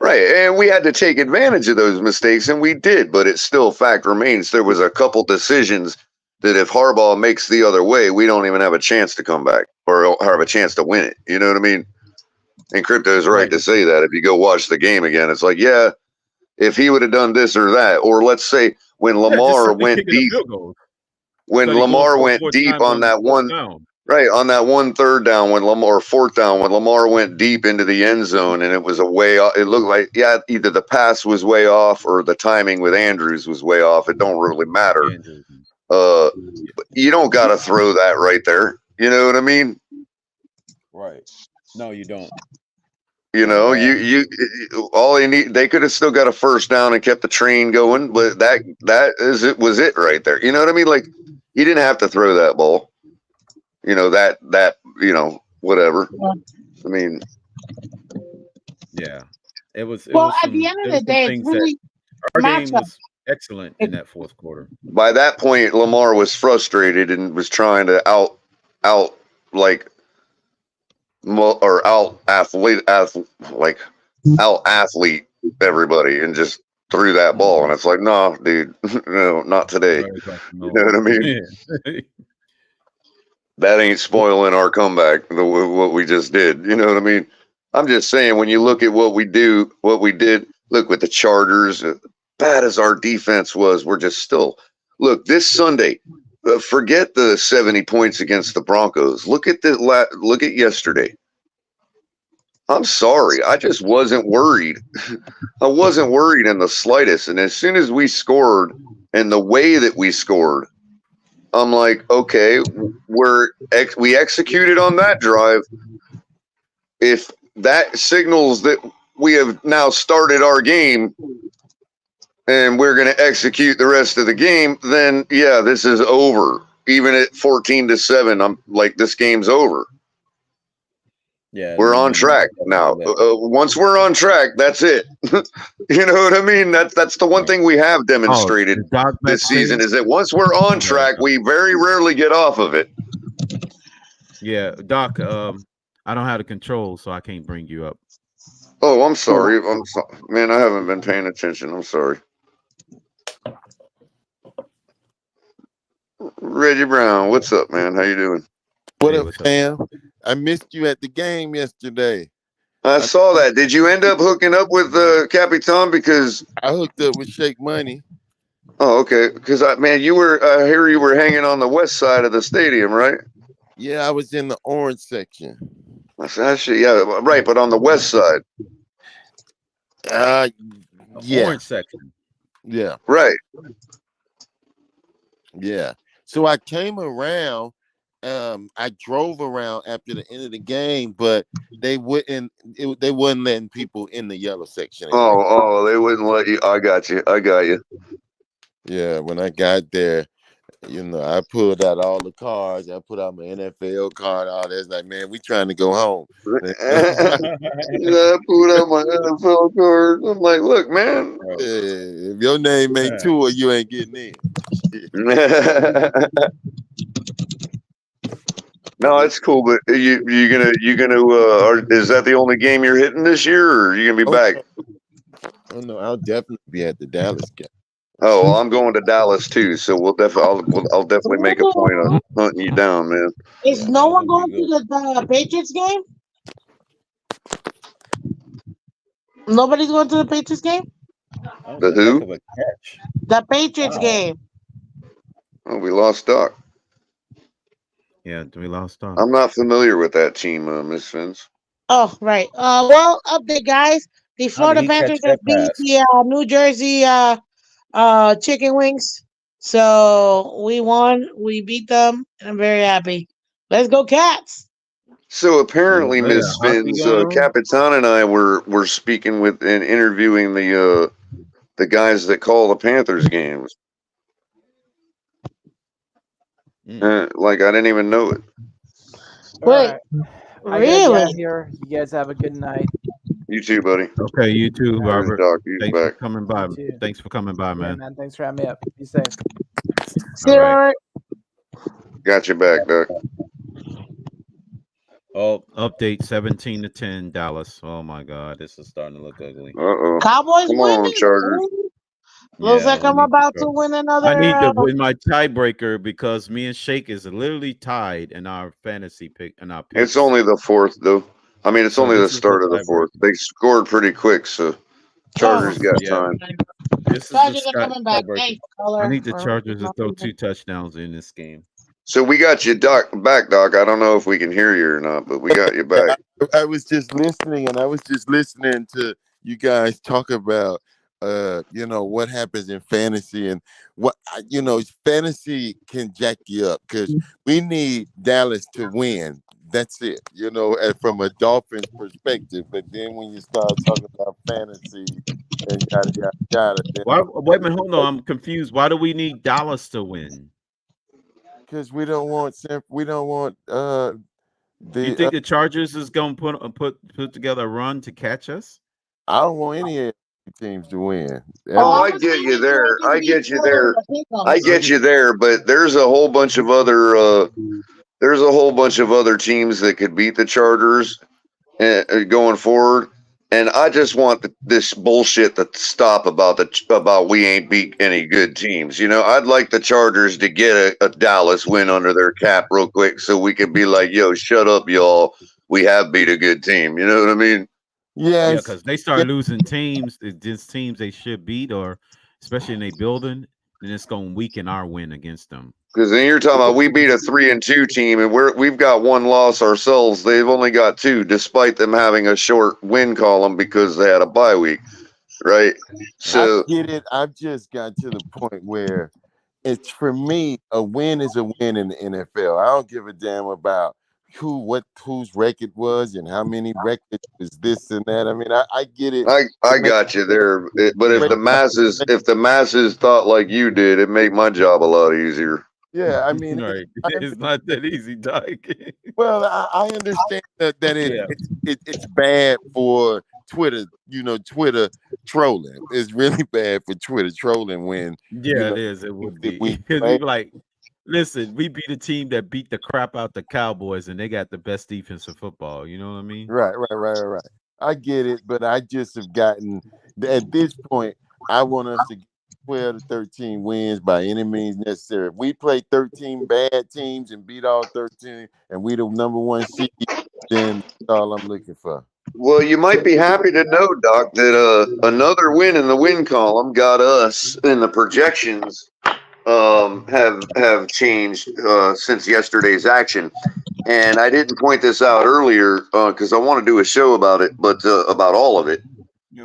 Right. And we had to take advantage of those mistakes, and we did. But it still, fact remains, there was a couple decisions that if Harbaugh makes the other way, we don't even have a chance to come back or have a chance to win it. You know what I mean? And Crypto is right to say that. If you go watch the game again, it's like, yeah, if he would have done this or that, or let's say when Lamar went deep, Lamar went deep on that one, right, on that one third down, fourth down, when Lamar went deep into the end zone and it was a way off, it looked like, yeah, either the pass was way off or the timing with Andrews was way off. It don't really matter. You don't got to throw that right there. You know what I mean? Right. No, you don't. You know, you all they could have still got a first down and kept the train going, but that was it right there. You know what I mean? Like he didn't have to throw that ball. You know, that whatever. I mean, yeah, it was Well, at some the end there of was the some day, it's things that really our game matchup. was excellent in that fourth quarter. by that point, Lamar was frustrated and was trying to out like or out athlete everybody and just threw that ball. And it's like, no, dude, no, not today. You know what I mean? That ain't spoiling our comeback, what we just did. You know what I mean? I'm just saying, when you look at what we did, look with the Chargers, bad as our defense was, we're just still, look, this Sunday, forget the 70 points against the Broncos. Look at yesterday. I'm sorry. I just wasn't worried. I wasn't worried in the slightest. And as soon as we scored and the way that we scored, I'm like, okay, we executed on that drive. If that signals that we have now started our game and we're going to execute the rest of the game, then yeah, this is over. Even at 14-7, I'm like, this game's over. Yeah, we're on track now. Once we're on track, that's it. You know what I mean? That's the one thing we have demonstrated this season is that once we're on track, we very rarely get off of it. Yeah, Doc. I don't have the control, so I can't bring you up. Oh, I'm sorry. Man, I haven't been paying attention. I'm sorry. Reggie Brown, what's up, man? How you doing? What up, fam? I missed you at the game yesterday. I saw that. Did you end up hooking up with Capitan? Because I hooked up with Shake Money. Oh, okay. Because man, you were I hear you were hanging on the west side of the stadium, right? Yeah, I was in the orange section. Actually, yeah, right. But on the west side. Yeah. Orange section. Yeah. Right. Yeah. So I came around. I drove around after the end of the game, but they wouldn't letting people in the yellow section. Oh, they wouldn't let you. I got you. Yeah, when I got there, I pulled out all the cards. I put out my NFL card. All that's like, man, we trying to go home. I pulled out my NFL card. I'm like, look, man, if your name ain't Tua, you ain't getting in. No, it's cool, but you gonna is that the only game you're hitting this year, or are you gonna be back? Oh no, I'll definitely be at the Dallas game. Oh, well, I'm going to Dallas too, so I'll definitely make a point of hunting you down, man. Is no one going to the Patriots game? Nobody's going to the Patriots game? The who? The Patriots game. Oh, we lost Doc. Yeah, we lost Doc. I'm not familiar with that team, Miss Fins. Oh, right. Well, update, guys. The Florida Panthers have beat the New Jersey Chicken Wings. So we won. We beat them, and I'm very happy. Let's go, Cats! So apparently, Miss Fins, Capitan and I were speaking with and interviewing the guys that call the Panthers games. Like I didn't even know it. Wait, I really? gotta get out of here. You guys have a good night. You too, buddy. Okay, you too, Robert. Doc, Thanks for coming by. Thanks for coming by, Yeah, man. man. Thanks for having me up. Be safe. See you later. Got your back, Doc. Oh, update 17-10 Dallas. Oh my God, this is starting to look ugly. Uh-oh. Cowboys Come winning. on, Chargers. Looks Yeah, like I'm about to win another. I need to win my tiebreaker because me and Shake is literally tied in our fantasy pick and our picks. It's only the fourth, though. I mean, it's only the start of the fourth. They scored pretty quick, so Chargers got time. This is Chargers the are coming back. tiebreaker. Thanks, caller. I need the Chargers to throw 2 touchdowns in this game. So we got you back, Doc. I don't know if we can hear you or not, but we got you back. I was just listening, and I was just listening to you guys talk about, what happens in fantasy and what, fantasy can jack you up because we need Dallas to win. That's it, and from a Dolphins perspective. But then when you start talking about fantasy and yada yada yada, then Wait a minute, hold on. I'm confused. Why do we need Dallas to win? because we don't want You the think the Chargers is going to put together a run to catch us? I don't want any of the teams to win. Oh, I get you there. I get you there. I get you there. But there's a whole bunch of other teams that could beat the Chargers going forward. And I just want this bullshit to stop about we ain't beat any good teams. I'd like the Chargers to get a Dallas win under their cap real quick so we could be like, yo, shut up, y'all. We have beat a good team. You know what I mean? Yeah, because they start losing teams, just teams they should beat, or especially in their building, then it's going to weaken our win against them. Because then you're talking about we beat a 3-2 team, and we've got one loss ourselves. They've only got two, despite them having a short win column because they had a bye week, right? So I get it. I've just got to the point where it's, for me, a win is a win in the NFL. I don't give a damn about whose record was and how many records was this and that. I mean, I get it. I got you there, but if the masses thought like you did, it made my job a lot easier. Yeah, I mean, right. It's not that easy, Doc. Well, I understand that it's bad for Twitter. Twitter trolling is really bad for Twitter trolling when. It is. It would be because we like. Listen, we beat a team that beat the crap out the Cowboys, and they got the best defense in football. You know what I mean? Right. I get it, but I just have gotten at this point. I want us to get 12 to 13 wins by any means necessary. If we play 13 bad teams and beat all 13, and we the number one seed, then that's all I'm looking for. Well, you might be happy to know, Doc, that another win in the win column got us in the projections. Have changed since yesterday's action, and I didn't point this out earlier because I want to do a show about it, but about all of it.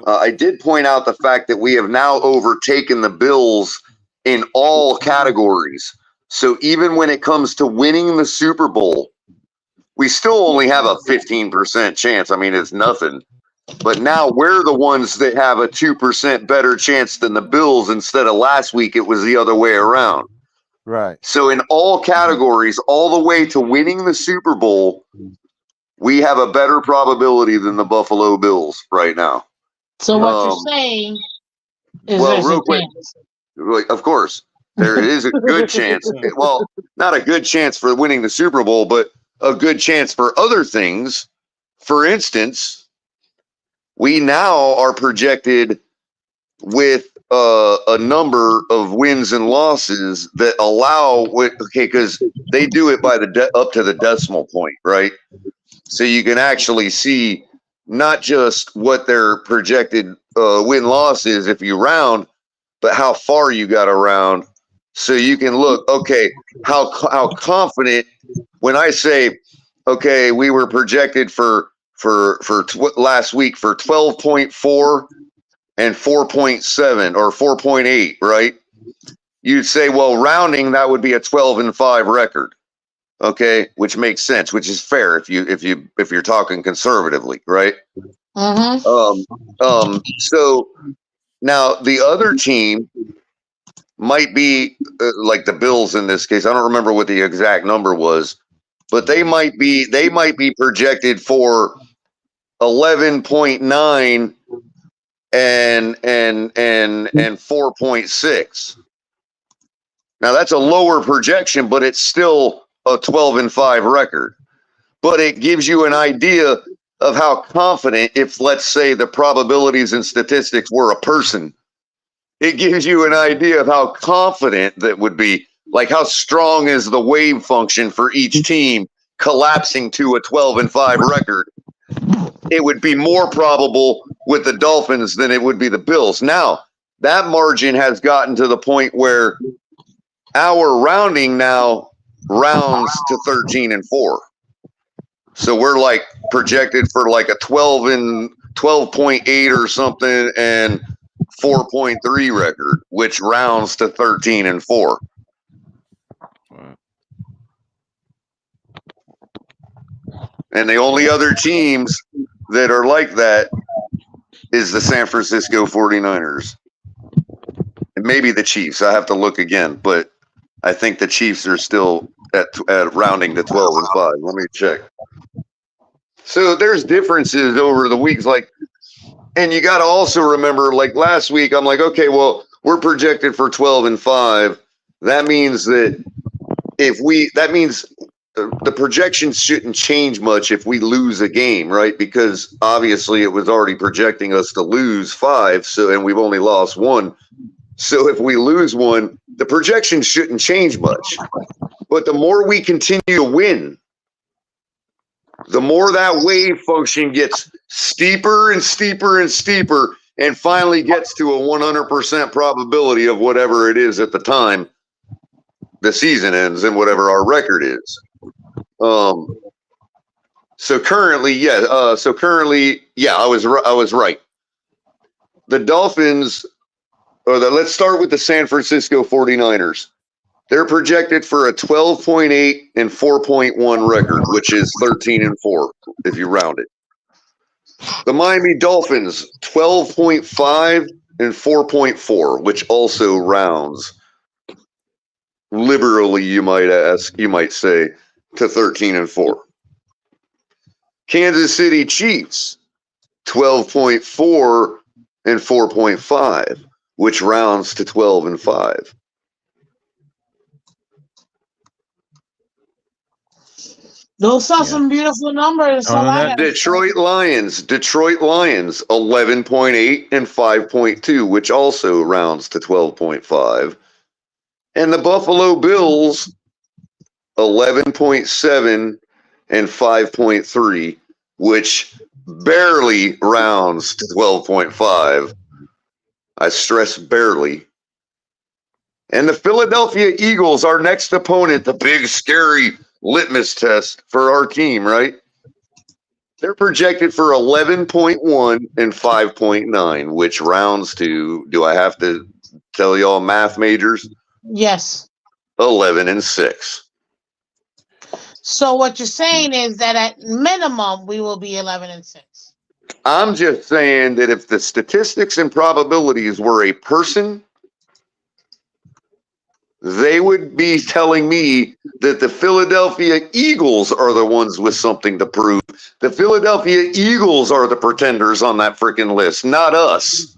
I did point out the fact that we have now overtaken the Bills in all categories. So even when it comes to winning the Super Bowl, we still only have a 15% chance. I mean, it's nothing. But now we're the ones that have a 2% better chance than the Bills. Instead of last week, it was the other way around. Right. So in all categories, all the way to winning the Super Bowl, we have a better probability than the Buffalo Bills right now. So what you're saying is well, there's real a quick, chance. of course, there is a good chance. Well, not a good chance for winning the Super Bowl, but a good chance for other things. For instance, we now are projected with a number of wins and losses that allow because they do it by up to the decimal point, right? So you can actually see not just what their projected win-loss is if you round, but how far you got around. So you can look, okay, how confident when I say, okay, we were projected for last week for 12.4 and 4.7 or 4.8, right? You'd say, well, rounding that would be a 12-5 record. Okay, which makes sense, which is fair if you're talking conservatively, right? So now the other team might be like the Bills in this case. I don't remember what the exact number was, but they might be projected for 11.9 and 4.6. Now that's a lower projection, but it's still a 12-5 record. But it gives you an idea of how confident, if let's say the probabilities and statistics were a person, it gives you an idea of how confident that would be. Like how strong is the wave function for each team collapsing to a 12-5 record. It would be more probable with the Dolphins than it would be the Bills. Now, that margin has gotten to the point where our rounding now rounds to 13-4. So we're like projected for like a 12.8 or something and 4.3 record, which rounds to 13-4. And the only other teams that are like that is the San Francisco 49ers. And maybe the Chiefs. I have to look again, but I think the Chiefs are still at rounding to 12-5. Let me check. So there's differences over the weeks, and you got to also remember, like last week, I'm like, okay, well, we're projected for 12-5. That means that the projections shouldn't change much if we lose a game, right? Because obviously it was already projecting us to lose 5, and we've only lost 1. So if we lose 1, the projections shouldn't change much. But the more we continue to win, the more that wave function gets steeper and steeper and steeper, and finally gets to a 100% probability of whatever it is at the time the season ends and whatever our record is. So currently, I was right. The Dolphins, let's start with the San Francisco 49ers. They're projected for a 12.8 and 4.1 record, which is 13-4 if you round it. The Miami Dolphins, 12.5 and 4.4, which also rounds liberally, you might say, to 13-4. Kansas City Chiefs, 12.4 and 4.5, which rounds to 12-5. Those are some beautiful numbers. Detroit Lions, 11.8 and 5.2, which also rounds to 12.5. And the Buffalo Bills, 11.7 and 5.3, which barely rounds to 12.5. I stress barely. And the Philadelphia Eagles, our next opponent, the big, scary litmus test for our team, right? They're projected for 11.1 and 5.9, which rounds to, do I have to tell y'all math majors? Yes. 11-6. So what you're saying is that at minimum we will be 11-6. I'm just saying that if the statistics and probabilities were a person, they would be telling me that the Philadelphia Eagles are the ones with something to prove. The Philadelphia Eagles are the pretenders on that freaking list, not us.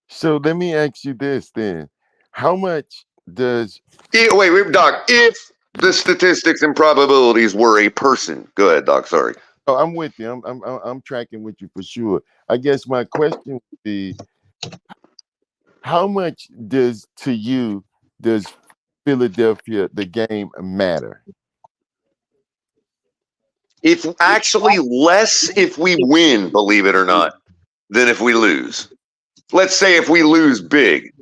So let me ask you this then. How much does... Wait, Doc. If the statistics and probabilities were a person. Go ahead, Doc. Sorry. Oh, I'm with you. I'm tracking with you for sure. I guess my question would be, how much does Philadelphia, the game, matter? It's actually less if we win, believe it or not, than if we lose. Let's say if we lose big,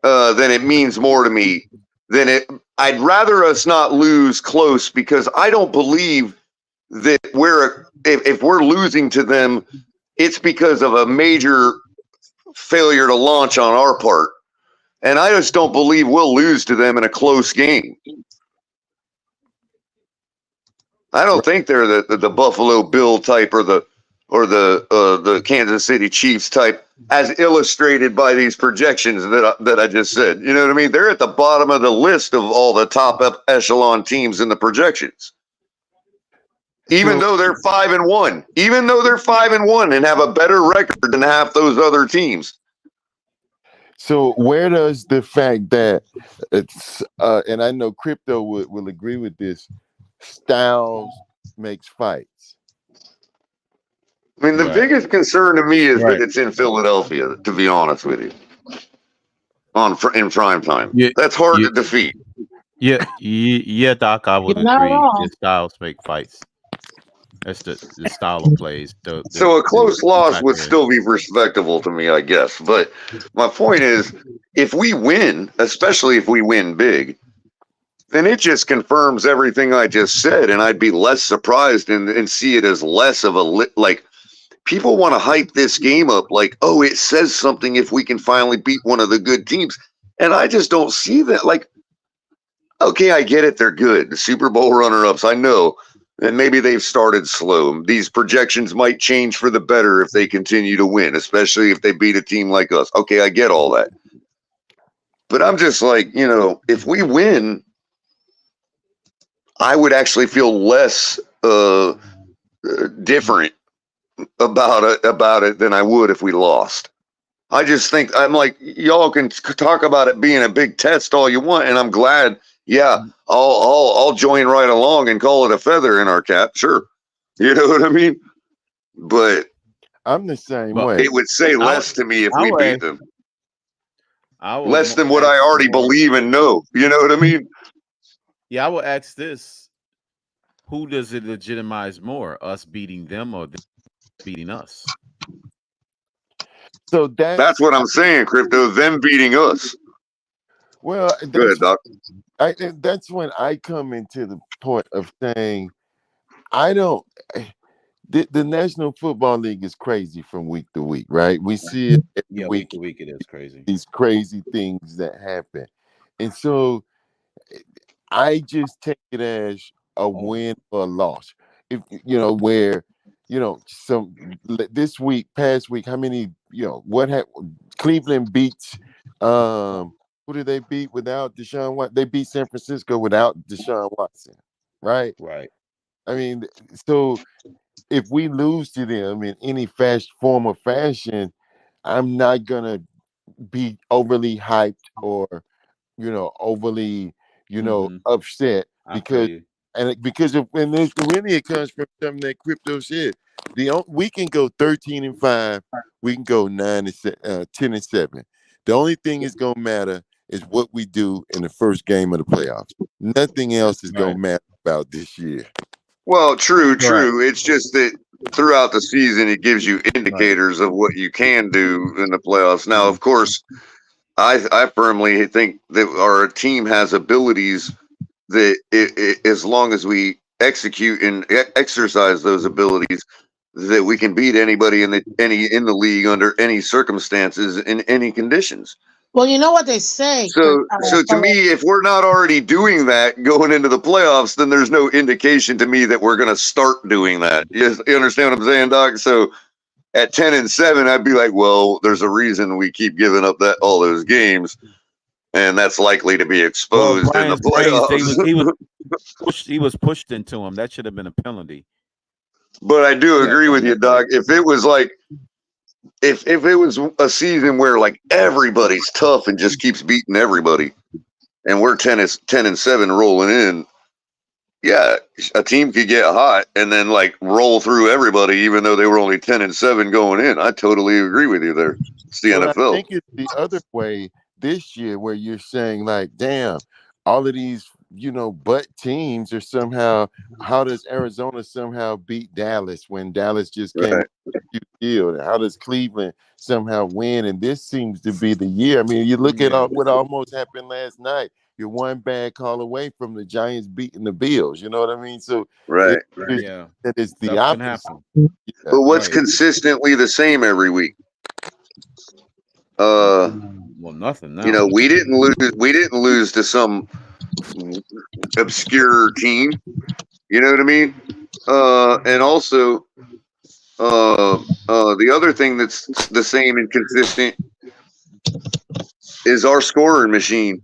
then it means more to me than it. I'd rather us not lose close, because I don't believe that if we're losing to them, it's because of a major failure to launch on our part. And I just don't believe we'll lose to them in a close game. I don't think they're the Buffalo Bill type or the Kansas City Chiefs type, as illustrated by these projections that I just said. You know what I mean? They're at the bottom of the list of all the top echelon teams in the projections. Even though they're 5-1, and have a better record than half those other teams. So where does the fact that it's and I know Crypto will agree with this, styles makes fights? I mean, the biggest concern to me is that it's in Philadelphia, to be honest with you. In prime time. Yeah, that's hard to defeat. Yeah, Doc, I would You're not agree. wrong. The styles make fights. That's the style of plays. So a close loss would still be respectable to me, I guess. But my point is, if we win, especially if we win big, then it just confirms everything I just said, and I'd be less surprised and see it as less of like. People want to hype this game up like, oh, it says something if we can finally beat one of the good teams, and I just don't see that. Like, okay, I get it, they're good, the Super Bowl runner-ups, I know. And maybe they've started slow. These projections might change for the better if they continue to win, especially if they beat a team like us. Okay, I get all that. But I'm just like, if we win, I would actually feel less different about it than I would if we lost. I just think I'm like, y'all can talk about it being a big test all you want, and I'm glad. Yeah, I'll join right along and call it a feather in our cap. Sure, you know what I mean. But I'm the same way. It would say less to me if we beat them. Less than ask what I already more. believe and know. You know what I mean? Yeah, I will ask this: who does it legitimize more, us beating them or them beating us? So that's what I'm saying, Crypto. Them beating us. Well, Go ahead, Doc. That's when I come into the point of saying, I don't. The National Football League is crazy from week to week, right? We see it every week. Week to week, it is crazy. These crazy things that happen, and so I just take it as a win or a loss. If where some this week, past week, how many what Cleveland beats who did they beat without Deshaun Watson? They beat San Francisco without Deshaun Watson, right? Right. I mean, so if we lose to them in any form or fashion, I'm not gonna be overly hyped or overly upset because when really it comes from something that Crypto said. We can go 13-5, we can go 10-7. The only thing is gonna matter is what we do in the first game of the playoffs. Nothing else is gonna matter about this year. Well, true. It's just that throughout the season, it gives you indicators of what you can do in the playoffs. Now, of course, I firmly think that our team has abilities that as long as we execute and exercise those abilities, that we can beat anybody in the league under any circumstances in any conditions. Well, you know what they say. So to me, if we're not already doing that going into the playoffs, then there's no indication to me that we're going to start doing that. You understand what I'm saying, Doc? So at 10-7, I'd be like, well, there's a reason we keep giving up all those games, and that's likely to be exposed in the playoffs. He was pushed into him. That should have been a penalty. But I do agree with you, Doc. If it was like, if it was a season where like everybody's tough and just keeps beating everybody, and we're 10-7 rolling in, yeah, a team could get hot and then like roll through everybody, even though they were only 10-7 going in. I totally agree with you there. It's the NFL. I think it's the other way this year, where you're saying like, damn, all of these butt teams are somehow. How does Arizona somehow beat Dallas when Dallas just came field? How does Cleveland somehow win? And this seems to be the year. I mean, you look at what almost happened last night. You're one bad call away from the Giants beating the Bills. You know what I mean? So it's the opposite. But what's consistently the same every week? Well, nothing now. We didn't lose to some obscure team. You know what I mean? And also, the other thing that's the same and consistent is our scoring machine.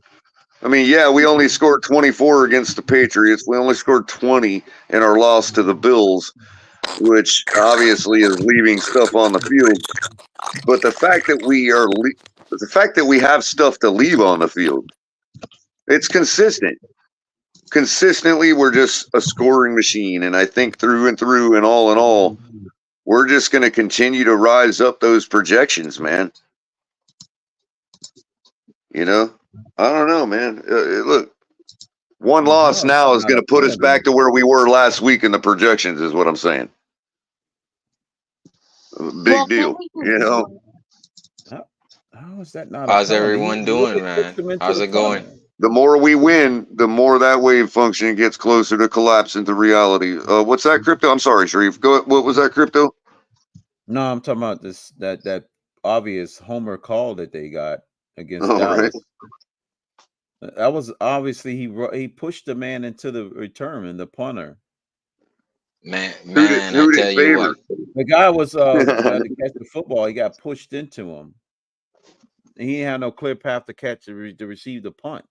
I mean, yeah, we only scored 24 against the Patriots. We only scored 20 in our loss to the Bills, which obviously is leaving stuff on the field. But the fact that we have stuff to leave on the field, it's consistent. Consistently, we're just a scoring machine, and I think through and through and all in all, we're just going to continue to rise up those projections, man. I don't know, man. Look, one loss now is going to put us back to where we were last week in the projections, is what I'm saying. Big deal, How is that not? How's everyone doing, man? How's it going? The more we win, the more that wave function gets closer to collapse into reality. What's that, Crypto? I'm sorry, Sharif. What was that, Crypto? No, I'm talking about that obvious homer call that they got against Dallas. Right. That was obviously he pushed the man into the return and the punter. Man, Who I did tell you favor? what. The guy was trying to catch the football. He got pushed into him. He didn't have no clear path to catch to receive the punt.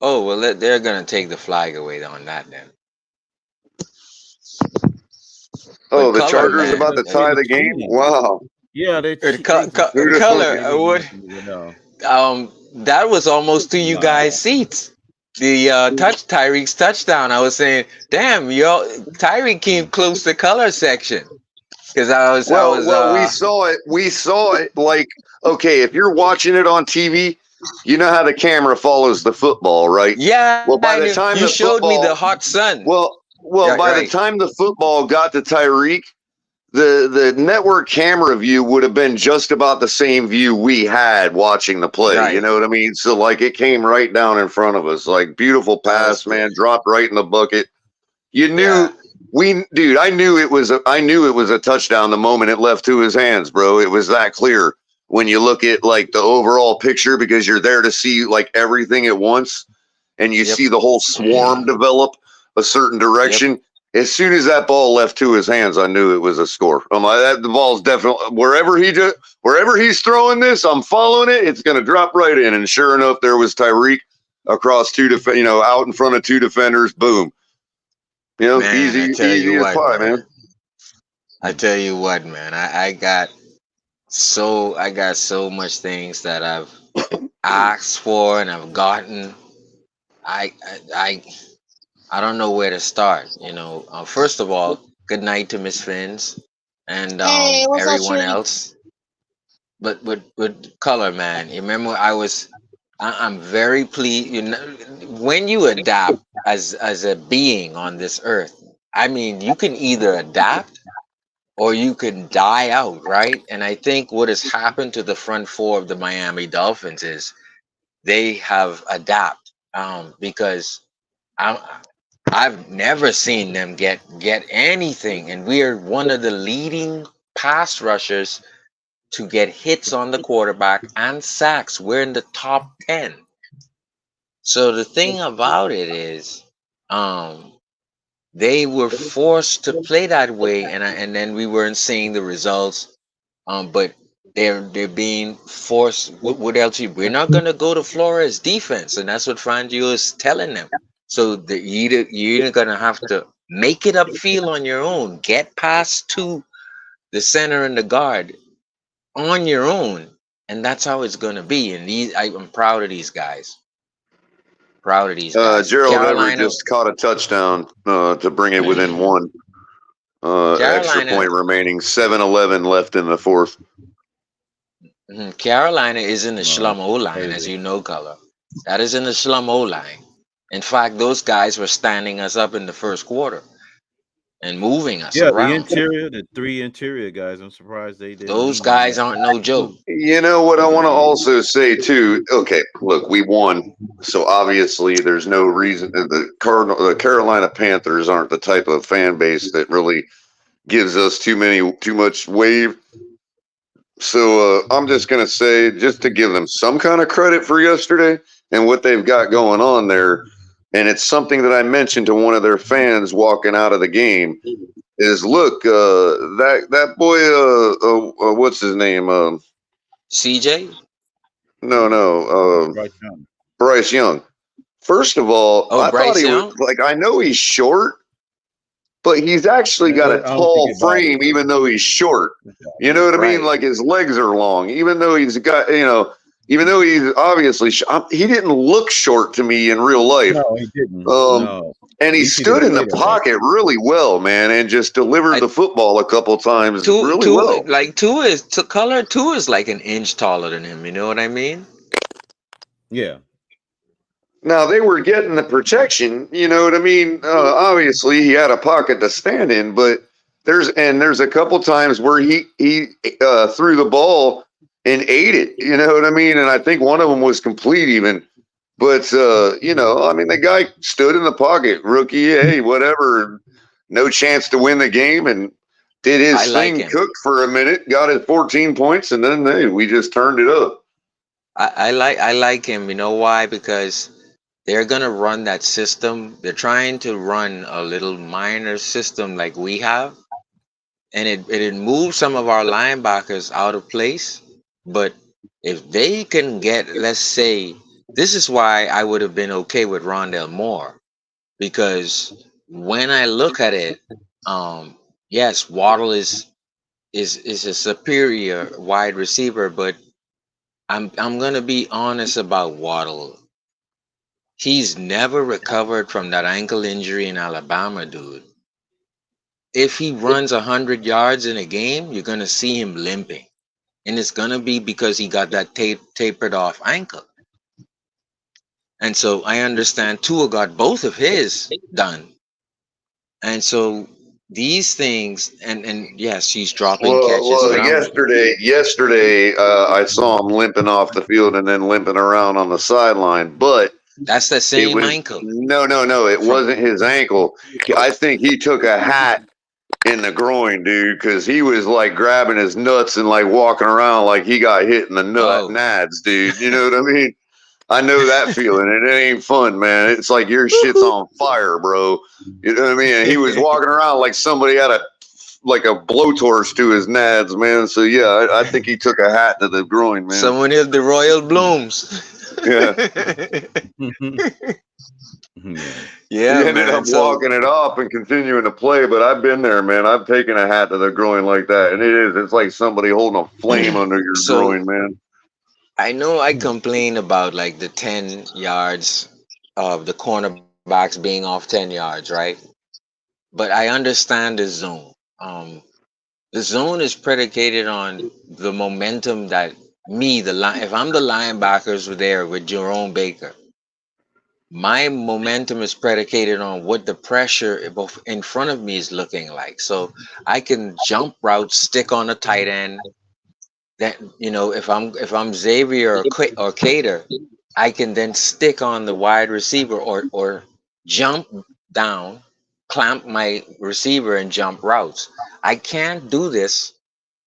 Oh well, they're gonna take the flag away on that then. Oh, But the color, Chargers man. about to tie the game. Wow. Yeah, they Who'd have thought? Color. That was almost to you guys' seats. The Tyreek's touchdown. I was saying, damn, Tyreek came close to color section because I was. We saw it. We saw it. Like, okay, if you're watching it on TV, you know how the camera follows the football, right? Yeah. Well, by the time you the showed football, me the hot sun. Well, Yeah, by the right. time the football got to Tyreek, the network camera view would have been just about the same view we had watching the play. Right. You know what I mean? So like it came right down in front of us. Like beautiful pass, man, dropped right in the bucket. You knew I knew it was a touchdown the moment it left to his hands, bro. It was that clear when you look at like the overall picture because you're there to see like everything at once and you see the whole swarm develop a certain direction. As soon as that ball left to his hands, I knew it was a score. I'm like, the ball's definitely wherever he's throwing this, I'm following it. It's going to drop right in. And sure enough, there was Tyreek across out in front of two defenders. Boom. Man, easy as pie, man. I tell you what, man. I got so much things that I've asked for and I've gotten. I don't know where to start. First of all, good night to Miss Fins and Hey, what's up, everyone sweetie? else. But with color, man, you remember I'm very pleased. When you adapt as a being on this earth, I mean, you can either adapt or you can die out, right? And I think what has happened to the front four of the Miami Dolphins is they have adapt because I've never seen them get anything, and we are one of the leading pass rushers to get hits on the quarterback and sacks. We're in the top 10. So the thing about it is, they were forced to play that way, and then we weren't seeing the results. But they're being forced. What else? We're not gonna go to Flores defense, and that's what Fangio is telling them. So you're either gonna have to make it upfield on your own, get past to the center and the guard on your own, and that's how it's gonna be. And I'm proud of these guys. Proud of these guys. Gerald Carolina Everett just caught a touchdown to bring it within one. Extra point remaining. 7-11 left in the fourth. Carolina is in the Schlum O line, as you know, color. That is in the Schlum O line. In fact, those guys were standing us up in the first quarter and moving us around. The three interior guys. I'm surprised they didn't. Those guys aren't no joke. You know what I want to also say too. Okay, look, we won, so obviously there's no reason. The Carolina Panthers aren't the type of fan base that really gives us too much wave. So I'm just gonna say, just to give them some kind of credit for yesterday and what they've got going on there, and it's something that I mentioned to one of their fans walking out of the game. Is look, that boy, what's his name? CJ? No, Bryce Young. First of all, I thought he was like, I know he's short, but he's actually got a tall frame, even though he's short. You know what I mean? Like his legs are long, even though he's got, even though he's obviously, he didn't look short to me in real life. No, he didn't. And he stood in the pocket really well, man, and just delivered the football a couple times really well. Like Tua is like an inch taller than him. You know what I mean? Yeah. Now they were getting the protection, you know what I mean? Obviously, he had a pocket to stand in, but there's a couple times where he threw the ball and ate it, you know what I mean? And I think one of them was complete even. But I mean, the guy stood in the pocket, rookie, hey, whatever, no chance to win the game, and did his thing, cooked for a minute, got his 14 points, and then we just turned it up. I like him. You know why? Because they're gonna run that system. They're trying to run a little minor system like we have, and it moves some of our linebackers out of place. But if they can get, let's say, this is why I would have been okay with Rondell Moore, because when I look at it, yes, Waddle is a superior wide receiver, but I'm gonna be honest about Waddle. He's never recovered from that ankle injury in Alabama, dude. If he runs 100 yards in a game, you're gonna see him limping, and it's gonna be because he got that tapered off ankle. And so I understand Tua got both of his done, and so these things, and yes, he's dropping catches, Well, but yesterday, I saw him limping off the field and then limping around on the sideline. But that's the it same was ankle. no. It wasn't his ankle. I think he took a hat in the groin, dude, because he was like grabbing his nuts and like walking around like he got hit in the nads, dude. You know what I mean? I know that feeling, and it ain't fun, man. It's like your shit's on fire, bro. You know what I mean? And he was walking around like somebody had a blowtorch to his nads, man. So yeah, I think he took a hat to the groin, man. Someone hit the Royal Blooms. Yeah. Yeah, he ended man. up walking it off and continuing to play, but I've been there, man. I've taken a hat to the groin like that, and it's like somebody holding a flame under your groin, man. I know I complain about like the 10 yards of the cornerbacks being off 10 yards, right? But I understand the zone. The zone is predicated on the momentum that if I'm the linebackers were there with Jerome Baker, my momentum is predicated on what the pressure in front of me is looking like. So I can jump routes, stick on a tight end. That if I'm Xavier or Cater, I can then stick on the wide receiver or jump down, clamp my receiver and jump routes. I can't do this.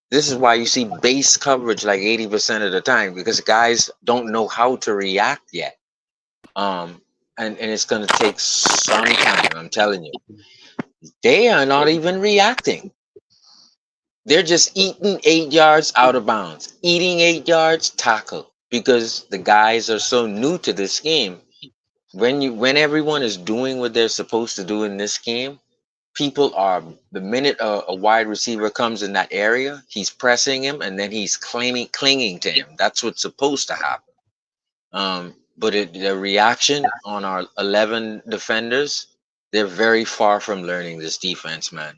This is why you see base coverage like 80% of the time, because guys don't know how to react yet. And it's gonna take some time, I'm telling you. They are not even reacting. They're just eating 8 yards out of bounds, eating 8 yards, tackle, because the guys are so new to this game. When everyone is doing what they're supposed to do in this game, the minute a wide receiver comes in that area, he's pressing him and then he's clinging to him. That's what's supposed to happen. But the reaction on our 11 defenders, they're very far from learning this defense, man.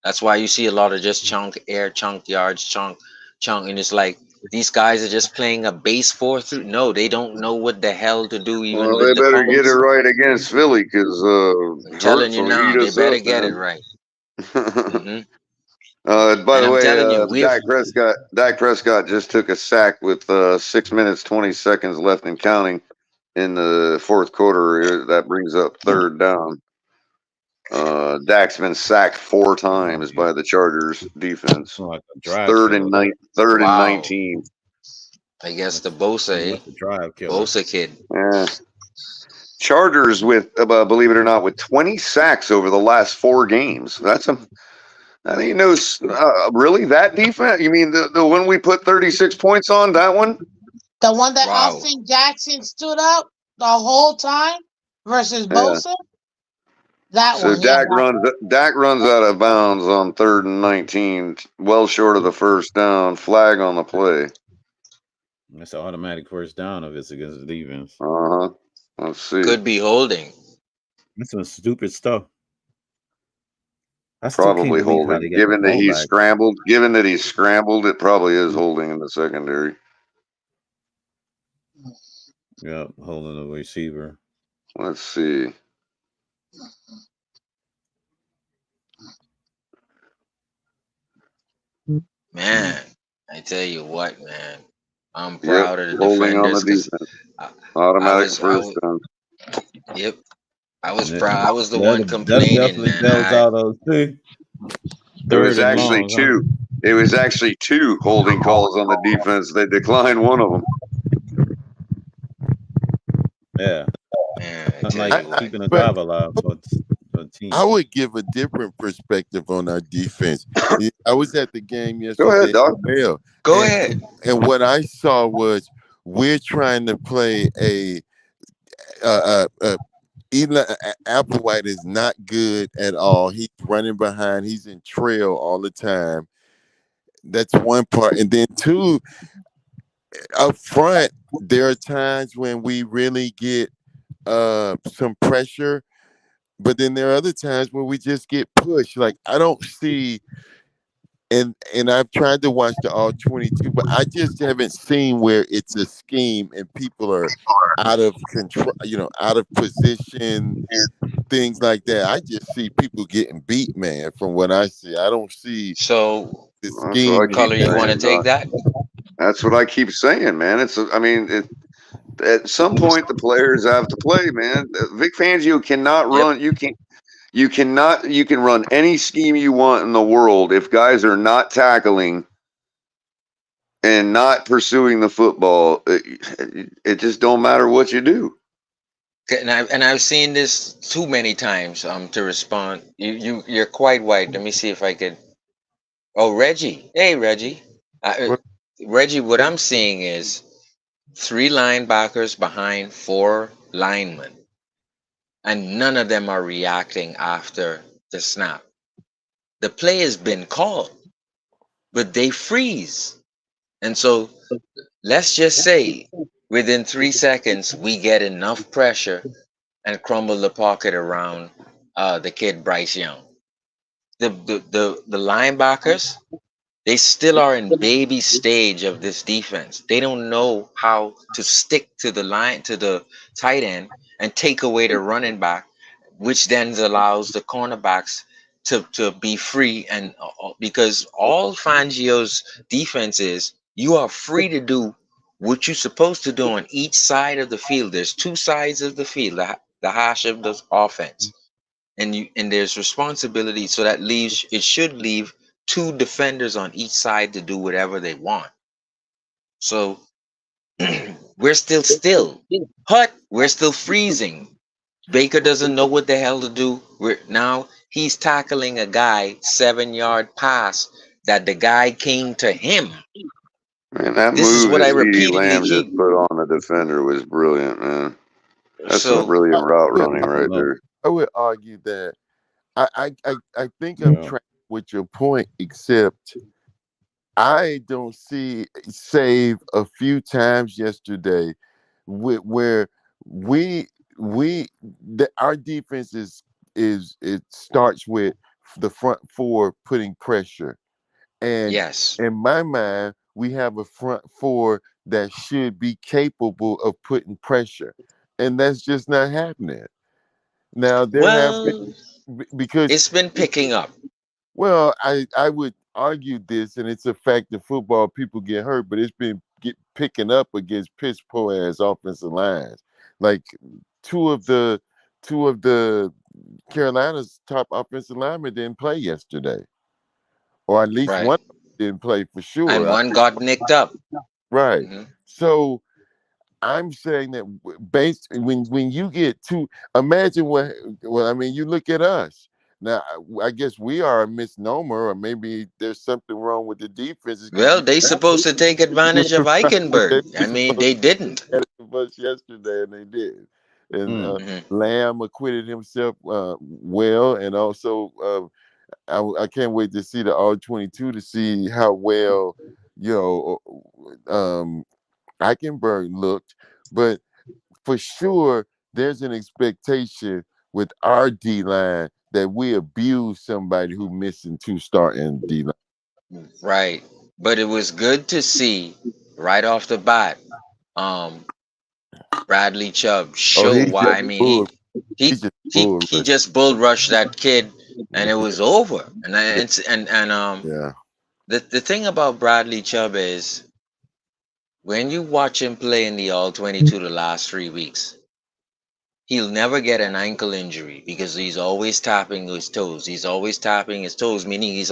That's why you see a lot of just chunk yards, chunk, and it's like these guys are just playing a base 4-3. No, they don't know what the hell to do even Well, with they the better get it pumps. right against Philly, because I'm telling you now, they better get it right. By And the I'm telling you, way, Dak Prescott just took a sack with 6 minutes 20 seconds left and counting in the fourth quarter. That brings up third down. Dak's been sacked 4 times by the Chargers defense. Third and 19. I guess the Bosa kid. Yeah. Chargers with, believe it or not, with 20 sacks over the last 4 games. I think really that defense. You mean the one we put 36 points on? That one? The one that Austin Jackson stood up the whole time versus Bosa. That so one. Dak runs out of bounds on 3rd and 19, well short of the first down. Flag on the play. That's an automatic first down if it's against the defense. Let's see. Could be holding. That's some stupid stuff. Probably holding. Given that he scrambled, it probably is holding in the secondary. Yeah, holding the receiver. Let's see. Man, I tell you what, man. I'm proud of the holding on the defenders. defense. Automatic first down. Yep. I was proud. I was the one complaining, man. There was actually 2. It was actually 2 holding calls on the defense. They declined one of them. Yeah. Man. I'm like keeping a drive alive for a team. I would give a different perspective on our defense. I was at the game Go ahead, yesterday. Doc. Well, Go ahead. And what I saw was we're trying to play Eli Applewhite is not good at all. He's running behind. He's in trail all the time. That's one part. And then two, up front, there are times when we really get some pressure, but then there are other times where we just get pushed. Like I don't see, and I've tried to watch the all 22, but I just haven't seen where it's a scheme and people are out of control, out of position, things like that. I just see people getting beat, man. From what I see, I don't see So, the That's what I scheme. keep Color, you want to saying, take Doc. that? That's what I keep saying, man. At some point the players have to play, man. Vic Fangio cannot run. You can run any scheme you want in the world if guys are not tackling and not pursuing the football. It just don't matter what you do. And I've seen this too many times to respond. You're quite right. Let me see if I could. Oh, Reggie. Hey, Reggie. Reggie, what I'm seeing is 3 linebackers behind 4 linemen, and none of them are reacting after the snap. The play has been called, but they freeze. And so let's just say within 3 seconds, we get enough pressure and crumble the pocket around the kid Bryce Young. The linebackers, they still are in baby stage of this defense. They don't know how to stick to the tight end and take away the running back, which then allows the cornerbacks to be free. And because all Fangio's defense is, you are free to do what you're supposed to do on each side of the field. There's 2 sides of the field, the hash of the offense, and there's responsibility. So it should leave 2 defenders on each side to do whatever they want. So we're still we're still freezing. Baker doesn't know what the hell to do. Now he's tackling a guy 7-yard pass that the guy came to him. Man, that This is move what that I CeeDee repeatedly Lamb just put on the defender was brilliant, man. That's some So brilliant route running right there. I would argue that I think I'm trying with your point, except I don't see save a few times yesterday where our defense is it starts with the front 4 putting pressure. And yes, in my mind, we have a front 4 that should be capable of putting pressure. And that's just not happening. Now there have been because it's been picking up. well, I would argue this, and it's a fact that football people get hurt, but it's been picking up against piss poor ass offensive lines. Like two of the Carolina's top offensive linemen didn't play yesterday, or at least Right. one didn't play for sure. And one got nicked up. Right. Mm-hmm. So I'm saying that based when you get to imagine I mean, you look at us now. I guess we are a misnomer, or maybe there's something wrong with the defense. Well, they supposed to take advantage of Eichenberg. I mean, they didn't. Us yesterday, and they did. And Mm-hmm. Lamb acquitted himself well, and also I can't wait to see the all 22 to see how well Eichenberg looked, but for sure there's an expectation with our D line that we abuse somebody who missing 2 starting D line. Right. But it was good to see right off the bat, Bradley Chubb show why. I mean, he just bull rushed that kid, and it was over. Yeah. The thing about Bradley Chubb is, when you watch him play in the all 22 the last 3 weeks, he'll never get an ankle injury because he's always tapping his toes. He's always tapping his toes, meaning he's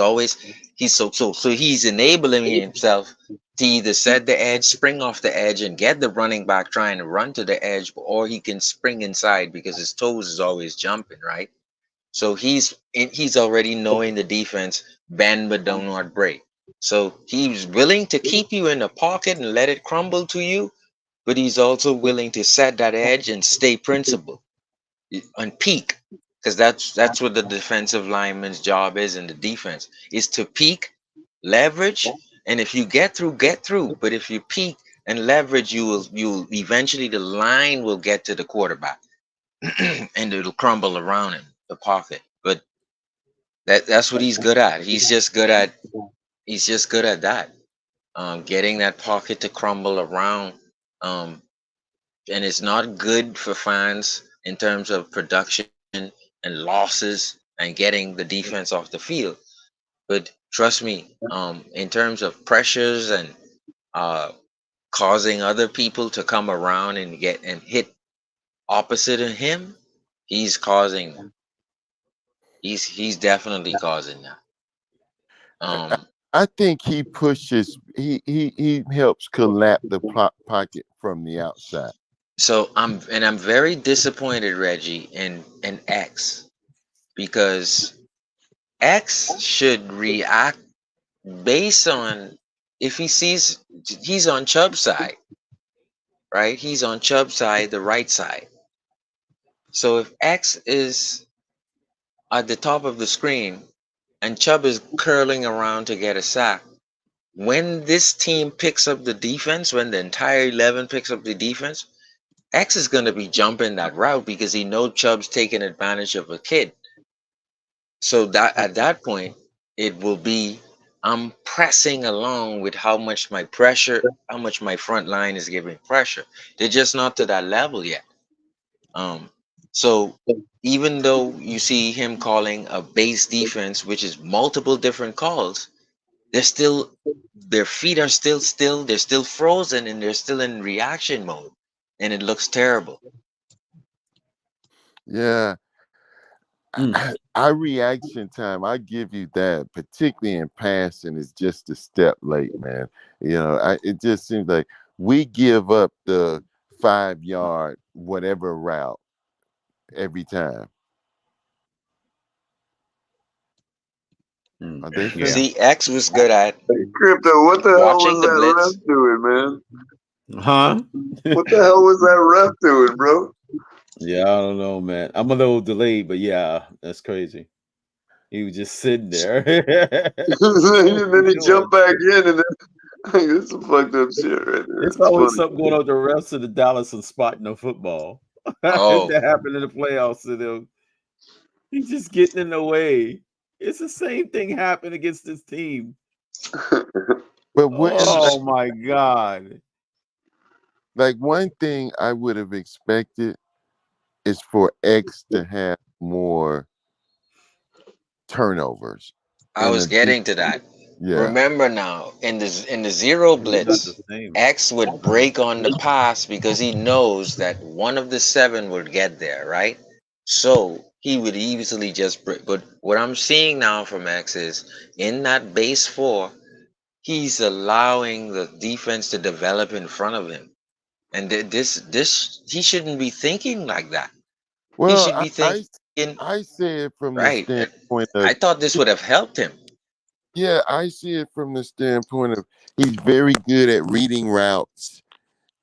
he's enabling himself to either set the edge, spring off the edge, and get the running back trying to run to the edge, or he can spring inside because his toes is always jumping, right? So he's already knowing the defense, bend but do not break. So he's willing to keep you in the pocket and let it crumble to you, but he's also willing to set that edge and stay principled on peak, because that's what the defensive lineman's job is in the defense, is to peak, leverage, and if you get through, get through. But if you peak and leverage, you'll eventually the line will get to the quarterback and it'll crumble around him, the pocket. But that's what he's good at. He's just good at that. Getting that pocket to crumble around. And it's not good for fans in terms of production and losses and getting the defense off the field. But trust me, in terms of pressures and uh, causing other people to come around and get and hit opposite of him, he's causing. He's definitely causing that. I think he pushes. He helps collapse the pocket from the outside. So I'm very disappointed, Reggie, in X, because X should react based on if he sees he's on Chubb's side, right? He's on Chubb's side, the right side. So if X is at the top of the screen and Chubb is curling around to get a sack, when this team picks up the defense, when the entire 11 picks up the defense, X is going to be jumping that route because he knows Chubb's taking advantage of a kid. So that at that point, it will be I'm pressing along with how much my front line is giving pressure. They're just not to that level yet. So even though you see him calling a base defense, which is multiple different calls, their feet are still they're still frozen and they're still in reaction mode, and it looks terrible. Yeah. Our reaction time, I give you that, particularly in passing, is just a step late, man. It just seems like we give up the 5 yard whatever route every time. Are they finished? See, X was good at Crypto, what the hell watching was the that blitz. ref doing, man? Huh? What the hell was that ref doing, bro? Yeah, I don't know, man. I'm a little delayed, but yeah, that's crazy. He was just sitting there. And then he jumped back in, and then this is some fucked up shit right there. It's It's always funny. something going on with the rest of the Dallas and spotting the football. Oh. That happened in the playoffs to them. He's just getting in the way. It's the same thing happened against this team. But oh my God. Like, one thing I would have expected is for X to have more turnovers. I was getting to that. Yeah. Remember now, in the zero blitz, X would break on the pass because he knows that one of the 7 would get there, right? So he would easily just break. But what I'm seeing now from X is in that base 4, he's allowing the defense to develop in front of him, and this he shouldn't be thinking like that. He should be thinking. I say it from the Right. standpoint of I thought this would have helped him. Yeah, I see it from the standpoint of he's very good at reading routes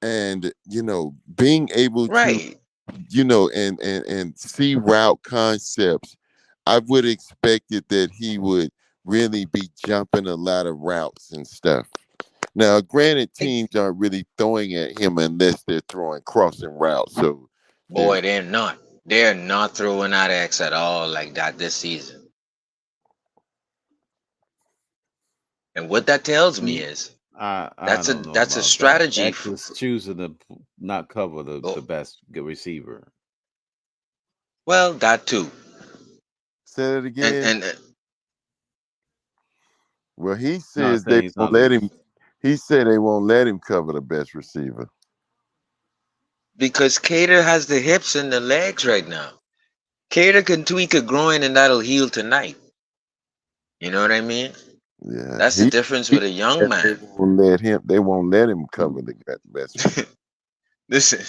and being able to and see route concepts. I would expected that he would really be jumping a lot of routes and stuff. Now, granted, teams aren't really throwing at him unless they're throwing crossing routes. So, Boy, they're not. They're not throwing at X at all like that this season. And what that tells me is that's a strategy. X is choosing to not cover the best receiver. Well, that too. Say it again. Well, he says saying they he's won't not let him. He said they won't let him cover the best receiver. because Cater has the hips and the legs right now. Cater can tweak a groin and that'll heal tonight. You know what I mean? Yeah, That's the difference with a young they man. won't let him. They won't let him cover the best friend. Listen,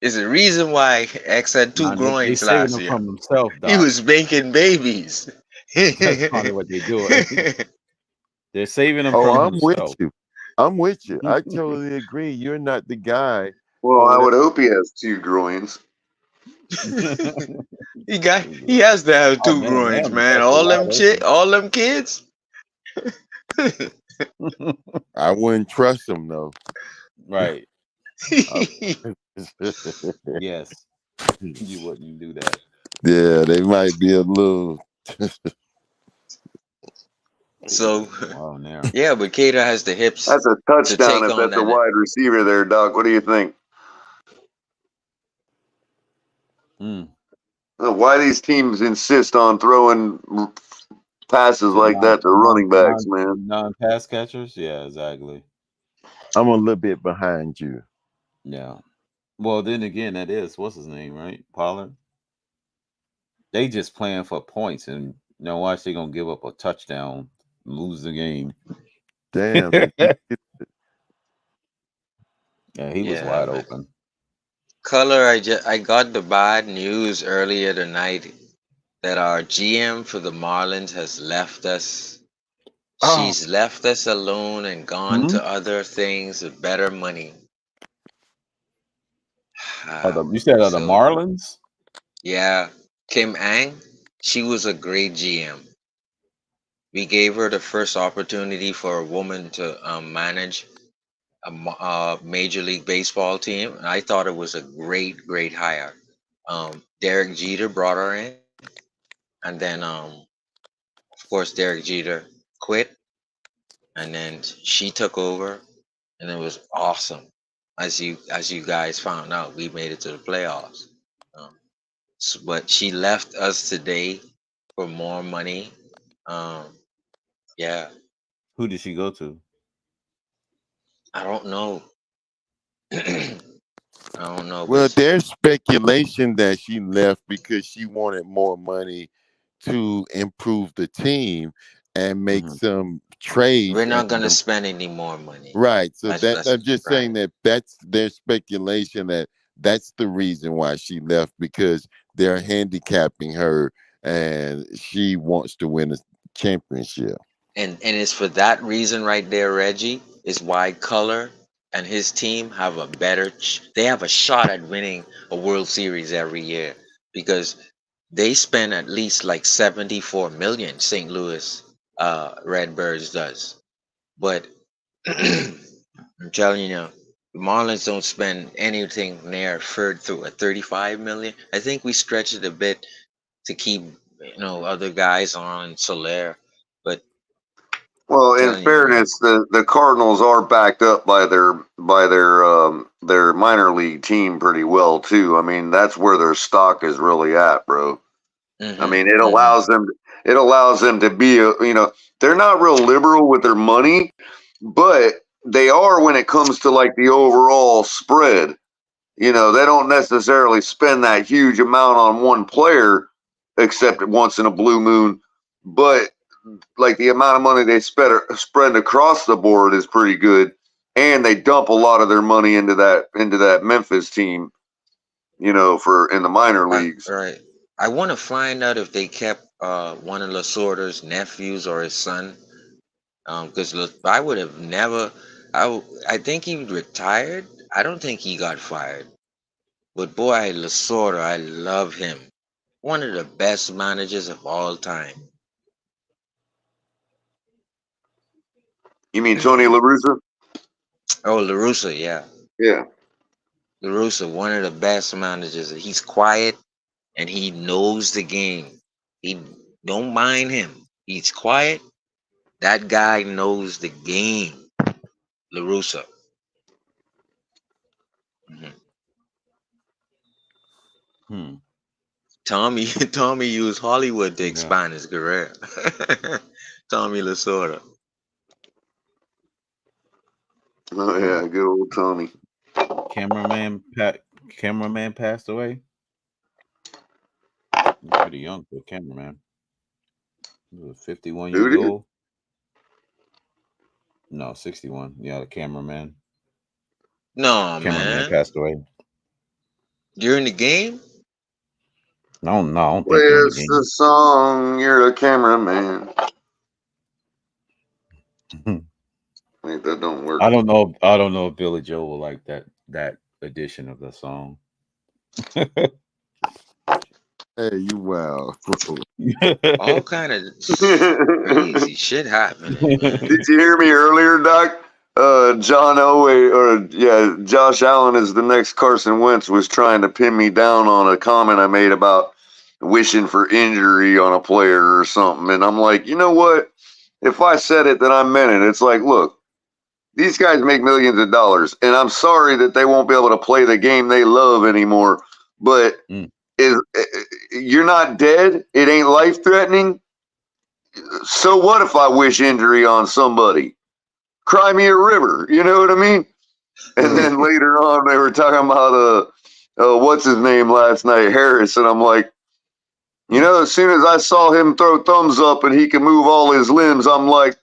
there's a reason why X had 2 Nah, they groins saving last him year. from himself, He Doc. was making babies. That's probably what they do. They're saving him Oh, from I'm with himself. you. I'm with you. I totally agree. You're not the guy Well, for I whatever. would hope he has 2 groins. He has to have Oh 2 man, groins, damn, man. that's a wide open. All them kids. I wouldn't trust him though. Right. I- Yes. You wouldn't do that. yeah, they might be a little. So Wow, now. yeah, but Cater has the hips That's a to touchdown take if on that's a that. wide receiver there, Doc. What do you think? Why these teams insist on throwing passes like that to running backs, man? Non-pass catchers? Yeah, exactly. I'm a little bit behind you. Yeah. Well, then again, that is what's his name, right? Pollard. They just playing for points, and watch they gonna give up a touchdown, lose the game. Damn. Yeah, he was Yeah, wide man. open. Color, I got the bad news earlier tonight that our GM for the Marlins has left us. Oh. She's left us alone and gone to other things with better money. You said the So Marlins? yeah, Kim Ang, she was a great GM. We gave her the first opportunity for a woman to manage a Major League Baseball team. And I thought it was a great hire. Derek Jeter brought her in, and then of course Derek Jeter quit, and then she took over, and it was awesome. As you guys found out, we made it to the playoffs. But she left us today for more money. Yeah, Who did she go to? I don't know. I don't know, Well, but there's speculation that she left because she wanted more money to improve the team and make some trades. we're not gonna spend any more money. Right. So that That's I'm just saying right. that's their speculation that that's the reason why she left because they're handicapping her and she wants to win a championship. And it's for that reason right there, Reggie, is why Color and his team have a they have a shot at winning a World Series every year because they spend at least like 74 million. St. Louis Redbirds does, but I'm telling you now, the Marlins don't spend anything near through a 35 million. I think we stretch it a bit to keep other guys on Soler, but Well, in telling you, man. fairness, the Cardinals are backed up by their minor league team pretty well too. I mean, that's where their stock is really at, bro. I mean, it allows them to be they're not real liberal with their money, but they are when it comes to like the overall spread. They don't necessarily spend that huge amount on one player except once in a blue moon, but like the amount of money they spread across the board is pretty good, and they dump a lot of their money into that Memphis team, for in the minor leagues. Right. I want to find out if they kept one of Lasorda's nephews or his son, because I would have never. I think he retired. I don't think he got fired. But boy, Lasorda, I love him. One of the best managers of all time. You mean Tony La Russa? Oh, La Russa, yeah. Yeah. La Russa, one of the best managers. He's quiet and he knows the game. He don't mind him. He's quiet. That guy knows the game. La Russa. Tommy used Hollywood to expand his career. Tommy Lasorda. Oh yeah, good old Tommy. Cameraman Pat cameraman passed away. He's pretty young for a cameraman. He was 51 Who years did? old. No, 61. Yeah, the cameraman. No, Cameraman man. passed away. During the game? No, I don't Play think during the us game. the song. You're a cameraman. Wait, that don't work. I don't know. I don't know if Billy Joe will like that edition of the song. Hey, you wow. All kind of crazy shit happening, man. Did you hear me earlier, Doc? Josh Allen is the next Carson Wentz was trying to pin me down on a comment I made about wishing for injury on a player or something. And I'm like, you know what? If I said it, then I meant it. It's like, look, these guys make millions of dollars, and I'm sorry that they won't be able to play the game they love anymore. But you're not dead. It ain't life threatening. So what if I wish injury on somebody? Cry me a river. You know what I mean? And then later on, they were talking about what's his name last night, Harris, and I'm like, you know, as soon as I saw him throw thumbs up and he can move all his limbs, I'm like,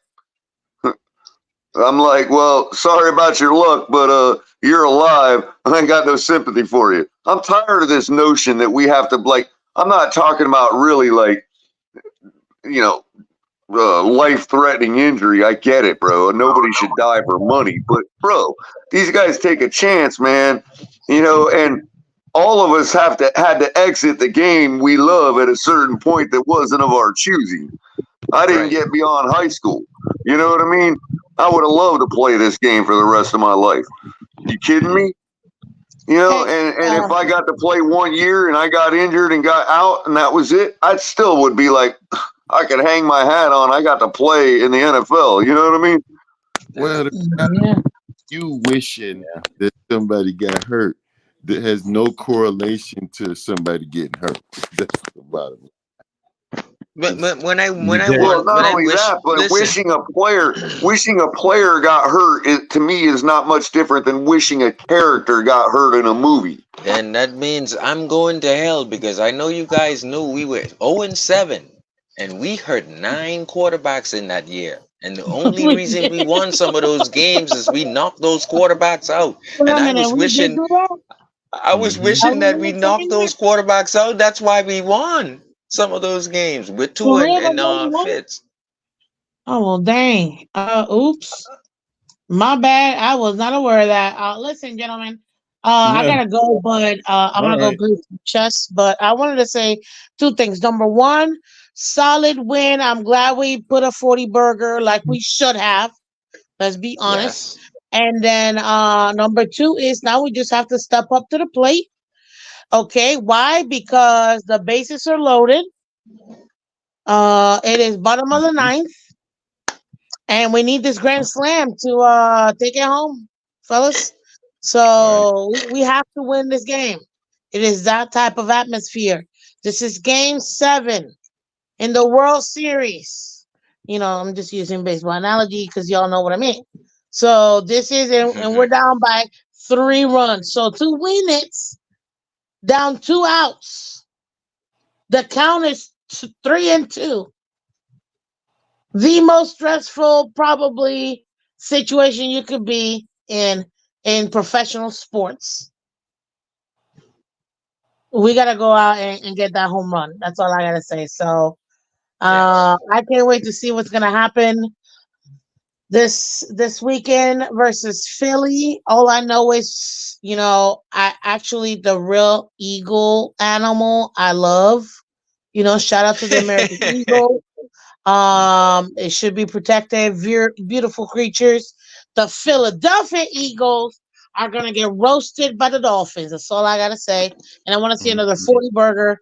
well, sorry about your luck, but you're alive. I ain't got no sympathy for you. I'm tired of this notion that we have to, like, I'm not talking about really, like, you know, life-threatening injury. I get it, bro. Nobody should die for money. But, bro, these guys take a chance, man. You know, and all of us had to exit the game we love at a certain point that wasn't of our choosing. I didn't get beyond high school. You know what I mean? I would have loved to play this game for the rest of my life. You kidding me? You know, and if I got to play 1 year and I got injured and got out and that was it, I still would be like, I could hang my hat on. I got to play in the NFL. You know what I mean? Well, you wishing that somebody got hurt that has no correlation to somebody getting hurt. That's the bottom line. But when I well, not only that, but wishing a player got hurt, to me is not much different than wishing a character got hurt in a movie. Then that means I'm going to hell because I know you guys knew we were 0-7 and we hurt 9 quarterbacks in that year. And the only reason we won some of those games is we knocked those quarterbacks out. And I was wishing that we knocked those quarterbacks out. That's why we won some of those games with Tua and Fitz. Oh, well, dang. Oops. My bad. I was not aware of that. Listen, gentlemen, I gotta go, but I'm gonna go play some chess. But I wanted to say 2 things. Number 1, solid win. I'm glad we put a 40 burger like we should have. Let's be honest. Yes. And then number 2 is now we just have to step up to the plate. Okay, why? Because the bases are loaded. It is bottom of the 9th. And we need this grand slam to take it home, fellas. So we have to win this game. It is that type of atmosphere. This is game 7 in the World Series. You know, I'm just using baseball analogy because y'all know what I mean. So this is, and we're down by 3 runs. So to win it, down 2 outs. The count is 3-2. The most stressful, probably, situation you could be in professional sports. We gotta go out and get that home run. That's all I gotta say. So, I can't wait to see what's gonna happen this weekend versus Philly. All I know is, you know, the real eagle animal I love. You know, shout out to the American Eagle. It should be protected. Beautiful creatures. The Philadelphia Eagles are gonna get roasted by the Dolphins. That's all I gotta say. And I want to see another 40 burger.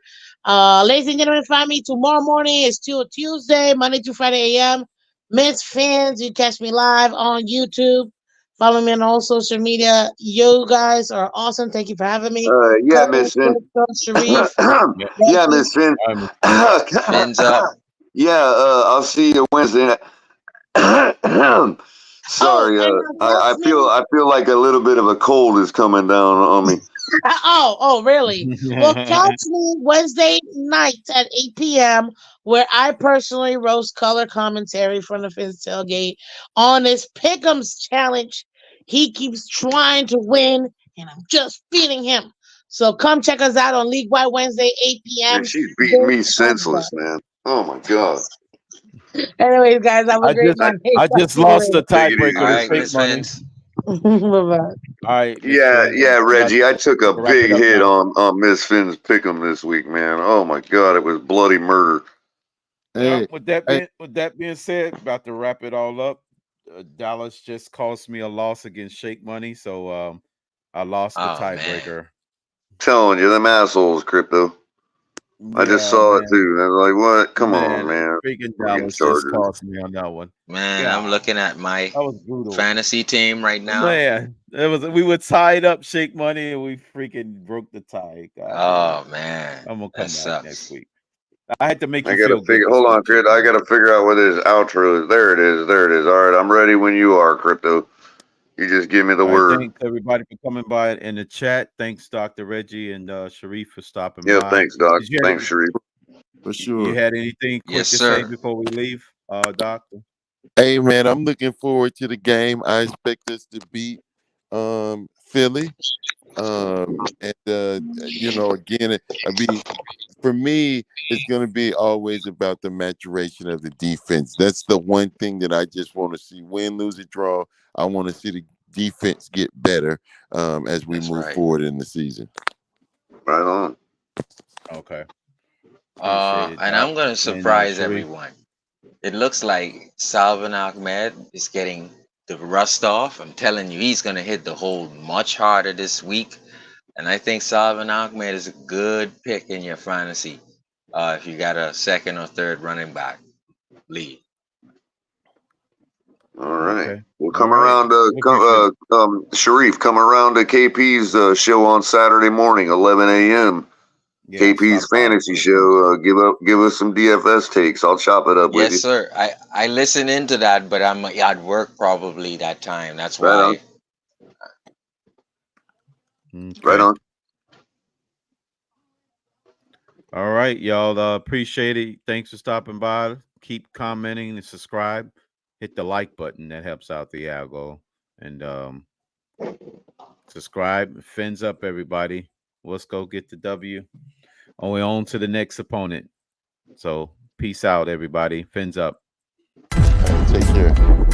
Ladies and gentlemen, find me tomorrow morning. It's Tuesday, Monday to Friday a.m. Mets fans, you catch me live on YouTube. Follow me on all social media. You guys are awesome. Thank you for having me. Yeah, Miss Finn. Sharif. Yeah, Miss Finn. Fins up. Yeah, I'll see you Wednesday night. Sorry, I feel like a little bit of a cold is coming down on me. Oh, really? Well, catch me Wednesday nights at 8 p.m. where I personally roast color commentary from the Fins tailgate on this Pick'ems challenge. He keeps trying to win, and I'm just beating him. So come check us out on League Wide Wednesday, 8 p.m. Man, she's beating me senseless, man. Oh my god. Anyways, guys, have a great night. I just lost the Take it easy. tiebreaker. All to right, Fake Miss Money. Vince. Bye-bye. All right. Miss Yeah, Finn, yeah, Reggie. I took a wrap it big up hit now. on Miss Finn's pick'em this week, man. Oh my god, it was bloody murder. Well, Hey, with that hey, being said, about to wrap it all up. Dallas just cost me a loss against Shake Money, so I lost the Oh man. tiebreaker. Telling you, them assholes, crypto. I just Yeah, saw it man. too. I was like, what? Come on, Man, man. freaking Freaking Dallas just Chargers. cost me on that one. Man, Yeah, I'm looking at my that was brutal. fantasy team right now. Man, we were tied up, Shake Money, and we freaking broke the tie. God Oh damn. man, I'm gonna that come back next sucks. week. I had to make I you gotta feel good. figure. This Hold on, week, Crypto. Shake I Money. gotta figure out what his outro is. There it is. There it is. All right, I'm ready when you are, Crypto. You just give me the All right, word. thanks everybody for coming by in the chat. Thanks, Dr. Reggie and Sharif for stopping Yeah, by. thanks, Doc. Did you Thanks, Sharif. for you sure. had anything quick Yes, to say sir. before we leave, Doctor? Hey, man, I'm looking forward to the game. I expect us to beat Philly. And again, I mean, for me, it's going to be always about the maturation of the defense. That's the one thing that I just want to see. Win, lose, or draw. I want to see the defense get better as we That's move right. forward in the season. Right on. Okay. Appreciate it, And Doc. I'm gonna And surprise Sharif. everyone. It looks like Salvin Ahmed is getting the rust off. I'm telling you, he's gonna hit the hole much harder this week. And I think Salvin Ahmed is a good pick in your fantasy. If you got a second or third running back lead. All right. Okay. We'll All come right. around to Appreciate it. Sharif. Come around to KP's show on Saturday morning, 11 a.m. Yeah, I'll KP's stop by fantasy for sure. show. Give us some DFS takes. I'll chop it up with Yes, you. sir. I listen into that, but I'm at work probably that time. That's Right on. why. Right Okay. on. All right, y'all. Appreciate it. Thanks for stopping by. Keep commenting and subscribe. Hit the like button. That helps out the algo. And subscribe. Fins up, everybody. Let's go get the W. Only on to the next opponent. So peace out, everybody. Fins up. Take care.